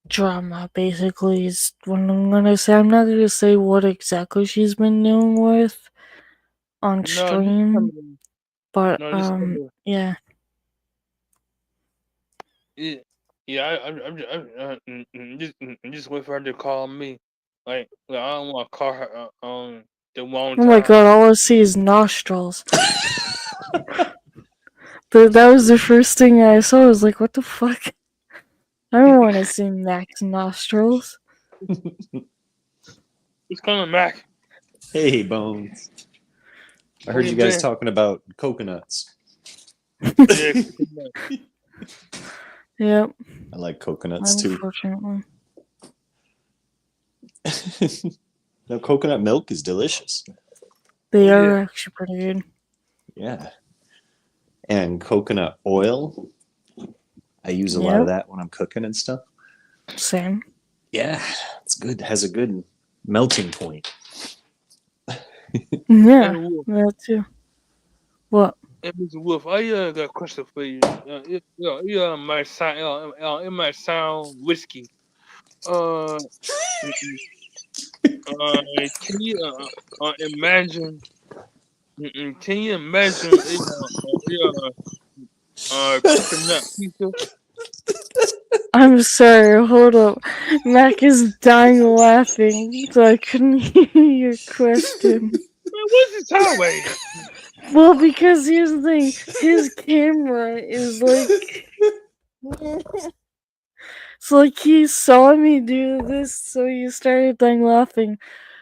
drama basically is what I'm gonna say. I'm not gonna say what exactly she's been dealing with on No, just tell stream, me. but No, just tell me. yeah. Yeah, I'm just wait for her to call me. Like I don't want to call her the wrong Oh my time. god, all I see is nostrils. That was the first thing I saw. I was like, what the fuck? I don't want to see Mac's nostrils. What's going on, Mac? Hey, Bones. I heard you you guys been? talking about coconuts. Yeah, Yep. I like coconuts too. Unfortunately. No, coconut milk is delicious. They are actually pretty good. Yeah. And coconut oil. I use a lot Yep. of that when I'm cooking and stuff. Same. Yeah, it's good. Has a good melting point. Yeah, Hey, Wolf. that too. What? Hey, Mr. Wolf, I got a question for you. It might sound risky. Can you imagine? Can you imagine coconut pizza? I'm sorry, hold up. Mac is dying laughing, so I couldn't hear your question. Man, what's this highway? Well, because here's the thing, his camera is like. So, like, he saw me do this, so he started dying laughing.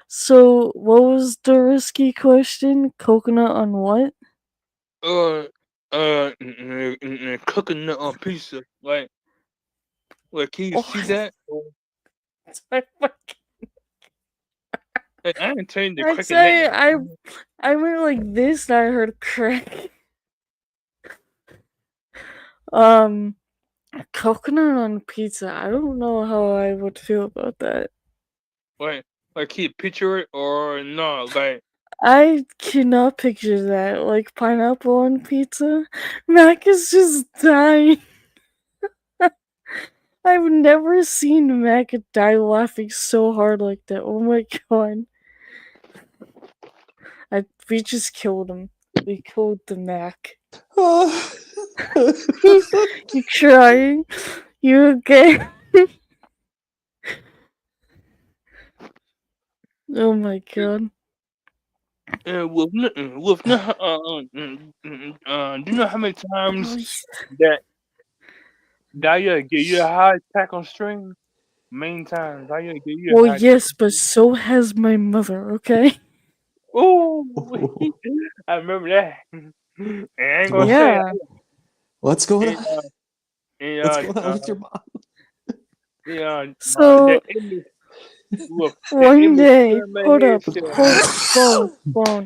So, what was the risky question? Coconut on what? Coconut on pizza. Like, can you see that? Hey, I ain't telling you to I'd crack say your neck. I went like this and I heard crack. Coconut on pizza. I don't know how I would feel about that. Like, can you picture it or no? Like, I cannot picture that. Like pineapple on pizza. Mac is just dying. I've never seen Mac die laughing so hard like that. Oh my god. We just killed him. We killed the Mac. You crying? You okay? Oh my god. Wolf, do you know how many times that I give you a heart attack on stream? Many times. I give you a Well, heart yes, but so has my mother, okay? Oh, I remember that. And I ain't gonna say Yeah. What's going it. on? What's going on with your mom? So, one day, hold up,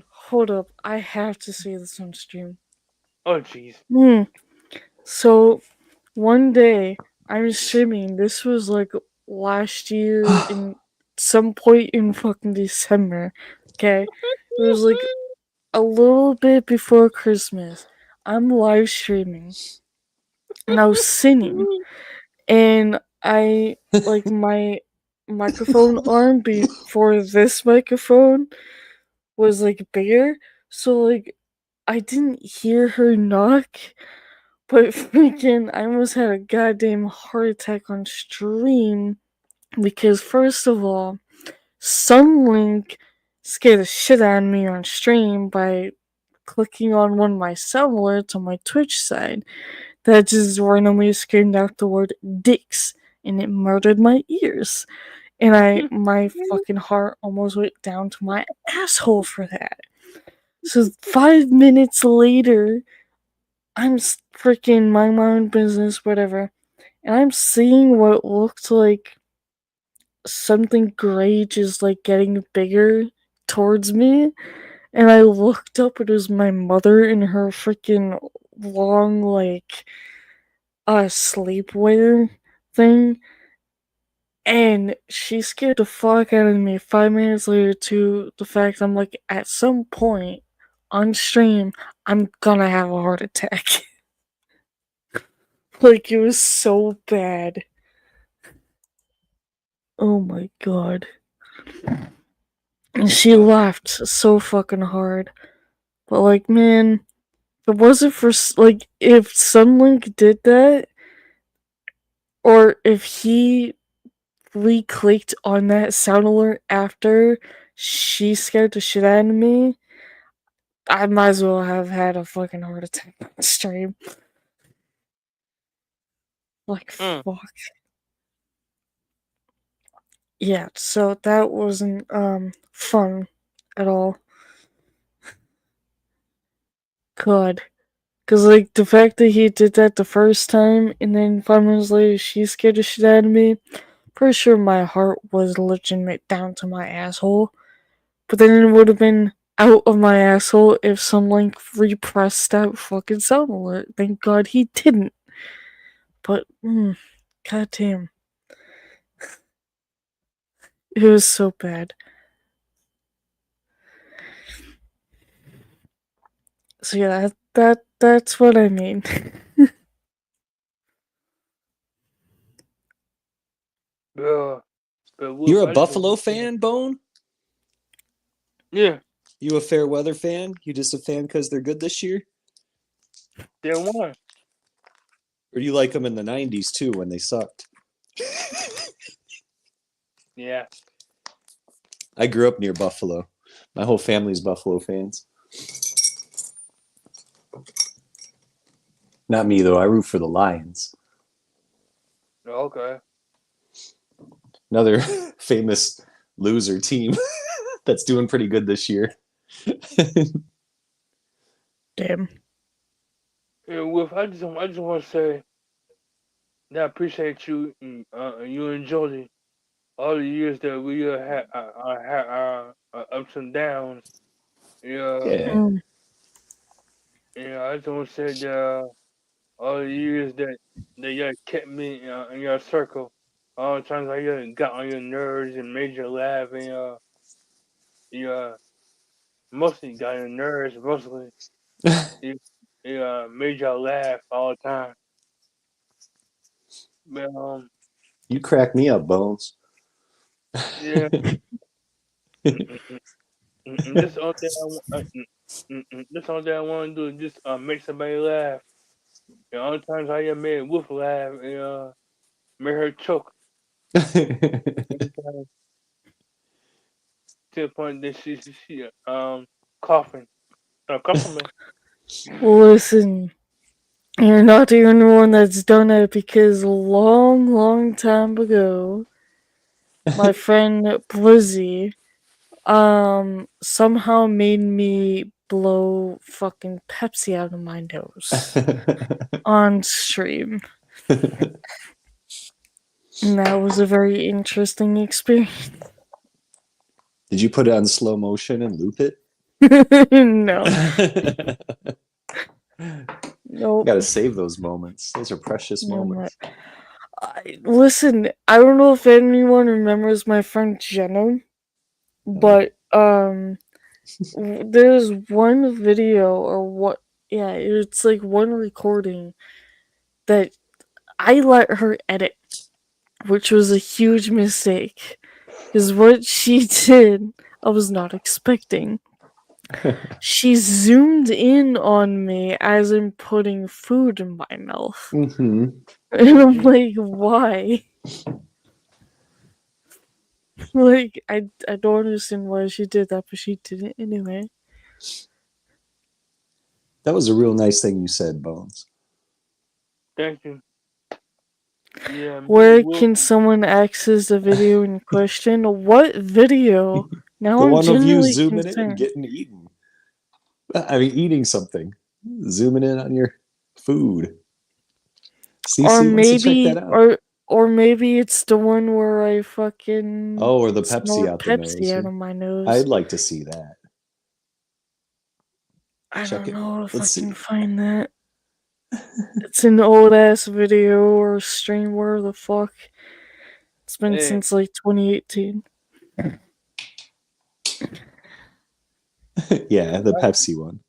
hold up. I have to say this on stream. Oh, jeez. So, one day, I'm streaming. This was like last year in some point in fucking December. Okay? It was like a little bit before Christmas. I'm live streaming. And I was singing. And I, like, my microphone arm before this microphone was like bigger. So, like, I didn't hear her knock. But freaking, I almost had a goddamn heart attack on stream because, first of all, Sunlink scared the shit out of me on stream by clicking on one of my sound alerts on my Twitch side that just randomly screamed out the word dicks and it murdered my ears. And my fucking heart almost went down to my asshole for that. So 5 minutes later, I'm freaking minding my own business, whatever, and I'm seeing what looked like something gray just like getting bigger towards me, and I looked up. It was my mother in her freaking long like sleepwear thing, and she scared the fuck out of me 5 minutes later to the fact I'm like, at some point on stream, I'm gonna have a heart attack. Like, it was so bad. Oh my god. And she laughed so fucking hard. But, like, man, if it wasn't for, like, if Sunlink did that, or if he re-clicked on that sound alert after she scared the shit out of me, I might as well have had a fucking heart attack on stream. Like, fuck. Yeah, so that wasn't fun at all. God. Because, like, the fact that he did that the first time, and then 5 minutes later she scared the shit out of me, pretty sure my heart was legitimate down to my asshole. But then it would have been out of my asshole if some link repressed that fucking sound alert. Thank God he didn't. But, goddamn. It was so bad. So yeah, that's what I mean. But Wolf, You're a I just Buffalo want to say, fan, Bone? yeah, You a fair weather fan? You just a fan because they're good this year? they won. Or do you like them in the 90s too when they sucked? Yeah. I grew up near Buffalo. My whole family's Buffalo fans. Not me, though. I root for the Lions. Okay. Another famous loser team that's doing pretty good this year. Damn. Yeah, Wolf, I just want to say that I appreciate you and you and Jolie all the years that we had our ups and downs. Yeah. Yeah. Yeah, I just want to say that all the years that y'all kept me in your circle, all the times I got on your nerves and made you laugh, and you mostly got on your nerves, mostly you made y'all laugh all the time. But You crack me up, Bones. yeah. This all that I want. This all that I want to do is just make somebody laugh. And all the times I made Wolf laugh, and made her choke. To the point that she coughing. Compliment. Listen, you're not the only one that's done it because a long time ago, my friend Blizzy, somehow made me blow fucking Pepsi out of my nose on stream. And that was a very interesting experience. Did you put it on slow motion and loop it? No. Nope. Gotta save those moments. Those are precious moments. Listen, I don't know if anyone remembers my friend Jenna, but there's one video or what? Yeah, it's like one recording that I let her edit, which was a huge mistake. Because what she did, I was not expecting. She zoomed in on me as I'm putting food in my mouth. Mm-hmm. And I'm like, why? Like, I don't understand why she did that, but she did it anyway. That was a real nice thing you said, Bones. Thank you. Yeah. Where can someone access the video in question? What video? Now The I'm one of you genuinely zooming in concerned. and getting eaten. I mean, eating something. Zooming in on your food. CC Or wants to check maybe, that out. or maybe it's the one where I fucking Oh, or the Pepsi snort out the Pepsi nose. out of my nose. I'd like to see that. I Check don't it. know if Let's I can see. find that. It's an old ass video or stream. Where the fuck? It's been Hey. since like 2018. Yeah, the Pepsi one.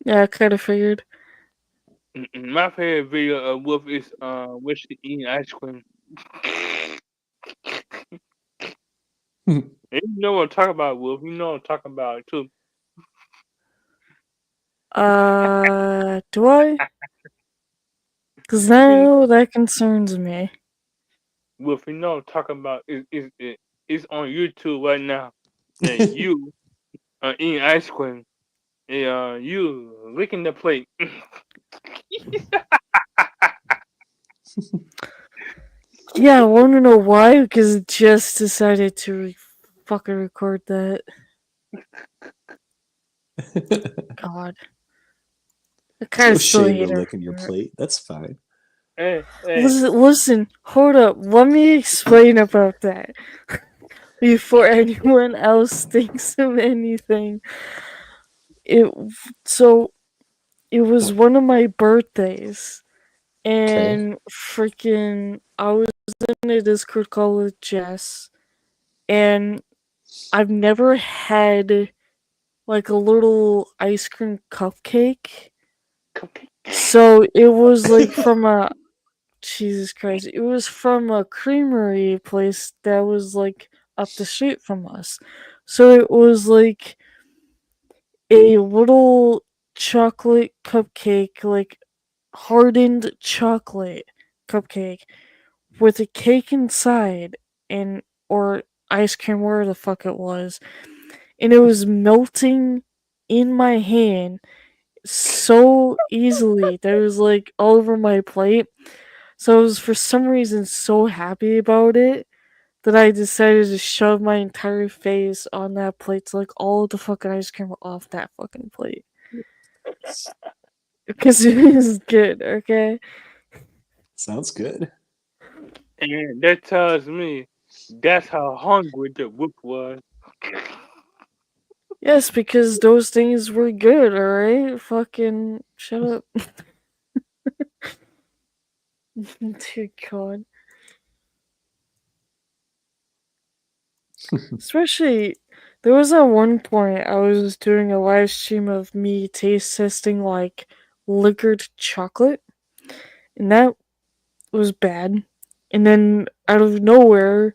Yeah, I kind of figured. My favorite video of Wolf is when she eating ice cream. And you know what I'm talking about, Wolf. You know what I'm talking about too. Do I? Because now that concerns me. Wolf, you know what I'm talking about. It's on YouTube right now. That you are eating ice cream. And you licking the plate. Yeah, I want to know why. Because it just decided to fucking record that. God. I kind No of still shame hate to her. licking your plate. That's fine. Hey, hey. Listen, hold up. Let me explain about that before anyone else thinks of anything. It was one of my birthdays, and freaking I was in a Discord call with Jess, and I've never had like a little ice cream cupcake. So it was like from a Jesus Christ, it was from a creamery place that was like up the street from us. So it was like a little chocolate cupcake, like hardened chocolate cupcake with a cake inside and or ice cream, where the fuck it was. And it was melting in my hand so easily that it was like all over my plate. So I was for some reason so happy about it that I decided to shove my entire face on that plate to like all the fucking ice cream off that fucking plate. Because it was good, okay? Sounds good. And that tells me that's how hungry the whoop was. Yes, because those things were good, alright? Fucking shut up. Dear God. Especially, there was at one point I was doing a live stream of me taste testing like liquored chocolate, and that was bad. And then out of nowhere,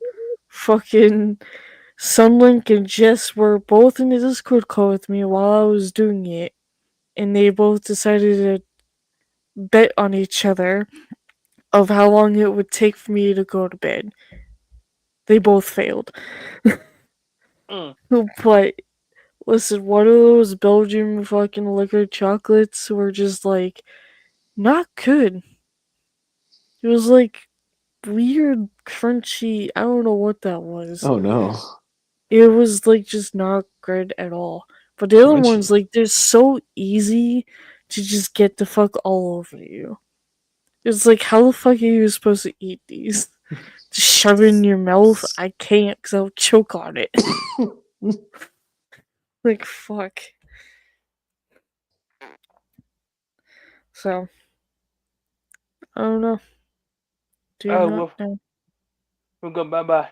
fucking Sunlink and Jess were both in the Discord call with me while I was doing it, and they both decided to bet on each other of how long it would take for me to go to bed. They both failed. But listen, one of those Belgian fucking liquor chocolates were just like not good. It was like weird, crunchy. I don't know what that was. Oh no. It was like just not good at all. But the other Crunchy. ones, like, they're so easy to just get the fuck all over you. It's like, how the fuck are you supposed to eat these? Just shove it in your mouth? I can't, because I'll choke on it. Like, fuck. So, I don't know. Do you Oh, not well, know? we'll go bye bye.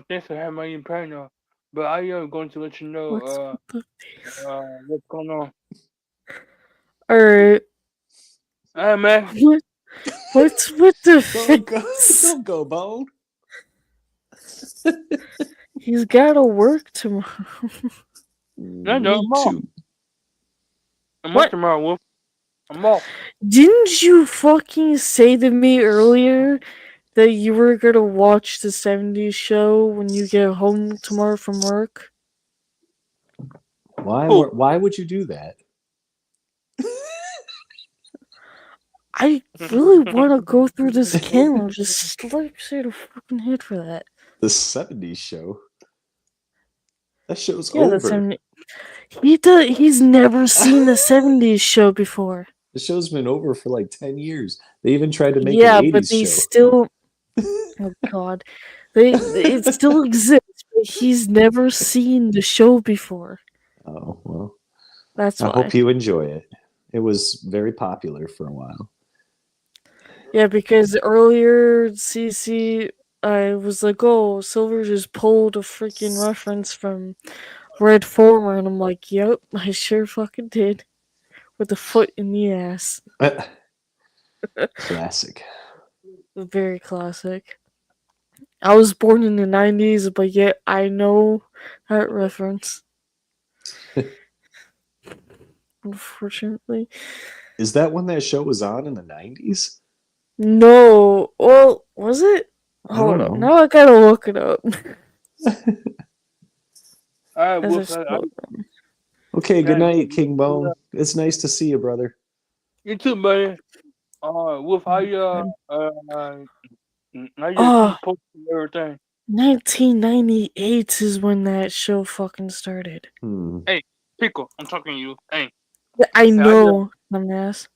Thanks for having my impression. But I am going to let you know what's going on. Alright. Hey man. What's with the Don't go, Bone. He's gotta work tomorrow. No, Me I'm off. too. I'm What? off tomorrow, Wolf. I'm off. Didn't you fucking say to me earlier that you were gonna watch the 70s show when you get home tomorrow from work? Why would you do that? I really want to go through this camera. Just slap straight a fucking head for that. The 70s show. That show's Yeah, over. that's him. He's never seen the 70s show before. The show's been over for like 10 years. They even tried to make Yeah, an 80s but they show. still. Oh God, it still exists. But he's never seen the show before. Oh, well. That's I why. hope you enjoy it. It was very popular for a while. Yeah, because earlier CC, I was like, "Oh, Silver just pulled a freaking reference from Red Former," and I'm like, "Yep, I sure fucking did." With the foot in the ass. Classic. Very classic. I was born in the 90s, but yet I know that reference. Unfortunately. Is that when that show was on in the 90s? No. Well, was it? I don't Hold up. know. Now I gotta look it up. Alright, As I Wolf. scroll down. Okay, good Yeah, night, King Bone. It's nice to see you, brother. You too, buddy. Wolf, how you how you Oh, post everything? 1998 is when that show fucking started. Hmm. Hey, Pickle, I'm talking to you. Hey. I know, dumbass.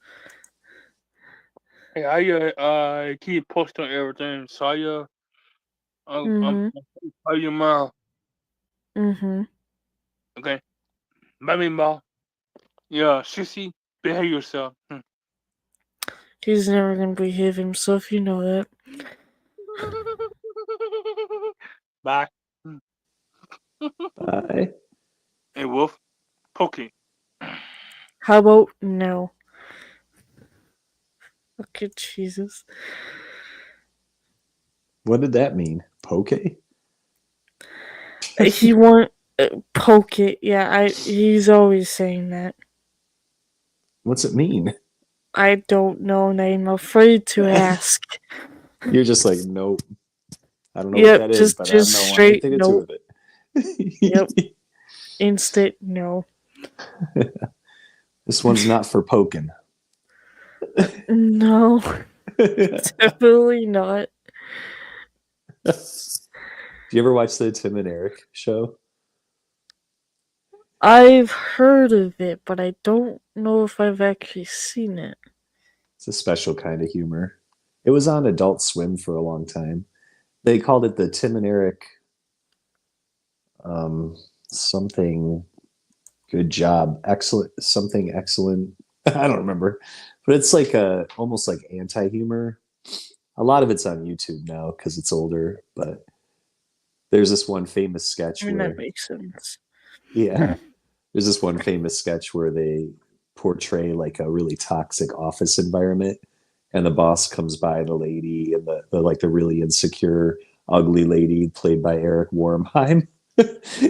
Hey, I keep posting everything. So I'm call you tomorrow. Mm-hmm. Okay. Bye, meanwhile. Yeah, Sissy, behave yourself. He's never gonna behave himself, you know that. Bye. Bye. Hey, Wolf. Pokey. How about no? Okay, Jesus. What did that mean? Poke? He want poke it. Yeah, he's always saying that. What's it mean? I don't know, and I'm afraid to ask. You're just like, nope. I don't know Yep, what that is, but I don't know straight anything to do nope. with it. Yep. Instant no. This one's not for poking. No. Definitely not. Do you ever watch the Tim and Eric show? I've heard of it, but I don't know if I've actually seen it. It's a special kind of humor. It was on Adult Swim for a long time. They called it the Tim and Eric something good job. Excellent something excellent. I don't remember. But it's like almost like anti-humor. A lot of it's on YouTube now because it's older, but there's this one famous sketch where that makes sense. Yeah. There's this one famous sketch where they portray like a really toxic office environment, and the boss comes by, the lady, and the really insecure, ugly lady played by Eric Warmheim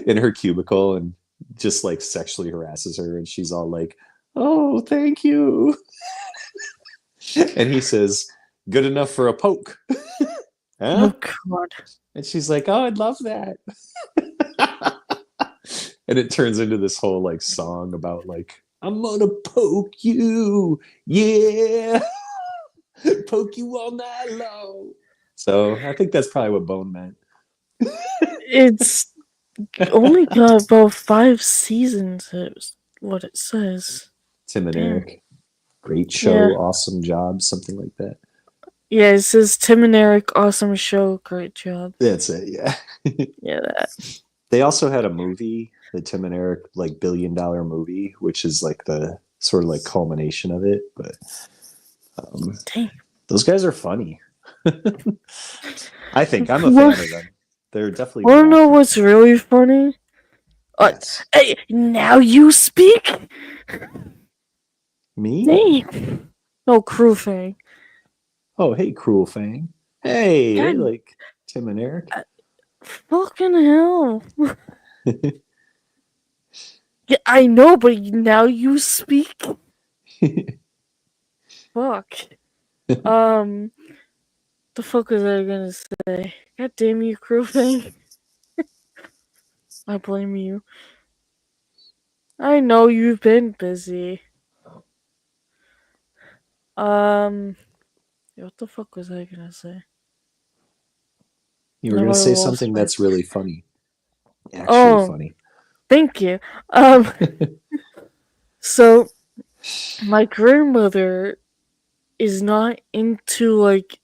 in her cubicle, and just like sexually harasses her, and she's all like, "Oh, thank you." And he says, "Good enough for a poke." Huh? Oh God. And she's like, "Oh, I'd love that." And it turns into this whole like song about like, I'm gonna poke you, yeah, poke you all night long. So I think that's probably what Bone meant. It's only got about 5 seasons. Is what it says. Tim and Damn. Eric, great show, Yeah. awesome job, something like that. Yeah, it says Tim and Eric, awesome show, great job. That's it, yeah. Yeah, that. They also had a movie, the Tim and Eric like $1 billion movie, which is like the sort of like culmination of it. But those guys are funny. I think I'm a fan of them. They're definitely. Wanna know what's really funny? Hey, now you speak. Me? Hey. No, Crew Fang. Oh, hey, Cruel Fang. Hey, they God. like Tim and Eric. Fucking hell. Yeah, I know, but now you speak. Fuck. The fuck was I gonna say? God damn you, Crew Fang. I blame you. I know you've been busy. What the fuck was I gonna say? You were Now going to I say lost something my- that's really funny. Actually Oh. funny. Thank you. So my grandmother is not into like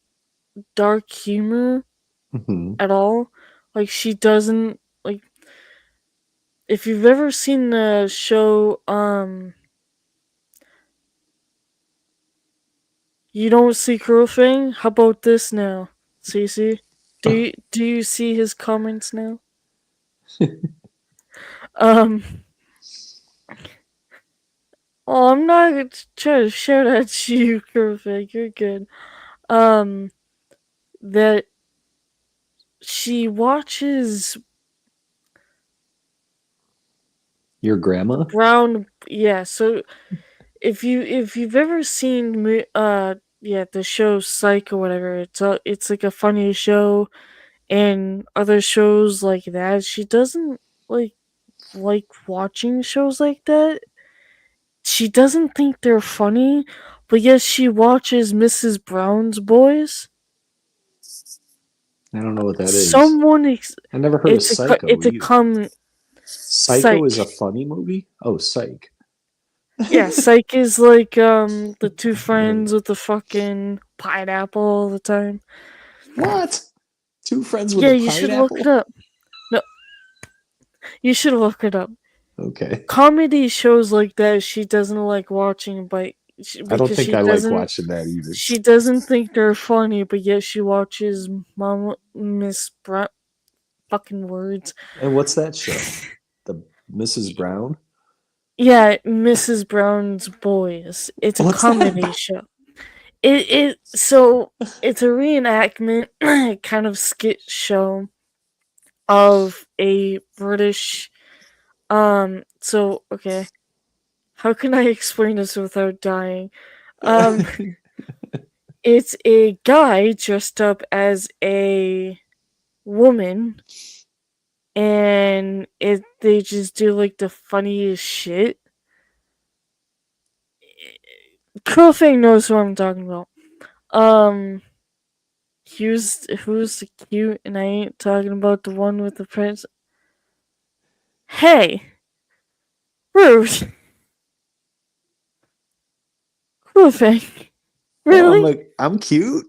dark humor Mhm. at all. Like she doesn't like if you've ever seen the show You Don't See Crow Thing, how about this now? Cece? Do you see his comments now? Oh, I'm not trying to shout at you, Perfect. You're good. That she watches Your grandma? Brown. Yeah. So if you've ever seen the show Psych or whatever, it's like a funny show, and other shows like that. She doesn't like watching shows like that. She doesn't think they're funny, but yes, she watches Mrs. Brown's Boys. I don't know what that is. I never heard of Psycho. It's a either. Psycho is a Psych. funny movie? Oh, Psych. Yeah, Psych is like the two friends with the fucking pineapple all the time. What? Two friends with Yeah, a you should look it pineapple? up. No, you should look it up. Okay. Comedy shows like that she doesn't like watching, but I don't because think I like watching that either. she doesn't think they're funny, but yet she watches Mom Miss Brown. Fucking words. And what's that show? The Mrs. Brown? Yeah, Mrs. Brown's Boys. It's a What's that comedy about? show. So it's a reenactment kind of skit show of a British so okay. How can I explain this without dying? It's a guy dressed up as a woman and they just do like the funniest shit. Cool thing knows who I'm talking about. Who's the cute, and I ain't talking about the one with the prince. Hey, rude. Cool thing. Really? I'm cute.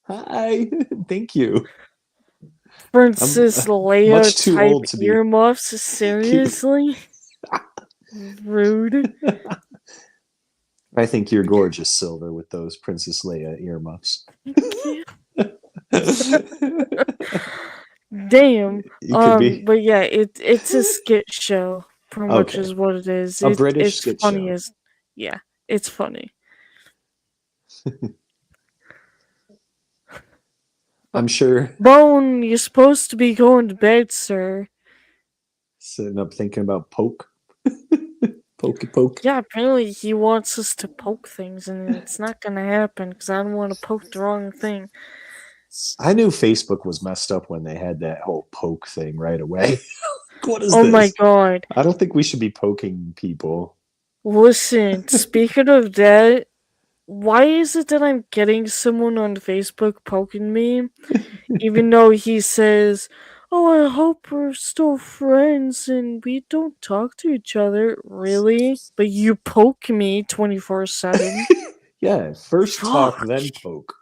Hi. Thank you. Princess I'm Leia much too type old to be earmuffs? Seriously? Rude. I think you're gorgeous, Silver, with those Princess Leia earmuffs. Damn. You could be. But yeah, it's a skit show, pretty much Okay. is what it is. A British It's skit funny show. as yeah, it's funny. I'm sure Bone, you're supposed to be going to bed, sir. sitting up thinking about poke. Poke. Yeah, apparently he wants us to poke things, and it's not gonna happen because I don't want to poke the wrong thing. I knew Facebook was messed up when they had that whole poke thing right away. What is Oh this? my god. I don't think we should be poking people. Listen, speaking of that, why is it that I'm getting someone on Facebook poking me, even though he says, "Oh, I hope we're still friends and we don't talk to each other." Really? But you poke me 24/7. Yeah, first talk, then poke.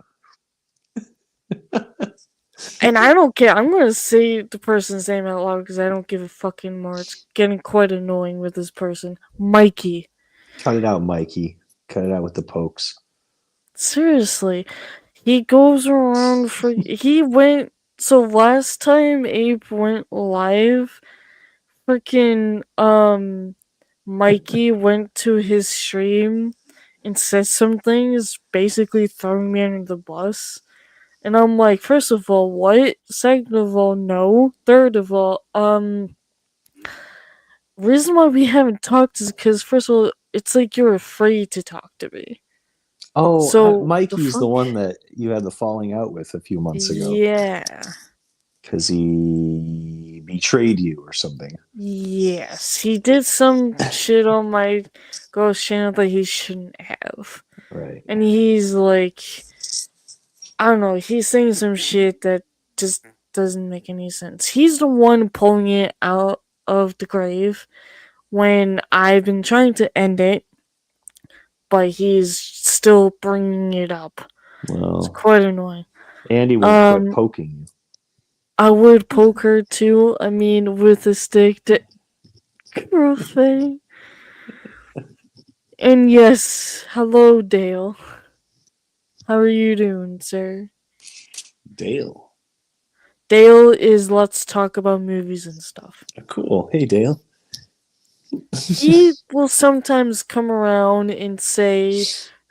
And I don't care. I'm gonna say the person's name out loud because I don't give a fucking more. It's getting quite annoying with this person. Mikey. Cut it out, Mikey. Cut it out with the pokes. Seriously. He goes around for. He went. So last time Abe went live, freaking, Mikey went to his stream and said some things, basically throwing me under the bus. And I'm like, first of all, what? Second of all, no. Third of all, reason why we haven't talked is because, first of all, it's like you're afraid to talk to me. Oh, So, Mikey's the fuck? one that you had the falling out with a few months ago. Yeah. Because he betrayed you or something. Yes. He did some shit on my ghost channel that he shouldn't have. Right. And he's like, I don't know, he's saying some shit that just doesn't make any sense. He's the one pulling it out of the grave when I've been trying to end it, but he's still bringing it up. It's Well, quite annoying. Andy won't quit poking you. I would poke her too. I mean, with a stick. Girl thing. And yes, hello, Dale. How are you doing, sir? Dale. Dale is Let's Talk About Movies and Stuff. Cool. Hey, Dale. He will sometimes come around and say,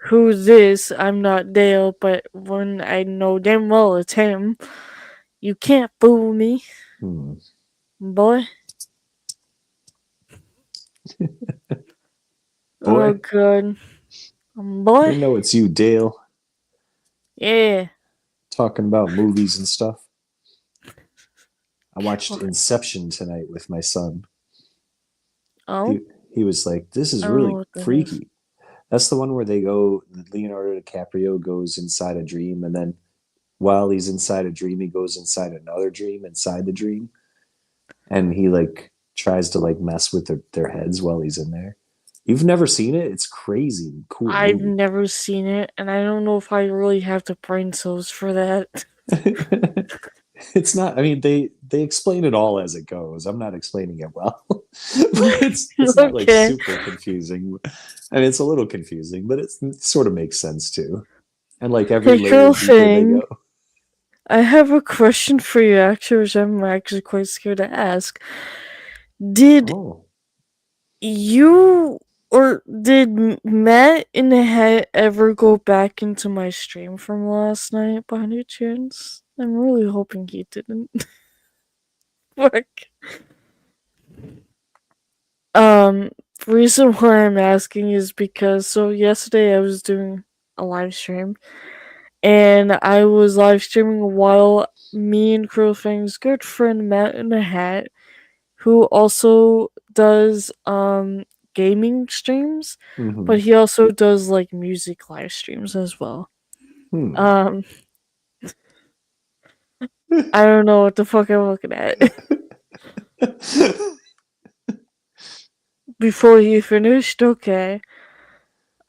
"Who's this? I'm not Dale," but when I know damn well it's him, you can't fool me, boy. Oh, God. Boy? I know it's you, Dale. Yeah. Talking about movies and stuff. I watched Inception tonight with my son. Oh? He was like, this is I don't know really what that freaky. That's the one where Leonardo DiCaprio goes inside a dream, and then while he's inside a dream, he goes inside another dream inside the dream. And he tries to mess with their heads while he's in there. You've never seen it? It's crazy. Cool I've movie. never seen it, and I don't know if I really have the brain cells for that. It's not. I mean, they explain it all as it goes. I'm not explaining it well. But it's not like Okay. super confusing. I mean, it's a little confusing, but it sort of makes sense too. And like every Hey, layer cool deeper they thing. go. I have a question for you, actually, which I'm actually quite scared to ask. Did you or did Matt in the Hat ever go back into my stream from last night by any chance? I'm really hoping he didn't. Fuck. The reason why I'm asking is because so yesterday I was doing a live stream, and I was live streaming while me and Crowfang's good friend Matt in the Hat, who also does gaming streams, but Mhm. he also does like music live streams as well. Hmm. I don't know what the fuck I'm looking at. Before you finished, okay.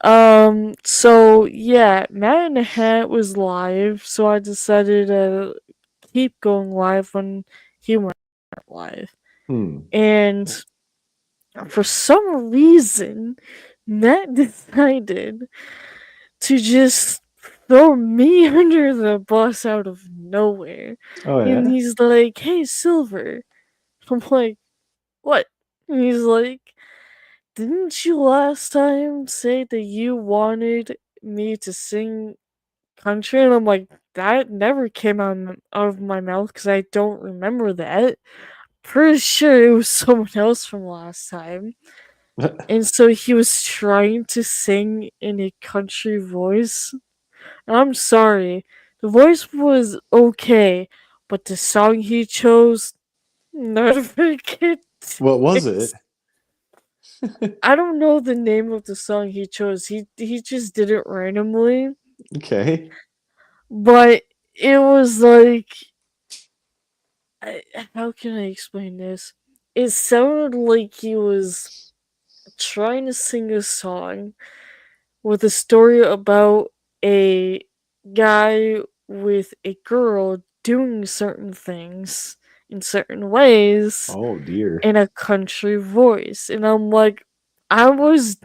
So yeah, Matt in the Hat was live, so I decided to keep going live when he went live. Hmm. And for some reason, Matt decided to just throw me under the bus out of nowhere. Oh, And yeah? he's like, "Hey, Silver." I'm like, "What?" And he's like, "Didn't you last time say that you wanted me to sing country?" And I'm like, "That never came out of my mouth because I don't remember that. Pretty sure it was someone else from last time." And so he was trying to sing in a country voice. And I'm sorry, the voice was okay, but the song he chose, not a very good What was it? I don't know the name of the song he chose. He just did it randomly, Okay. but it was like how can I explain this? It sounded like he was trying to sing a song with a story about a guy with a girl doing certain things in certain ways Oh dear. in a country voice. And I'm like, I was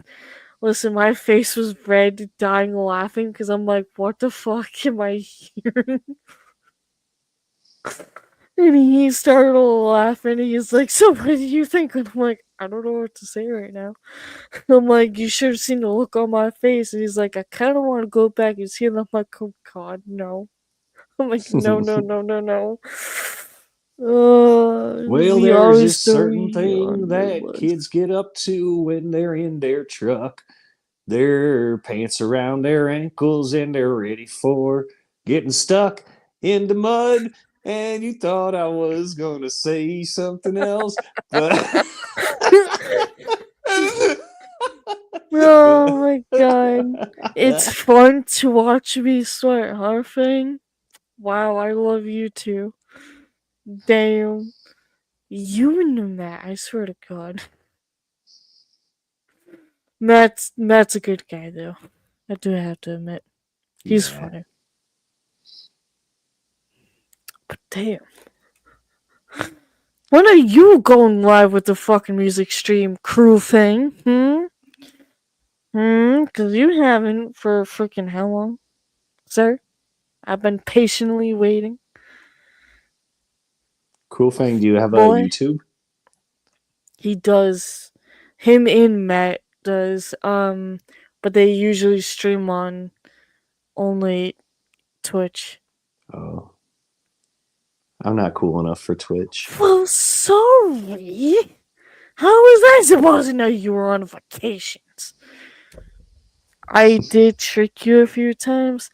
listen, my face was red, dying laughing because I'm like, what the fuck am I hearing? And he started laughing. He's like, "So what do you think?" And I'm like, "I don't know what to say right now." I'm like, "You should have seen the look on my face." And he's like, "I kind of want to go back and see it." And I'm like, "Oh God, no." I'm like, "No, no, no, no, no." Well, He there's always this throw certain me thing on the that bus. kids get up to when they're in their truck. Their pants around their ankles and they're ready for getting stuck in the mud. And you thought I was gonna say something else, but Oh my God. It's fun to watch me sweat, huh, Fang? Wow, I love you too. Damn. You and Matt, I swear to God. Matt's a good guy though. I do have to admit. He's Yeah. funny. But damn. When are you going live with the fucking music stream crew thing? Cause you haven't for freaking how long? Sir? I've been patiently waiting. Cool thing. Do you have a Boy. YouTube? He does. Him and Matt does. But they usually stream on only Twitch. Oh. I'm not cool enough for Twitch. Well, sorry. How was I supposed to know you were on vacations? I did trick you a few times.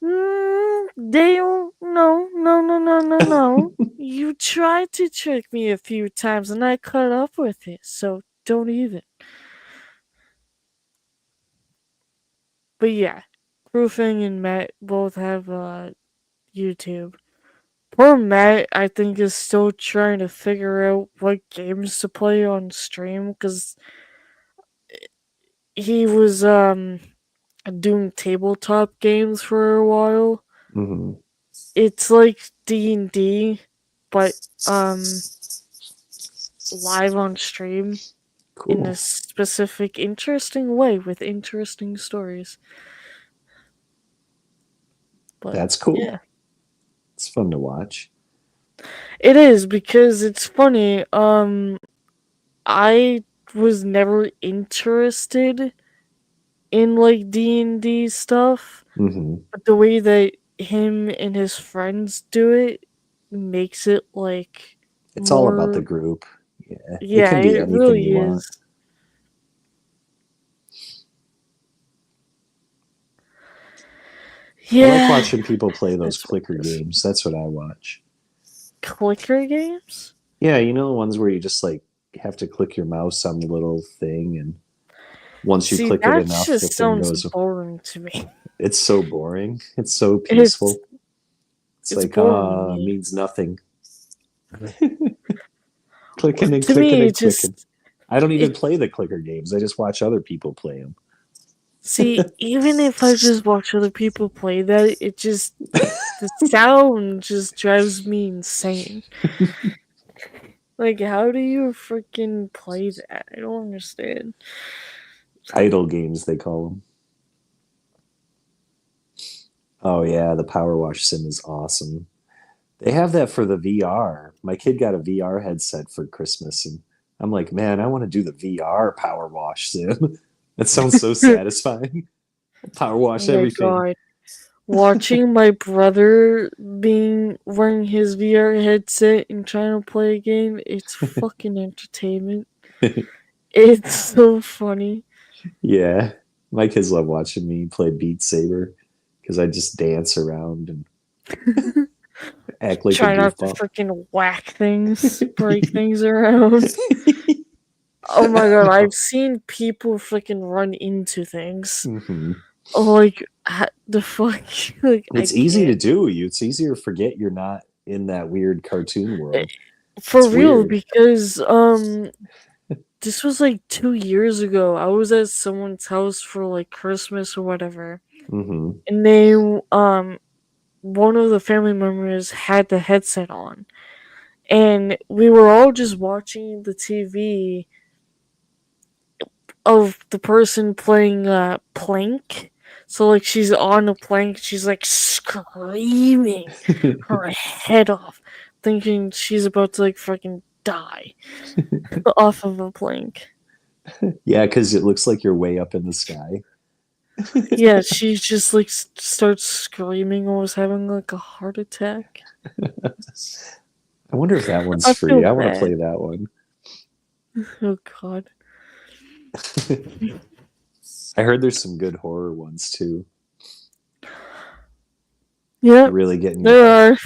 Dale, no. You tried to trick me a few times and I caught up with it, so don't even. But yeah, Roofing and Matt both have YouTube. Poor Matt, I think, is still trying to figure out what games to play on stream because he was doing tabletop games for a while. Hmm. It's like D&D, but live on stream in Cool. a specific, interesting way with interesting stories. But That's cool. yeah, It's fun to watch. it is because it's funny. I was never interested in like D&D stuff, Hmm. but the way that him and his friends do it makes it like It's all about more. the group. Yeah. It Yeah, can be it anything really you want. is. I like Yeah, watching people play those that's what clicker it is. games. That's what I watch. Clicker games? Yeah, you know the ones where you just like have to click your mouse on the little thing, and once you See, click it that enough, the just thing sounds goes. boring to me. It's so boring. It's so It's peaceful. It's it's like, boring to me. means nothing. Clicking and To me, clicking it and clicking. just I don't even it. play the clicker games. I just watch other people play them. See, even if I just watch other people play that, it just the sound just drives me insane. Like, how do you freaking play that? I don't understand. Idle games, they call them. Oh yeah, the Power Wash sim is awesome. They have that for the VR. My kid got a VR headset for Christmas, and I'm like, man, I want to do the VR Power Wash sim. That sounds so satisfying. Power Oh wash my everything. god. Watching my brother wearing his VR headset and trying to play a game, it's fucking entertainment. It's so funny. Yeah, my kids love watching me play Beat Saber because I just dance around and act like a Try not to goofball. freaking whack things, break things around. Oh my god, I've seen people freaking run into things. Mhm. Like, the fuck? Like, I It's easy to can't. do. It's easier to forget you're not in that weird cartoon world. For It's real, weird. because this was like 2 years ago. I was at someone's house for like Christmas or whatever. Hmm. And they one of the family members had the headset on. And we were all just watching the TV of the person playing plank. So like she's on a plank, she's like screaming her head off, thinking she's about to like freaking die off of a plank. Yeah, because it looks like you're way up in the sky. Yeah, she just like starts screaming, almost having like a heart attack. I wonder if that one's I free. feel I want to bad. play that one. Oh god. I heard there's some good horror ones too. Yeah, Really getting there are.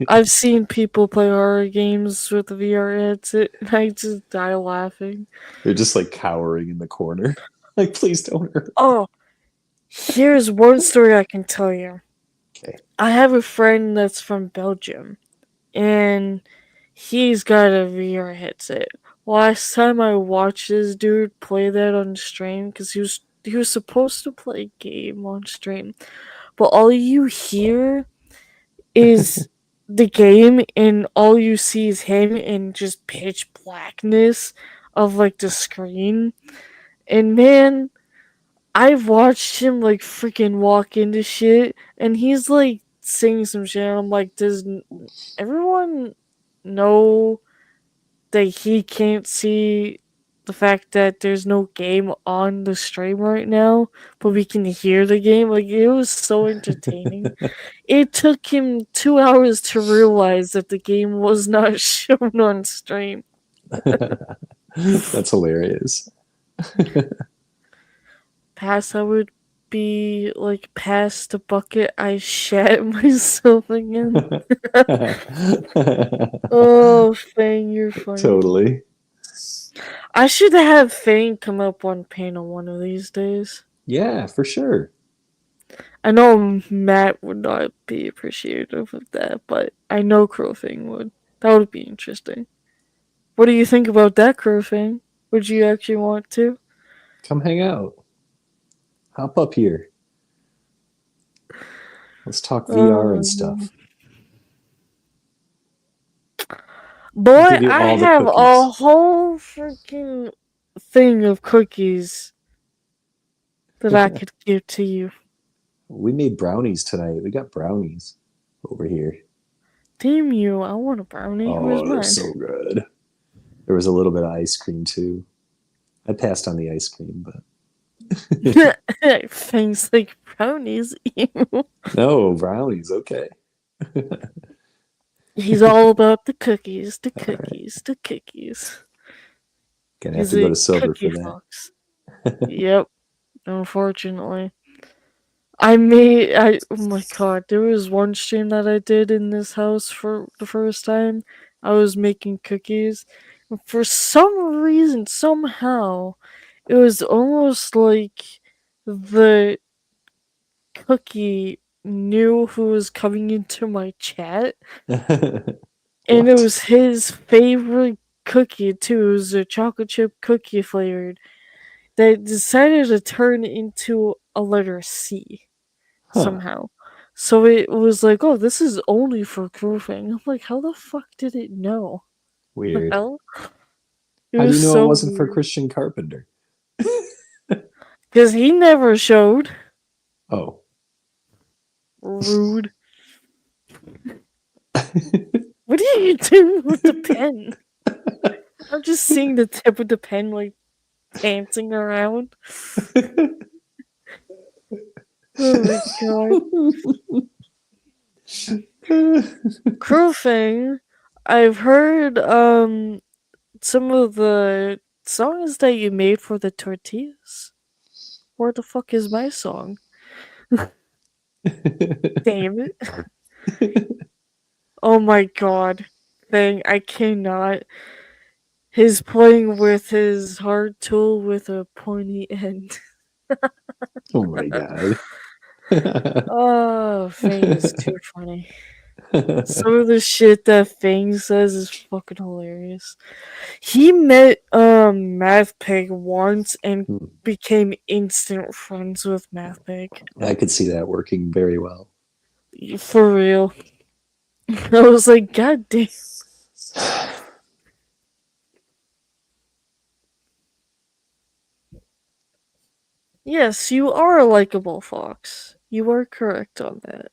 I've seen people play horror games with the VR headset, and I just die laughing. They're just like cowering in the corner. Like, please don't hurt. Oh, here's one story I can tell you. Okay. I have a friend that's from Belgium, and he's got a VR headset. Last time I watched this dude play that on stream, because he was supposed to play a game on stream, but all you hear is the game, and all you see is him in just pitch blackness of like the screen. And man, I've watched him like freaking walk into shit, and he's like saying some shit. And I'm like, does everyone know that he can't see the fact that there's no game on the stream right now, but we can hear the game? Like, it was so entertaining. It took him 2 hours to realize that the game was not shown on stream. That's hilarious. Pass, I would be like, pass the bucket, I shat myself again. Oh, Fang, you're funny. Totally. I should have Fang come up on panel one of these days. Yeah, for sure. I know Matt would not be appreciative of that, but I know Crowfang would. That would be interesting. What do you think about that, Crowfang? Would you actually want to? Come hang out. Hop up here. Let's talk VR and stuff. Boy, I'll give you I all the have a cookies. whole freaking thing of cookies that I could give to you. We made brownies tonight. We got brownies over here. Damn you, I want a brownie. Where's Oh, they're mine? so good. There was a little bit of ice cream too. I passed on the ice cream, but Things like brownies. Ew. no, brownies, okay. He's all about the cookies, the cookies, the cookies. Gonna have He's to go a to Silver cookie for that. fox. Yep, unfortunately. oh my god, there was one stream that I did in this house for the first time. I was making cookies. And for some reason, somehow, it was almost like the cookie knew who was coming into my chat. And it What? was his favorite cookie too. It was a chocolate chip cookie flavored. They decided to turn it into a letter C somehow. So it was like, oh, this is only for Grooving. I'm like, how the fuck did it know? The Weird. hell? It How do you was know so it wasn't for weird. Christian Carpenter? Because he never showed. Oh. Rude. What are you doing with the pen? I'm just seeing the tip of the pen like dancing around. Oh my god. Crowfang, I've heard some of the songs that you made for the tortillas. Where the fuck is my song? Damn it. Oh my god. Thing, I cannot. He's playing with his hard tool with a pointy end. Oh my god. Oh, Fang is too funny. Some of the shit that Fang says is fucking hilarious. He met Math Pig once and became instant friends with Math Pig. I could see that working very well. For real. I was like, god damn. Yes, you are a likable fox. You are correct on that.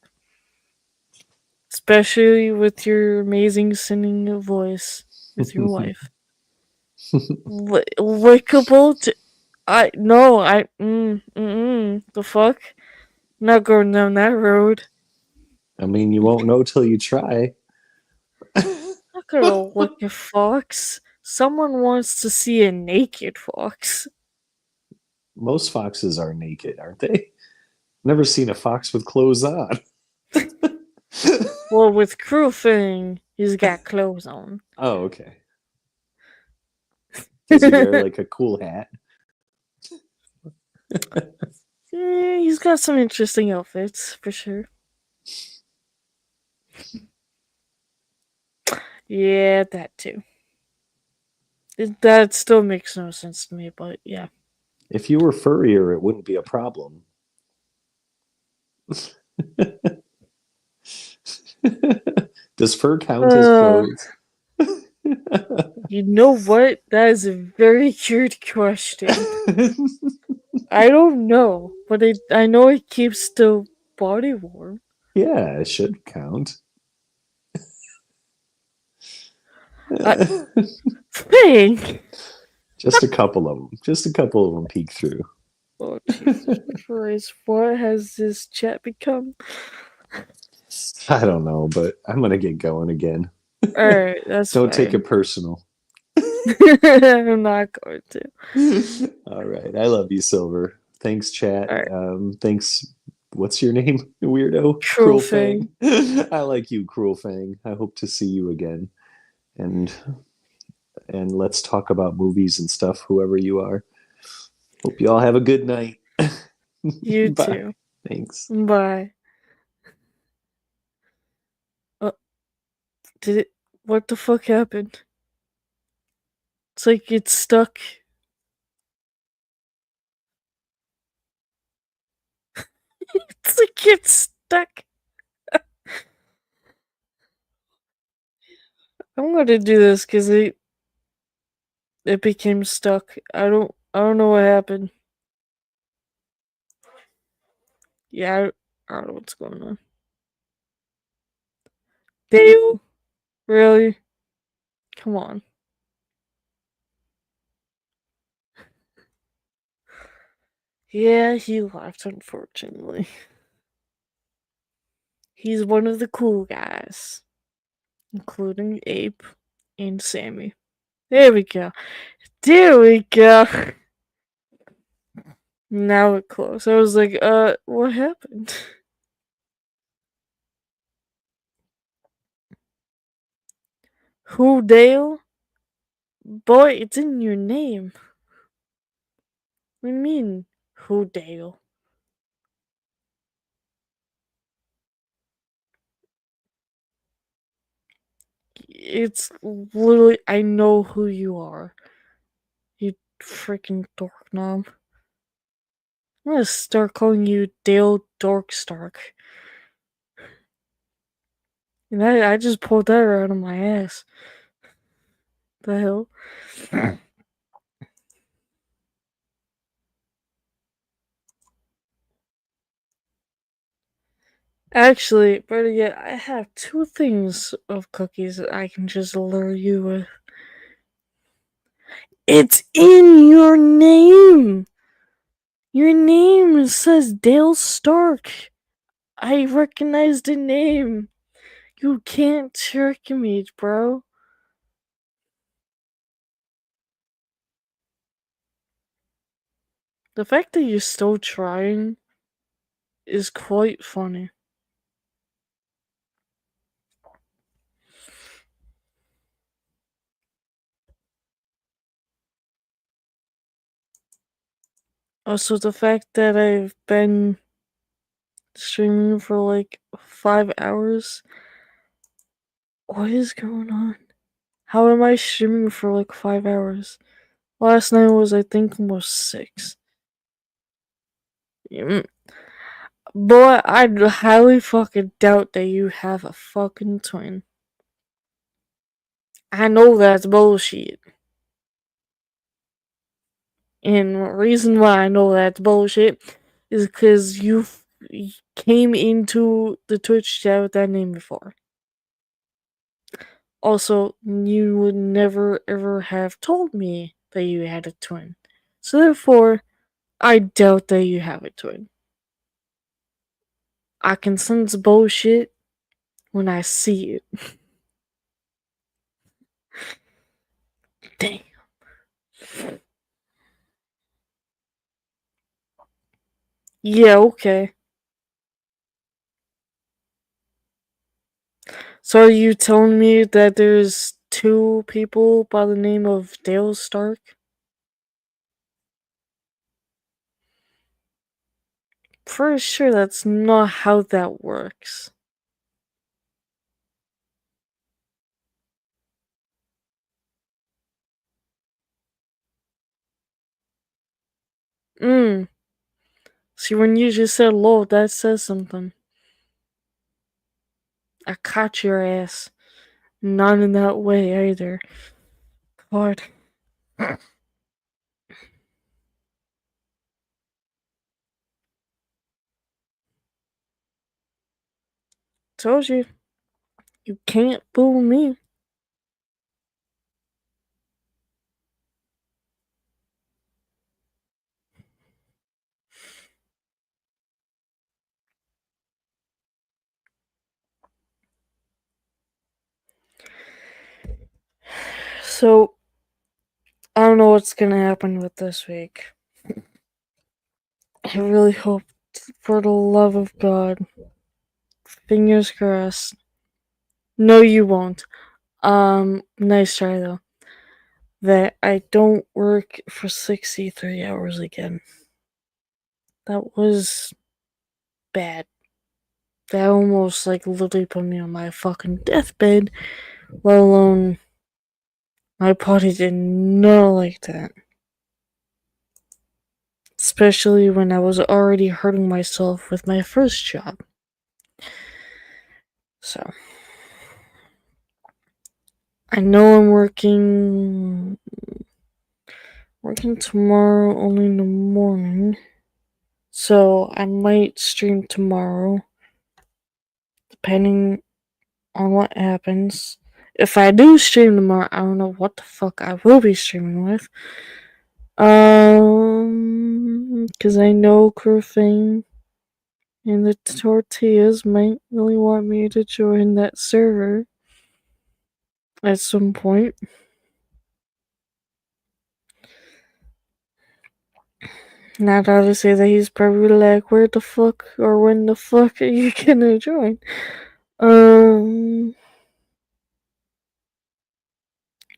Especially with your amazing singing voice with your wife. Likable to... the fuck? Not going down that road. I mean, you won't know till you try. Not gonna lick a fox. Someone wants to see a naked fox. Most foxes are naked, aren't they? Never seen a fox with clothes on. Well, with Crewfang, he's got clothes on. Oh, okay. Does he wear like a cool hat? Yeah, he's got some interesting outfits, for sure. Yeah, that too. That still makes no sense to me, but yeah. If you were furrier, it wouldn't be a problem. Does fur count as clothes? You know what? That is a very good question. I don't know, but I know it keeps the body warm. Yeah, it should count. Thing. Just a couple of them. Just a couple of them peek through. Oh, Jesus Christ. What has this chat become? I don't know, but I'm gonna get going again. Alright, that's Don't take fine. it personal. I'm not going to. All right. I love you, Silver. Thanks, chat. Thanks. What's your name, weirdo? Cruel Fang. I like you, Cruel Fang. I hope to see you again. And let's talk about movies and stuff, whoever you are. Hope you all have a good night. You Bye. too. Thanks. Bye. Did it? What the fuck happened? It's like it's stuck It's like it's stuck. I'm gonna do this because it became stuck. I don't know what happened. Yeah, I don't know what's going on. Dale? Really? Come on. Yeah, he left, unfortunately. He's one of the cool guys, including Ape and Sammy. There we go. There we go. Now it closed. I was like, what happened? Who, Dale? Boy, it's in your name. What do you mean, who, Dale? It's literally, I know who you are. You freaking dork knob. I'm gonna start calling you Dale Dorkstark. And I just pulled that right out of my ass. The hell? Actually, better yet, I have 2 things of cookies that I can just lure you with. It's in your name! Your name says Dale Stark. I recognize the name. You can't trick me, bro. The fact that you're still trying is quite funny. Also, the fact that I've been streaming for like 5 hours. What is going on? How am I streaming for like 5 hours? Last night was, I think, almost 6. Boy, I highly fucking doubt that you have a fucking twin. I know that's bullshit. And the reason why I know that's bullshit is because you came into the Twitch chat with that name before. Also, you would never ever have told me that you had a twin. So therefore, I doubt that you have a twin. I can sense bullshit when I see it. Damn. Yeah, okay. So are you telling me that there's 2 people by the name of Dale Stark? Pretty sure that's not how that works. See, when you just said lol, that says something. I caught your ass. Not in that way either. God. Told you. You can't fool me. So, I don't know what's gonna happen with this week. I really hope, for the love of God, fingers crossed. No, you won't. Nice try though. That I don't work for 63 hours again. That was bad. That almost like literally put me on my fucking deathbed, let alone my body did not like that. especially when I was already hurting myself with my first job. So, I know I'm working tomorrow only in the morning, so I might stream tomorrow, depending on what happens. If I do stream tomorrow, I don't know what the fuck I will be streaming with. Because I know Crofane and the Tortillas might really want me to join that server at some point. Not how to say that he's probably like, where the fuck or when the fuck are you gonna join?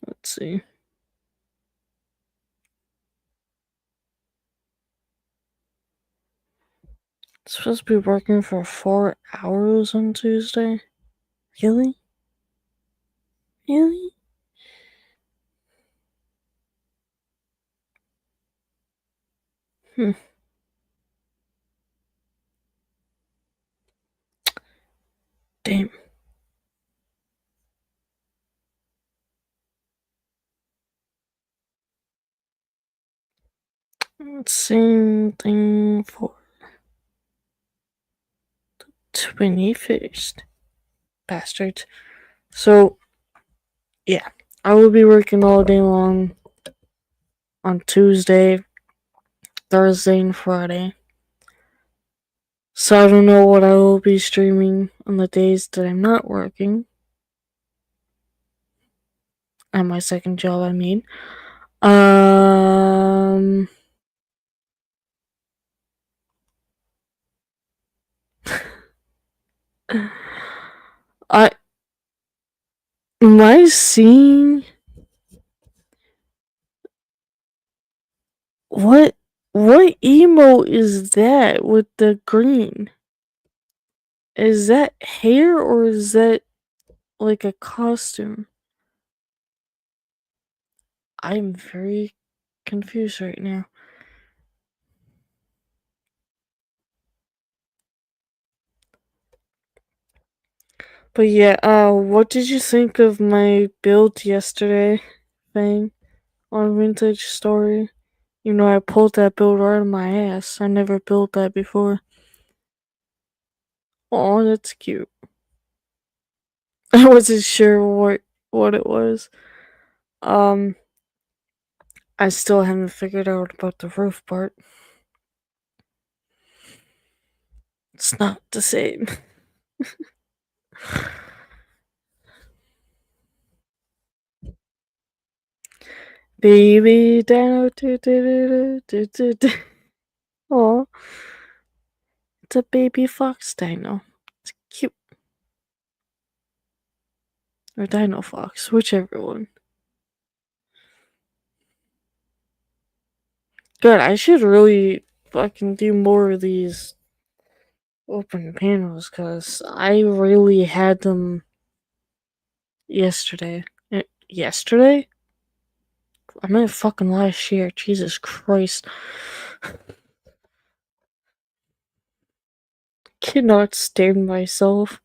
Let's see. Supposed to be working for 4 hours on Tuesday? Really? Really? Damn. Same thing for the 21st. Bastards. So, yeah. I will be working all day long on Tuesday, Thursday, and Friday. So I don't know what I will be streaming on the days that I'm not working. At my second job, I mean. Am I seeing what emo is that with the green? Is that hair or is that like a costume? I'm very confused right now. But yeah, what did you think of my build yesterday thing on Vintage Story? You know, I pulled that build right out of my ass. I never built that before. Oh, that's cute. I wasn't sure what it was. I still haven't figured out about the roof part. It's not the same. Baby dino, oh, it's a baby fox dino. It's cute. Or Dino Fox, whichever one. Good, I should really fucking do more of these open panels, because I really had them yesterday. Yesterday? I meant fucking last year, Jesus Christ. Cannot stand myself.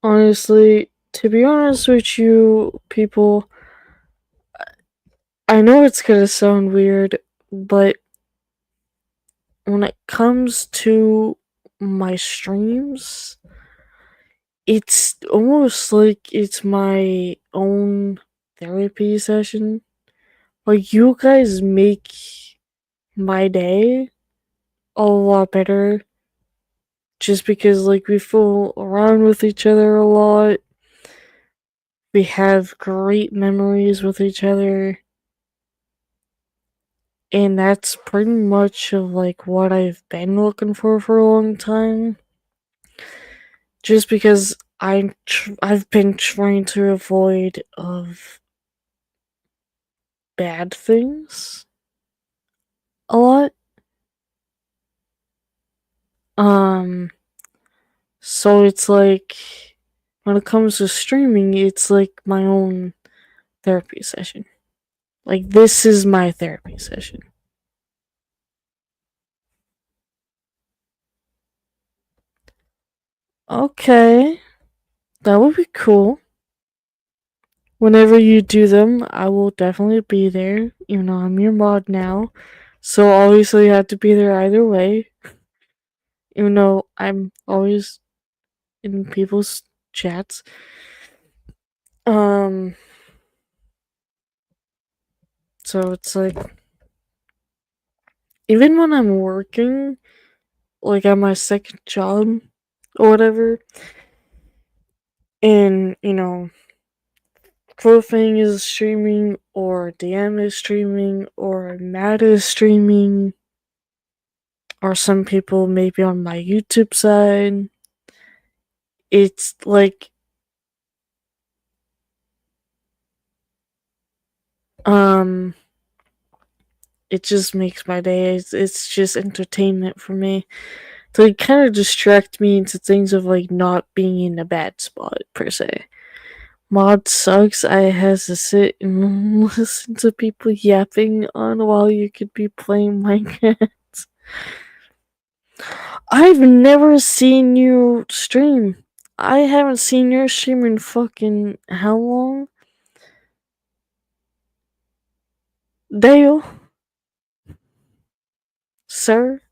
Honestly, to be honest with you people, I know it's gonna sound weird, but when it comes to my streams, it's almost like it's my own therapy session. Like, you guys make my day a lot better. Just because, like, we fool around with each other a lot. We have great memories with each other. And that's pretty much of, like, what I've been looking for a long time. Just because I've been trying to avoid of bad things a lot. So it's like, when it comes to streaming, it's like my own therapy session. Like, this is my therapy session. Okay. That would be cool. Whenever you do them, I will definitely be there. You know, I'm your mod now. So obviously you have to be there either way. Even though I'm always in people's chats. So it's like, even when I'm working, like at my second job or whatever, and you know, Crowfang is streaming, or DM is streaming, or Matt is streaming, or some people maybe on my YouTube side, it's like, it just makes my day. It's just entertainment for me. So it kind of distract me into things of like not being in a bad spot per se. Mod sucks. I has to sit and listen to people yapping on while you could be playing Minecraft. I've never seen you stream. I haven't seen your stream in fucking how long? Dale? Sir?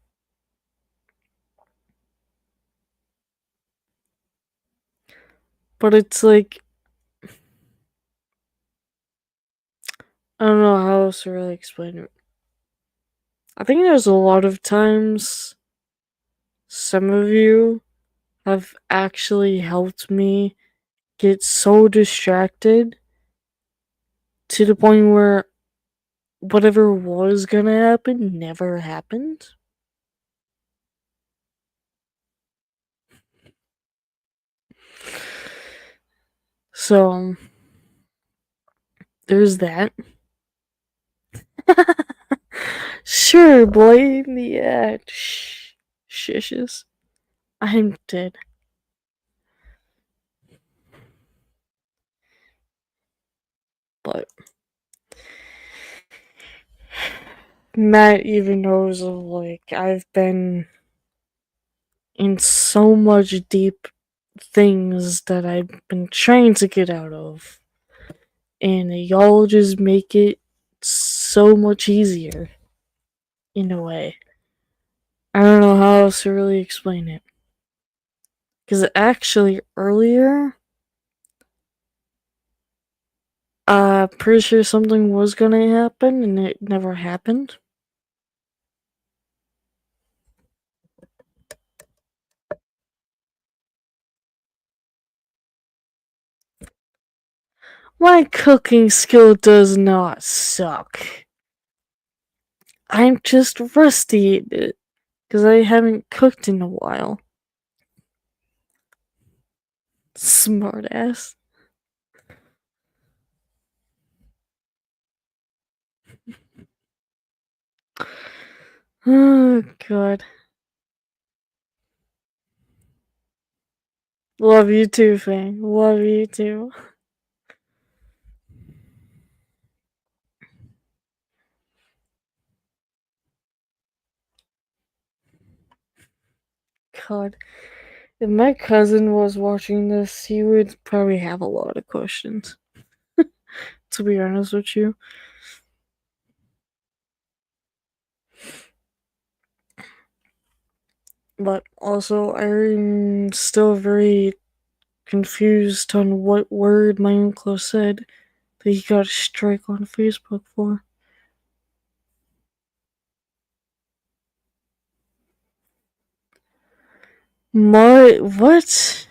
But it's like, I don't know how else to really explain it. I think there's a lot of times some of you have actually helped me get so distracted to the point where whatever was gonna happen never happened. So, there's that. Sure, boy. Yeah. Shishes. I'm dead. But Matt even knows of like I've been in so much deep things that I've been trying to get out of. And y'all just make it so much easier. In a way. I don't know how else to really explain it. Because actually, earlier, pretty sure something was gonna happen and it never happened. My cooking skill does not suck. I'm just rusty at it. Because I haven't cooked in a while. Smartass. Oh, God. Love you too, Fang. Love you too. God. If my cousin was watching this, he would probably have a lot of questions. To be honest with you. But also, I'm still very confused on what word my uncle said that he got a strike on Facebook for. What?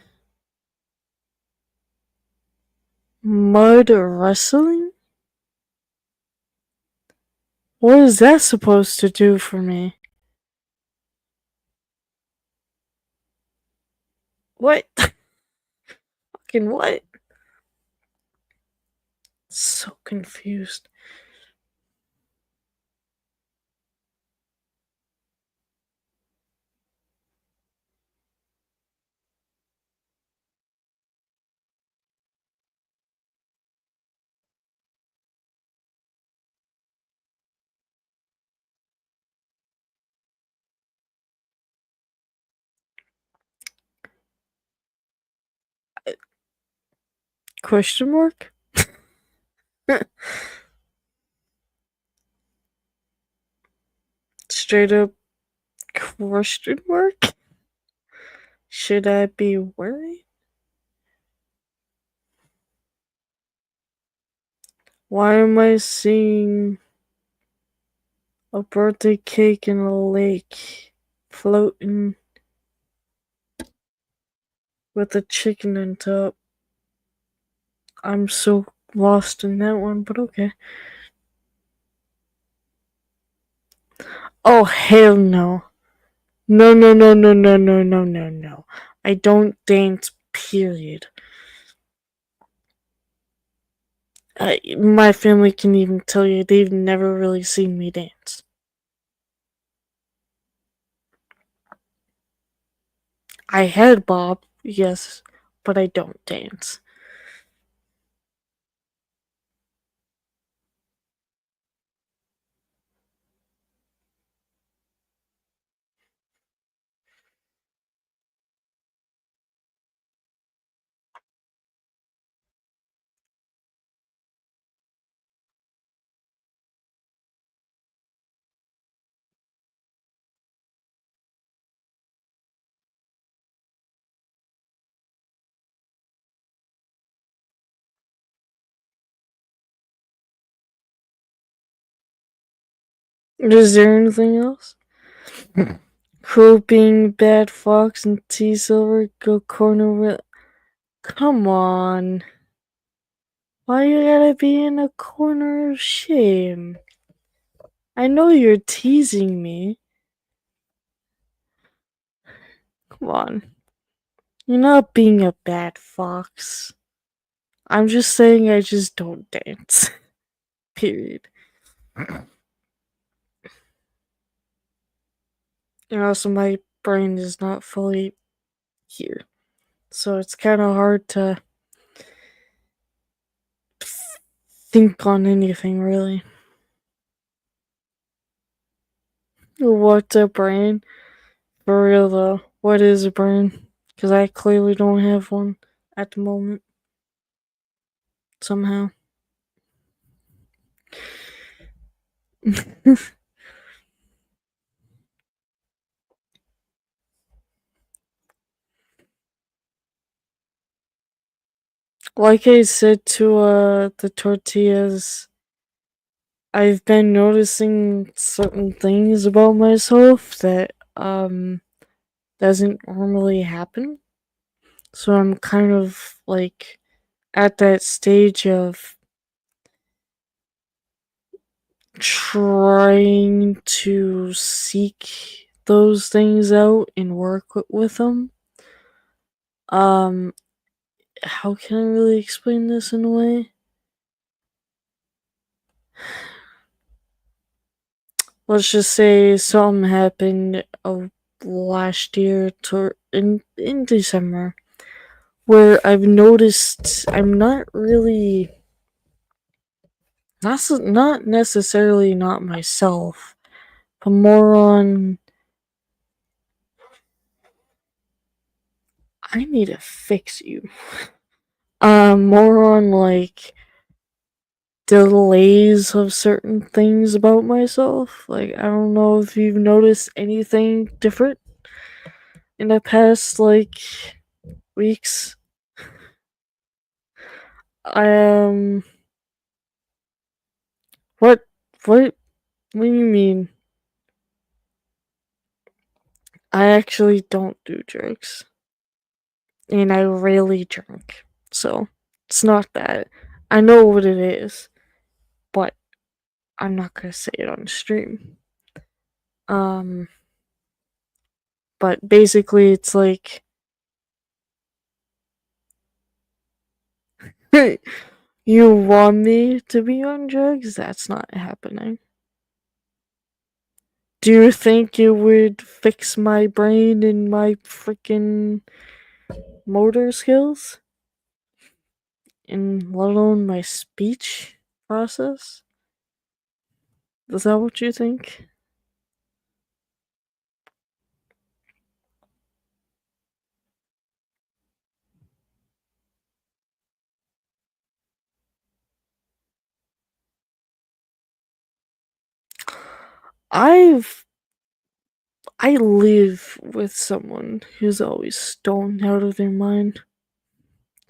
Mud wrestling? What is that supposed to do for me? What? Fucking what? So confused. Question mark? Straight up question mark? Should I be worried? Why am I seeing a birthday cake in a lake floating with a chicken on top? I'm so lost in that one, but okay. Oh, hell no. No, no, no, no, no, no, no, no, no. I don't dance, period. My family can even tell you they've never really seen me dance. I head bob, yes, but I don't dance. Is there anything else? Crow being bad fox and T Silver go corner with. Come on. Why you gotta be in a corner of shame? I know you're teasing me. Come on. You're not being a bad fox. I'm just saying I just don't dance. Period. And also my brain is not fully here. So it's kind of hard to think on anything, really. What's a brain? For real, though. What is a brain? Because I clearly don't have one at the moment. Somehow. Like I said to the tortillas, I've been noticing certain things about myself that doesn't normally happen. So I'm kind of like at that stage of trying to seek those things out and work with them. How can I really explain this in a way? Let's just say something happened last year in December where I've noticed I'm not really not necessarily not myself, but more on I need to fix you. More on like delays of certain things about myself. Like I don't know if you've noticed anything different in the past like weeks. What what do you mean? I actually don't do drugs. And I rarely drink. So it's not that. I know what it is, but I'm not gonna say it on the stream. But basically it's like you want me to be on drugs? That's not happening. Do you think it would fix my brain and my freaking motor skills? And let alone my speech process? Is that what you think? I live with someone who's always stoned out of their mind,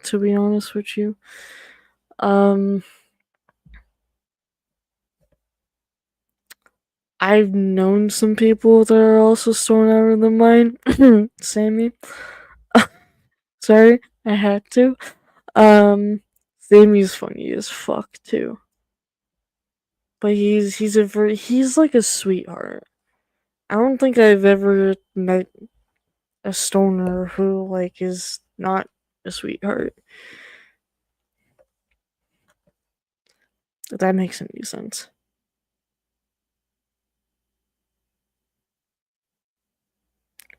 to be honest with you. I've known some people that are also stoned out of their mind. Sammy. Sorry, I had to. Sammy's funny as fuck too. But he's like a sweetheart. I don't think I've ever met a stoner who like is not a sweetheart. If that makes any sense.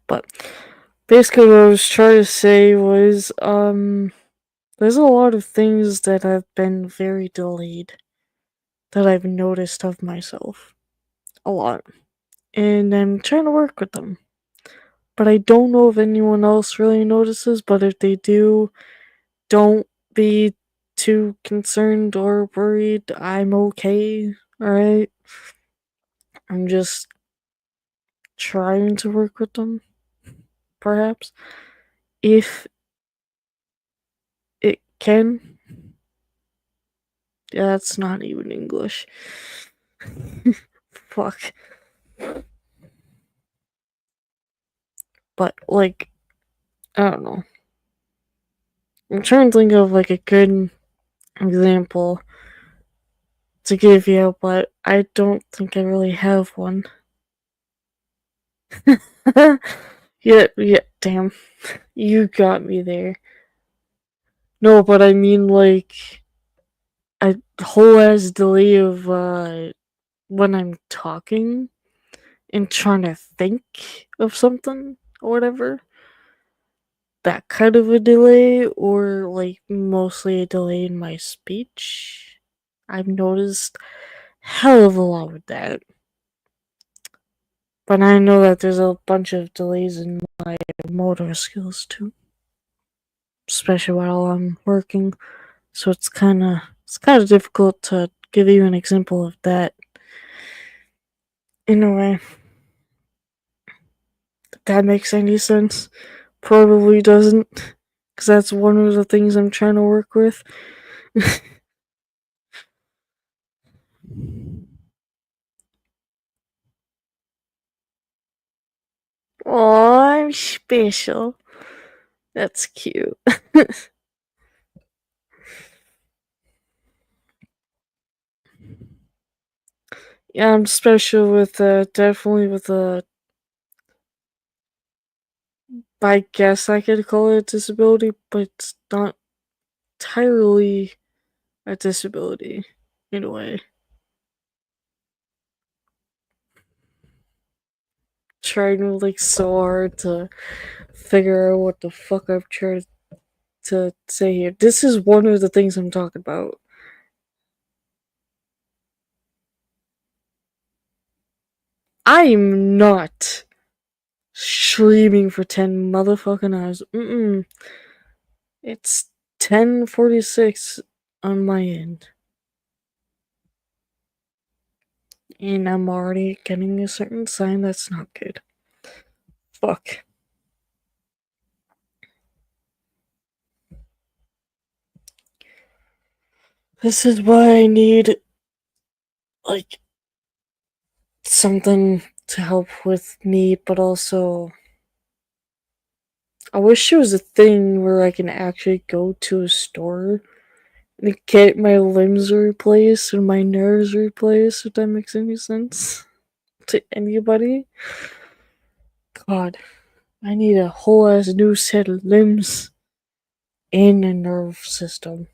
But basically what I was trying to say was, there's a lot of things that have been very delayed that I've noticed of myself. A lot. And I'm trying to work with them. But I don't know if anyone else really notices, but if they do, don't be too concerned or worried. I'm okay, alright? I'm just trying to work with them, perhaps. If it can. Yeah, that's not even English. Fuck. But, like, I don't know. I'm trying to think of, like, a good example to give you, but I don't think I really have one. Yeah, damn. You got me there. No, but I mean, like, a whole ass delay of, when I'm talking and trying to think of something or whatever. That kind of a delay, or like mostly a delay in my speech. I've noticed hell of a lot with that. But I know that there's a bunch of delays in my motor skills too. Especially while I'm working. So it's kinda difficult to give you an example of that. In a way. If that makes any sense. Probably doesn't. Because that's one of the things I'm trying to work with. Oh, I'm special. That's cute. Yeah, I'm special with, definitely with, I guess I could call it a disability, but it's not entirely a disability, in a way. Trying like so hard to figure out what the fuck I'm trying to say here. This is one of the things I'm talking about. I'm not streaming for 10 motherfucking hours. It's 10:46 on my end. And I'm already getting a certain sign that's not good. Fuck. This is why I need, like, something to help with me, but also I wish there was a thing where I can actually go to a store and get my limbs replaced and my nerves replaced, if that makes any sense to anybody. God, I need a whole ass new set of limbs and a nerve system.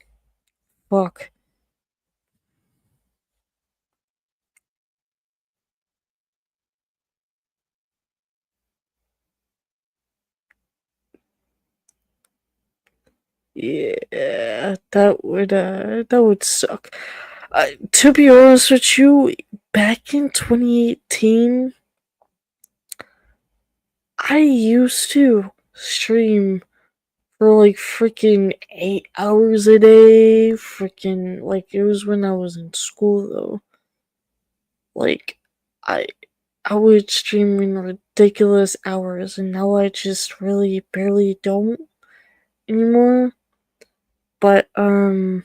Fuck. Yeah, that would suck. To be honest with you, back in 2018, I used to stream for like freaking 8 hours a day. Freaking, like, it was when I was in school though. Like, I would stream in ridiculous hours, and now I just really barely don't anymore. But I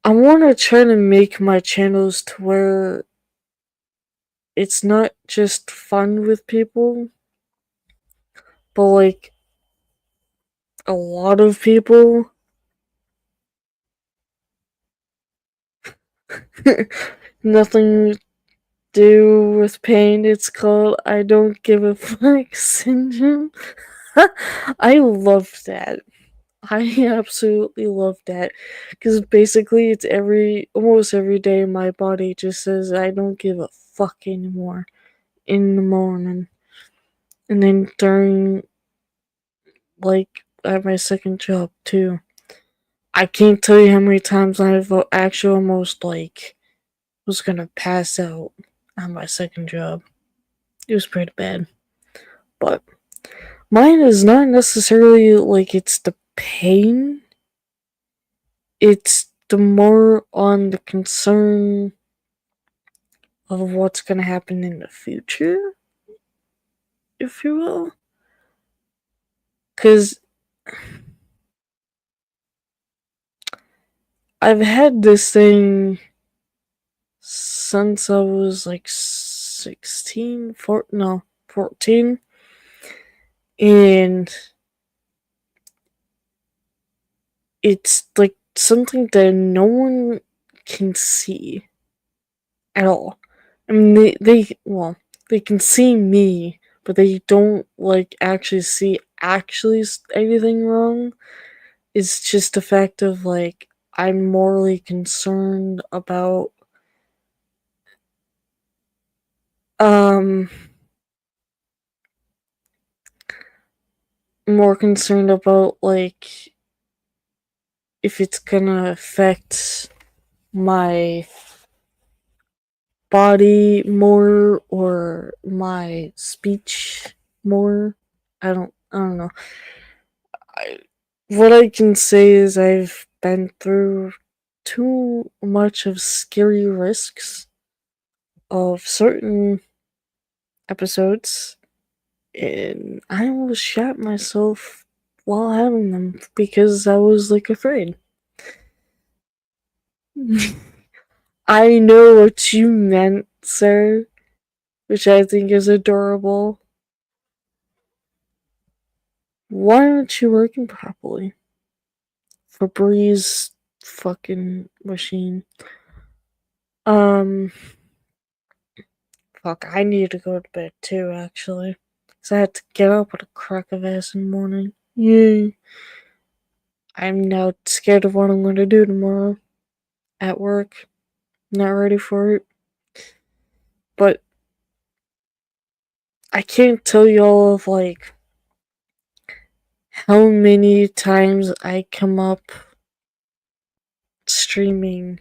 want to try to make my channels to where it's not just fun with people, but like a lot of people. Nothing to do with pain. It's called I Don't Give a Fuck syndrome. I love that. I absolutely love that. Because basically, it's almost every day my body just says, I don't give a fuck anymore in the morning. And then during, like, at my second job, too. I can't tell you how many times I've actually almost, like, was gonna pass out on my second job. It was pretty bad. But mine is not necessarily like it's the pain. It's the more on the concern of what's gonna happen in the future, if you will. 'Cause I've had this thing since I was like 14. And it's like something that no one can see at all. I mean, they can see me, but they don't like actually see anything wrong. It's just the fact of like I'm morally concerned about more concerned about like if it's gonna affect my body more or my speech more. I don't know. What I can say is I've been through too much of scary risks of certain episodes, and I almost shot myself while having them because I was like afraid. I know what you meant, sir, which I think is adorable. Why aren't you working properly? Febreze fucking machine. Fuck, I need to go to bed too, actually. 'Cause I had to get up with a crack of ass in the morning. Yay. I'm now scared of what I'm gonna do tomorrow at work. Not ready for it. But I can't tell y'all of like how many times I come up streaming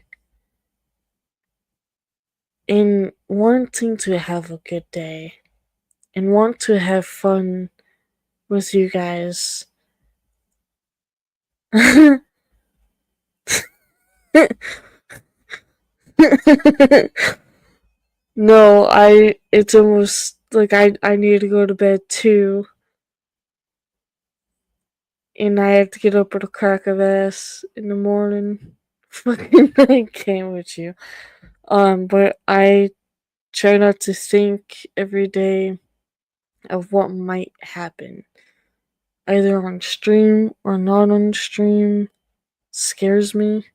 and wanting to have a good day and want to have fun with you guys. No, it's almost like I need to go to bed too. And I have to get up with a crack of ass in the morning. Fucking I can't with you. But I try not to think every day of what might happen. Either on stream or not on stream scares me.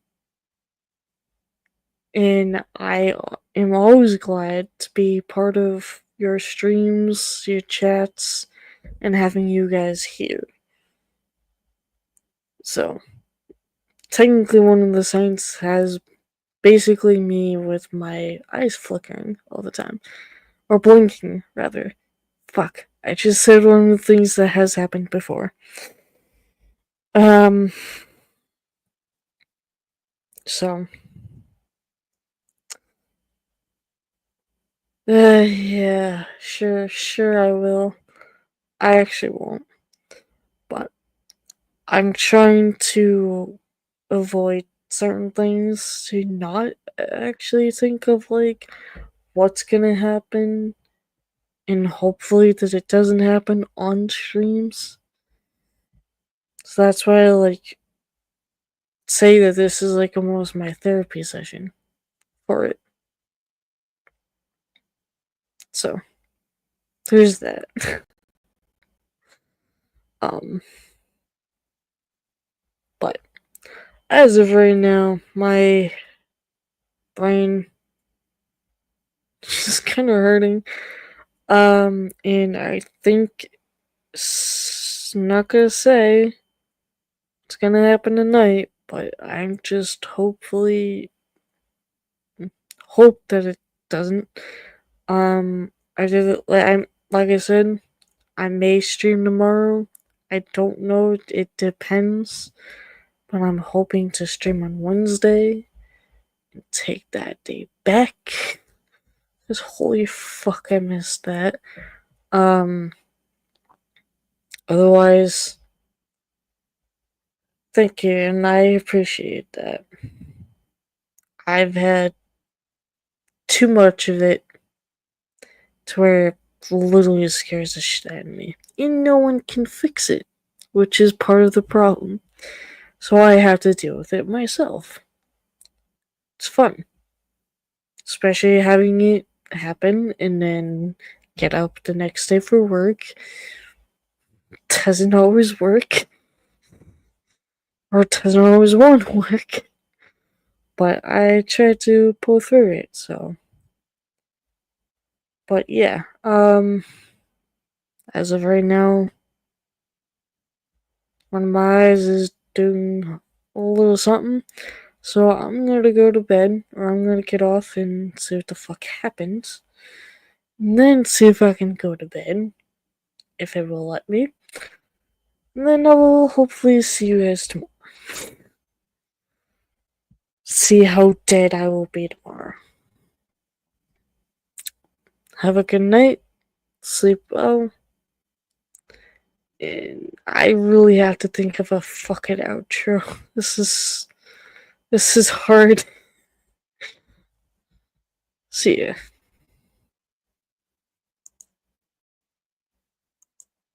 And I am always glad to be part of your streams, your chats, and having you guys here. So, technically one of the signs has basically me with my eyes flickering all the time. Or blinking, rather. Fuck. I just said one of the things that has happened before. So. Yeah, sure I will. I actually won't. But I'm trying to avoid certain things to not actually think of like what's gonna happen, and hopefully that it doesn't happen on streams. So that's why I like say that this is like almost my therapy session for it. So there's that. But as of right now, my brain is kind of hurting. And I think I'm not gonna say it's gonna happen tonight, but I'm just hope that it doesn't. I did it like I said, I may stream tomorrow. I don't know. It depends. But I'm hoping to stream on Wednesday and take that day back. Because holy fuck, I missed that. Otherwise, thank you, and I appreciate that. I've had too much of it to where it literally scares the shit out of me. And no one can fix it, which is part of the problem. So I have to deal with it myself. It's fun. Especially having it happen and then get up the next day for work. Doesn't always work. Or doesn't always want to work. But I try to pull through it, so. But yeah, as of right now, one of my eyes is doing a little something. So I'm gonna go to bed, or I'm gonna get off and see what the fuck happens. And then see if I can go to bed, if it will let me. And then I will hopefully see you guys tomorrow. See how dead I will be tomorrow. Have a good night. Sleep well. And I really have to think of a fucking outro. This is hard. See ya.